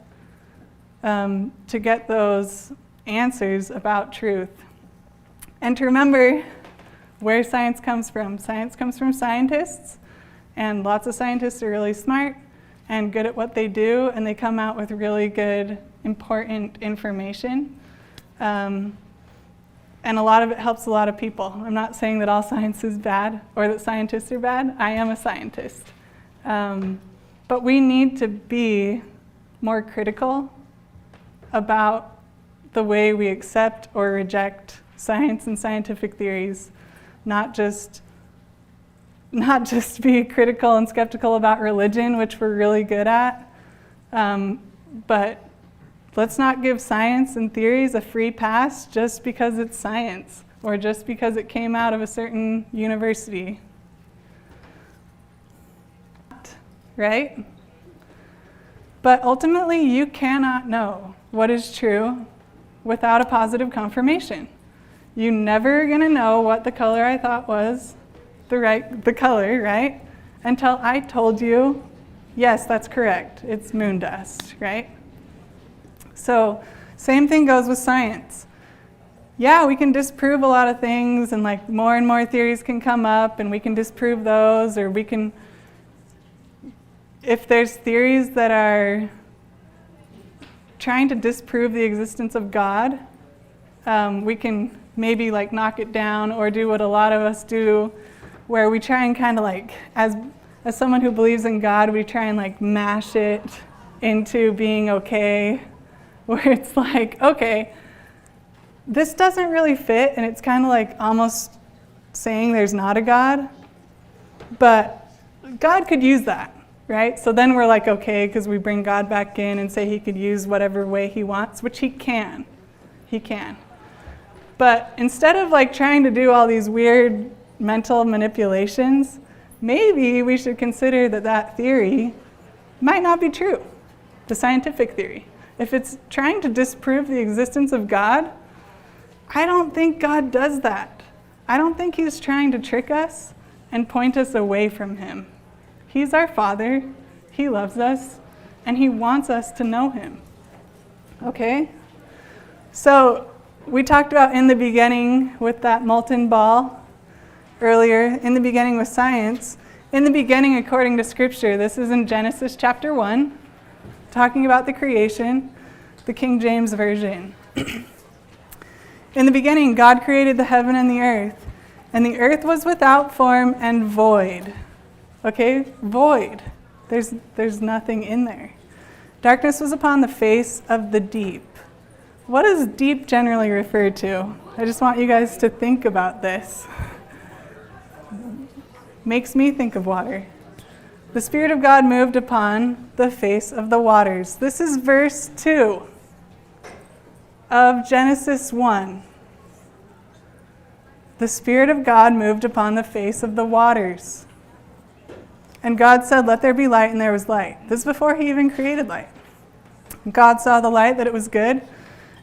Speaker 5: to get those answers about truth. And to remember where science comes from. Science comes from scientists, and lots of scientists are really smart and good at what they do, and they come out with really good, important information. And a lot of it helps a lot of people. I'm not saying that all science is bad or that scientists are bad. I am a scientist. But we need to be more critical about the way we accept or reject science and scientific theories, not just be critical and skeptical about religion, which we're really good at, but let's not give science and theories a free pass just because it's science or just because it came out of a certain university. Right? But ultimately, you cannot know what is true without a positive confirmation. You're never going to know what the color I thought was the color, right? Until I told you, yes, that's correct. It's moon dust, right? So, same thing goes with science. Yeah, we can disprove a lot of things, and like more and more theories can come up, and we can disprove those, or we can, if there's theories that are trying to disprove the existence of God, we can maybe like knock it down or do what a lot of us do, where we try and kind of like, as someone who believes in God, we try and like mash it into being okay, where it's like, okay, this doesn't really fit, and it's kind of like almost saying there's not a God, but God could use that, right? So then we're like, okay, because we bring God back in and say he could use whatever way he wants, which he can. He can. But instead of like trying to do all these weird mental manipulations, maybe we should consider that that theory might not be true, the scientific theory. If it's trying to disprove the existence of God, I don't think God does that. I don't think he's trying to trick us and point us away from him. He's our Father, he loves us, and he wants us to know him. Okay? So we talked about in the beginning with that molten ball earlier, in the beginning with science. In the beginning, according to Scripture, this is in Genesis chapter 1, talking about the creation, the King James Version. In the beginning, God created the heaven and the earth was without form and void. Okay? Void. There's nothing in there. Darkness was upon the face of the deep. What does deep generally refer to? I just want you guys to think about this. Makes me think of water. The Spirit of God moved upon the face of the waters. This is verse 2 of Genesis 1. The Spirit of God moved upon the face of the waters. And God said, "Let there be light," and there was light. This is before he even created light. God saw the light, that it was good,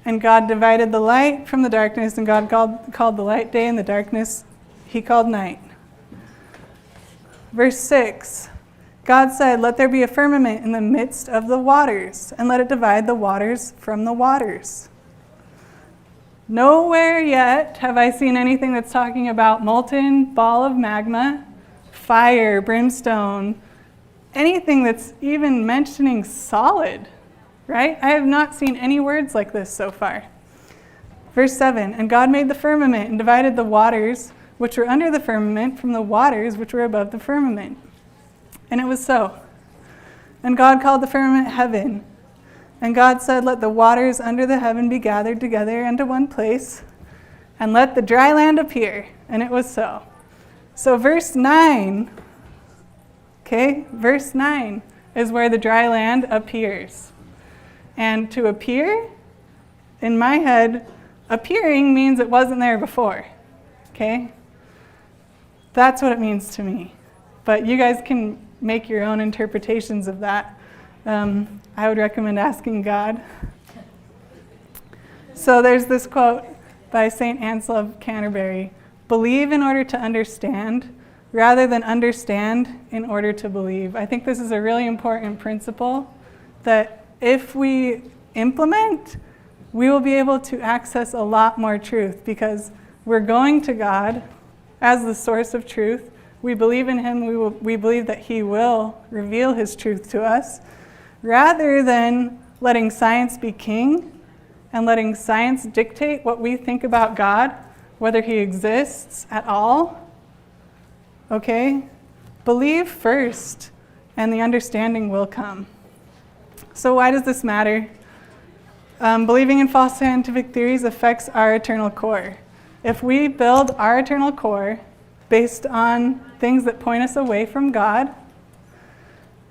Speaker 5: and God divided the light from the darkness, and God called the light day, and the darkness he called night. Verse 6, God said, "Let there be a firmament in the midst of the waters, and let it divide the waters from the waters." Nowhere yet have I seen anything that's talking about molten ball of magma, fire, brimstone, anything that's even mentioning solid, right? I have not seen any words like this so far. Verse 7, and God made the firmament and divided the waters which were under the firmament from the waters which were above the firmament. And it was so. And God called the firmament heaven. And God said, "Let the waters under the heaven be gathered together into one place, and let the dry land appear." And it was so. So verse 9, okay, verse 9 is where the dry land appears. And to appear, in my head, appearing means it wasn't there before, okay? That's what it means to me. But you guys can make your own interpretations of that. I would recommend asking God. So there's this quote by St. Ansel of Canterbury: "Believe in order to understand, rather than understand in order to believe." I think this is a really important principle that if we implement, we will be able to access a lot more truth, because we're going to God as the source of truth. We believe in him. We believe that he will reveal his truth to us, rather than letting science be king and letting science dictate what we think about God. whether he exists at all. Okay? Believe first, and the understanding will come. So why does this matter? Believing in false scientific theories affects our eternal core. If we build our eternal core based on things that point us away from God,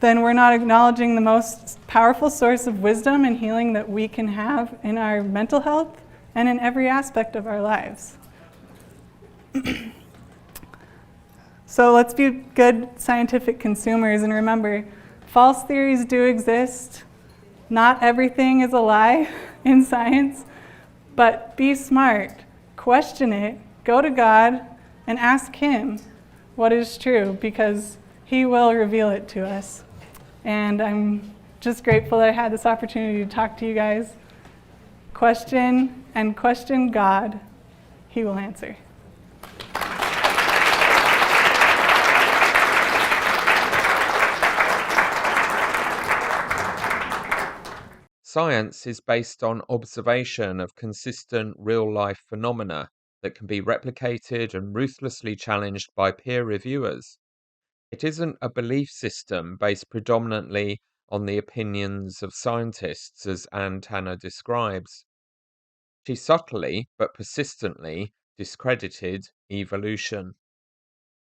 Speaker 5: then we're not acknowledging the most powerful source of wisdom and healing that we can have in our mental health and in every aspect of our lives. So let's be good scientific consumers and remember, false theories do exist. Not everything is a lie in science, but be smart, question it, go to God, and ask Him what is true, because He will reveal it to us. And I'm just grateful that I had this opportunity to talk to you guys. Question and question God. He will answer.
Speaker 1: Science is based on observation of consistent real-life phenomena that can be replicated and ruthlessly challenged by peer reviewers. It isn't a belief system based predominantly on the opinions of scientists, as Anne Tanner describes. She subtly but persistently discredited evolution.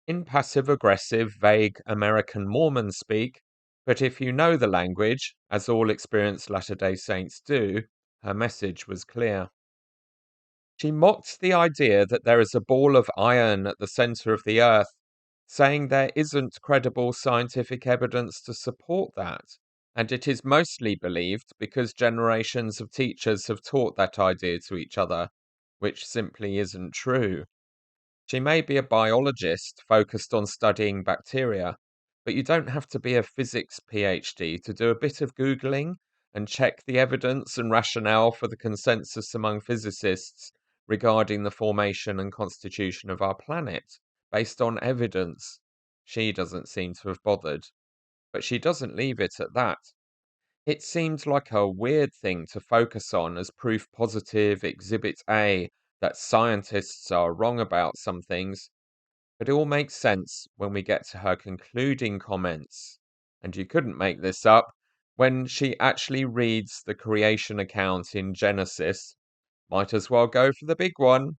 Speaker 1: In passive-aggressive, vague American Mormon speak, but if you know the language, as all experienced Latter-day Saints do, her message was clear. She mocked the idea that there is a ball of iron at the center of the earth, saying there isn't credible scientific evidence to support that, and it is mostly believed because generations of teachers have taught that idea to each other, which simply isn't true. She may be a biologist focused on studying bacteria, but you don't have to be a physics PhD to do a bit of Googling and check the evidence and rationale for the consensus among physicists regarding the formation and constitution of our planet, based on evidence. She doesn't seem to have bothered, but she doesn't leave it at that. It seemed like a weird thing to focus on as proof positive Exhibit A that scientists are wrong about some things, but it all makes sense when we get to her concluding comments. And you couldn't make this up when she actually reads the creation account in Genesis. Might as well go for the big one,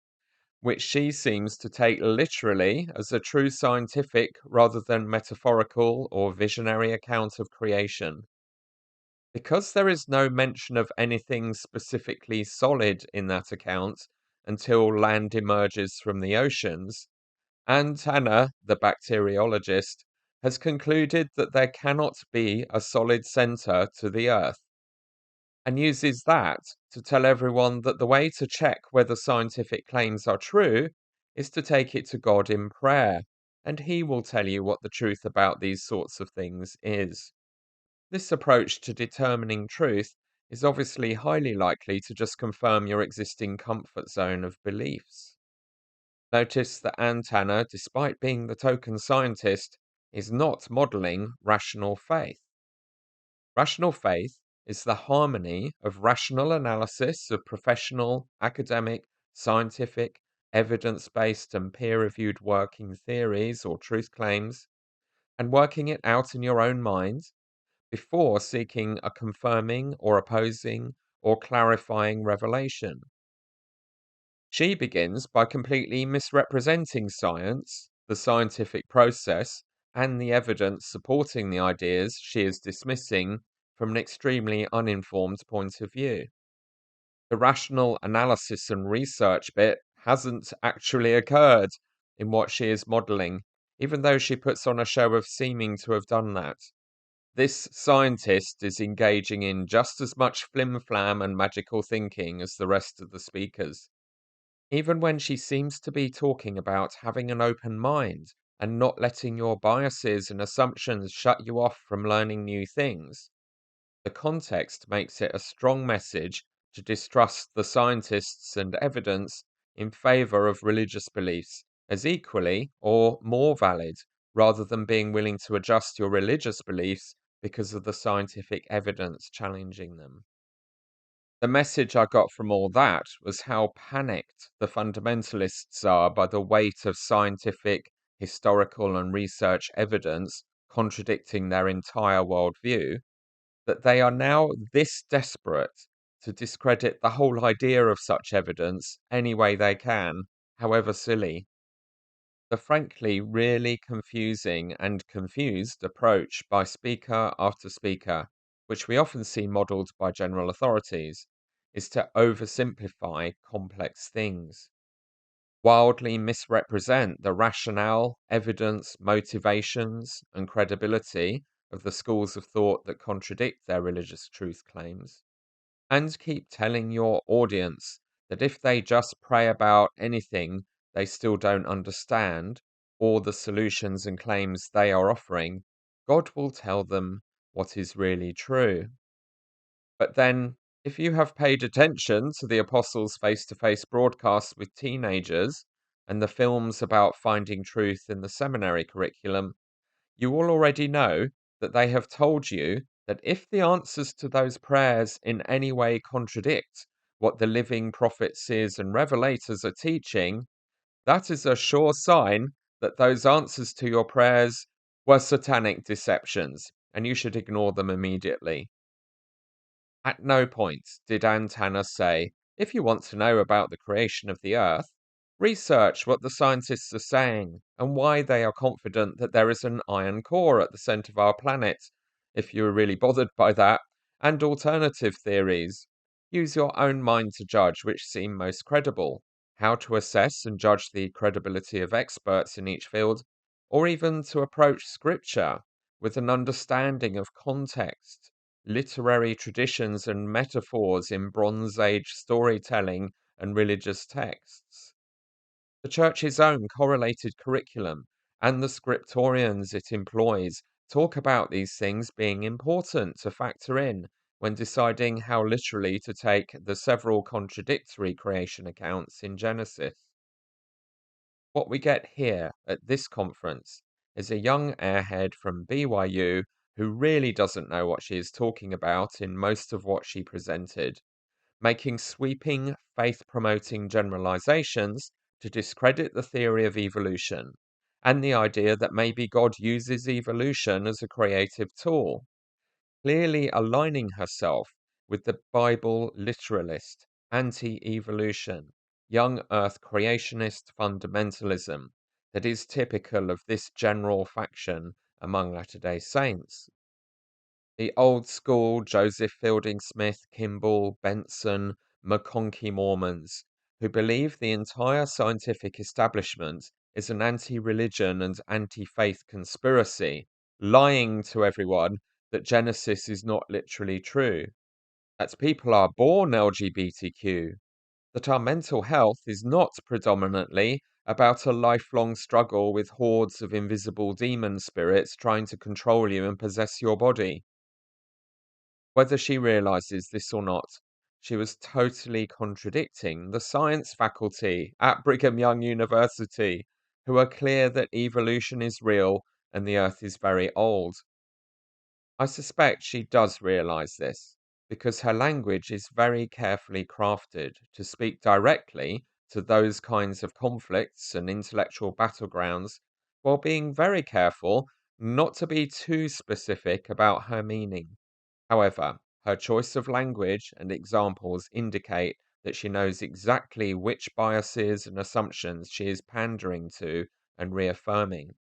Speaker 1: which she seems to take literally as a true scientific rather than metaphorical or visionary account of creation. Because there is no mention of anything specifically solid in that account until land emerges from the oceans, and Tanner, the bacteriologist, has concluded that there cannot be a solid center to the Earth, and uses that to tell everyone that the way to check whether scientific claims are true is to take it to God in prayer, and He will tell you what the truth about these sorts of things is. This approach to determining truth is obviously highly likely to just confirm your existing comfort zone of beliefs. Notice that Anne Tanner, despite being the token scientist, is not modeling rational faith. Rational faith is the harmony of rational analysis of professional, academic, scientific, evidence-based and peer-reviewed working theories or truth claims, and working it out in your own mind before seeking a confirming or opposing or clarifying revelation. She begins by completely misrepresenting science, the scientific process, and the evidence supporting the ideas she is dismissing from an extremely uninformed point of view. The rational analysis and research bit hasn't actually occurred in what she is modeling, even though she puts on a show of seeming to have done that. This scientist is engaging in just as much flim-flam and magical thinking as the rest of the speakers. Even when she seems to be talking about having an open mind and not letting your biases and assumptions shut you off from learning new things, the context makes it a strong message to distrust the scientists and evidence in favor of religious beliefs as equally or more valid, rather than being willing to adjust your religious beliefs because of the scientific evidence challenging them. The message I got from all that was how panicked the fundamentalists are by the weight of scientific, historical, and research evidence contradicting their entire worldview, that they are now this desperate to discredit the whole idea of such evidence any way they can, however silly. The frankly really confusing and confused approach by speaker after speaker, which we often see modelled by general authorities, is to oversimplify complex things, wildly misrepresent the rationale, evidence, motivations, and credibility of the schools of thought that contradict their religious truth claims, and keep telling your audience that if they just pray about anything they still don't understand, or the solutions and claims they are offering, God will tell them what is really true. But then, if you have paid attention to the Apostles' face to face broadcasts with teenagers and the films about finding truth in the seminary curriculum, you will already know that they have told you that if the answers to those prayers in any way contradict what the living prophets, seers, and revelators are teaching, that is a sure sign that those answers to your prayers were satanic deceptions, and you should ignore them immediately. At no point did Antenna say, if you want to know about the creation of the Earth, research what the scientists are saying and why they are confident that there is an iron core at the centre of our planet, if you are really bothered by that, and alternative theories. Use your own mind to judge which seem most credible, how to assess and judge the credibility of experts in each field, or even to approach scripture with an understanding of context, literary traditions, and metaphors in Bronze Age storytelling and religious texts. The Church's own correlated curriculum and the scriptorians it employs talk about these things being important to factor in when deciding how literally to take the several contradictory creation accounts in Genesis. What we get here at this conference is a young airhead from BYU who really doesn't know what she is talking about in most of what she presented, making sweeping, faith-promoting generalizations to discredit the theory of evolution and the idea that maybe God uses evolution as a creative tool, clearly aligning herself with the Bible literalist, anti-evolution, young earth creationist fundamentalism that is typical of this general faction among Latter-day Saints. The old school Joseph Fielding Smith, Kimball, Benson, McConkie Mormons, who believe the entire scientific establishment is an anti-religion and anti-faith conspiracy, lying to everyone that Genesis is not literally true, that people are born LGBTQ, that our mental health is not predominantly about a lifelong struggle with hordes of invisible demon spirits trying to control you and possess your body. Whether she realizes this or not, she was totally contradicting the science faculty at Brigham Young University, who are clear that evolution is real and the Earth is very old. I suspect she does realize this, because her language is very carefully crafted to speak directly to those kinds of conflicts and intellectual battlegrounds, while being very careful not to be too specific about her meaning. However, her choice of language and examples indicate that she knows exactly which biases and assumptions she is pandering to and reaffirming.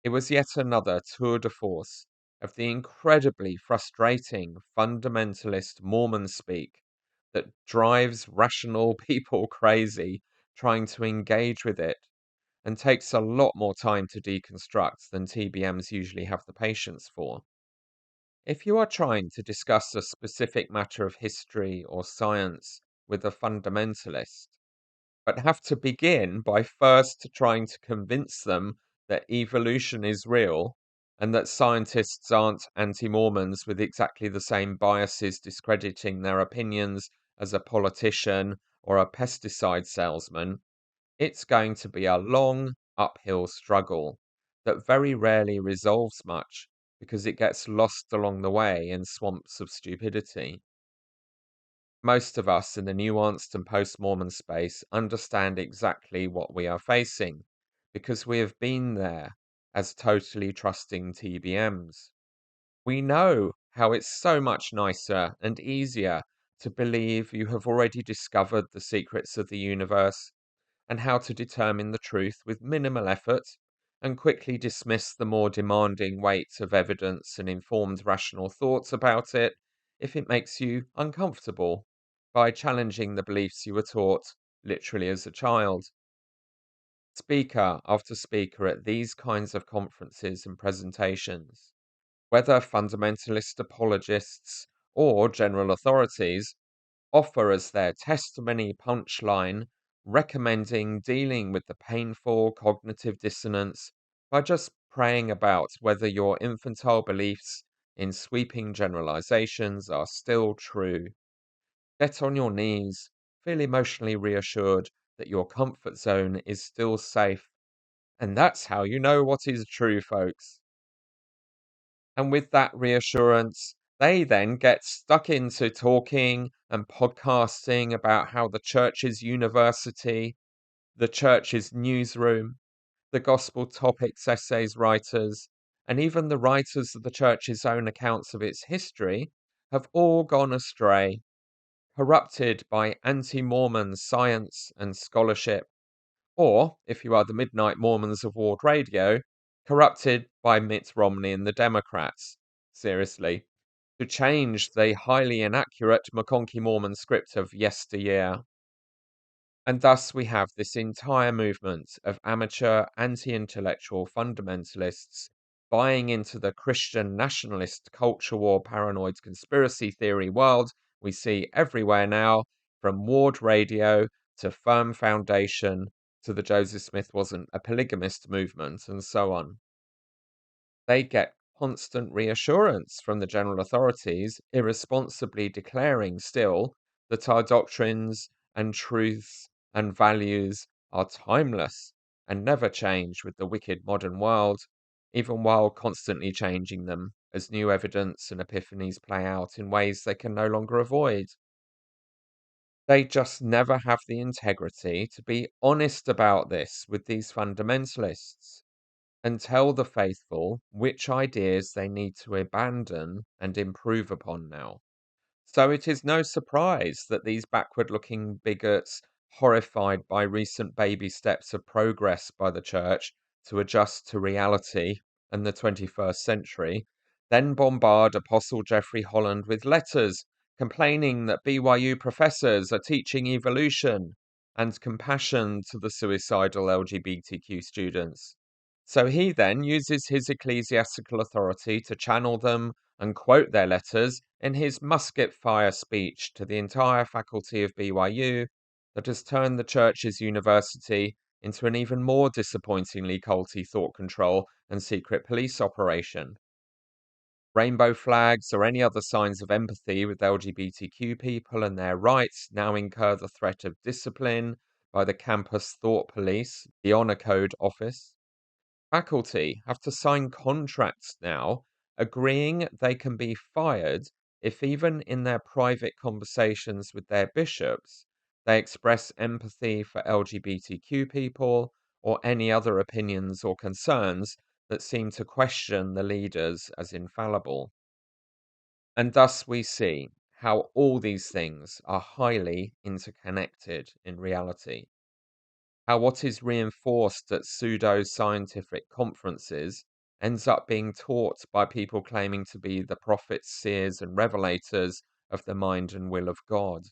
Speaker 1: It was yet another tour de force of the incredibly frustrating fundamentalist Mormon speak that drives rational people crazy trying to engage with it and takes a lot more time to deconstruct than TBMs usually have the patience for. If you are trying to discuss a specific matter of history or science with a fundamentalist, but have to begin by first trying to convince them that evolution is real and that scientists aren't anti-Mormons with exactly the same biases discrediting their opinions as a politician or a pesticide salesman, it's going to be a long uphill struggle that very rarely resolves much because it gets lost along the way in swamps of stupidity. Most of us in the nuanced and post-Mormon space understand exactly what we are facing because we have been there as totally trusting TBMs. We know how it's so much nicer and easier to believe you have already discovered the secrets of the universe and how to determine the truth with minimal effort and quickly dismiss the more demanding weight of evidence and informed rational thoughts about it if it makes you uncomfortable by challenging the beliefs you were taught literally as a child. Speaker after speaker at these kinds of conferences and presentations, whether fundamentalist apologists or general authorities, offer as their testimony punchline recommending dealing with the painful cognitive dissonance by just praying about whether your infantile beliefs in sweeping generalizations are still true. Get on your knees, feel emotionally reassured that your comfort zone is still safe. And that's how you know what is true, folks. And with that reassurance, they then get stuck into talking and podcasting about how the church's university, the church's newsroom, the gospel topics essays writers, and even the writers of the church's own accounts of its history have all gone astray, corrupted by anti-Mormon science and scholarship, or, if you are the Midnight Mormons of Ward Radio, corrupted by Mitt Romney and the Democrats. Seriously. To change the highly inaccurate McConkie Mormon script of yesteryear. And thus we have this entire movement of amateur anti-intellectual fundamentalists buying into the Christian nationalist culture war paranoid conspiracy theory world we see everywhere now, from Ward Radio to Firm Foundation to the Joseph Smith wasn't a polygamist movement and so on. They get constant reassurance from the general authorities, irresponsibly declaring still that our doctrines and truths and values are timeless and never change with the wicked modern world, even while constantly changing them as new evidence and epiphanies play out in ways they can no longer avoid. They just never have the integrity to be honest about this with these fundamentalists and tell the faithful which ideas they need to abandon and improve upon now. So it is no surprise that these backward looking bigots, horrified by recent baby steps of progress by the church to adjust to reality and the 21st century, then bombard Apostle Jeffrey Holland with letters complaining that BYU professors are teaching evolution and compassion to the suicidal LGBTQ students. So he then uses his ecclesiastical authority to channel them and quote their letters in his musket fire speech to the entire faculty of BYU that has turned the church's university into an even more disappointingly culty thought control and secret police operation. Rainbow flags or any other signs of empathy with LGBTQ people and their rights now incur the threat of discipline by the campus thought police, the Honor Code office. Faculty have to sign contracts now agreeing they can be fired if even in their private conversations with their bishops they express empathy for LGBTQ people or any other opinions or concerns that seem to question the leaders as infallible. And thus we see how all these things are highly interconnected in reality. How what is reinforced at pseudo-scientific conferences ends up being taught by people claiming to be the prophets, seers, and revelators of the mind and will of God.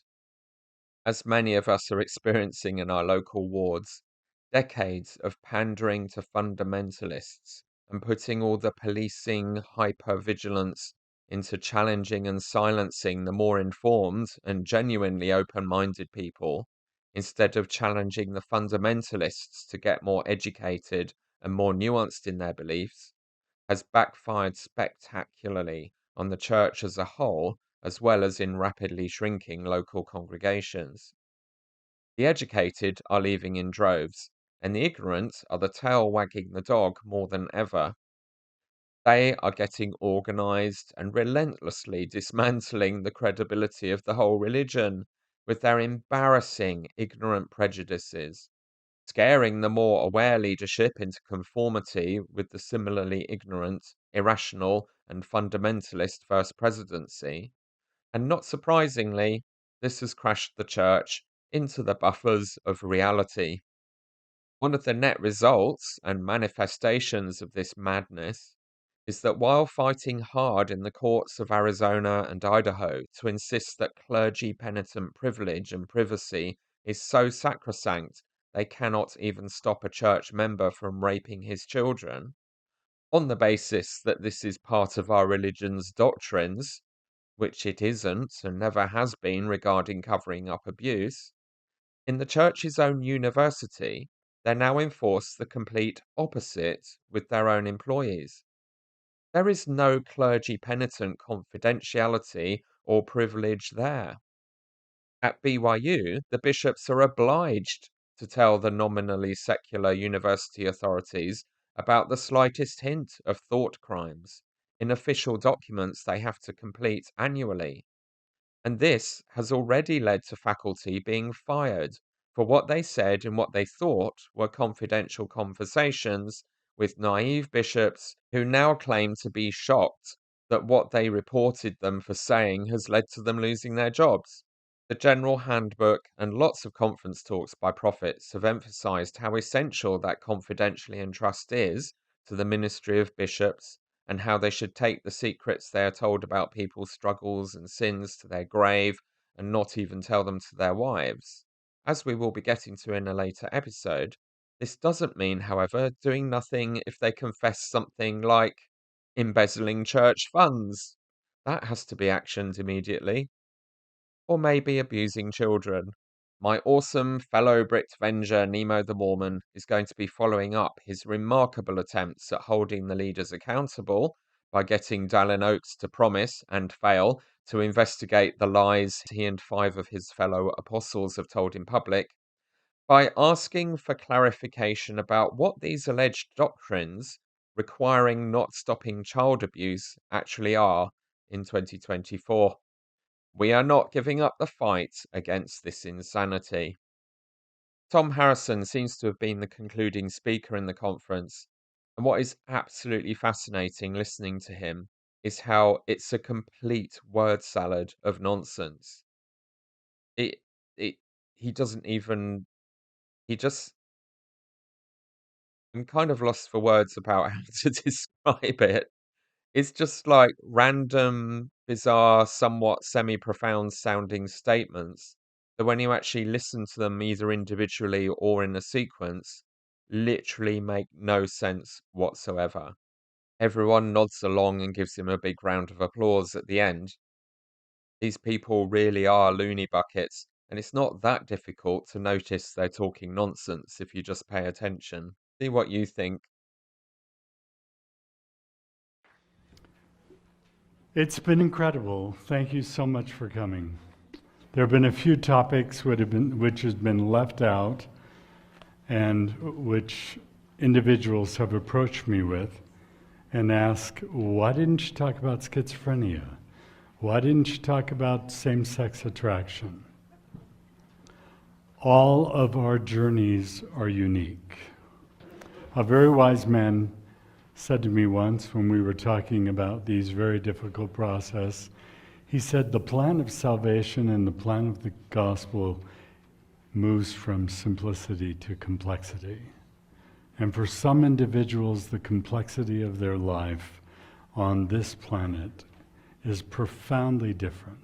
Speaker 1: As many of us are experiencing in our local wards, decades of pandering to fundamentalists and putting all the policing hypervigilance into challenging and silencing the more informed and genuinely open-minded people, instead of challenging the fundamentalists to get more educated and more nuanced in their beliefs, has backfired spectacularly on the church as a whole, as well as in rapidly shrinking local congregations. The educated are leaving in droves, and the ignorant are the tail wagging the dog more than ever. They are getting organized and relentlessly dismantling the credibility of the whole religion with their embarrassing, ignorant prejudices, scaring the more aware leadership into conformity with the similarly ignorant, irrational, and fundamentalist First Presidency. And not surprisingly, this has crashed the church into the buffers of reality. One of the net results and manifestations of this madness is that while fighting hard in the courts of Arizona and Idaho to insist that clergy penitent privilege and privacy is so sacrosanct they cannot even stop a church member from raping his children, on the basis that this is part of our religion's doctrines, which it isn't and never has been regarding covering up abuse, in the church's own university, they now enforce the complete opposite with their own employees. There is no clergy penitent confidentiality or privilege there. At BYU, the bishops are obliged to tell the nominally secular university authorities about the slightest hint of thought crimes in official documents they have to complete annually. And this has already led to faculty being fired for what they said and what they thought were confidential conversations with naive bishops who now claim to be shocked that what they reported them for saying has led to them losing their jobs. The General Handbook and lots of conference talks by prophets have emphasized how essential that confidentially entrust is to the ministry of bishops, and how they should take the secrets they are told about people's struggles and sins to their grave and not even tell them to their wives. As we will be getting to in a later episode, this doesn't mean, however, doing nothing if they confess something like embezzling church funds. That has to be actioned immediately. Or maybe abusing children. My awesome fellow Brit Venger Nemo the Mormon is going to be following up his remarkable attempts at holding the leaders accountable by getting Dallin Oaks to promise and fail to investigate the lies he and 5 of his fellow apostles have told in public, by asking for clarification about what these alleged doctrines requiring not stopping child abuse actually are in 2024. We are not giving up the fight against this insanity. Thom Harrison seems to have been the concluding speaker in the conference, and what is absolutely fascinating listening to him is how it's a complete word salad of nonsense. It, he doesn't even, he just, I'm kind of lost for words about how to describe it. It's just like random, bizarre, somewhat semi-profound sounding statements that when you actually listen to them either individually or in a sequence, literally make no sense whatsoever. Everyone nods along and gives him a big round of applause at the end. These people really are loony buckets, and it's not that difficult to notice they're talking nonsense if you just pay attention. See what you think.
Speaker 20: It's been incredible. Thank you so much for coming. There have been a few topics which have been left out and which individuals have approached me with and asked, why didn't you talk about schizophrenia? Why didn't you talk about same-sex attraction? All of our journeys are unique. A very wise man said to me once when we were talking about these very difficult process, he said, the plan of salvation and the plan of the gospel moves from simplicity to complexity. And for some individuals, the complexity of their life on this planet is profoundly different.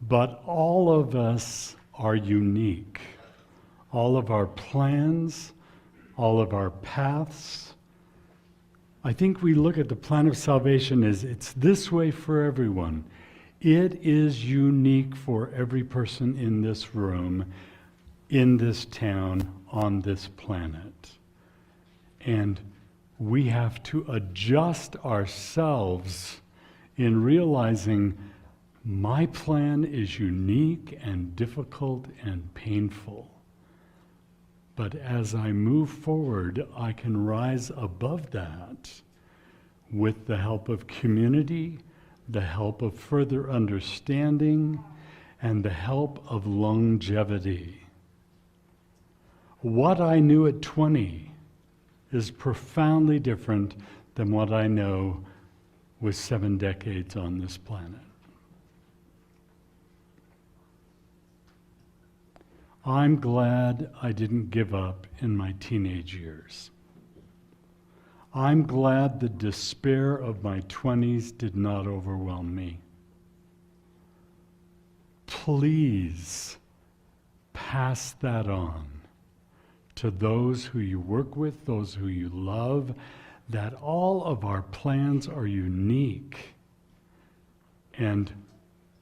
Speaker 20: But all of us are unique. All of our plans, all of our paths, I think we look at the plan of salvation as it's this way for everyone. It is unique for every person in this room, in this town, on this planet. And we have to adjust ourselves in realizing my plan is unique and difficult and painful. But as I move forward, I can rise above that with the help of community, the help of further understanding, and the help of longevity. What I knew at 20 is profoundly different than what I know with 7 decades on this planet. I'm glad I didn't give up in my teenage years. I'm glad the despair of my 20s did not overwhelm me. Please pass that on to those who you work with, those who you love, that all of our plans are unique. And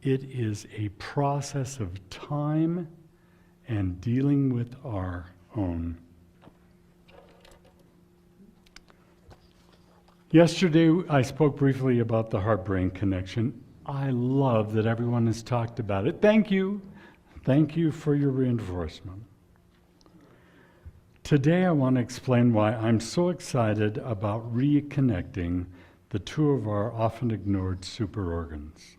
Speaker 20: it is a process of time and dealing with our own. Yesterday, I spoke briefly about the heart-brain connection. I love that everyone has talked about it. Thank you. Thank you for your reinforcement. Today, I want to explain why I'm so excited about reconnecting the two of our often ignored superorgans.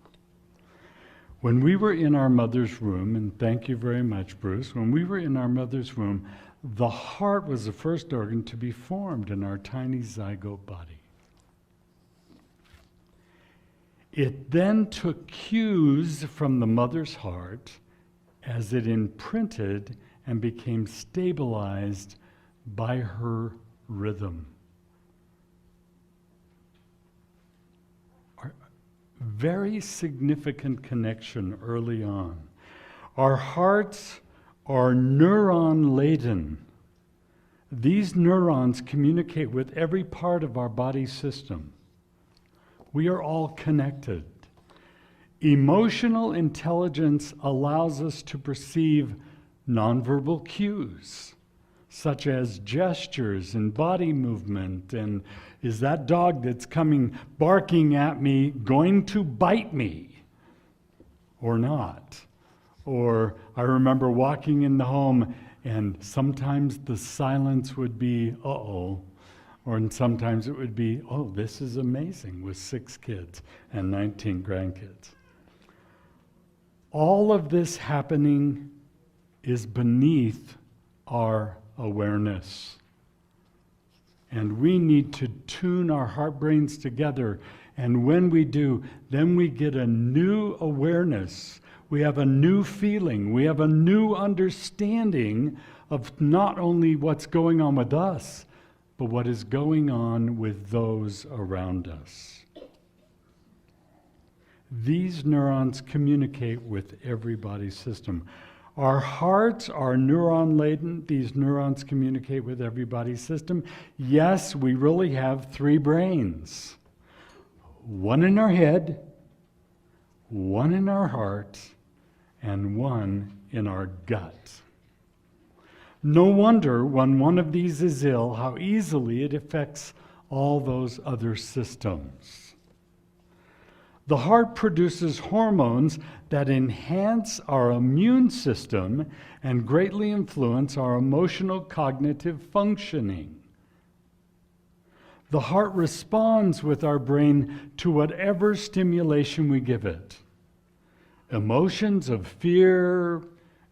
Speaker 20: When we were in our mother's room, and thank you very much, Bruce, when we were in our mother's room, the heart was the first organ to be formed in our tiny zygote body. It then took cues from the mother's heart as it imprinted and became stabilized by her rhythm. Very significant connection early on. Our hearts are neuron-laden. These neurons communicate with every part of our body system. We are all connected. Emotional intelligence allows us to perceive nonverbal cues, such as gestures and body movement, and is that dog that's coming barking at me going to bite me or not? Or I remember walking in the home and sometimes the silence would be, uh-oh, or sometimes it would be, oh, this is amazing, with 6 kids and 19 grandkids. All of this happening is beneath our awareness. And we need to tune our heart brains together. And when we do, then we get a new awareness. We have a new feeling. We have a new understanding of not only what's going on with us, but what is going on with those around us. These neurons communicate with every body system. Our hearts are neuron-laden. These neurons communicate with every body system. Yes, we really have 3 brains. One in our head, one in our heart, and one in our gut. No wonder when one of these is ill, how easily it affects all those other systems. The heart produces hormones that enhance our immune system and greatly influence our emotional cognitive functioning. The heart responds with our brain to whatever stimulation we give it. Emotions of fear,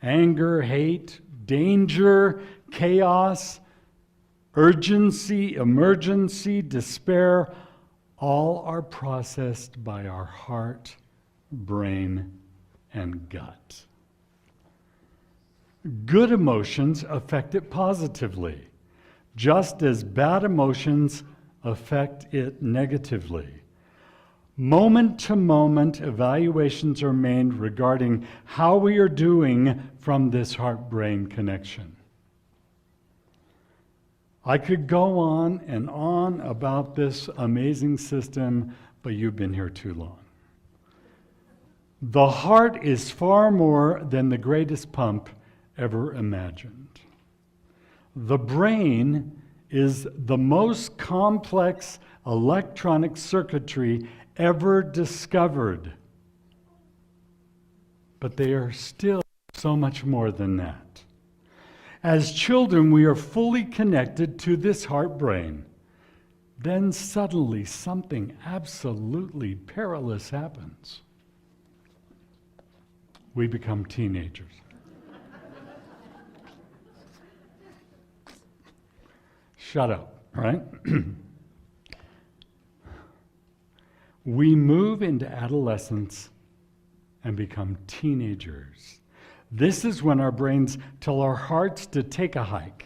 Speaker 20: anger, hate, danger, chaos, urgency, emergency, despair, all are processed by our heart, brain, and gut. Good emotions affect it positively, just as bad emotions affect it negatively. Moment-to-moment evaluations are made regarding how we are doing from this heart-brain connection. I could go on and on about this amazing system, but you've been here too long. The heart is far more than the greatest pump ever imagined. The brain is the most complex electronic circuitry ever discovered. But they are still so much more than that. As children, we are fully connected to this heart brain. Then suddenly something absolutely perilous happens. We become teenagers. Shut up, right? We move into adolescence and become teenagers. This is when our brains tell our hearts to take a hike.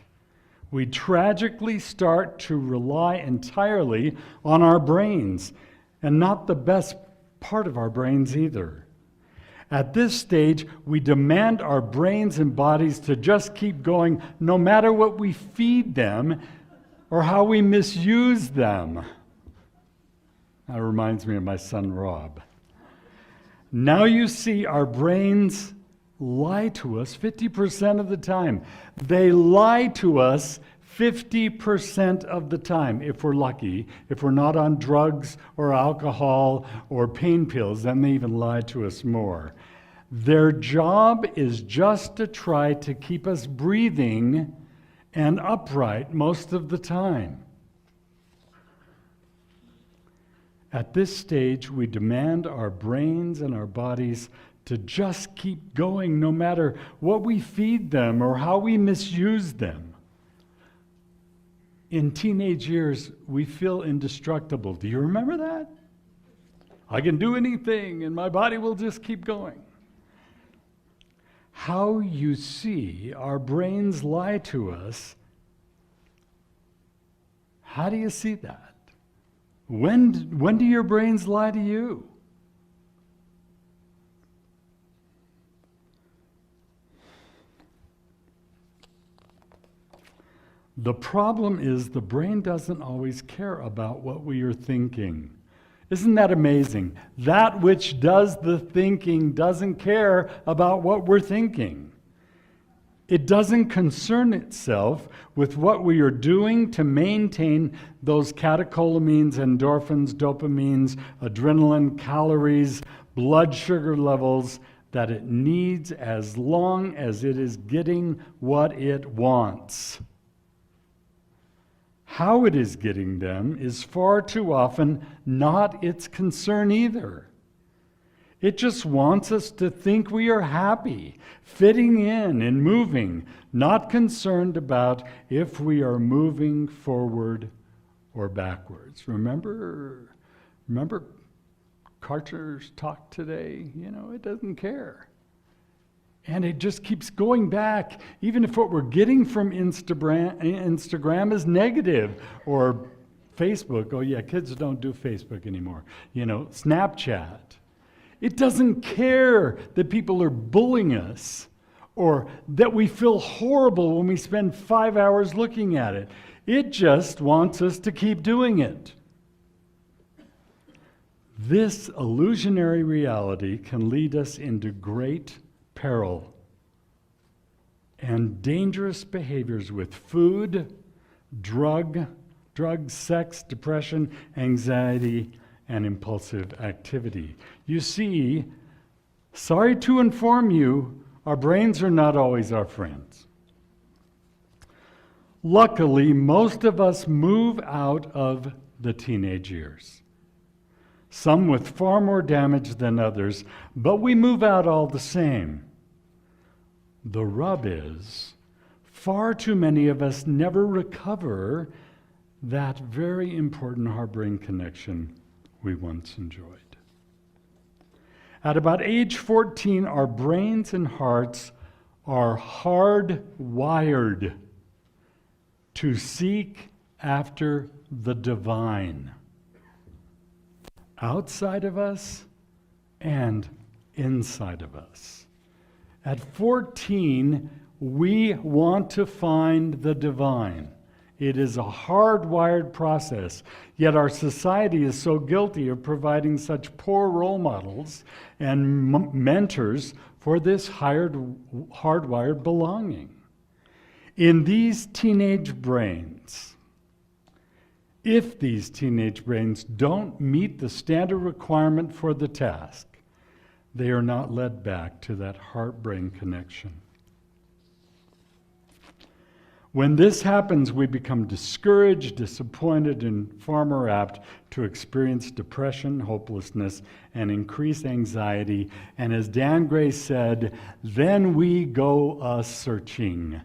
Speaker 20: We tragically start to rely entirely on our brains, and not the best part of our brains either. At this stage, we demand our brains and bodies to just keep going no matter what we feed them or how we misuse them. That reminds me of my son Rob. Now you see, our brains lie to us 50% of the time. They lie to us 50% of the time, if we're lucky. If we're not on drugs or alcohol or pain pills, then they even lie to us more. Their job is just to try to keep us breathing and upright most of the time. At this stage, we demand our brains and our bodies to just keep going no matter what we feed them or how we misuse them. In teenage years, we feel indestructible. Do you remember that? I can do anything and my body will just keep going. How you see our brains lie to us, how do you see that? When do your brains lie to you? The problem is the brain doesn't always care about what we are thinking. Isn't that amazing? That which does the thinking doesn't care about what we're thinking. It doesn't concern itself with what we are doing to maintain those catecholamines, endorphins, dopamines, adrenaline, calories, blood sugar levels that it needs as long as it is getting what it wants. How it is getting them is far too often not its concern either. It just wants us to think we are happy, fitting in and moving, not concerned about if we are moving forward or backwards. Remember Karcher's talk today? It doesn't care. And it just keeps going back, even if what we're getting from Instagram is negative, or Facebook. Oh yeah, kids don't do Facebook anymore. Snapchat. It doesn't care that people are bullying us or that we feel horrible when we spend 5 hours looking at it. It just wants us to keep doing it. This illusionary reality can lead us into great peril and dangerous behaviors with food, drugs, sex, depression, anxiety, and impulsive activity. You see, sorry to inform you, our brains are not always our friends. Luckily, most of us move out of the teenage years. Some with far more damage than others, but we move out all the same. The rub is, far too many of us never recover that very important heart-brain connection we once enjoyed. At about age 14, our brains and hearts are hardwired to seek after the divine, outside of us and inside of us. At 14, we want to find the divine. It is a hardwired process, yet our society is so guilty of providing such poor role models and mentors for this hardwired belonging. In these teenage brains, if these teenage brains don't meet the standard requirement for the task, they are not led back to that heart-brain connection. When this happens, we become discouraged, disappointed, and far more apt to experience depression, hopelessness, and increased anxiety. And as Dan Gray said, then we go searching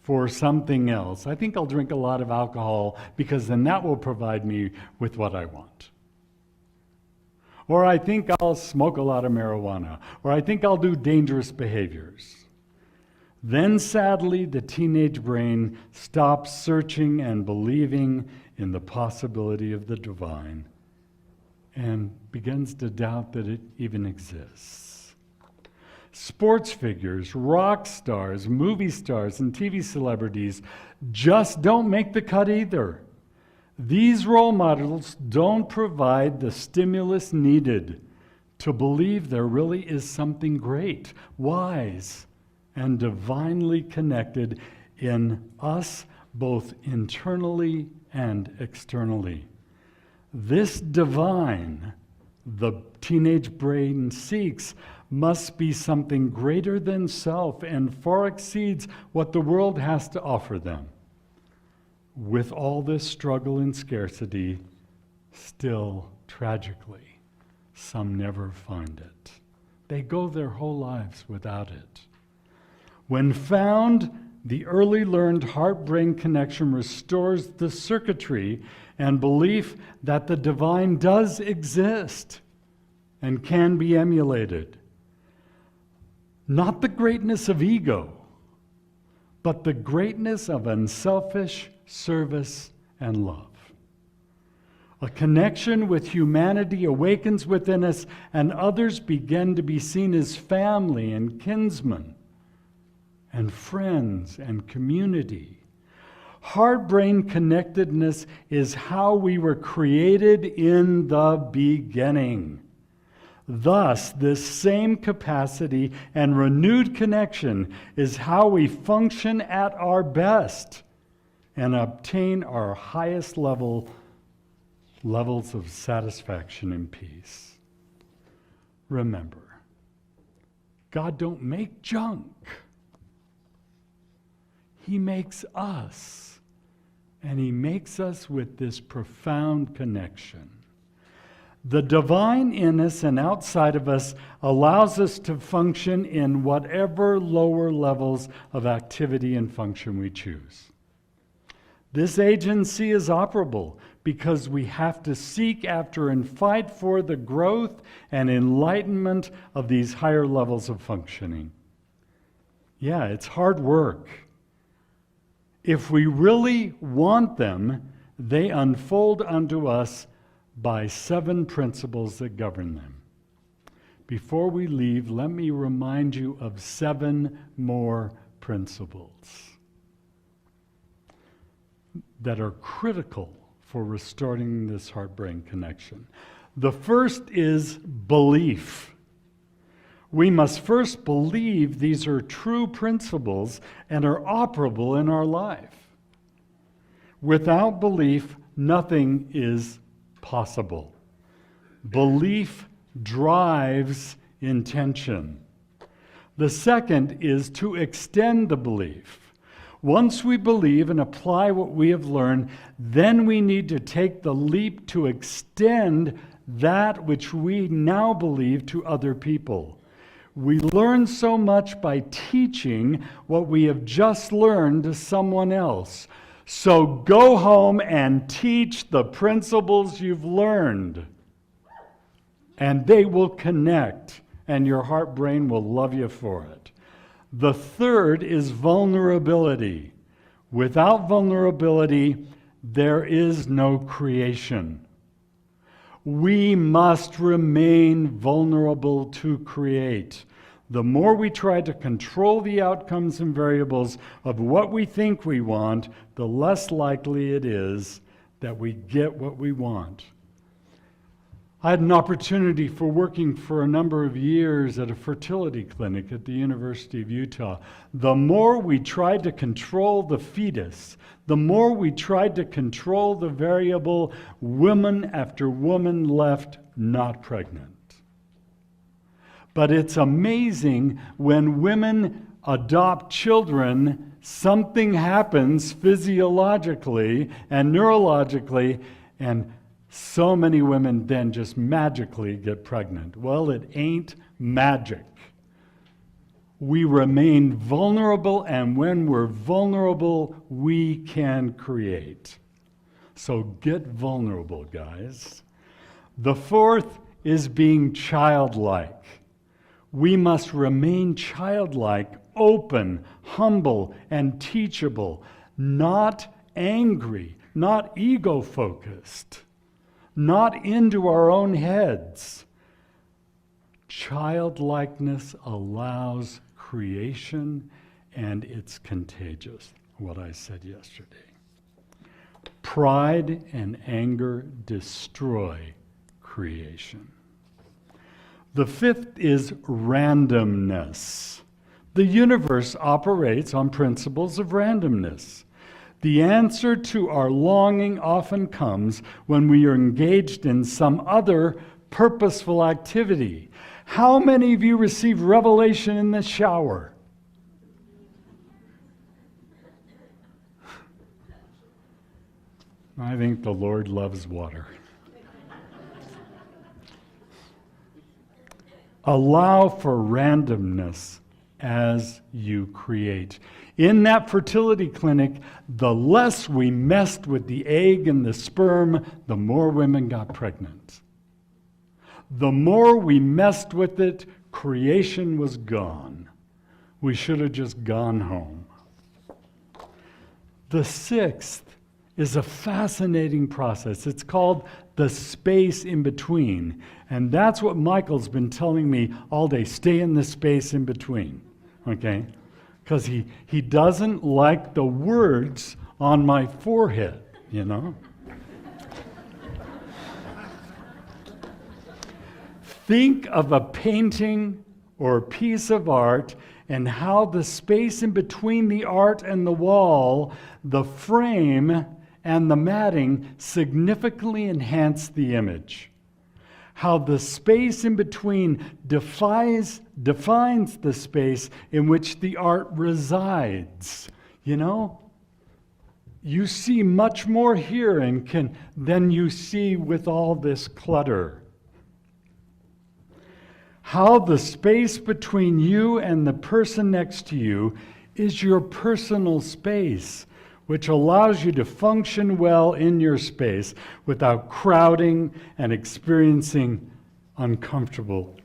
Speaker 20: for something else. I think I'll drink a lot of alcohol because then that will provide me with what I want. Or I think I'll smoke a lot of marijuana. Or I think I'll do dangerous behaviors. Then, sadly, the teenage brain stops searching and believing in the possibility of the divine and begins to doubt that it even exists. Sports figures, rock stars, movie stars, and TV celebrities just don't make the cut either. These role models don't provide the stimulus needed to believe there really is something great, wise, and divinely connected in us, both internally and externally. This divine, the teenage brain seeks, must be something greater than self and far exceeds what the world has to offer them. With all this struggle and scarcity, still, tragically, some never find it. They go their whole lives without it. When found, the early learned heart-brain connection restores the circuitry and belief that the divine does exist and can be emulated. Not the greatness of ego, but the greatness of unselfish service and love. A connection with humanity awakens within us, and others begin to be seen as family and kinsmen and friends and community. Heart-brain connectedness is how we were created in the beginning. Thus, this same capacity and renewed connection is how we function at our best and obtain our highest levels of satisfaction and peace. Remember, God don't make junk. He makes us, and he makes us with this profound connection. The divine in us and outside of us allows us to function in whatever lower levels of activity and function we choose. This agency is operable because we have to seek after and fight for the growth and enlightenment of these higher levels of functioning. Yeah, it's hard work. If we really want them, they unfold unto us by 7 principles that govern them. Before we leave, let me remind you of 7 more principles that are critical for restoring this heart-brain connection. The first is belief. We must first believe these are true principles and are operable in our life. Without belief, nothing is possible. Belief drives intention. The second is to extend the belief. Once we believe and apply what we have learned, then we need to take the leap to extend that which we now believe to other people. We learn so much by teaching what we have just learned to someone else. So go home and teach the principles you've learned, and they will connect, and your heart-brain will love you for it. The third is vulnerability. Without vulnerability, there is no creation. We must remain vulnerable to create. The more we try to control the outcomes and variables of what we think we want, the less likely it is that we get what we want. I had an opportunity for working for a number of years at a fertility clinic at the University of Utah. The more we tried to control the fetus, the more we tried to control the variable, woman after woman left not pregnant. But it's amazing when women adopt children something happens physiologically and neurologically, and so many women then just magically get pregnant. Well, it ain't magic. We remain vulnerable, and when we're vulnerable, we can create. So get vulnerable, guys. The fourth is being childlike. We must remain childlike, open, humble, and teachable, not angry, not ego-focused, not into our own heads. Childlikeness allows creation, and it's contagious, what I said yesterday. Pride and anger destroy creation. The fifth is randomness. The universe operates on principles of randomness. The answer to our longing often comes when we are engaged in some other purposeful activity. How many of you receive revelation in the shower? I think the Lord loves water. Allow for randomness as you create. In that fertility clinic, the less we messed with the egg and the sperm, the more women got pregnant. The more we messed with it, creation was gone. We should have just gone home. The sixth is a fascinating process. It's called the space in between. And that's what Michael's been telling me all day. Stay in the space in between, okay? Because he doesn't like the words on my forehead, you know? Think of a painting or a piece of art and how the space in between the art and the wall, the frame and the matting significantly enhance the image. How the space in between defines the space in which the art resides. You know? You see much more here than you see with all this clutter. How the space between you and the person next to you is your personal space, which allows you to function well in your space without crowding and experiencing uncomfortable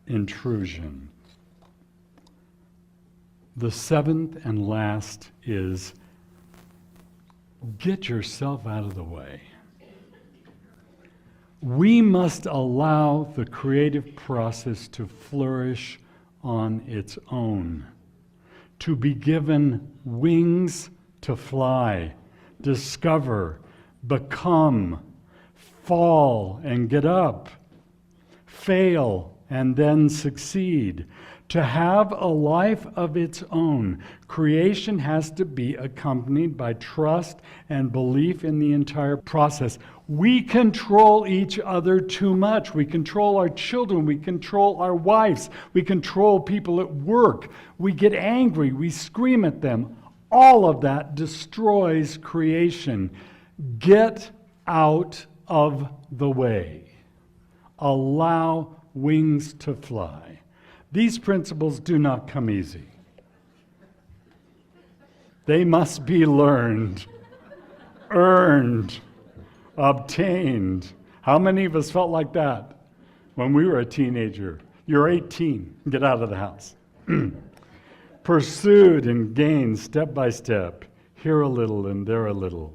Speaker 20: intrusion. The seventh and last is get yourself out of the way. We must allow the creative process to flourish on its own, to be given wings to fly, discover, become, fall and get up, fail and then succeed. To have a life of its own, creation has to be accompanied by trust and belief in the entire process. We control each other too much. We control our children. We control our wives. We control people at work. We get angry. We scream at them. All of that destroys creation. Get out of the way. Allow wings to fly. These principles do not come easy. They must be learned, earned, obtained. How many of us felt like that when we were a teenager? You're 18, get out of the house. Pursued and gained step by step, here a little and there a little.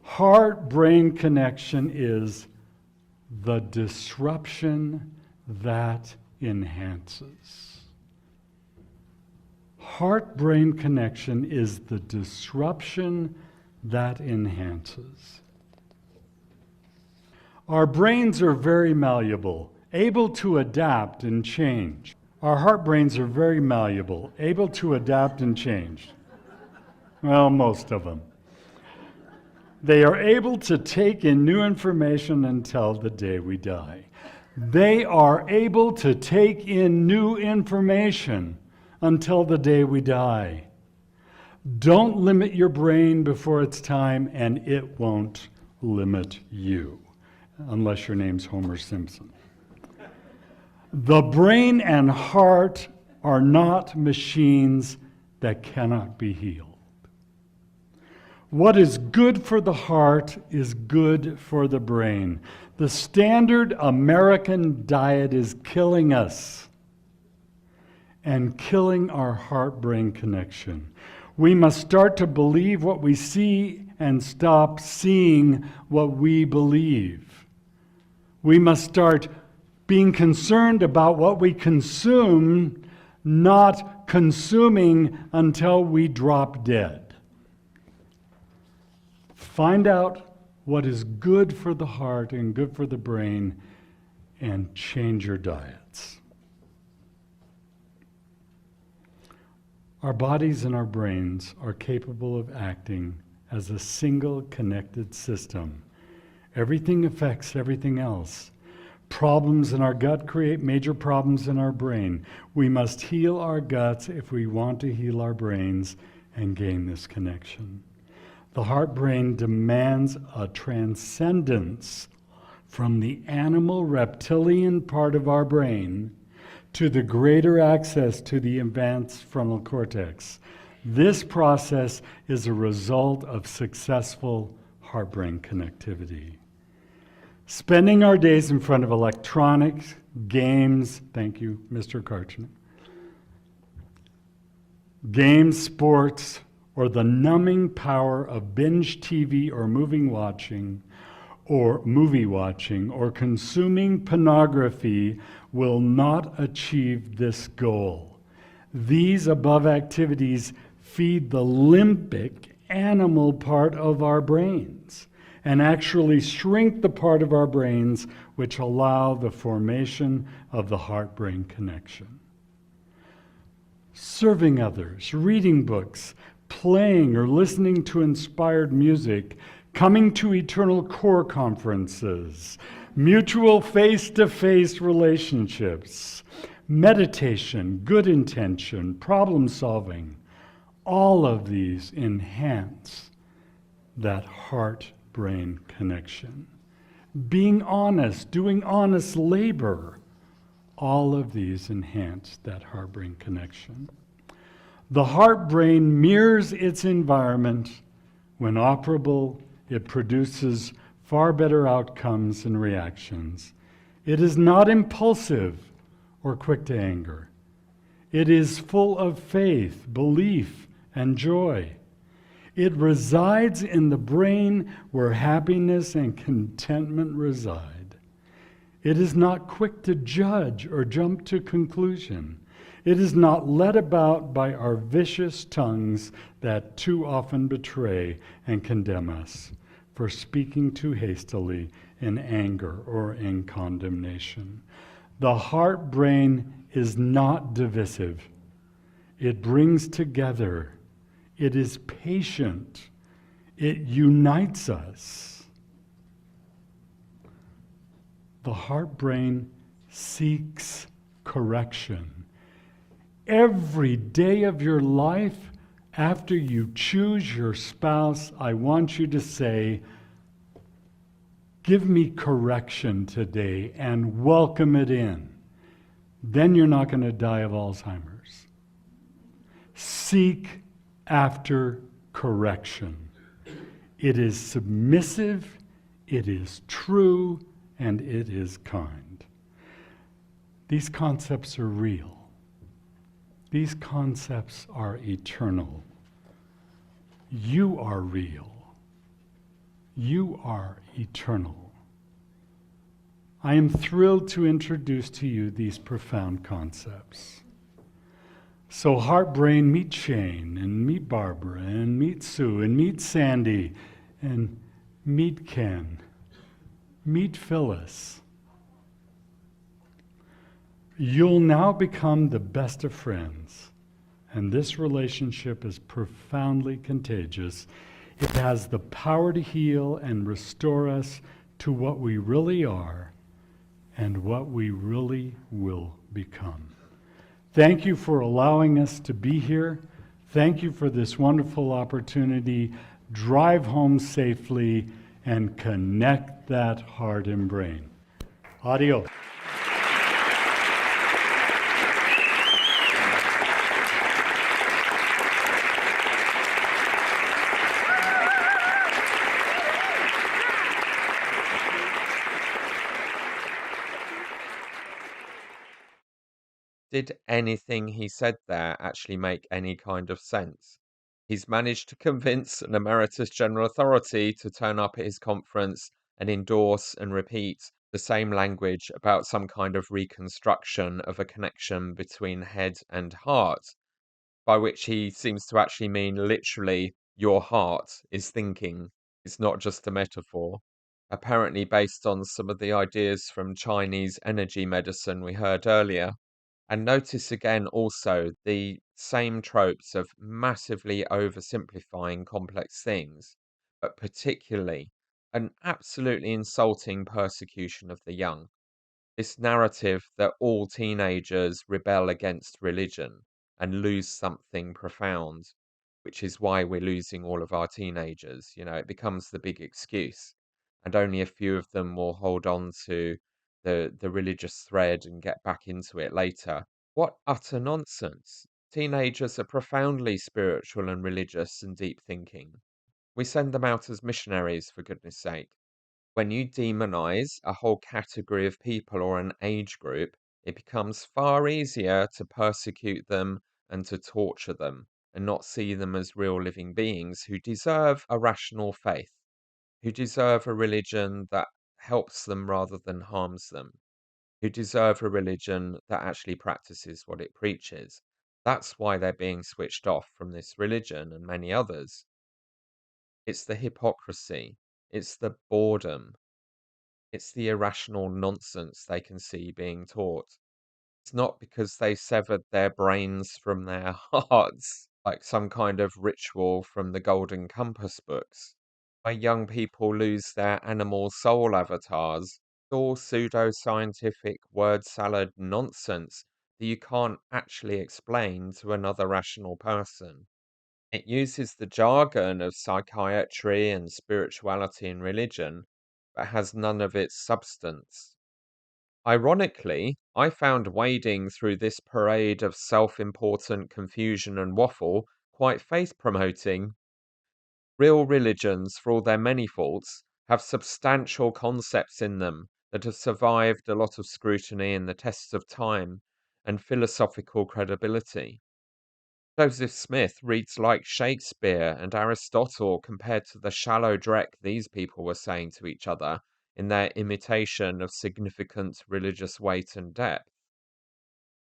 Speaker 20: Heart-brain connection is the disruption that enhances. Heart-brain connection is the disruption that enhances. Our brains are very malleable, able to adapt and change. Our heart brains are very malleable, able to adapt and change. Well, most of them. They are able to take in new information until the day we die. They are able to take in new information until the day we die. Don't limit your brain before it's time, and it won't limit you, unless your name's Homer Simpson. The brain and heart are not machines that cannot be healed. What is good for the heart is good for the brain. The standard American diet is killing us and killing our heart-brain connection. We must start to believe what we see and stop seeing what we believe. We must start being concerned about what we consume, not consuming until we drop dead. Find out what is good for the heart and good for the brain and change your diets. Our bodies and our brains are capable of acting as a single connected system. Everything affects everything else. Problems in our gut create major problems in our brain. We must heal our guts if we want to heal our brains and gain this connection. The heart-brain demands a transcendence from the animal reptilian part of our brain to the greater access to the advanced frontal cortex. This process is a result of successful heart-brain connectivity. Spending our days in front of electronics, games, thank you, Mr. Karchner, games, sports, or the numbing power of binge TV or movie watching, or consuming pornography will not achieve this goal. These above activities feed the limbic animal part of our brains and actually shrink the part of our brains which allow the formation of the heart-brain connection. Serving others, reading books, playing or listening to inspired music, coming to Eternal Core conferences, mutual face-to-face relationships, meditation, good intention, problem solving, all of these enhance that heart-brain connection. Being honest, doing honest labor, all of these enhance that heart-brain connection. The heart-brain mirrors its environment. When operable, it produces far better outcomes and reactions. It is not impulsive or quick to anger. It is full of faith, belief, and joy. It resides in the brain where happiness and contentment reside. It is not quick to judge or jump to conclusion. It is not led about by our vicious tongues that too often betray and condemn us for speaking too hastily in anger or in condemnation. The heart-brain is not divisive. It brings together. It is patient. It unites us. The heart-brain seeks correction. Every day of your life, after you choose your spouse, I want you to say, give me correction today and welcome it in. Then you're not going to die of Alzheimer's. Seek after correction. It is submissive, it is true, and it is kind. These concepts are real. These concepts are eternal. You are real. You are eternal. I am thrilled to introduce to you these profound concepts. So heart-brain, meet Shane, and meet Barbara, and meet Sue, and meet Sandy, and meet Ken, meet Phyllis. You'll now become the best of friends, and this relationship is profoundly contagious. It has the power to heal and restore us to what we really are and what we really will become. Thank you for allowing us to be here. Thank you for this wonderful opportunity. Drive home safely and connect that heart and brain. Adios.
Speaker 1: Did anything he said there actually make any kind of sense? He's managed to convince an emeritus general authority to turn up at his conference and endorse and repeat the same language about some kind of reconstruction of a connection between head and heart, by which he seems to actually mean literally your heart is thinking. It's not just a metaphor. Apparently based on some of the ideas from Chinese energy medicine we heard earlier. And notice again also the same tropes of massively oversimplifying complex things, but particularly an absolutely insulting persecution of the young. This narrative that all teenagers rebel against religion and lose something profound, which is why we're losing all of our teenagers. You know, it becomes the big excuse, and only a few of them will hold on to the religious thread and get back into it later. What utter nonsense! Teenagers are profoundly spiritual and religious and deep thinking. We send them out as missionaries, for goodness sake. When you demonize a whole category of people or an age group, it becomes far easier to persecute them and to torture them and not see them as real living beings who deserve a rational faith, who deserve a religion that helps them rather than harms them, who deserve a religion that actually practices what it preaches. That's why they're being switched off from this religion and many others. It's the hypocrisy, it's the boredom, it's the irrational nonsense they can see being taught. It's not because they severed their brains from their hearts, like some kind of ritual from the Golden Compass books, where young people lose their animal soul avatars. All pseudo-scientific word salad nonsense that you can't actually explain to another rational person. It uses the jargon of psychiatry and spirituality and religion, but has none of its substance. Ironically, I found wading through this parade of self-important confusion and waffle quite faith-promoting. Real religions, for all their many faults, have substantial concepts in them that have survived a lot of scrutiny and the tests of time and philosophical credibility. Joseph Smith reads like Shakespeare and Aristotle compared to the shallow dreck these people were saying to each other in their imitation of significant religious weight and depth.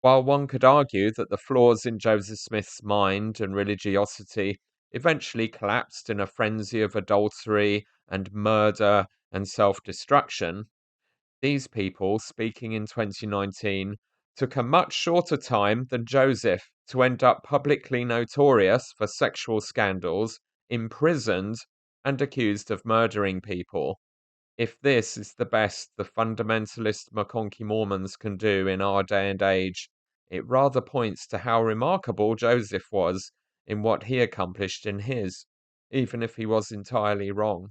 Speaker 1: While one could argue that the flaws in Joseph Smith's mind and religiosity eventually collapsed in a frenzy of adultery and murder and self-destruction, these people, speaking in 2019, took a much shorter time than Joseph to end up publicly notorious for sexual scandals, imprisoned, and accused of murdering people. If this is the best the fundamentalist McConkie Mormons can do in our day and age, it rather points to how remarkable Joseph was in what he accomplished in his, even if he was entirely wrong.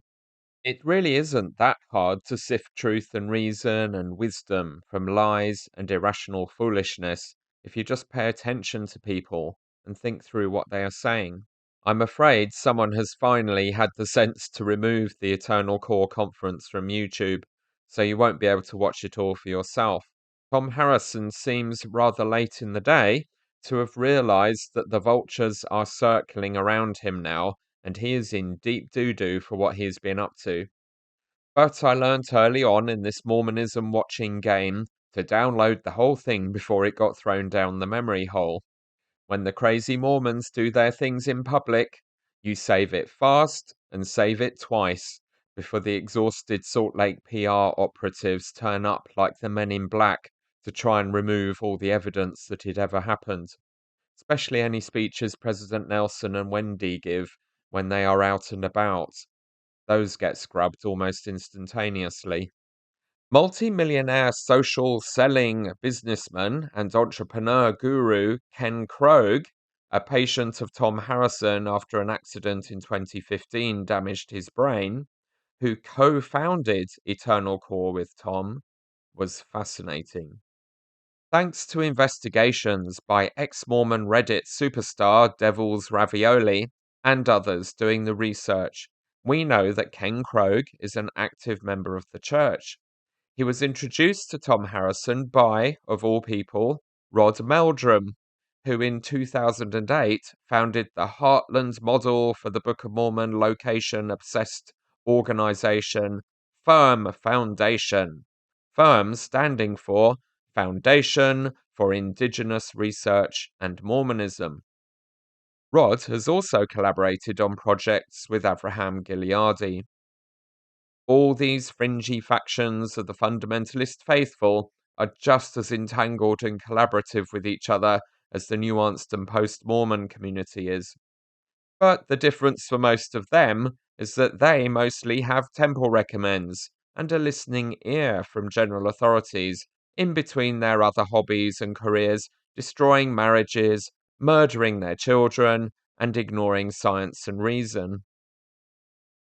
Speaker 1: It really isn't that hard to sift truth and reason and wisdom from lies and irrational foolishness if you just pay attention to people and think through what they are saying. I'm afraid someone has finally had the sense to remove the Eternal Core conference from YouTube, so you won't be able to watch it all for yourself. Tom Harrison seems rather late in the day to have realized that the vultures are circling around him now, and he is in deep doo-doo for what he has been up to. But I learnt early on in this Mormonism watching game to download the whole thing before it got thrown down the memory hole. When the crazy Mormons do their things in public, you save it fast and save it twice before the exhausted Salt Lake PR operatives turn up like the men in black to try and remove all the evidence that it ever happened, especially any speeches President Nelson and Wendy give when they are out and about. Those get scrubbed almost instantaneously. Multi-millionaire social selling businessman and entrepreneur guru Ken Krogh a patient of Thom Harrison after an accident in 2015 damaged his brain, who co-founded Eternal Core with Thom, was fascinating. Thanks to investigations by ex-Mormon Reddit superstar Devil's Ravioli and others doing the research, we know that Ken Krogh is an active member of the church. He was introduced to Thom Harrison by, of all people, Rod Meldrum, who in 2008 founded the Heartland model for the Book of Mormon location-obsessed organization FIRM Foundation. FIRM standing for Foundation for Indigenous Research and Mormonism. Rod has also collaborated on projects with Avraham Gileadi. All these fringy factions of the fundamentalist faithful are just as entangled and collaborative with each other as the nuanced and post-Mormon community is. But the difference for most of them is that they mostly have temple recommends and a listening ear from general authorities in between their other hobbies and careers, destroying marriages, murdering their children, and ignoring science and reason.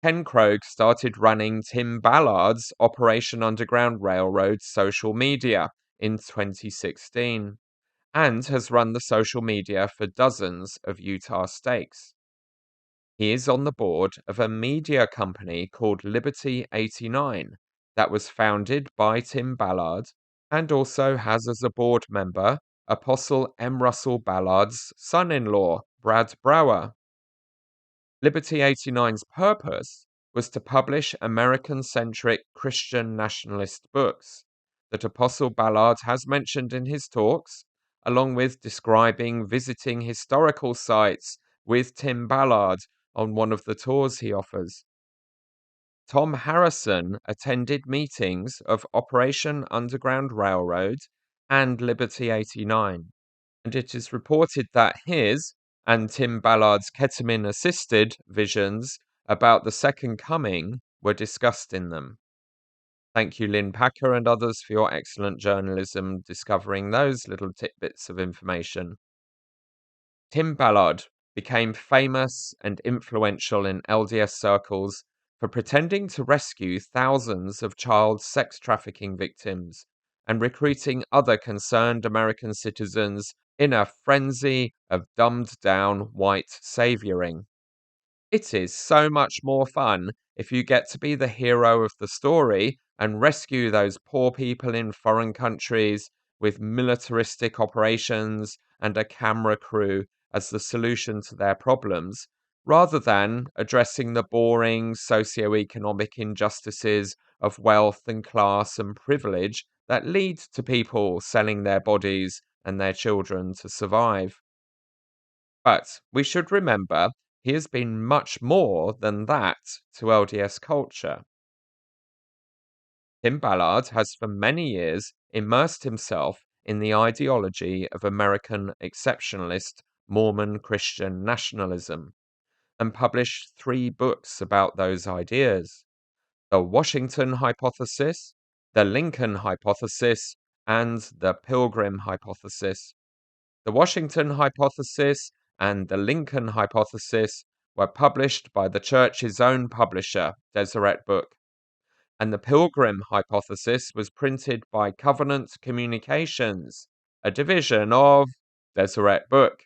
Speaker 1: Ken Krogh started running Tim Ballard's Operation Underground Railroad social media in 2016 and has run the social media for dozens of Utah stakes. He is on the board of a media company called Liberty 89 that was founded by Tim Ballard and also has as a board member Apostle M. Russell Ballard's son-in-law, Brad Brower. Liberty 89's purpose was to publish American-centric Christian nationalist books that Apostle Ballard has mentioned in his talks, along with describing visiting historical sites with Tim Ballard on one of the tours he offers. Thom Harrison attended meetings of Operation Underground Railroad and Liberty 89, and it is reported that his and Tim Ballard's ketamine-assisted visions about the Second Coming were discussed in them. Thank you, Lynn Packer and others, for your excellent journalism discovering those little tidbits of information. Tim Ballard became famous and influential in LDS circles for pretending to rescue thousands of child sex trafficking victims and recruiting other concerned American citizens in a frenzy of dumbed-down white savioring. It is so much more fun if you get to be the hero of the story and rescue those poor people in foreign countries with militaristic operations and a camera crew as the solution to their problems, rather than addressing the boring socio-economic injustices of wealth and class and privilege that lead to people selling their bodies and their children to survive. But we should remember he has been much more than that to LDS culture. Tim Ballard has for many years immersed himself in the ideology of American exceptionalist Mormon Christian nationalism and published 3 books about those ideas: The Washington Hypothesis, The Lincoln Hypothesis, and The Pilgrim Hypothesis. The Washington Hypothesis and the Lincoln Hypothesis were published by the church's own publisher, Deseret Book, and the Pilgrim Hypothesis was printed by Covenant Communications, a division of Deseret Book.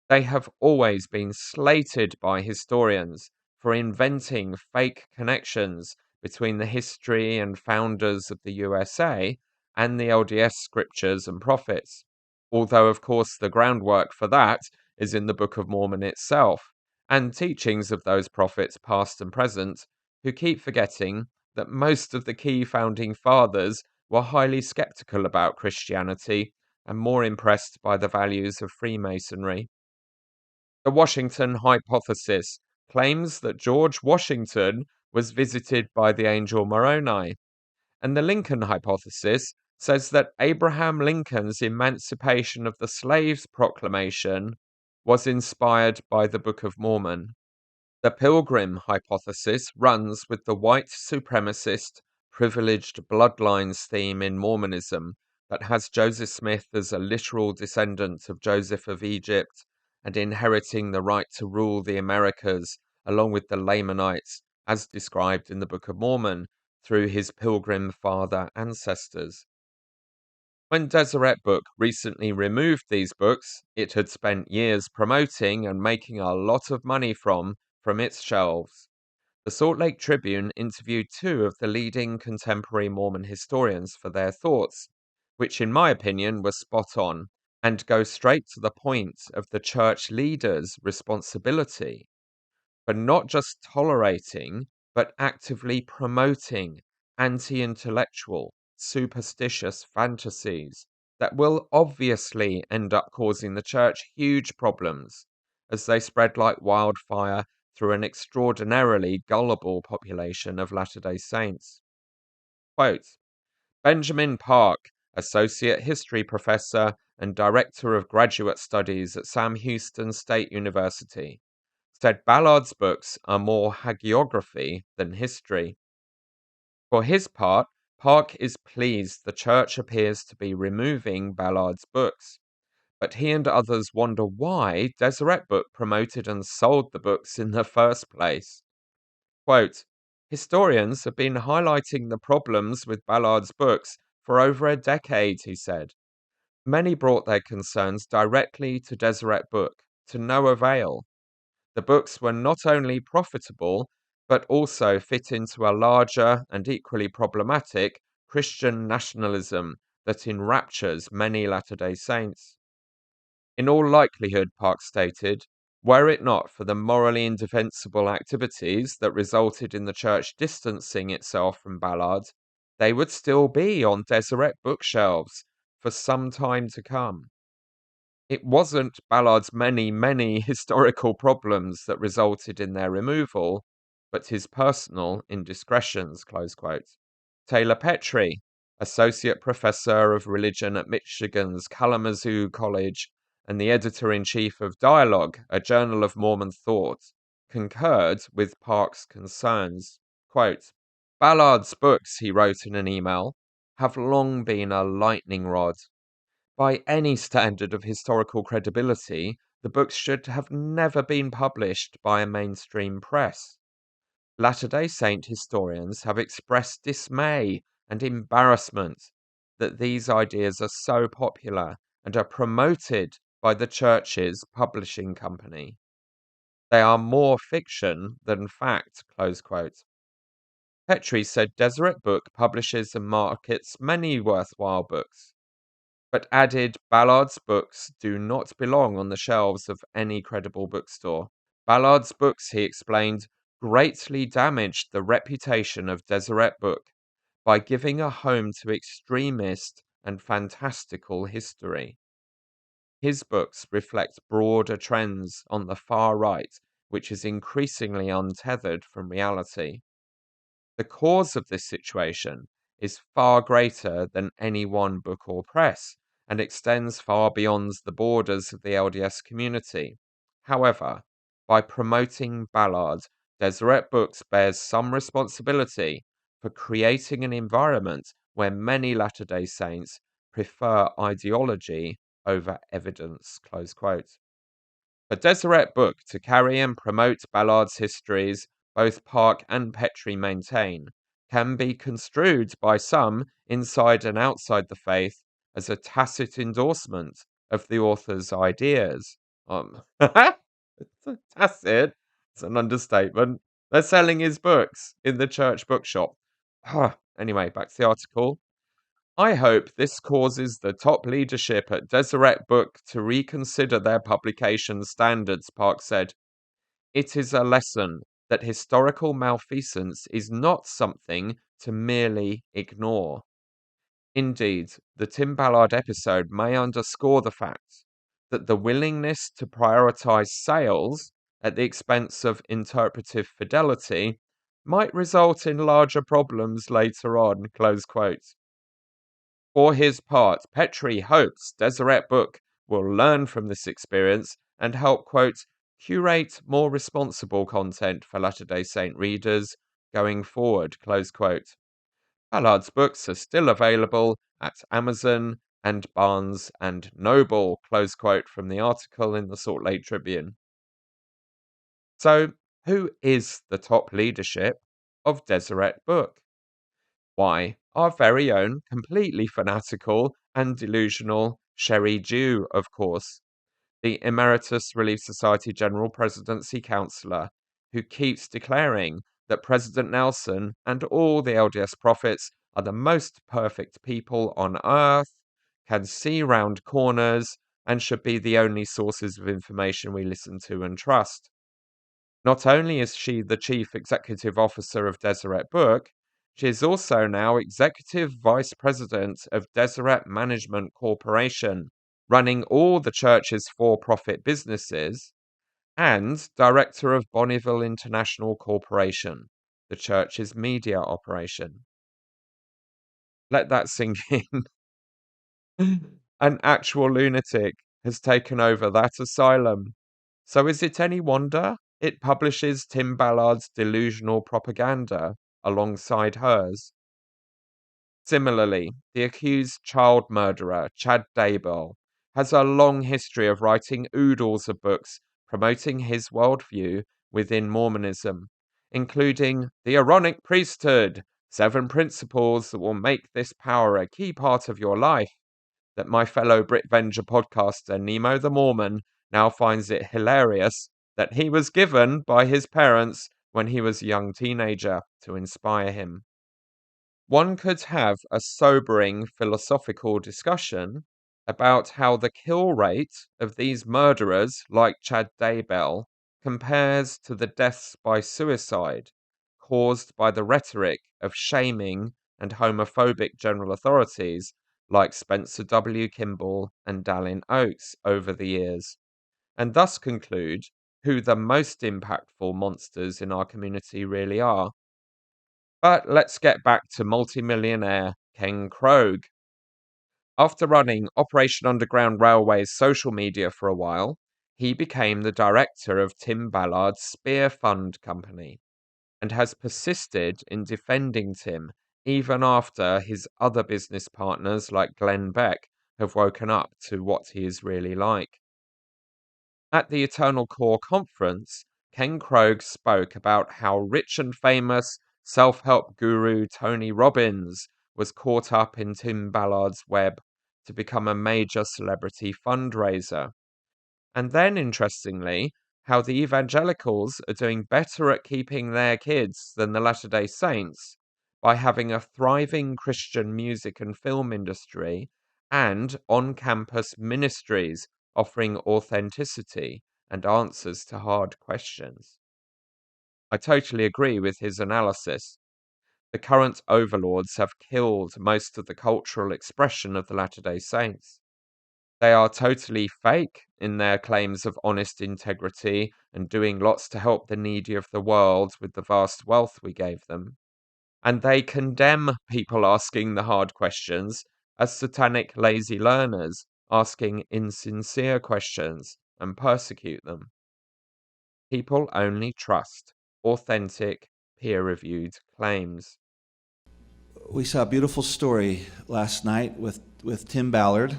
Speaker 1: They have always been slated by historians for inventing fake connections between the history and founders of the USA and the LDS scriptures and prophets, although of course the groundwork for that is in the Book of Mormon itself, and teachings of those prophets past and present, who keep forgetting that most of the key founding fathers were highly skeptical about Christianity and more impressed by the values of Freemasonry. The Washington Hypothesis claims that George Washington was visited by the angel Moroni, and the Lincoln Hypothesis says that Abraham Lincoln's Emancipation of the Slaves Proclamation was inspired by the Book of Mormon. The Pilgrim Hypothesis runs with the white supremacist, privileged bloodlines theme in Mormonism that has Joseph Smith as a literal descendant of Joseph of Egypt and inheriting the right to rule the Americas along with the Lamanites, as described in the Book of Mormon, through his pilgrim father ancestors. When Deseret Book recently removed these books it had spent years promoting and making a lot of money from its shelves, the Salt Lake Tribune interviewed two of the leading contemporary Mormon historians for their thoughts, which in my opinion were spot on and go straight to the point of the church leaders' responsibility for not just tolerating, but actively promoting anti-intellectual, superstitious fantasies that will obviously end up causing the church huge problems as they spread like wildfire through an extraordinarily gullible population of Latter-day Saints. Quote, Benjamin Park, Associate History Professor and Director of Graduate Studies at Sam Houston State University, said Ballard's books are more hagiography than history. For his part, Park is pleased the church appears to be removing Ballard's books, but he and others wonder why Deseret Book promoted and sold the books in the first place. Quote, Historians have been highlighting the problems with Ballard's books for over a decade, he said. Many brought their concerns directly to Deseret Book, to no avail. The books were not only profitable, but also fit into a larger and equally problematic Christian nationalism that enraptures many Latter-day Saints. In all likelihood, Park stated, were it not for the morally indefensible activities that resulted in the church distancing itself from Ballard, they would still be on Deseret bookshelves for some time to come. It wasn't Ballard's many historical problems that resulted in their removal, but his personal indiscretions, close quote. Taylor Petrie, Associate Professor of Religion at Michigan's Kalamazoo College and the Editor-in-Chief of Dialogue, a journal of Mormon thought, concurred with Park's concerns. Quote, Ballard's books, he wrote in an email, have long been a lightning rod. By any standard of historical credibility, the books should have never been published by a mainstream press. Latter-day Saint historians have expressed dismay and embarrassment that these ideas are so popular and are promoted by the church's publishing company. They are more fiction than fact, close quote. Petrie said Deseret Book publishes and markets many worthwhile books, but added Ballard's books do not belong on the shelves of any credible bookstore. Ballard's books, he explained, greatly damaged the reputation of Deseret Book by giving a home to extremist and fantastical history. His books reflect broader trends on the far right, which is increasingly untethered from reality. The cause of this situation is far greater than any one book or press, and extends far beyond the borders of the LDS community. However, by promoting Ballard, Deseret Books bears some responsibility for creating an environment where many Latter-day Saints prefer ideology over evidence, close quote. For Deseret Book to carry and promote Ballard's histories, both Park and Petrie maintain, can be construed by some inside and outside the faith as a tacit endorsement of the author's ideas. It's a tacit. It's an understatement. They're selling his books in the church bookshop. Anyway, back to the article. I hope this causes the top leadership at Deseret Book to reconsider their publication standards, Park said. It is a lesson that historical malfeasance is not something to merely ignore. Indeed, the Tim Ballard episode may underscore the fact that the willingness to prioritize sales at the expense of interpretive fidelity might result in larger problems later on, close quote. For his part, Petrie hopes Deseret Book will learn from this experience and help, quote, curate more responsible content for Latter-day Saint readers going forward, close quote. Ballard's books are still available at Amazon, and Barnes and Noble, close quote from the article in the Salt Lake Tribune. So, who is the top leadership of Deseret Book? Why, our very own completely fanatical and delusional Sherry Jew, of course, the Emeritus Relief Society General Presidency Counselor, who keeps declaring that President Nelson and all the LDS prophets are the most perfect people on earth, can see round corners, and should be the only sources of information we listen to and trust. Not only is she the Chief Executive Officer of Deseret Book, she is also now Executive Vice President of Deseret Management Corporation, running all the church's for-profit businesses, and Director of Bonneville International Corporation, the church's media operation. Let that sink in. An actual lunatic has taken over that asylum. So is it any wonder it publishes Tim Ballard's delusional propaganda alongside hers? Similarly, the accused child murderer, Chad Daybell, has a long history of writing oodles of books promoting his worldview within Mormonism, including The Aaronic Priesthood, 7 Principles that will make this power a key part of your life, that my fellow Brit Venger podcaster Nemo the Mormon now finds it hilarious that he was given by his parents when he was a young teenager to inspire him. One could have a sobering philosophical discussion about how the kill rate of these murderers like Chad Daybell compares to the deaths by suicide caused by the rhetoric of shaming and homophobic general authorities like Spencer W. Kimball and Dallin Oaks over the years, and thus conclude who the most impactful monsters in our community really are. But let's get back to multimillionaire Ken Krogh. After running Operation Underground Railway's social media for a while, he became the director of Tim Ballard's Spear Fund company, and has persisted in defending Tim even after his other business partners like Glenn Beck have woken up to what he is really like. At the Eternal Core conference, Ken Krogh spoke about how rich and famous self-help guru Tony Robbins was caught up in Tim Ballard's web to become a major celebrity fundraiser. And then, interestingly, how the evangelicals are doing better at keeping their kids than the Latter-day Saints by having a thriving Christian music and film industry and on-campus ministries offering authenticity and answers to hard questions. I totally agree with his analysis. The current overlords have killed most of the cultural expression of the Latter-day Saints. They are totally fake in their claims of honest integrity and doing lots to help the needy of the world with the vast wealth we gave them. And they condemn people asking the hard questions as satanic lazy learners asking insincere questions and persecute them. People only trust authentic, peer-reviewed claims.
Speaker 8: We saw a beautiful story last night with Tim Ballard.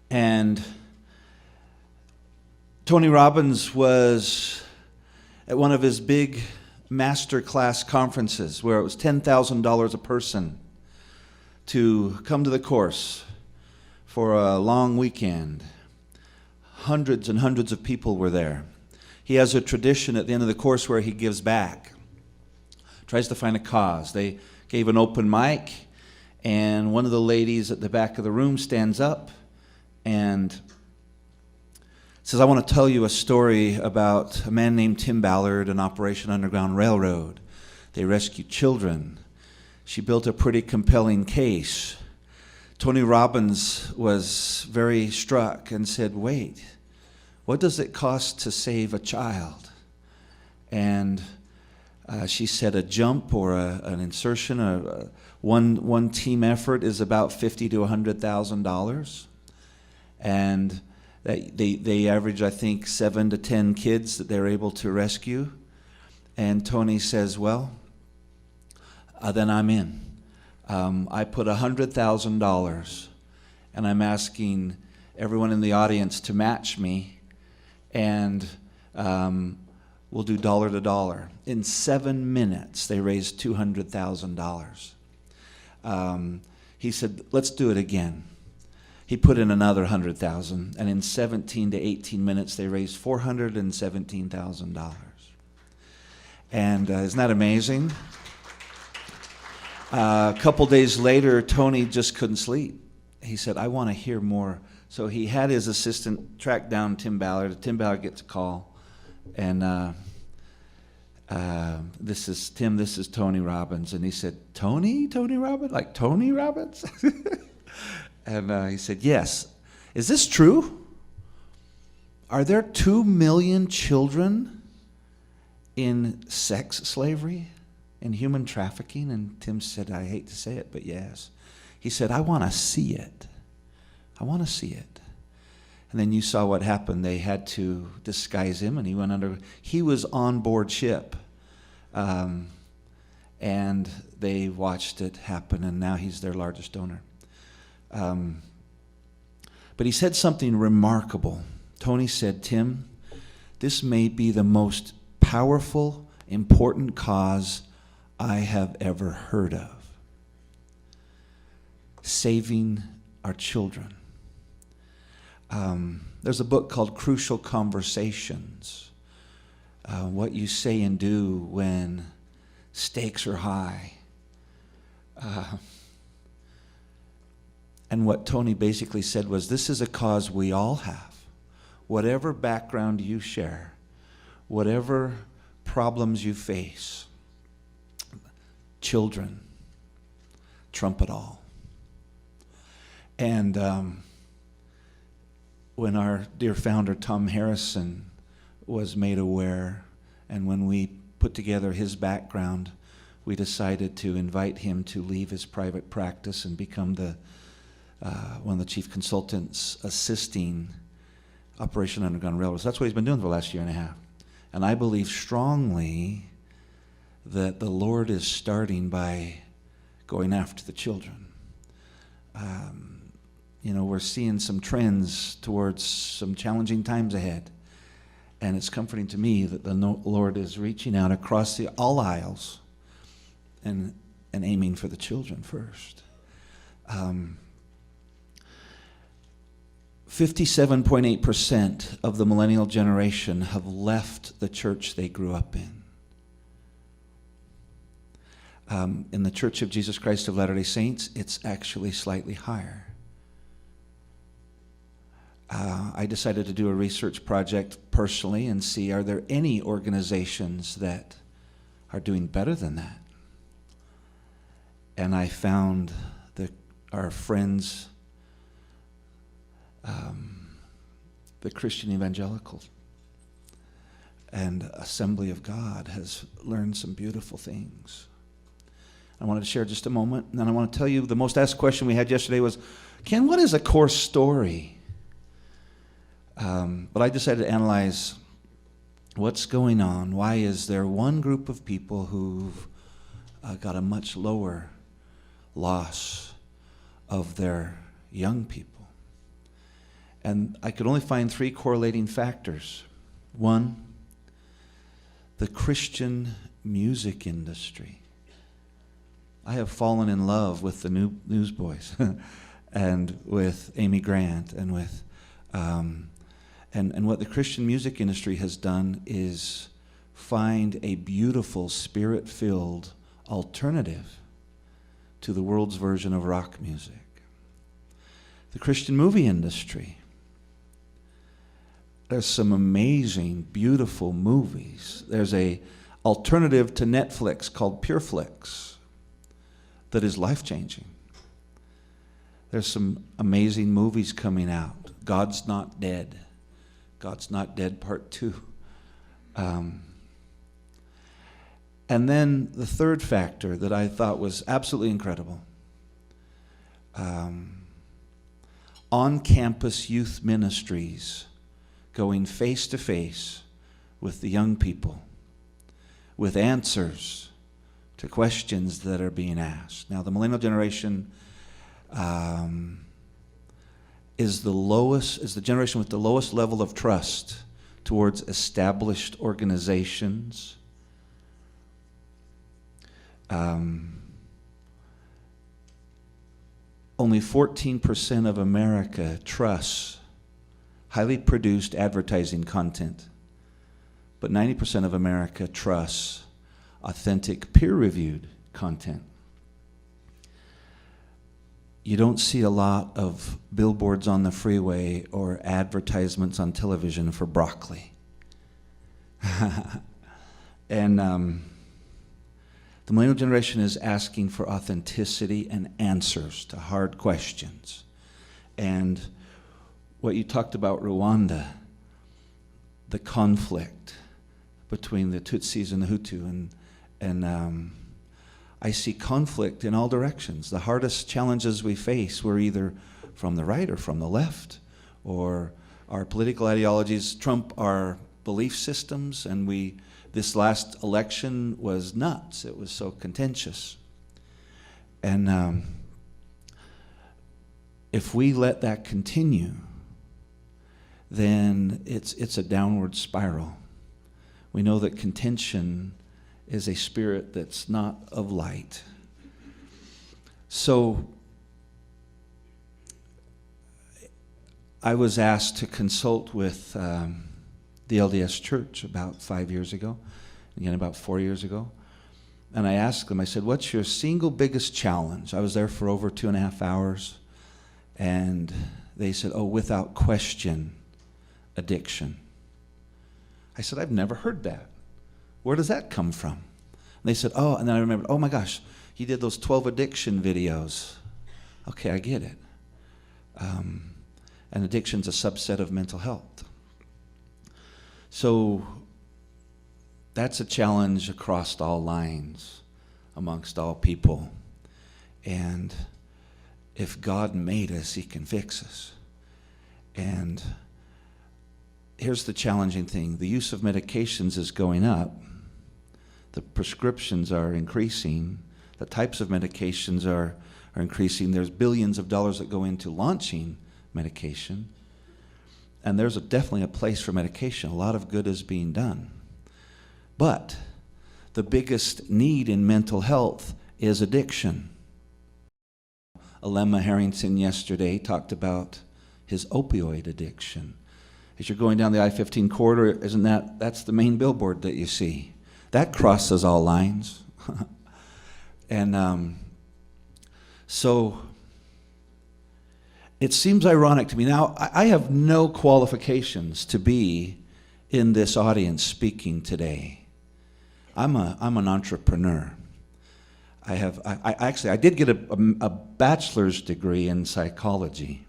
Speaker 8: And Tony Robbins was at one of his big master class conferences where it was $10,000 a person to come to the course for a long weekend. Hundreds and hundreds of people were there. He has a tradition at the end of the course where he gives back, tries to find a cause. They gave an open mic, and one of the ladies at the back of the room stands up and says, I want to tell you a story about a man named Tim Ballard and Operation Underground Railroad. They rescued children. She built a pretty compelling case. Tony Robbins was very struck and said, wait, what does it cost to save a child? And she said a jump or an insertion, one team effort is about $50,000 to $100,000. And they average, I think, 7 to 10 kids that they're able to rescue. And Tony says, well, then I'm in. I put $100,000 and I'm asking everyone in the audience to match me, and we'll do dollar to dollar. In 7 minutes, they raised $200,000. He said, let's do it again. He put in another 100,000, and in 17 to 18 minutes, they raised $417,000. And isn't that amazing? A couple days later, Tony just couldn't sleep. He said, I want to hear more. So he had his assistant track down Tim Ballard. Tim Ballard gets a call, and this is Tim, this is Tony Robbins. And he said, Tony Robbins? Like Tony Robbins? And he said, yes. Is this true? Are there 2 million children in sex slavery, in human trafficking? And Tim said, I hate to say it, but yes. He said, I want to see it. I want to see it. And then you saw what happened. They had to disguise him, and he went under. He was on board ship. And they watched it happen, and now he's their largest donor. But he said something remarkable. Tony said, Tim, this may be the most powerful, important cause I have ever heard of. Saving our children. There's a book called Crucial Conversations. What you say and do when stakes are high. And what Tony basically said was, this is a cause we all have. Whatever background you share, whatever problems you face, children trump it all. And when our dear founder, Thom Harrison, was made aware, and when we put together his background, we decided to invite him to leave his private practice and become one of the chief consultants assisting Operation Underground Railroads. That's what he's been doing for the last year and a half. And I believe strongly that the Lord is starting by going after the children. We're seeing some trends towards some challenging times ahead. And it's comforting to me that the Lord is reaching out across all aisles and aiming for the children first. 57.8% of the millennial generation have left the church they grew up in. In the Church of Jesus Christ of Latter-day Saints, it's actually slightly higher. I decided to do a research project personally and see, are there any organizations that are doing better than that? And I found that our friends, the Christian Evangelicals and Assembly of God, has learned some beautiful things. I wanted to share just a moment, and then I want to tell you the most asked question we had yesterday was, Ken, what is a core story? But I decided to analyze what's going on. Why is there one group of people who've got a much lower loss of their young people? And I could only find 3 correlating factors. One, the Christian music industry. I have fallen in love with the Newsboys and with Amy Grant and with and what the Christian music industry has done is find a beautiful, spirit-filled alternative to the world's version of rock music. The Christian movie industry. There's some amazing, beautiful movies. There's a alternative to Netflix called PureFlix that is life-changing. There's some amazing movies coming out. God's Not Dead. God's Not Dead Part 2. And then the third factor that I thought was absolutely incredible. On-campus youth ministries going face-to-face with the young people with answers to questions that are being asked. Now, the millennial generation is the generation with the lowest level of trust towards established organizations. Only 14% of America trusts highly produced advertising content, but 90% of America trusts authentic, peer-reviewed content. You don't see a lot of billboards on the freeway or advertisements on television for broccoli. And the millennial generation is asking for authenticity and answers to hard questions. And what you talked about, Rwanda, the conflict between the Tutsis and the Hutu, and I see conflict in all directions. The hardest challenges we face were either from the right or from the left, or our political ideologies trump our belief systems, and this last election was nuts. It was so contentious. And if we let that continue, then it's a downward spiral. We know that contention is a spirit that's not of light. So I was asked to consult with the LDS Church about 5 years ago, again about 4 years ago. And I asked them, I said, what's your single biggest challenge? I was there for over 2.5 hours. And they said, oh, without question, addiction. I said, I've never heard that. Where does that come from? And they said, oh, and then I remembered, oh my gosh, he did those 12 addiction videos. Okay, I get it. And addiction's a subset of mental health. So that's a challenge across all lines, amongst all people. And if God made us, he can fix us. And here's the challenging thing. The use of medications is going up. The prescriptions are increasing. The types of medications are increasing. There's billions of dollars that go into launching medication. And there's definitely a place for medication. A lot of good is being done. But the biggest need in mental health is addiction. Alemma Harrington yesterday talked about his opioid addiction. As you're going down the I-15 corridor, that's the main billboard that you see. That crosses all lines. And so it seems ironic to me. Now, I have no qualifications to be in this audience speaking today. I'm an entrepreneur. I did get a bachelor's degree in psychology.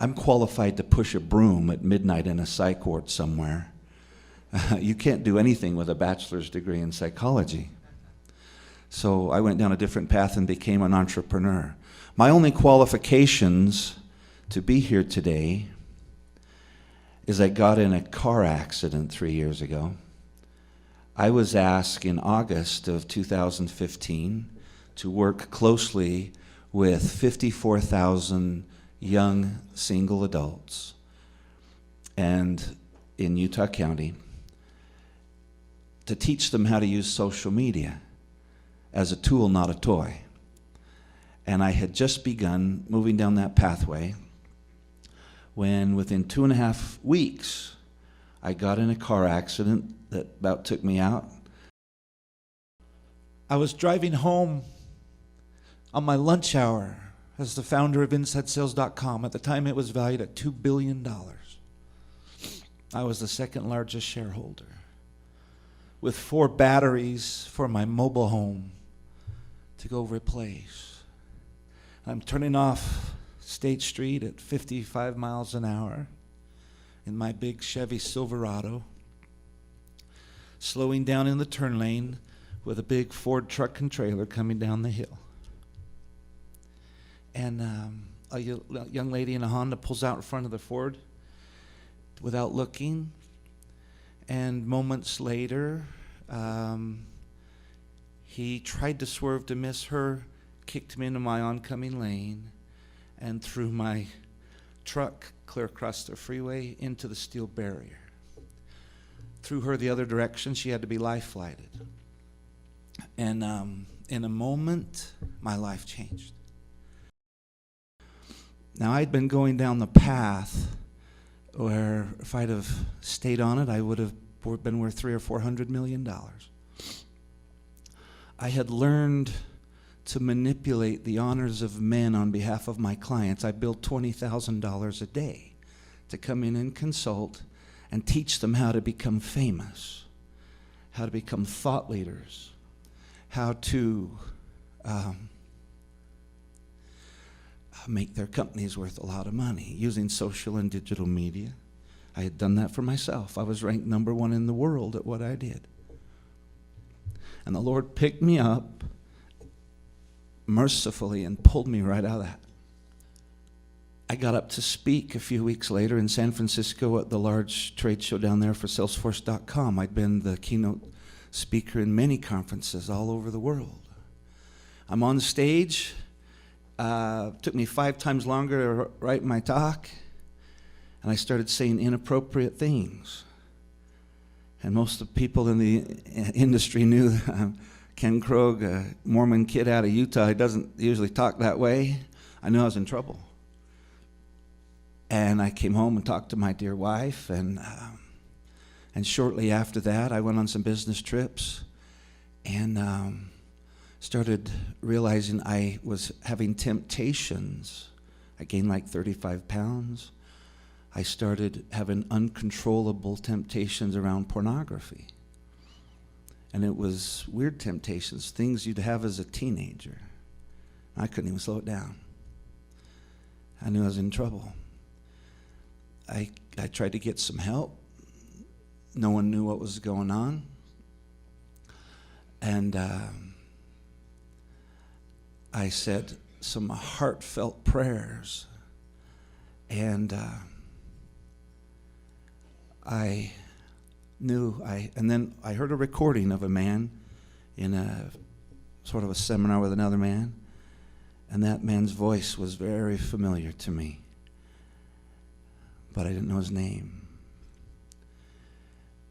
Speaker 8: I'm qualified to push a broom at midnight in a psych ward somewhere. You can't do anything with a bachelor's degree in psychology. So I went down a different path and became an entrepreneur. My only qualifications to be here today is I got in a car accident 3 years ago. I was asked in August of 2015 to work closely with 54,000 young single adults and in Utah County to teach them how to use social media as a tool, not a toy. And I had just begun moving down that pathway when within 2.5 weeks I got in a car accident that about took me out. I was driving home on my lunch hour as the founder of InsideSales.com. At the time it was valued at $2 billion. I was the second largest shareholder, with 4 batteries for my mobile home to go replace. I'm turning off State Street at 55 miles an hour in my big Chevy Silverado, slowing down in the turn lane with a big Ford truck and trailer coming down the hill. And a young lady in a Honda pulls out in front of the Ford without looking. And moments later, he tried to swerve to miss her, kicked me into my oncoming lane, and threw my truck clear across the freeway into the steel barrier. Threw her the other direction. She had to be life flighted. And in a moment, my life changed. Now, I'd been going down the path where if I'd have stayed on it, I would have been worth $300 or $400 million. I had learned to manipulate the honors of men on behalf of my clients. I billed $20,000 a day to come in and consult and teach them how to become famous, how to become thought leaders, how to make their companies worth a lot of money using social and digital media. I had done that for myself. I was ranked #1 in the world at what I did. And the Lord picked me up mercifully and pulled me right out of that. I got up to speak a few weeks later in San Francisco at the large trade show down there for Salesforce.com. I'd been the keynote speaker in many conferences all over the world. I'm on stage. Took me 5 times longer to write my talk, and I started saying inappropriate things. And most of the people in the industry knew Ken Krogh, a Mormon kid out of Utah, he doesn't usually talk that way. I knew I was in trouble. And I came home and talked to my dear wife, and shortly after that, I went on some business trips, and started realizing I was having temptations. I gained like 35 pounds. I started having uncontrollable temptations around pornography. And it was weird temptations, things you'd have as a teenager. I couldn't even slow it down. I knew I was in trouble. I tried to get some help. No one knew what was going on. And I said some heartfelt prayers, and I knew and then I heard a recording of a man in a sort of a seminar with another man, and that man's voice was very familiar to me, but I didn't know his name.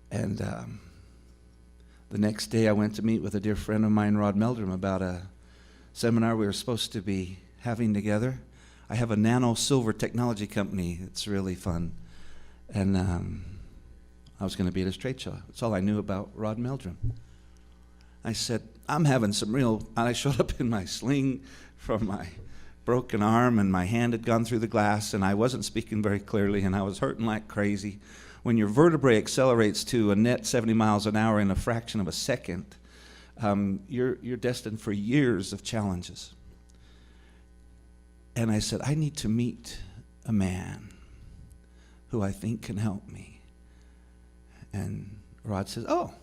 Speaker 8: And the next day I went to meet with a dear friend of mine, Rod Meldrum, about a seminar we were supposed to be having together. I have a nano silver technology company. It's really fun. And I was going to be at his trade show. That's all I knew about Rod Meldrum. I said, I'm having some real, and I showed up in my sling from my broken arm, and my hand had gone through the glass, and I wasn't speaking very clearly, and I was hurting like crazy. When your vertebrae accelerates to a net 70 miles an hour in a fraction of a second, you're destined for years of challenges. And I said, I need to meet a man who I think can help me. And Rod says, oh,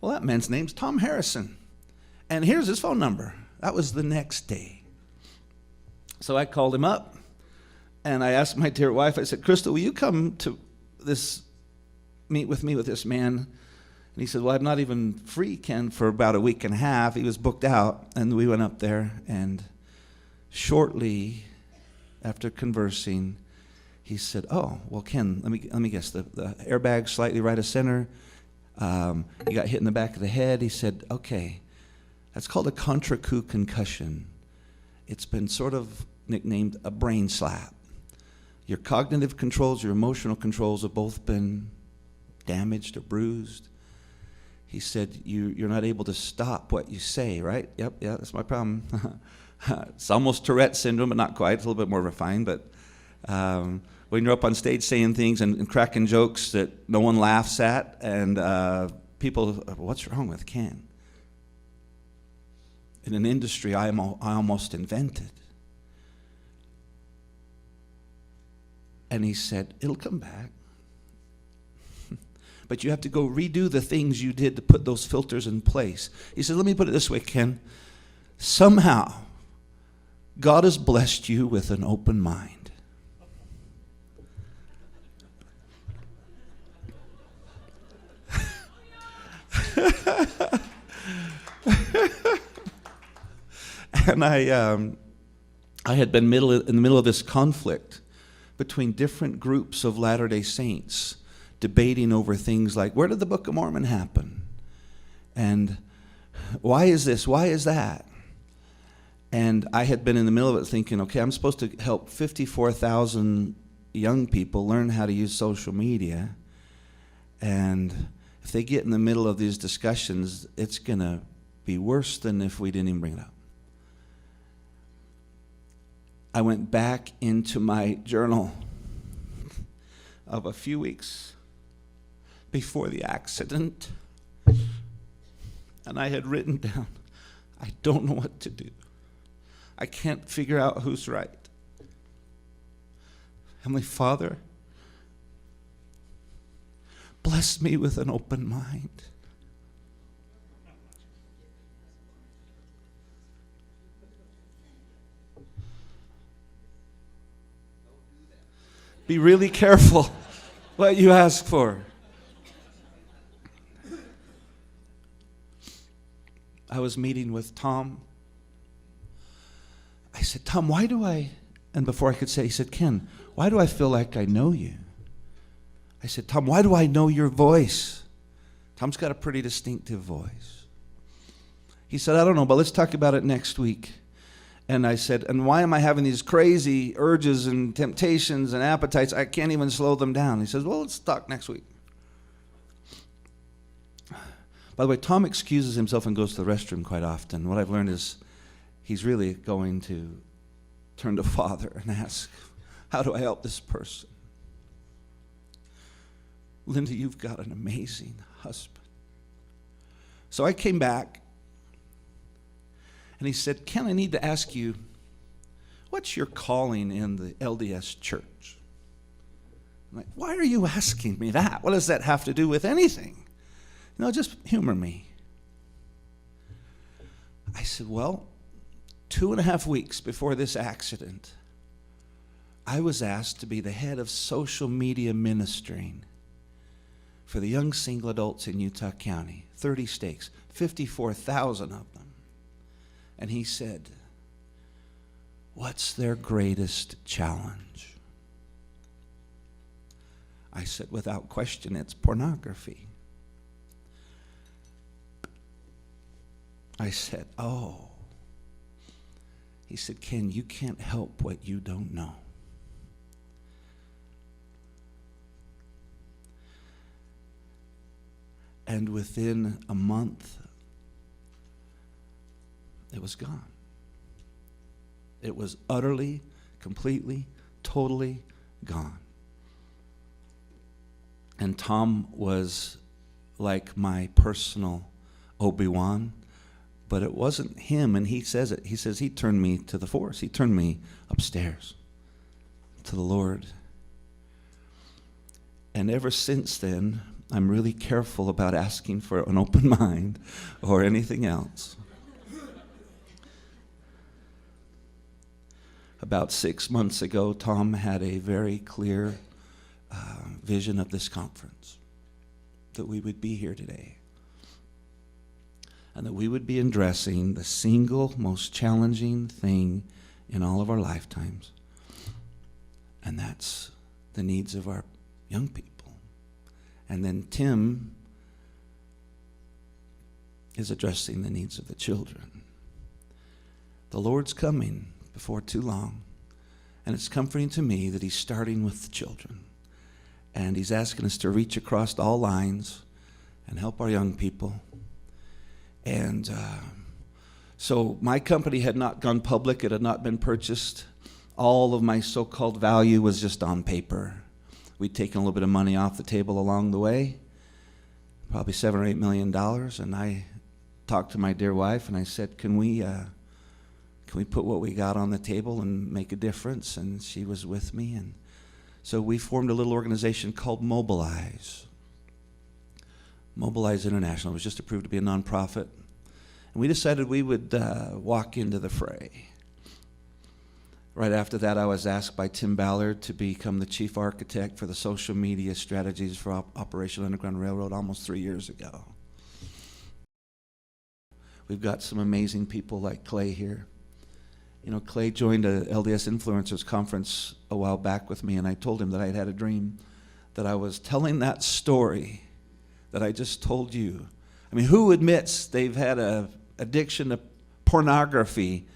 Speaker 8: well, that man's name's Thom Harrison. And here's his phone number. That was the next day. So I called him up, and I asked my dear wife, I said, Crystal, will you come to meet with me with this man? And he said, well, I'm not even free, Ken, for about a week and a half. He was booked out, and we went up there, and shortly after conversing, he said, oh, well, Ken, let me guess, the airbag slightly right of center, you got hit in the back of the head. He said, okay, that's called a contra coup concussion. It's been sort of nicknamed a brain slap. Your cognitive controls, your emotional controls have both been damaged or bruised. He said, you're not able to stop what you say, right? Yep, yeah, that's my problem. It's almost Tourette syndrome, but not quite. It's a little bit more refined. But when you're up on stage saying things and cracking jokes that no one laughs at, and people, what's wrong with Ken? In an industry I almost invented. And he said, it'll come back. But you have to go redo the things you did to put those filters in place. He said, let me put it this way, Ken. Somehow, God has blessed you with an open mind. And I had been in the middle of this conflict between different groups of Latter-day Saints debating over things like, where did the Book of Mormon happen? And why is this? Why is that? And I had been in the middle of it thinking, okay, I'm supposed to help 54,000 young people learn how to use social media. And if they get in the middle of these discussions, it's going to be worse than if we didn't even bring it up. I went back into my journal of a few weeks before the accident, and I had written down, I don't know what to do. I can't figure out who's right. Heavenly Father, bless me with an open mind. Be really careful what you ask for. I was meeting with Thom. I said, Thom, why do I, and before I could say, he said, Ken, why do I feel like I know you? I said, Thom, why do I know your voice? Thom's got a pretty distinctive voice. He said, I don't know, but let's talk about it next week. And I said, and why am I having these crazy urges and temptations and appetites? I can't even slow them down. He says, well, let's talk next week. By the way, Thom excuses himself and goes to the restroom quite often. What I've learned is he's really going to turn to Father and ask, how do I help this person? Linda, you've got an amazing husband. So I came back, and he said, Ken, I need to ask you, what's your calling in the LDS church? I'm like, why are you asking me that? What does that have to do with anything? No, just humor me. I said, well, 2.5 weeks before this accident, I was asked to be the head of social media ministering for the young single adults in Utah County, 30 stakes, 54,000 of them. And he said, what's their greatest challenge? I said, without question, it's pornography. I said, oh. He said, Ken, you can't help what you don't know. And within a month, it was gone. It was utterly, completely, totally gone. And Thom was like my personal Obi-Wan, but it wasn't him, and he says it. He says he turned me to the force. He turned me upstairs to the Lord. And ever since then, I'm really careful about asking for an open mind or anything else. About 6 months ago, Thom had a very clear vision of this conference, that we would be here today, and that we would be addressing the single most challenging thing in all of our lifetimes, and that's the needs of our young people. And then Tim is addressing the needs of the children. The Lord's coming before too long, and it's comforting to me that he's starting with the children, and he's asking us to reach across all lines and help our young people. And so my company had not gone public. It had not been purchased. All of my so-called value was just on paper. We'd taken a little bit of money off the table along the way, probably $7 or $8 million, and I talked to my dear wife, and I said, can we put what we got on the table and make a difference? And she was with me, and so we formed a little organization called Mobilize. Mobilize International. It was just approved to be a nonprofit. And we decided we would walk into the fray. Right after that, I was asked by Tim Ballard to become the chief architect for the social media strategies for Operation Underground Railroad almost 3 years ago. We've got some amazing people like Clay here. You know, Clay joined a LDS Influencers conference a while back with me, and I told him that I had had a dream that I was telling that story that I just told you. I mean, who admits they've had a addiction to pornography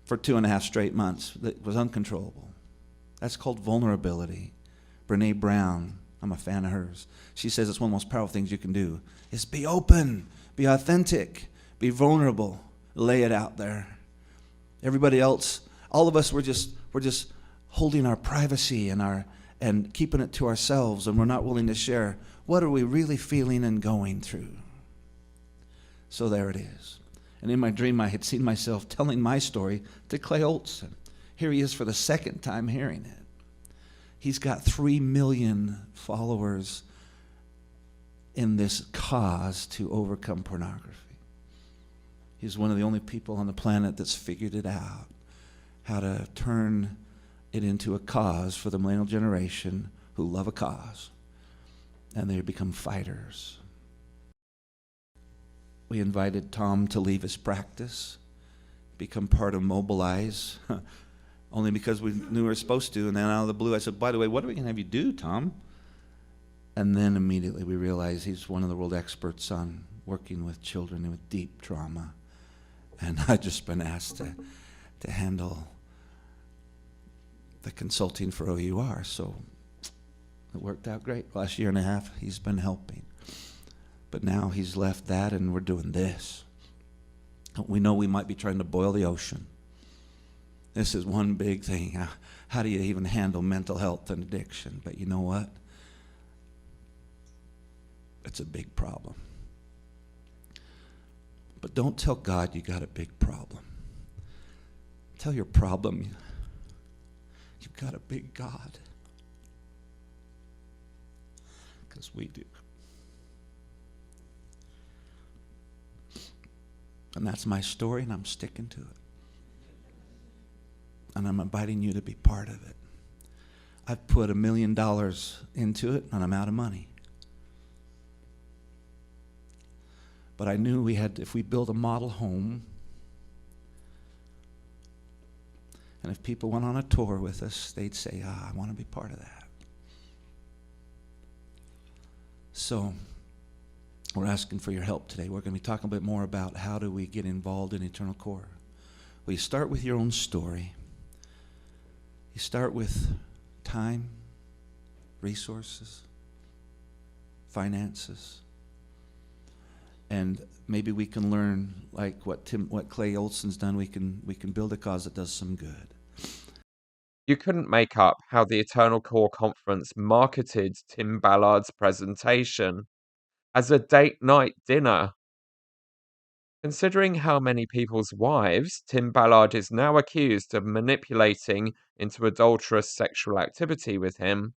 Speaker 8: for 2.5 straight months that was uncontrollable? That's called vulnerability. Brene Brown, I'm a fan of hers. She says it's one of the most powerful things you can do is be open, be authentic, be vulnerable, lay it out there. Everybody else, all of us, we're just holding our privacy and keeping it to ourselves, and we're not willing to share what are we really feeling and going through. So there it is. And in my dream, I had seen myself telling my story to Clay Olson. Here he is for the second time hearing it. He's got 3 million followers in this cause to overcome pornography. He's one of the only people on the planet that's figured it out, how to turn it into a cause for the millennial generation who love a cause, and they become fighters. We invited Thom to leave his practice, become part of Mobilize, only because we knew we were supposed to, and then out of the blue I said, by the way, what are we going to have you do, Thom? And then immediately we realized he's one of the world experts on working with children with deep trauma. And I've just been asked to handle the consulting for OUR, so it worked out great. Last 1.5 years, he's been helping. But now he's left that and we're doing this. We know we might be trying to boil the ocean. This is one big thing. How do you even handle mental health and addiction? But you know what? It's a big problem. But don't tell God you got a big problem. Tell your problem you've got a big God. Because we do. And that's my story, and I'm sticking to it. And I'm inviting you to be part of it. I've put $1 million into it, and I'm out of money. But I knew we had, if we build a model home, and if people went on a tour with us, they'd say, I want to be part of that. So we're asking for your help today. We're going to be talking a bit more about how do we get involved in Eternal Core. Well, you start with your own story. You start with time, resources, finances. And maybe we can learn, like what Clay Olson's done, we can build a cause that does some good.
Speaker 1: You couldn't make up how the Eternal Core Conference marketed Tim Ballard's presentation as a date night dinner. Considering how many people's wives Tim Ballard is now accused of manipulating into adulterous sexual activity with him,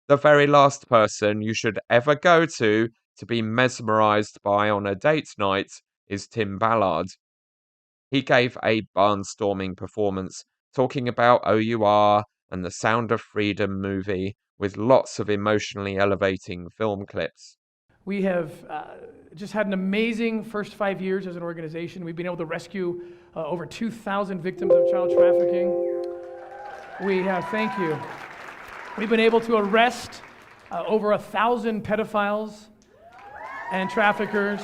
Speaker 1: the very last person you should ever go to be mesmerized by on a date night is Tim Ballard. He gave a barnstorming performance talking about OUR and the Sound of Freedom movie with lots of emotionally elevating film clips.
Speaker 10: We have just had an amazing first 5 years as an organization. We've been able to rescue over 2,000 victims of child trafficking. We have, thank you. We've been able to arrest over 1,000 pedophiles and traffickers.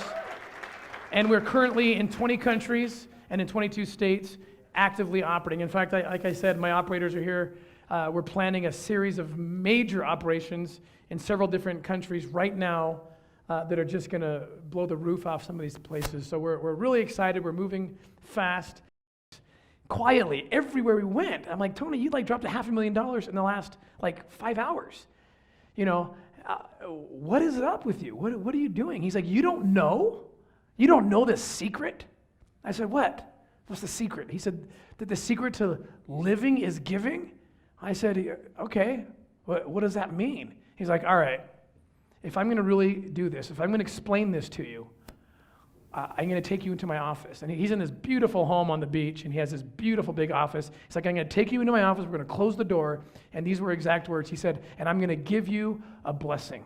Speaker 10: And we're currently in 20 countries and in 22 states actively operating. In fact, like I said, my operators are here. We're planning a series of major operations in several different countries right now that are just going to blow the roof off some of these places. So we're really excited. We're moving fast. Quietly, everywhere we went. I'm like, Tony, you dropped $500,000 in the last 5 hours. You know, what is up with you? What are you doing? He's like, you don't know? You don't know the secret? I said, what? What's the secret? He said, that the secret to living is giving? I said, okay, what does that mean? He's like, all right, if I'm going to really do this, if I'm going to explain this to you, I'm going to take you into my office. And he's in this beautiful home on the beach, and he has this beautiful big office. He's like, I'm going to take you into my office. We're going to close the door. And these were exact words. He said, and I'm going to give you a blessing.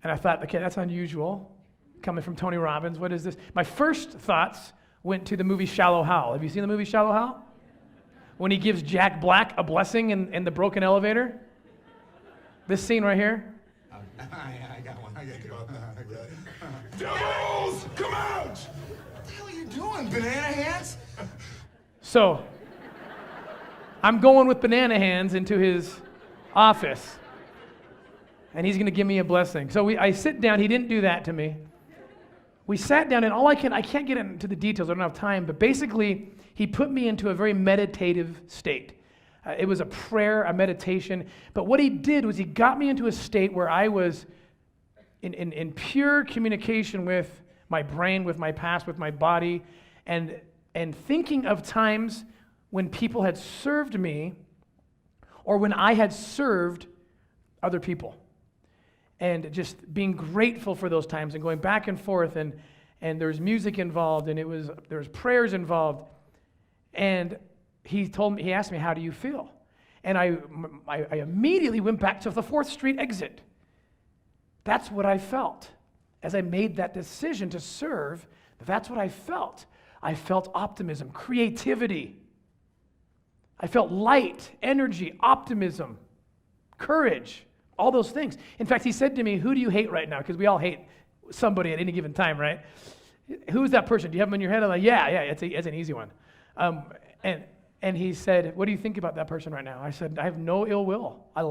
Speaker 10: And I thought, okay, that's unusual, coming from Tony Robbins. What is this? My first thoughts went to the movie Shallow Hal. Have you seen the movie Shallow Hal? When he gives Jack Black a blessing in the broken elevator? This scene right here?
Speaker 9: I got one. I got one. Devils, come out! What the hell are you doing, banana hands?
Speaker 10: So, I'm going with banana hands into his office. And he's going to give me a blessing. So I sit down. He didn't do that to me. We sat down, and I can't get into the details. I don't have time. But basically, he put me into a very meditative state. It was a prayer, a meditation. But what he did was he got me into a state where I was in pure communication with my brain, with my past, with my body, and thinking of times when people had served me or when I had served other people. And just being grateful for those times and going back and forth, and there's music involved, and there was prayers involved. And he asked me, how do you feel? And I immediately went back to the 4th Street exit. That's what I felt. As I made that decision to serve, that's what I felt. I felt optimism, creativity. I felt light, energy, optimism, courage, all those things. In fact, he said to me, who do you hate right now? Because we all hate somebody at any given time, right? Who's that person? Do you have them in your head? I'm like, yeah, it's an easy one. And he said, what do you think about that person right now? I said, I have no ill will. I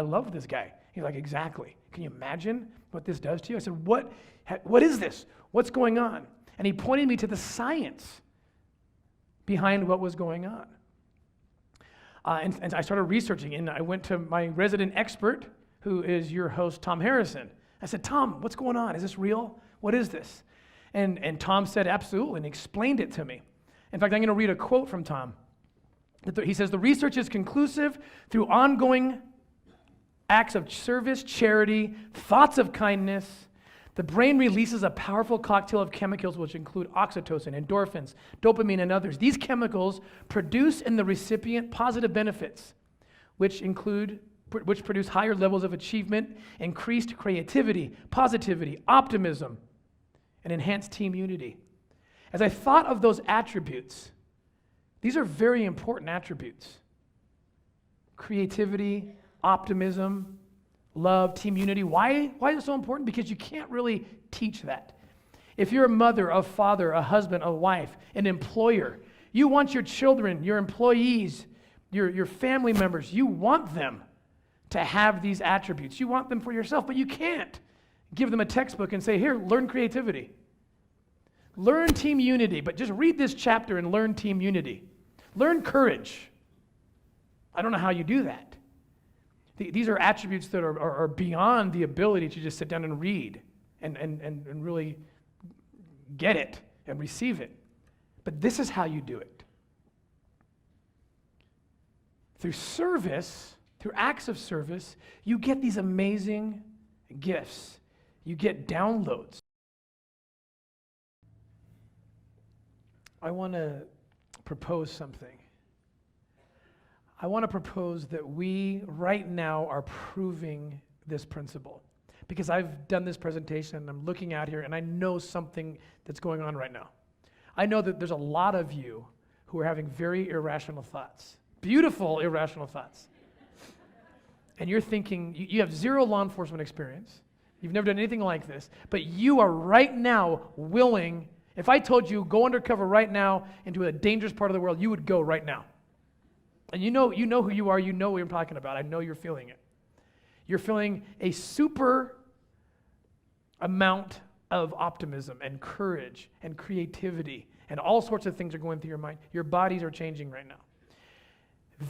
Speaker 10: love this guy. He's like, exactly. Can you imagine what this does to you? I said, what is this? What's going on? And he pointed me to the science behind what was going on. And I started researching, and I went to my resident expert, who is your host, Thom Harrison. I said, Thom, what's going on? Is this real? What is this? And Thom said, absolutely, and explained it to me. In fact, I'm going to read a quote from Thom. He says, the research is conclusive through ongoing acts of service, charity, thoughts of kindness. The brain releases a powerful cocktail of chemicals which include oxytocin, endorphins, dopamine, and others. These chemicals produce in the recipient positive benefits, which produce higher levels of achievement, increased creativity, positivity, optimism, and enhanced team unity. As I thought of those attributes, these are very important attributes. Creativity, optimism, love, team unity. Why is it so important? Because you can't really teach that. If you're a mother, a father, a husband, a wife, an employer, you want your children, your employees, your family members, you want them to have these attributes. You want them for yourself, but you can't give them a textbook and say, here, learn creativity. Learn team unity, but just read this chapter and learn team unity. Learn courage. I don't know how you do that. These are attributes that are beyond the ability to just sit down and read and really get it and receive it. But this is how you do it. Through service, through acts of service, you get these amazing gifts. You get downloads. I want to propose something. I want to propose that we right now are proving this principle. Because I've done this presentation and I'm looking out here and I know something that's going on right now. I know that there's a lot of you who are having very irrational thoughts. Beautiful irrational thoughts. And you're thinking, you have zero law enforcement experience. You've never done anything like this. But you are right now willing. If I told you, go undercover right now into a dangerous part of the world, you would go right now. And you know who you are, you know what I'm talking about. I know you're feeling it. You're feeling a super amount of optimism and courage and creativity, and all sorts of things are going through your mind. Your bodies are changing right now.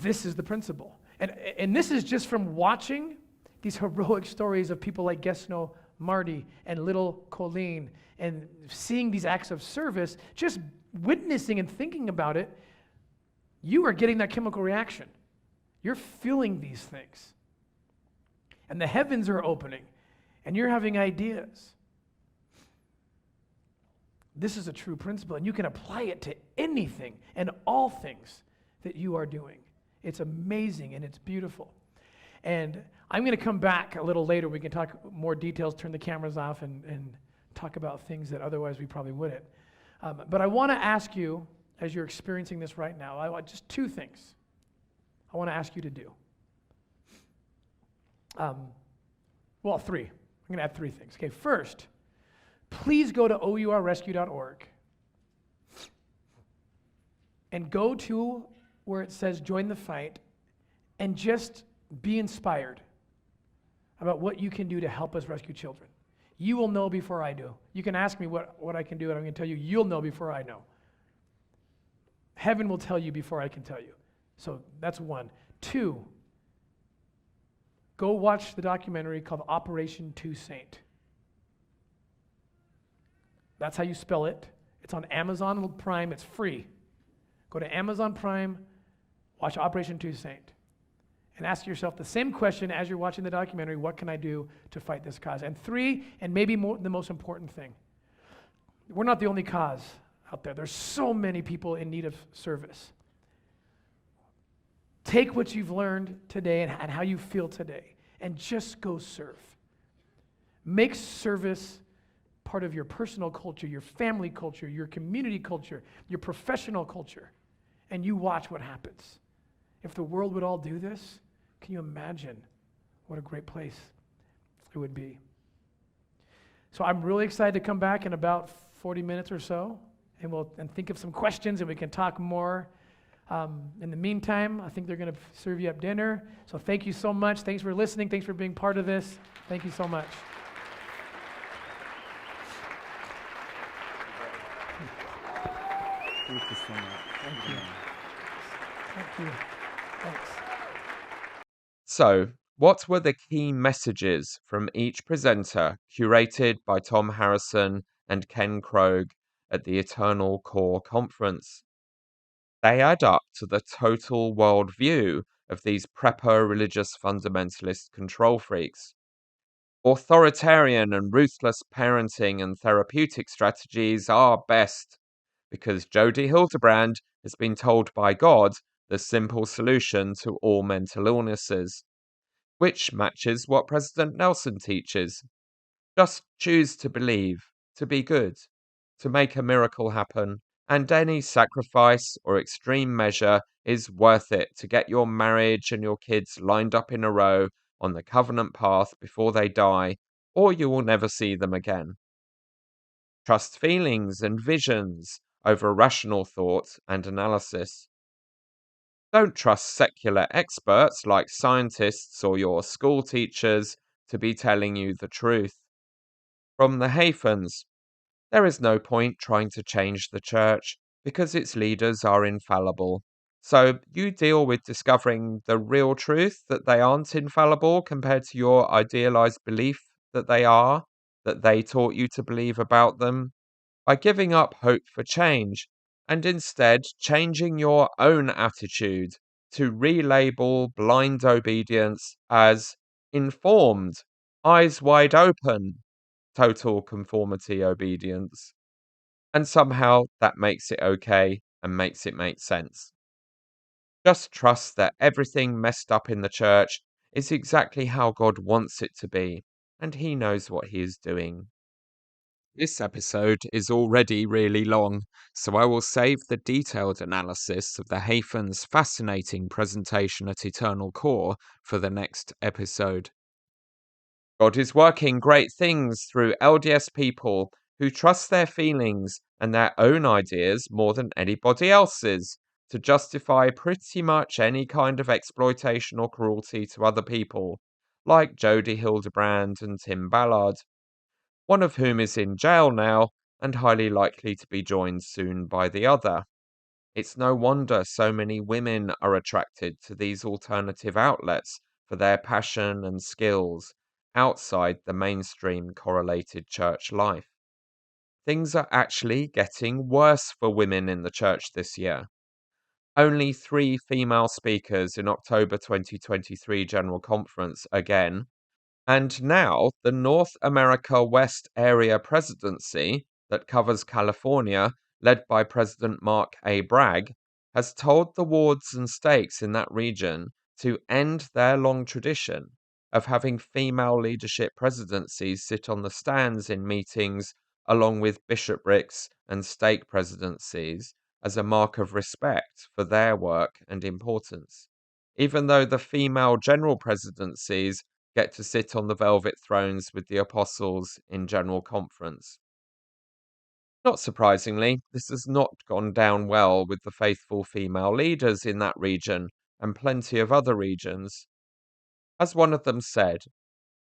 Speaker 10: This is the principle. And this is just from watching these heroic stories of people like Gesno Marty and little Colleen, and seeing these acts of service, just witnessing and thinking about it, you are getting that chemical reaction. You're feeling these things. And the heavens are opening, and you're having ideas. This is a true principle, and you can apply it to anything and all things that you are doing. It's amazing, and it's beautiful. And I'm going to come back a little later. We can talk more details, turn the cameras off, and talk about things that otherwise we probably wouldn't. But I want to ask you, as you're experiencing this right now, I want just two things I want to ask you to do. Well, three. I'm going to add three things. Okay, first, please go to ourrescue.org and go to where it says join the fight and just be inspired about what you can do to help us rescue children. You will know before I do. You can ask me what I can do, and I'm going to tell you, you'll know before I know. Heaven will tell you before I can tell you. So that's one. Two, go watch the documentary called Operation 2 Saint. That's how you spell it. It's on Amazon Prime. It's free. Go to Amazon Prime, watch Operation 2 Saint, and ask yourself the same question as you're watching the documentary: what can I do to fight this cause? And three, and maybe the most important thing, we're not the only cause out there. There's so many people in need of service. Take what you've learned today and how you feel today, and just go serve. Make service part of your personal culture, your family culture, your community culture, your professional culture, and you watch what happens. If the world would all do this, can you imagine what a great place it would be? So I'm really excited to come back in about 40 minutes or so, and think of some questions, and we can talk more. In the meantime, I think they're going to serve you up dinner. So thank you so much. Thanks for listening. Thanks for being part of this. Thank you so much.
Speaker 2: Thank you so much.
Speaker 10: Thank you. Thank you. Thanks.
Speaker 1: So, what were the key messages from each presenter, curated by Thom Harrison and Ken Krogh at the Eternal Core Conference? They add up to the total worldview of these prepper religious fundamentalist control freaks. Authoritarian and ruthless parenting and therapeutic strategies are best, because Jody Hildebrand has been told by God the simple solution to all mental illnesses, which matches what President Nelson teaches. Just choose to believe, to be good, to make a miracle happen, and any sacrifice or extreme measure is worth it to get your marriage and your kids lined up in a row on the covenant path before they die, or you will never see them again. Trust feelings and visions over rational thought and analysis. Don't trust secular experts like scientists or your school teachers to be telling you the truth. From the Hayfans, there is no point trying to change the church because its leaders are infallible. So you deal with discovering the real truth that they aren't infallible compared to your idealized belief that they are, that they taught you to believe about them, by giving up hope for change and instead changing your own attitude to relabel blind obedience as informed, eyes wide open, total conformity obedience. And somehow that makes it okay and makes it make sense. Just trust that everything messed up in the church is exactly how God wants it to be, and He knows what He is doing. This episode is already really long, so I will save the detailed analysis of the Hayfans' fascinating presentation at Eternal Core for the next episode. God is working great things through LDS people who trust their feelings and their own ideas more than anybody else's to justify pretty much any kind of exploitation or cruelty to other people, like Jody Hildebrand and Tim Ballard, one of whom is in jail now and highly likely to be joined soon by the other. It's no wonder so many women are attracted to these alternative outlets for their passion and skills outside the mainstream correlated church life. Things are actually getting worse for women in the church this year. Only 3 female speakers in October 2023 General Conference again. And now the North America West Area Presidency that covers California, led by President Mark A. Bragg, has told the wards and states in that region to end their long tradition of having female leadership presidencies sit on the stands in meetings along with bishoprics and stake presidencies, as a mark of respect for their work and importance, even though the female general presidencies get to sit on the velvet thrones with the apostles in General Conference. Not surprisingly, this has not gone down well with the faithful female leaders in that region and plenty of other regions. As one of them said,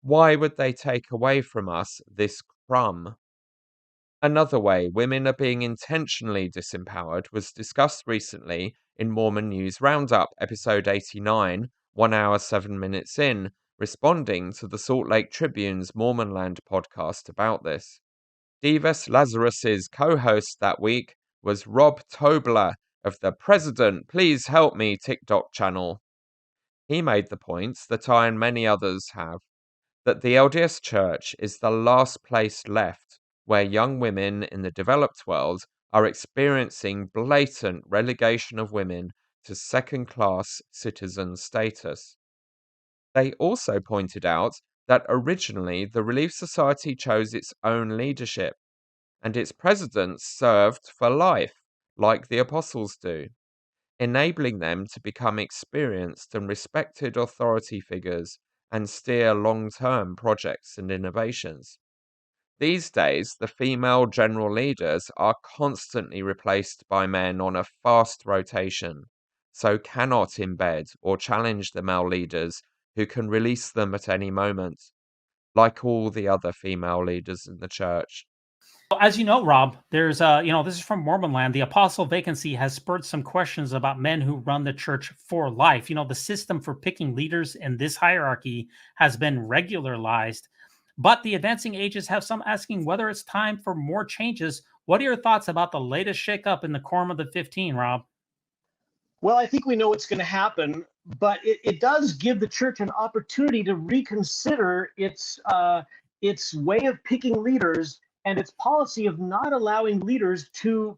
Speaker 1: "Why would they take away from us this crumb?" Another way women are being intentionally disempowered was discussed recently in Mormon News Roundup, episode 89, 1 hour 7 minutes in, responding to the Salt Lake Tribune's Mormonland podcast about this. Divas Lazarus's co-host that week was Rob Tobler of the President Please Help Me TikTok channel. He made the points that I and many others have, that the LDS Church is the last place left where young women in the developed world are experiencing blatant relegation of women to second-class citizen status. They also pointed out that originally the Relief Society chose its own leadership, and its presidents served for life, like the apostles do, enabling them to become experienced and respected authority figures and steer long-term projects and innovations. These days, the female general leaders are constantly replaced by men on a fast rotation, so cannot embed or challenge the male leaders who can release them at any moment, like all the other female leaders in the church.
Speaker 6: As you know, Rob, there's this is from Mormonland. The apostle vacancy has spurred some questions about men who run the church for life. The system for picking leaders in this hierarchy has been regularized, but the advancing ages have some asking whether it's time for more changes. What are your thoughts about the latest shakeup in the Quorum of the 15, Rob?
Speaker 11: Well, I think we know what's going to happen, but it does give the church an opportunity to reconsider its way of picking leaders and its policy of not allowing leaders to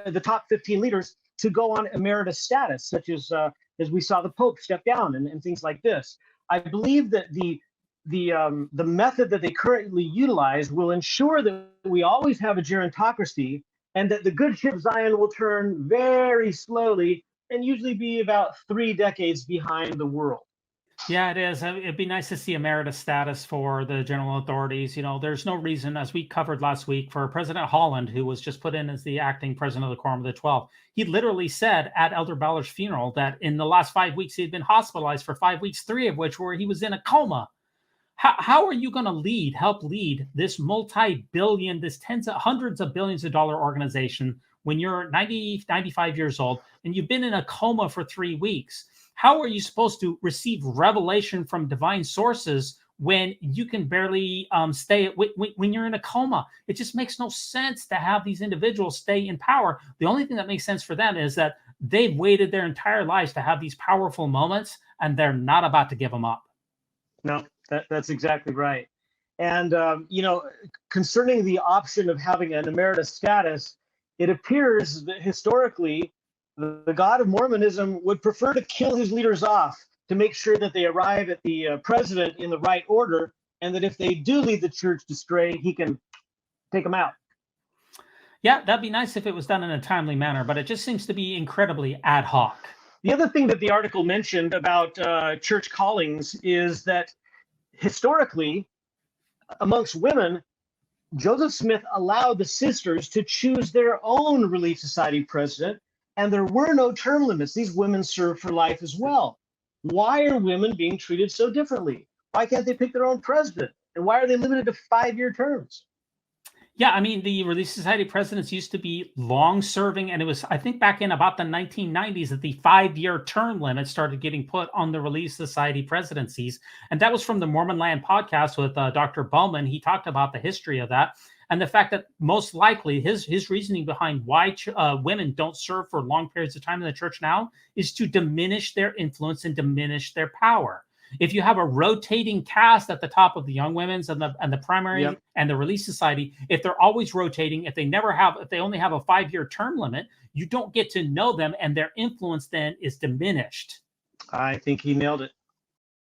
Speaker 11: the top 15 leaders to go on emeritus status, such as we saw the Pope step down and things like this. I believe that the method that they currently utilize will ensure that we always have a gerontocracy, and that the good ship Zion will turn very slowly and usually be about 3 decades behind the world.
Speaker 6: Yeah, it is. It'd be nice to see emeritus status for the general authorities. There's no reason, as we covered last week, for President Holland, who was just put in as the acting president of the Quorum of the 12. He literally said at Elder Ballard's funeral that in the last 5 weeks, he had been hospitalized for 5 weeks, 3 of which were he was in a coma. How are you going to help lead this multi-billion, this hundreds of billions of dollar organization when you're 90, 95 years old and you've been in a coma for 3 weeks? How are you supposed to receive revelation from divine sources when you can barely stay when you're in a coma? It just makes no sense to have these individuals stay in power. The only thing that makes sense for them is that they've waited their entire lives to have these powerful moments, and they're not about to give them up.
Speaker 11: No, that's exactly right. And, concerning the option of having an emeritus status, it appears that historically, the God of Mormonism would prefer to kill his leaders off to make sure that they arrive at the president in the right order, and that if they do lead the church astray, he can take them out.
Speaker 6: Yeah, that'd be nice if it was done in a timely manner, but it just seems to be incredibly ad hoc.
Speaker 11: The other thing that the article mentioned about church callings is that historically, amongst women, Joseph Smith allowed the sisters to choose their own Relief Society president, and there were no term limits. These women served for life as well. Why are women being treated so differently? Why can't they pick their own president? And why are they limited to 5-year terms?
Speaker 6: Yeah, I mean, the Relief Society presidents used to be long-serving, and it was, I think, back in about the 1990s that the 5-year term limit started getting put on the Relief Society presidencies. And that was from the Mormonland podcast with Dr. Bowman. He talked about the history of that and the fact that most likely his reasoning behind why women don't serve for long periods of time in the church now is to diminish their influence and diminish their power. If you have a rotating cast at the top of the Young Women's and the primary and the Relief Society, if they're always rotating, if they only have a 5-year term limit, you don't get to know them, and their influence then is diminished.
Speaker 11: I think he nailed it.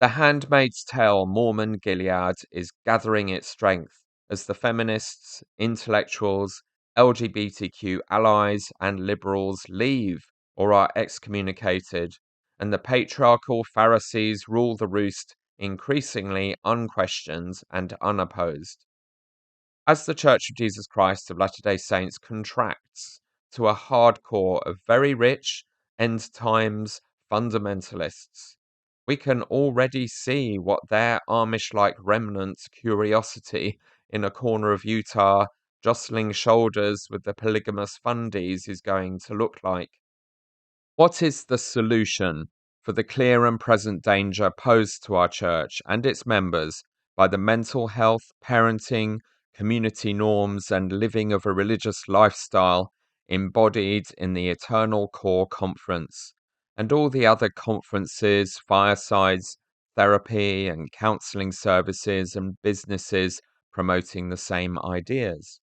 Speaker 1: The Handmaid's Tale Mormon Gilead is gathering its strength as the feminists, intellectuals, LGBTQ allies, and liberals leave or are excommunicated, and the patriarchal Pharisees rule the roost increasingly unquestioned and unopposed. As the Church of Jesus Christ of Latter-day Saints contracts to a hardcore of very rich end times fundamentalists, we can already see what their Amish-like remnant curiosity in a corner of Utah jostling shoulders with the polygamous fundies is going to look like. What is the solution for the clear and present danger posed to our church and its members by the mental health, parenting, community norms, and living of a religious lifestyle embodied in the Eternal Core Conference and all the other conferences, firesides, therapy, and counseling services and businesses promoting the same ideas?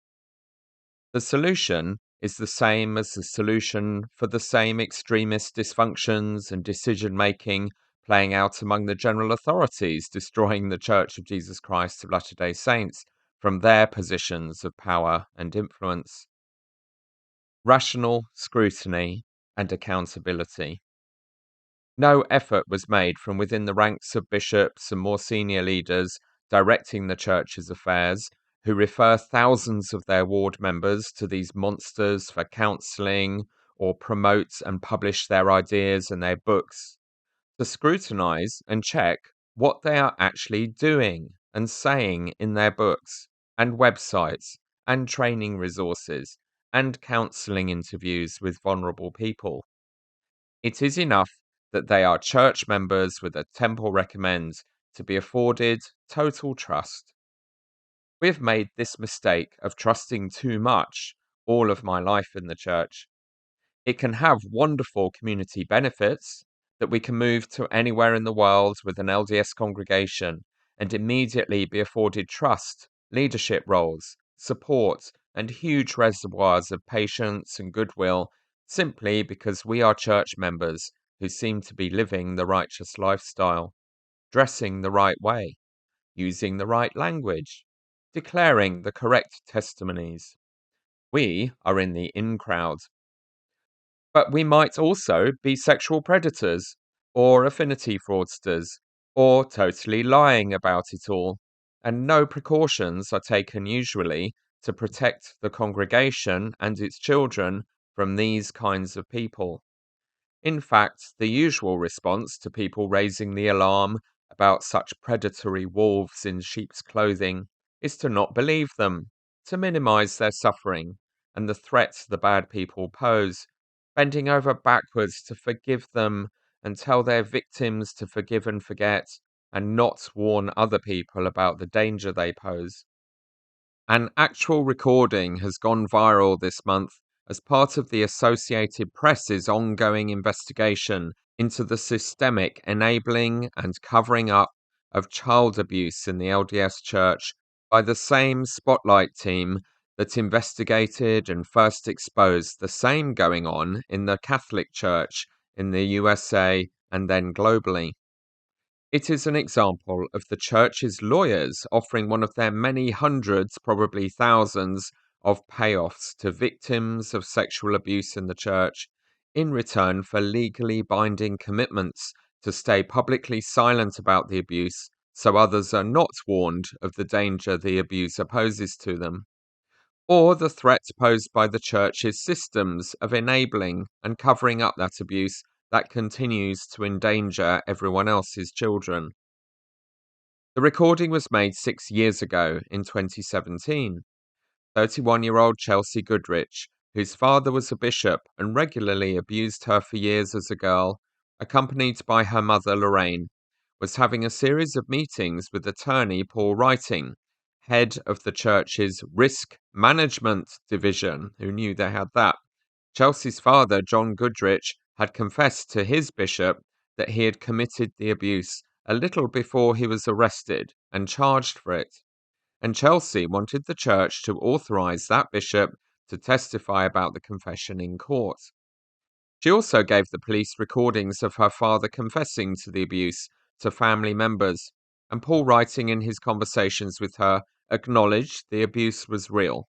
Speaker 1: The solution is the same as the solution for the same extremist dysfunctions and decision making playing out among the general authorities, destroying the Church of Jesus Christ of Latter-day Saints from their positions of power and influence. Rational scrutiny and accountability. No effort was made from within the ranks of bishops and more senior leaders directing the church's affairs, who refer thousands of their ward members to these monsters for counselling or promote and publish their ideas and their books, to scrutinise and check what they are actually doing and saying in their books and websites and training resources and counselling interviews with vulnerable people. It is enough that they are church members with a temple recommend to be afforded total trust. We have made this mistake of trusting too much all of my life in the church. It can have wonderful community benefits that we can move to anywhere in the world with an LDS congregation and immediately be afforded trust, leadership roles, support, and huge reservoirs of patience and goodwill simply because we are church members who seem to be living the righteous lifestyle, dressing the right way, using the right language, declaring the correct testimonies. We are in the in crowd. But we might also be sexual predators, or affinity fraudsters, or totally lying about it all, and no precautions are taken usually to protect the congregation and its children from these kinds of people. In fact, the usual response to people raising the alarm about such predatory wolves in sheep's clothing is to not believe them, to minimize their suffering and the threat the bad people pose, bending over backwards to forgive them and tell their victims to forgive and forget, and not warn other people about the danger they pose. An actual recording has gone viral this month as part of the Associated Press's ongoing investigation into the systemic enabling and covering up of child abuse in the LDS Church by the same spotlight team that investigated and first exposed the same going on in the Catholic Church in the USA and then globally. It is an example of the church's lawyers offering one of their many hundreds, probably thousands, of payoffs to victims of sexual abuse in the church in return for legally binding commitments to stay publicly silent about the abuse so others are not warned of the danger the abuser poses to them, or the threat posed by the church's systems of enabling and covering up that abuse that continues to endanger everyone else's children. The recording was made 6 years ago in 2017. 31-year-old Chelsea Goodrich, whose father was a bishop and regularly abused her for years as a girl, accompanied by her mother Lorraine, was having a series of meetings with attorney Paul Writing, head of the church's risk management division. Who knew they had that? Chelsea's father, John Goodrich, had confessed to his bishop that he had committed the abuse a little before he was arrested and charged for it. And Chelsea wanted the church to authorize that bishop to testify about the confession in court. She also gave the police recordings of her father confessing to the abuse to family members, and Paul Writing in his conversations with her acknowledged the abuse was real.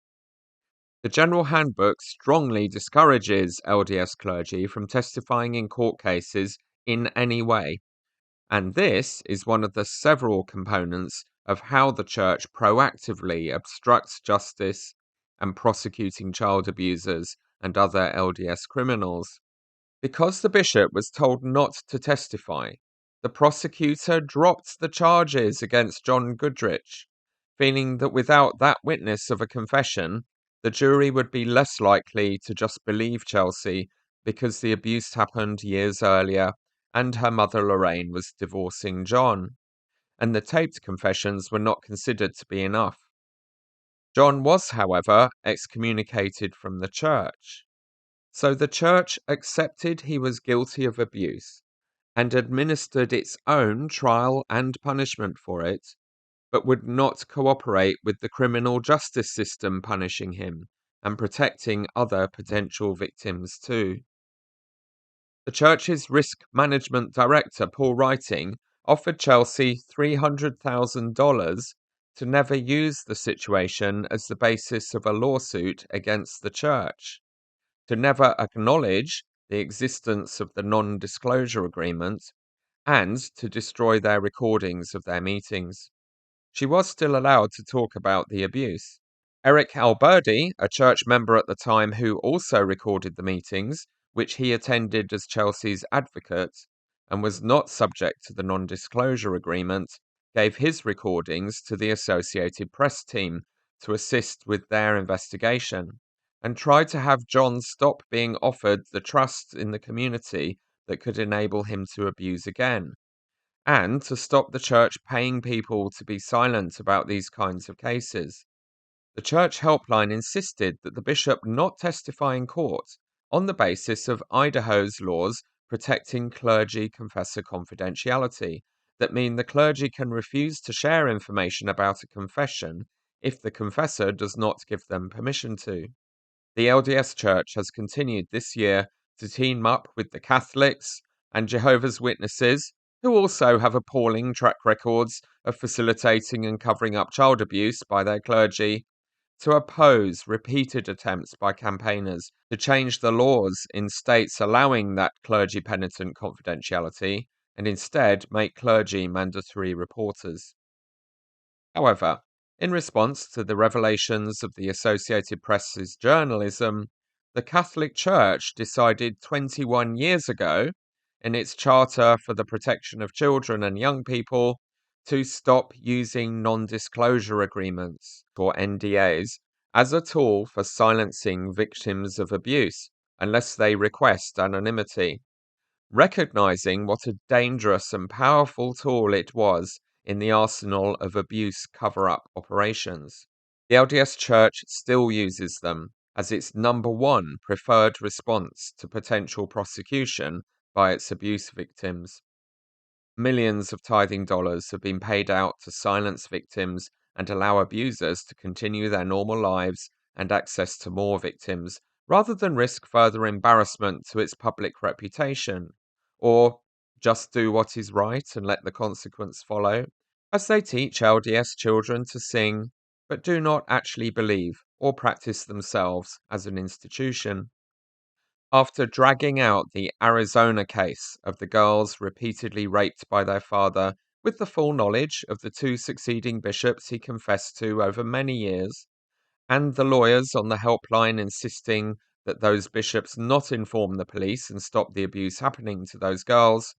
Speaker 1: The General Handbook strongly discourages LDS clergy from testifying in court cases in any way, and this is one of the several components of how the Church proactively obstructs justice and prosecuting child abusers and other LDS criminals. Because the bishop was told not to testify, the prosecutor dropped the charges against John Goodrich, feeling that without that witness of a confession, the jury would be less likely to just believe Chelsea because the abuse happened years earlier and her mother Lorraine was divorcing John, and the taped confessions were not considered to be enough. John was, however, excommunicated from the church. So the church accepted he was guilty of abuse and administered its own trial and punishment for it, but would not cooperate with the criminal justice system punishing him and protecting other potential victims too. The church's risk management director, Paul Writing, offered Chelsea $300,000 to never use the situation as the basis of a lawsuit against the church, to never acknowledge the existence of the non-disclosure agreement, and to destroy their recordings of their meetings. She was still allowed to talk about the abuse. Eric Alberdi, a church member at the time who also recorded the meetings, which he attended as Chelsea's advocate, and was not subject to the non-disclosure agreement, gave his recordings to the Associated Press team to assist with their investigation, and tried to have John stop being offered the trust in the community that could enable him to abuse again, and to stop the church paying people to be silent about these kinds of cases. The church helpline insisted that the bishop not testify in court on the basis of Idaho's laws protecting clergy confessor confidentiality, that mean the clergy can refuse to share information about a confession if the confessor does not give them permission to. The LDS Church has continued this year to team up with the Catholics and Jehovah's Witnesses, who also have appalling track records of facilitating and covering up child abuse by their clergy, to oppose repeated attempts by campaigners to change the laws in states allowing that clergy penitent confidentiality and instead make clergy mandatory reporters. However, in response to the revelations of the Associated Press's journalism, the Catholic Church decided 21 years ago, in its Charter for the Protection of Children and Young People, to stop using non-disclosure agreements, or NDAs, as a tool for silencing victims of abuse, unless they request anonymity, recognizing what a dangerous and powerful tool it was in the arsenal of abuse cover-up operations. The LDS Church still uses them as its number one preferred response to potential prosecution by its abuse victims. Millions of tithing dollars have been paid out to silence victims and allow abusers to continue their normal lives and access to more victims, rather than risk further embarrassment to its public reputation, or just do what is right and let the consequence follow, as they teach LDS children to sing, but do not actually believe or practice themselves as an institution. After dragging out the Arizona case of the girls repeatedly raped by their father with the full knowledge of the two succeeding bishops he confessed to over many years, and the lawyers on the helpline insisting that those bishops not inform the police and stop the abuse happening to those girls,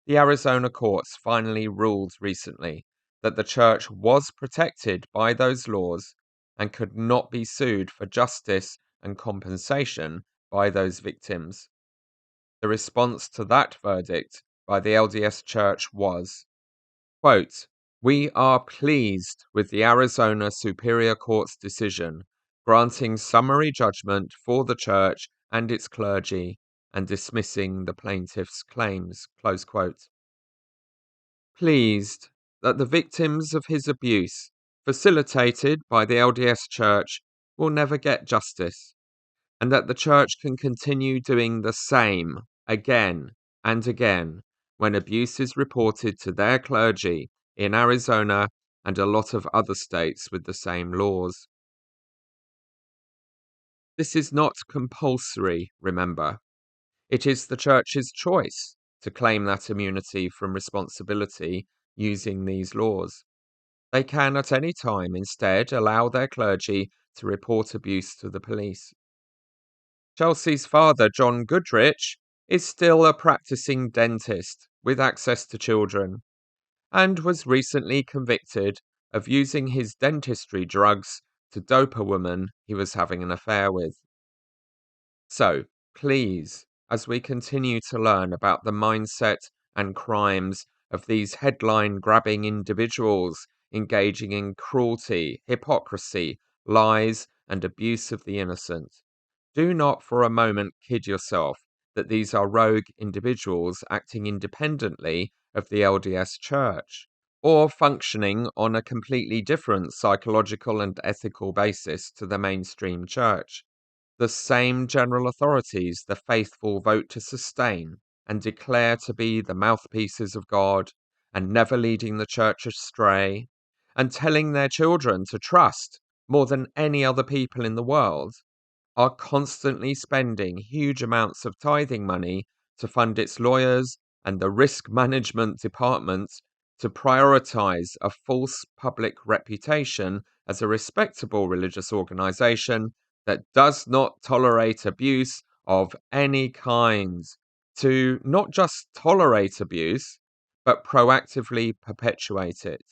Speaker 1: the Arizona courts finally ruled recently that the church was protected by those laws and could not be sued for justice and compensation by those victims. The response to that verdict by the LDS Church was, quote, "We are pleased with the Arizona Superior Court's decision granting summary judgment for the church and its clergy and dismissing the plaintiff's claims," close quote. Pleased that the victims of his abuse, facilitated by the LDS Church, will never get justice, and that the church can continue doing the same again and again when abuse is reported to their clergy in Arizona and a lot of other states with the same laws. This is not compulsory, remember. It is the Church's choice to claim that immunity from responsibility using these laws. They can at any time instead allow their clergy to report abuse to the police. Chelsea's father, John Goodrich, is still a practicing dentist with access to children, and was recently convicted of using his dentistry drugs to dope a woman he was having an affair with. So, please, as we continue to learn about the mindset and crimes of these headline-grabbing individuals engaging in cruelty, hypocrisy, lies, and abuse of the innocent, do not for a moment kid yourself that these are rogue individuals acting independently of the LDS Church, or functioning on a completely different psychological and ethical basis to the mainstream Church. The same general authorities the faithful vote to sustain and declare to be the mouthpieces of God, and never leading the Church astray, and telling their children to trust more than any other people in the world, are constantly spending huge amounts of tithing money to fund its lawyers and the risk management department to prioritize a false public reputation as a respectable religious organization that does not tolerate abuse of any kind, to not just tolerate abuse, but proactively perpetuate it,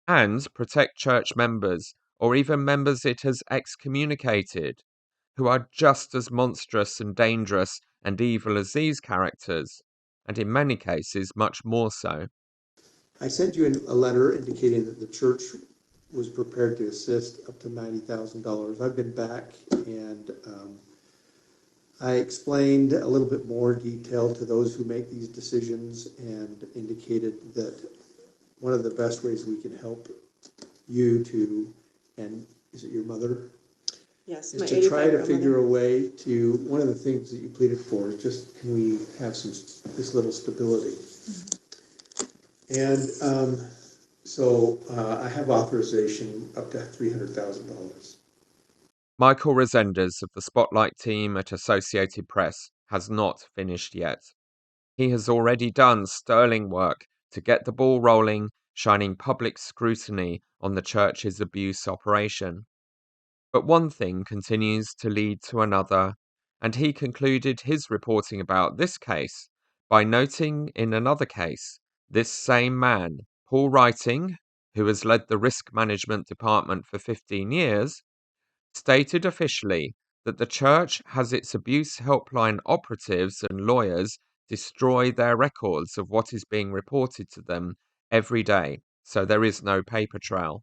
Speaker 1: and protect church members or even members it has excommunicated, who are just as monstrous and dangerous and evil as these characters, and in many cases much more so.
Speaker 12: I sent you a letter indicating that the church was prepared to assist up to $90,000. I've been back and I explained a little bit more detail to those who make these decisions and indicated that one of the best ways we can help you to, and is it your mother?
Speaker 14: Yes,
Speaker 12: Is
Speaker 14: my
Speaker 12: to try to
Speaker 14: 85-year-old
Speaker 12: figure
Speaker 14: mother.
Speaker 12: a way to, one of the things that you pleaded for is just, can we have this little stability? And so I have authorization up to $300,000.
Speaker 1: Michael Resendez of the Spotlight team at Associated Press has not finished yet. He has already done sterling work to get the ball rolling, shining public scrutiny on the church's abuse operation. But one thing continues to lead to another, and he concluded his reporting about this case by noting in another case, this same man, Paul Writing, who has led the risk management department for 15 years, stated officially that the church has its abuse helpline operatives and lawyers destroy their records of what is being reported to them every day, so there is no paper trail.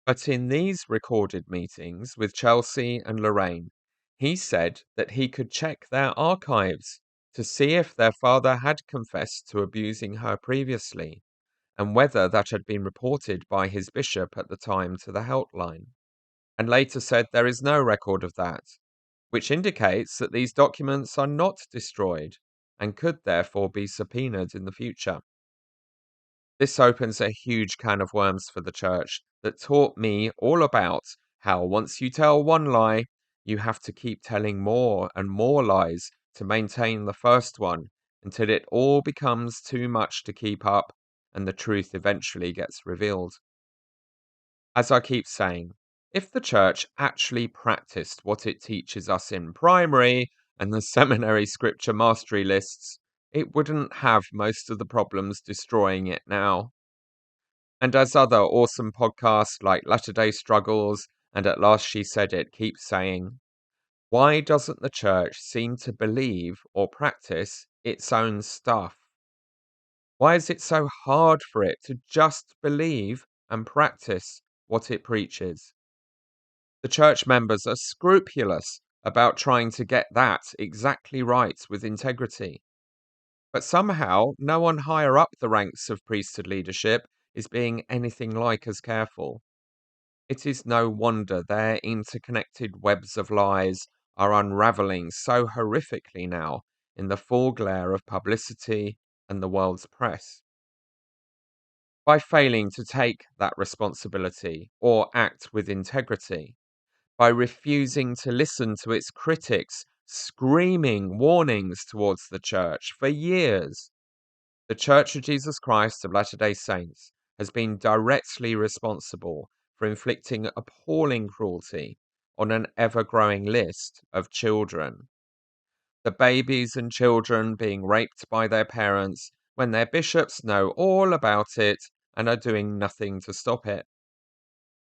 Speaker 1: But in these recorded meetings with Chelsea and Lorraine, he said that he could check their archives to see if their father had confessed to abusing her previously, and whether that had been reported by his bishop at the time to the helpline, and later said there is no record of that, which indicates that these documents are not destroyed and could therefore be subpoenaed in the future. This opens a huge can of worms for the church that taught me all about how once you tell one lie, you have to keep telling more and more lies to maintain the first one until it all becomes too much to keep up and the truth eventually gets revealed. As I keep saying, if the church actually practiced what it teaches us in primary and the seminary scripture mastery lists, it wouldn't have most of the problems destroying it now. And as other awesome podcasts like Latter-day Struggles and At Last She Said It keep saying, why doesn't the church seem to believe or practice its own stuff? Why is it so hard for it to just believe and practice what it preaches? The church members are scrupulous about trying to get that exactly right with integrity. But somehow, no one higher up the ranks of priesthood leadership is being anything like as careful. It is no wonder their interconnected webs of lies are unraveling so horrifically now in the full glare of publicity and the world's press. by failing to take that responsibility or act with integrity, by refusing to listen to its critics screaming warnings towards the church for years. The Church of Jesus Christ of Latter-day Saints has been directly responsible for inflicting appalling cruelty on an ever-growing list of children. The babies and children being raped by their parents when their bishops know all about it and are doing nothing to stop it.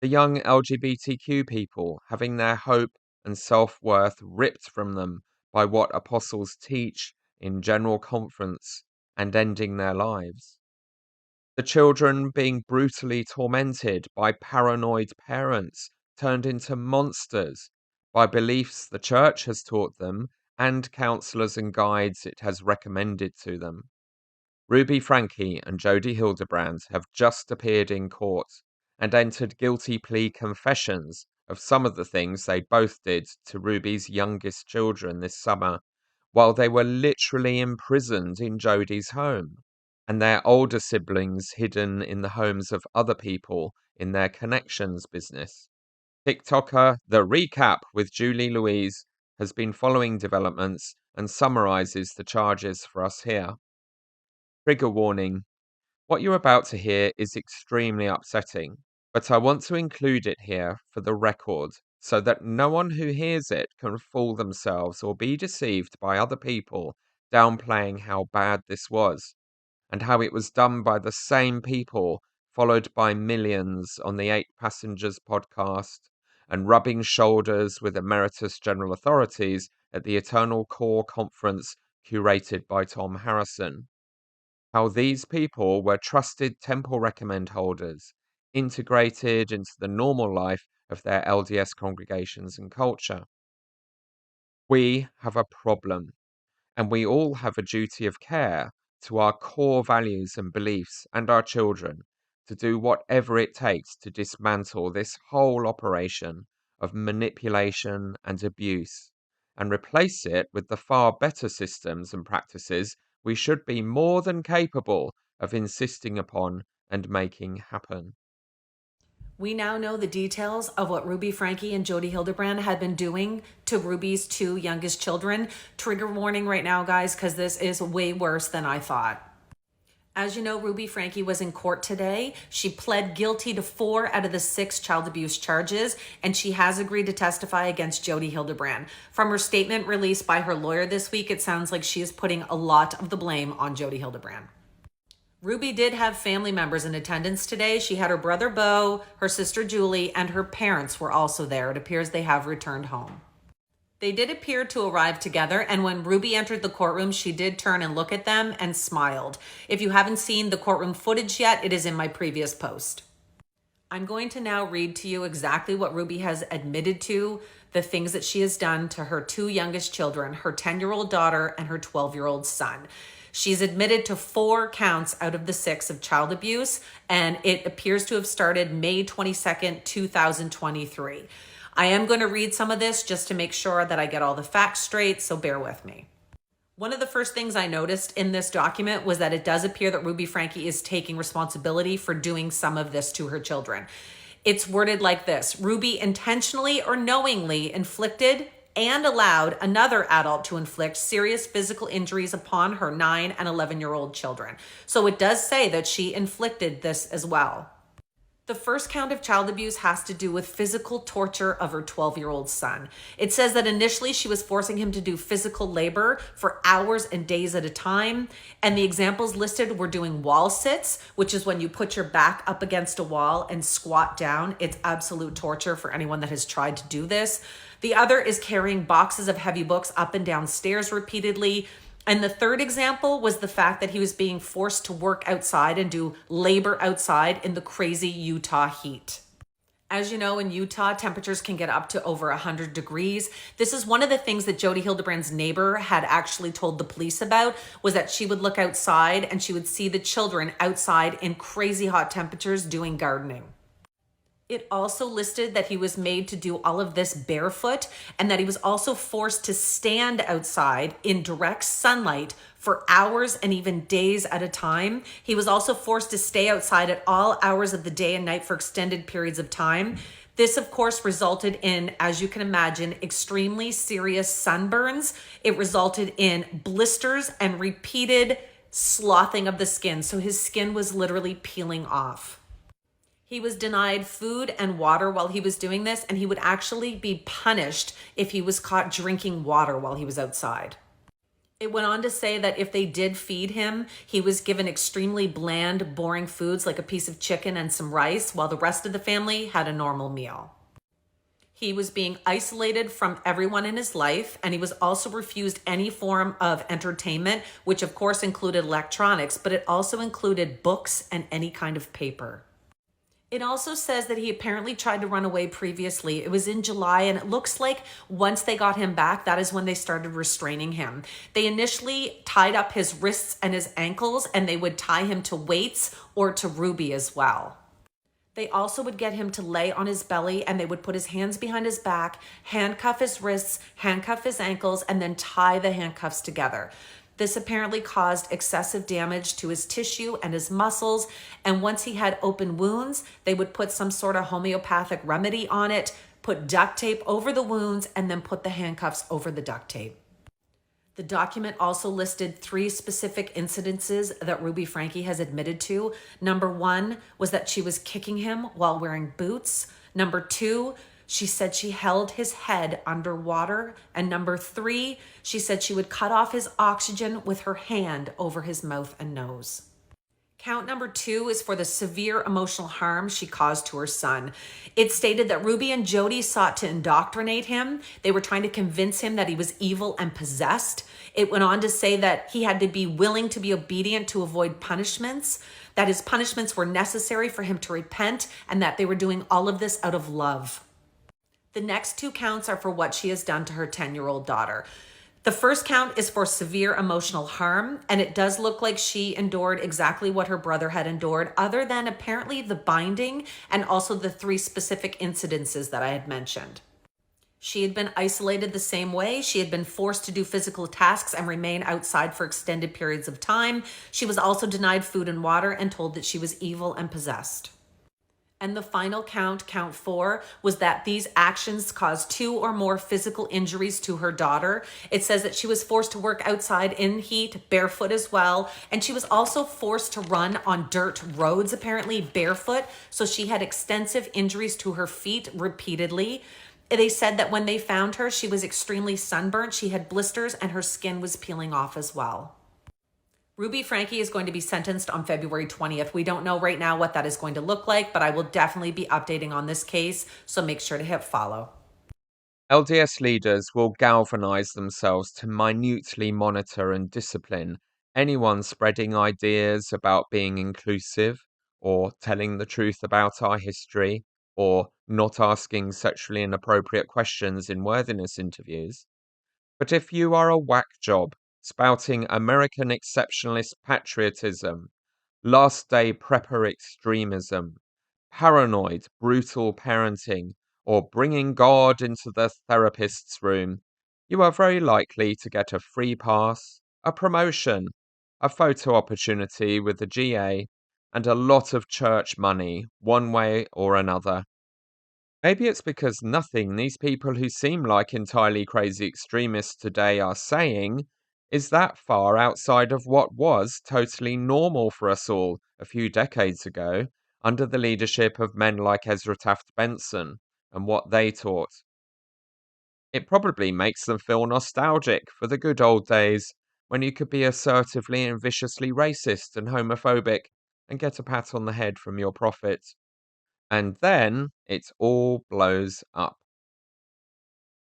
Speaker 1: The young LGBTQ people having their hope and self-worth ripped from them by what apostles teach in general conference and ending their lives. The children being brutally tormented by paranoid parents turned into monsters by beliefs the church has taught them and counselors and guides it has recommended to them. Ruby Frankie and Jodi Hildebrand have just appeared in court and entered guilty plea confessions of some of the things they both did to Ruby's youngest children this summer, while they were literally imprisoned in Jodi's home, and their older siblings hidden in the homes of other people in their connections business. TikToker The Recap with Julie Louise has been following developments and summarizes the charges for us here. Trigger warning. What you're about to hear is extremely upsetting, but I want to include it here for the record so that no one who hears it can fool themselves or be deceived by other people downplaying how bad this was and how it was done by the same people followed by millions on the 8 Passengers podcast and rubbing shoulders with emeritus general authorities at the Eternal Core conference curated by Thom Harrison. How these people were trusted temple recommend holders, integrated into the normal life of their LDS congregations and culture. We have a problem, and we all have a duty of care to our core values and beliefs and our children to do whatever it takes to dismantle this whole operation of manipulation and abuse and replace it with the far better systems and practices we should be more than capable of insisting upon and making happen.
Speaker 14: We now know the details of what Ruby Frankie and Jodi Hildebrand had been doing to Ruby's 2 youngest children. Trigger warning right now, guys, because this is way worse than I thought. As you know, Ruby Frankie was in court today. She pled guilty to 4 out of the 6 child abuse charges, and she has agreed to testify against Jodi Hildebrand. From her statement released by her lawyer this week, it sounds like she is putting a lot of the blame on Jodi Hildebrand. Ruby did have family members in attendance today. She had her brother Beau, her sister Julie, and her parents were also there. It appears they have returned home. They did appear to arrive together, and when Ruby entered the courtroom, she did turn and look at them and smiled. If you haven't seen the courtroom footage yet, it is in my previous post. I'm going to now read to you exactly what Ruby has admitted to, the things that she has done to her 2 youngest children, her 10-year-old daughter and her 12-year-old son. She's admitted to 4 counts out of the 6 of child abuse, and it appears to have started May 22nd, 2023. I am going to read some of this just to make sure that I get all the facts straight, so bear with me. One of the first things I noticed in this document was that it does appear that Ruby Frankie is taking responsibility for doing some of this to her children. It's worded like this: Ruby intentionally or knowingly inflicted and allowed another adult to inflict serious physical injuries upon her 9 and 11-year-old children. So it does say that she inflicted this as well. The first count of child abuse has to do with physical torture of her 12-year-old son. It says that initially she was forcing him to do physical labor for hours and days at a time. And the examples listed were doing wall sits, which is when you put your back up against a wall and squat down. It's absolute torture for anyone that has tried to do this. The other is carrying boxes of heavy books up and down stairs repeatedly. And the third example was the fact that he was being forced to work outside and do labor outside in the crazy Utah heat. As you know, in Utah, temperatures can get up to over 100 degrees. This is one of the things that Jodi Hildebrand's neighbor had actually told the police about, was that she would look outside and she would see the children outside in crazy hot temperatures doing gardening. It also listed that he was made to do all of this barefoot and that he was also forced to stand outside in direct sunlight for hours and even days at a time. He was also forced to stay outside at all hours of the day and night for extended periods of time. This, of course, resulted in, as you can imagine, extremely serious sunburns. It resulted in blisters and repeated sloughing of the skin. So his skin was literally peeling off. He was denied food and water while he was doing this, and he would actually be punished if he was caught drinking water while he was outside. It went on to say that if they did feed him, he was given extremely bland, boring foods like a piece of chicken and some rice, while the rest of the family had a normal meal. He was being isolated from everyone in his life, and he was also refused any form of entertainment, which of course included electronics, but it also included books and any kind of paper. It also says that he apparently tried to run away previously. It was in July, and it looks like once they got him back, that is when they started restraining him. They initially tied up his wrists and his ankles, and they would tie him to weights or to Ruby as well. They also would get him to lay on his belly, and they would put his hands behind his back, handcuff his wrists, handcuff his ankles, and then tie the handcuffs together. This apparently caused excessive damage to his tissue and his muscles. And once he had open wounds, they would put some sort of homeopathic remedy on it, put duct tape over the wounds, and then put the handcuffs over the duct tape. The document also listed 3 specific incidences that Ruby Frankie has admitted to. Number 1 was that she was kicking him while wearing boots. Number 2, she said she held his head underwater. And number 3, she said she would cut off his oxygen with her hand over his mouth and nose. Count number 2 is for the severe emotional harm she caused to her son. It stated that Ruby and Jody sought to indoctrinate him. They were trying to convince him that he was evil and possessed. It went on to say that he had to be willing to be obedient to avoid punishments, that his punishments were necessary for him to repent, and that they were doing all of this out of love. The next 2 counts are for what she has done to her 10-year-old daughter. The first count is for severe emotional harm, and it does look like she endured exactly what her brother had endured, other than apparently the binding and also the 3 specific incidences that I had mentioned. She had been isolated the same way. She had been forced to do physical tasks and remain outside for extended periods of time. She was also denied food and water and told that she was evil and possessed. And the final count, count 4, was that these actions caused 2 or more physical injuries to her daughter. It says that she was forced to work outside in heat, barefoot as well. And she was also forced to run on dirt roads, apparently barefoot. So she had extensive injuries to her feet repeatedly. They said that when they found her, she was extremely sunburnt. She had blisters and her skin was peeling off as well. Ruby Frankie is going to be sentenced on February 20th. We don't know right now what that is going to look like, but I will definitely be updating on this case, so make sure to hit follow.
Speaker 1: LDS leaders will galvanize themselves to minutely monitor and discipline anyone spreading ideas about being inclusive, or telling the truth about our history, or not asking sexually inappropriate questions in worthiness interviews. But if you are a whack job spouting American exceptionalist patriotism, last day prepper extremism, paranoid, brutal parenting, or bringing God into the therapist's room, you are very likely to get a free pass, a promotion, a photo opportunity with the GA, and a lot of church money, one way or another. Maybe it's because nothing these people who seem like entirely crazy extremists today are saying is that far outside of what was totally normal for us all a few decades ago under the leadership of men like Ezra Taft Benson and what they taught. It probably makes them feel nostalgic for the good old days when you could be assertively and viciously racist and homophobic and get a pat on the head from your prophet. And then it all blows up.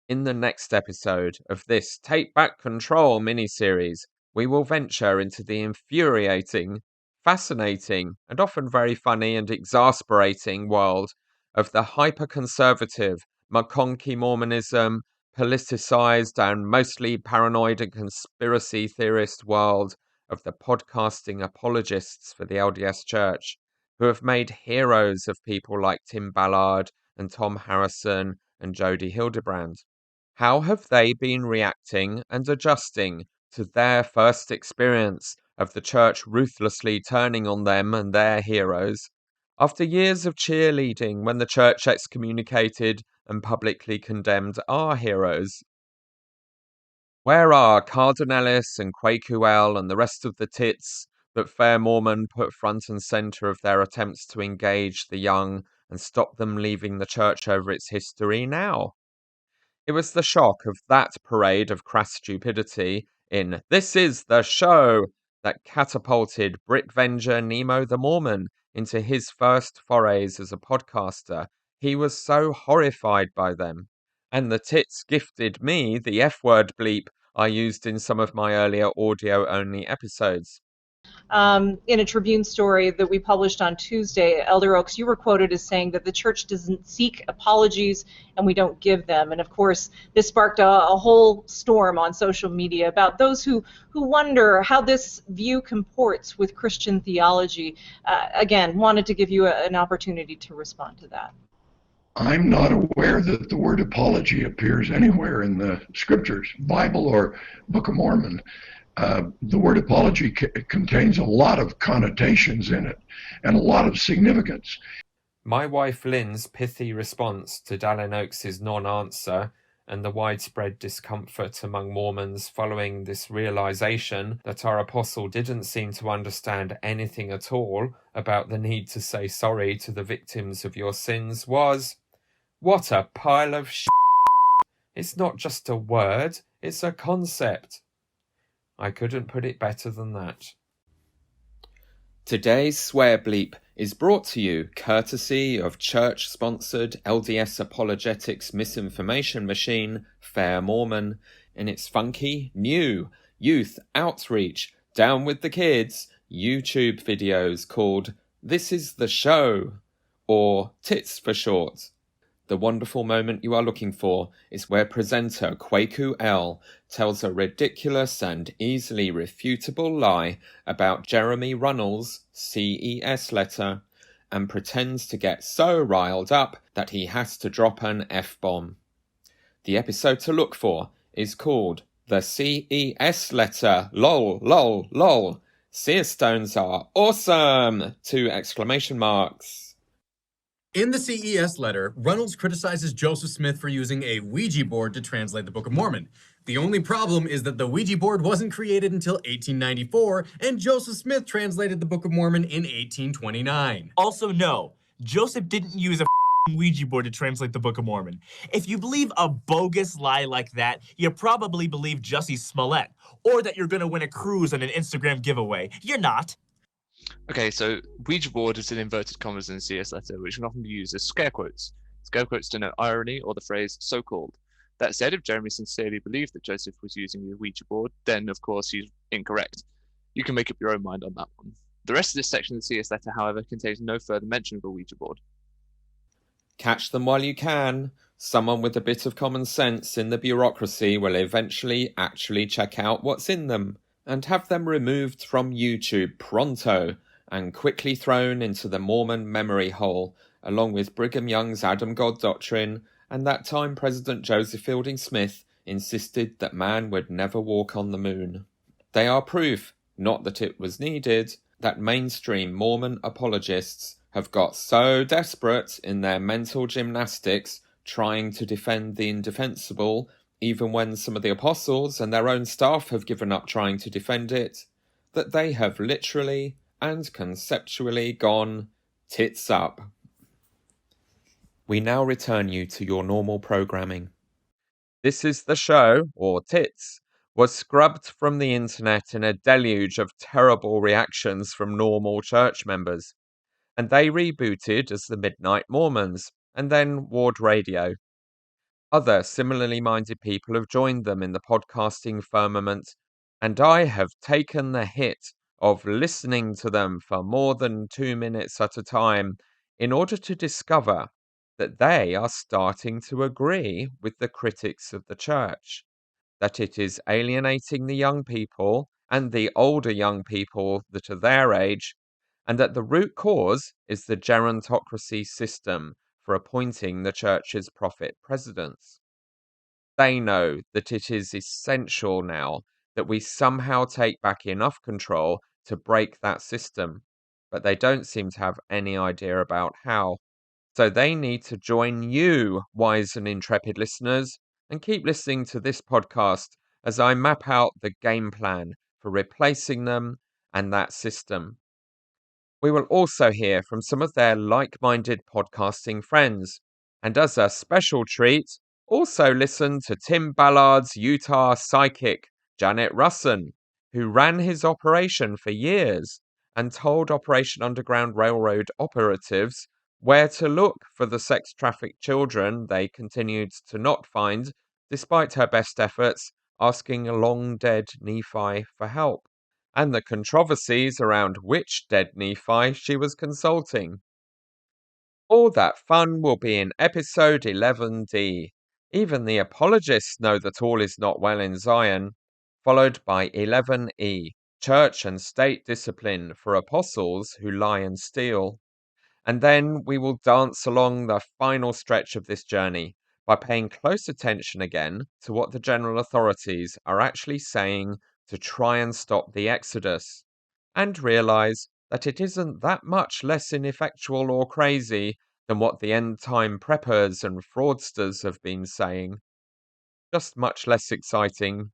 Speaker 1: In the next episode of this Take Back Control miniseries, we will venture into the infuriating, fascinating, and often very funny and exasperating world of the hyper-conservative McConkie Mormonism, politicized and mostly paranoid and conspiracy theorist world of the podcasting apologists for the LDS Church, who have made heroes of people like Tim Ballard and Tom Harrison and Jody Hildebrand. How have they been reacting and adjusting to their first experience of the church ruthlessly turning on them and their heroes, after years of cheerleading when the church excommunicated and publicly condemned our heroes? Where are Cardinalis and Quakuel and the rest of the tits that Fair Mormon put front and center of their attempts to engage the young and stop them leaving the church over its history now? It was the shock of that parade of crass stupidity in This Is the Show that catapulted Brickvenger Nemo the Mormon into his first forays as a podcaster. He was so horrified by them. And the tits gifted me the F-word bleep I used in some of my earlier audio-only episodes.
Speaker 13: In a Tribune story that we published on Tuesday, Elder Oaks, you were quoted as saying that the church doesn't seek apologies and we don't give them. And of course, this sparked a whole storm on social media about those who wonder how this view comports with Christian theology. Again, wanted to give you an opportunity to respond to that.
Speaker 15: I'm not aware that the word apology appears anywhere in the scriptures, Bible or Book of Mormon. The word apology contains a lot of connotations in it and a lot of significance.
Speaker 1: My wife Lynn's pithy response to Dallin Oaks' non-answer and the widespread discomfort among Mormons following this realization that our apostle didn't seem to understand anything at all about the need to say sorry to the victims of your sins was, "What a pile of shit. It's not just a word, it's a concept." I couldn't put it better than that. Today's swear bleep is brought to you courtesy of church-sponsored LDS apologetics misinformation machine, Fair Mormon, in its funky, new, youth outreach, down with the kids, YouTube videos called This Is the Show, or TITS for short. The wonderful moment you are looking for is where presenter Kwaku L tells a ridiculous and easily refutable lie about Jeremy Runnels' CES letter and pretends to get so riled up that he has to drop an F-bomb. The episode to look for is called The CES Letter, lol, lol, lol. Seer stones are awesome! 2 exclamation marks.
Speaker 23: In the CES letter, Runnels criticizes Joseph Smith for using a Ouija board to translate the Book of Mormon. The only problem is that the Ouija board wasn't created until 1894, and Joseph Smith translated the Book of Mormon in 1829.
Speaker 24: Also, no, Joseph didn't use a Ouija board to translate the Book of Mormon. If you believe a bogus lie like that, you probably believe Jussie Smollett, or that you're gonna win a cruise on an Instagram giveaway. You're not.
Speaker 25: Okay, so Ouija board is in inverted commas in the CS letter, which can often be used as scare quotes. Scare quotes denote irony or the phrase so-called. That said, if Jeremy sincerely believed that Joseph was using the Ouija board, then of course he's incorrect. You can make up your own mind on that one. The rest of this section of the CS letter, however, contains no further mention of a Ouija board.
Speaker 1: Catch them while you can. Someone with a bit of common sense in the bureaucracy will eventually actually check out what's in them, and have them removed from YouTube pronto and quickly thrown into the Mormon memory hole, along with Brigham Young's Adam God doctrine and that time President Joseph Fielding Smith insisted that man would never walk on the moon. They are proof, not that it was needed, that mainstream Mormon apologists have got so desperate in their mental gymnastics trying to defend the indefensible, even when some of the apostles and their own staff have given up trying to defend it, that they have literally and conceptually gone tits up. We now return you to your normal programming. This Is the Show, or TITS, was scrubbed from the internet in a deluge of terrible reactions from normal church members, and they rebooted as the Midnight Mormons, and then Ward Radio. Other similarly minded people have joined them in the podcasting firmament, and I have taken the hit of listening to them for more than 2 minutes at a time in order to discover that they are starting to agree with the critics of the church, that it is alienating the young people and the older young people that are their age, and that the root cause is the gerontocracy system for appointing the church's prophet presidents. They know that it is essential now that we somehow take back enough control to break that system, but they don't seem to have any idea about how. So they need to join you, wise and intrepid listeners, and keep listening to this podcast as I map out the game plan for replacing them and that system. We will also hear from some of their like-minded podcasting friends, and as a special treat, also listen to Tim Ballard's Utah psychic, Janet Russin, who ran his operation for years and told Operation Underground Railroad operatives where to look for the sex-trafficked children they continued to not find, despite her best efforts, asking a long-dead Nephi for help, and the controversies around which dead Nephi she was consulting. All that fun will be in episode 11D. Even the apologists know that all is not well in Zion, followed by 11E, church and state discipline for apostles who lie and steal. And then we will dance along the final stretch of this journey by paying close attention again to what the general authorities are actually saying to try and stop the exodus, and realize that it isn't that much less ineffectual or crazy than what the end-time preppers and fraudsters have been saying. Just much less exciting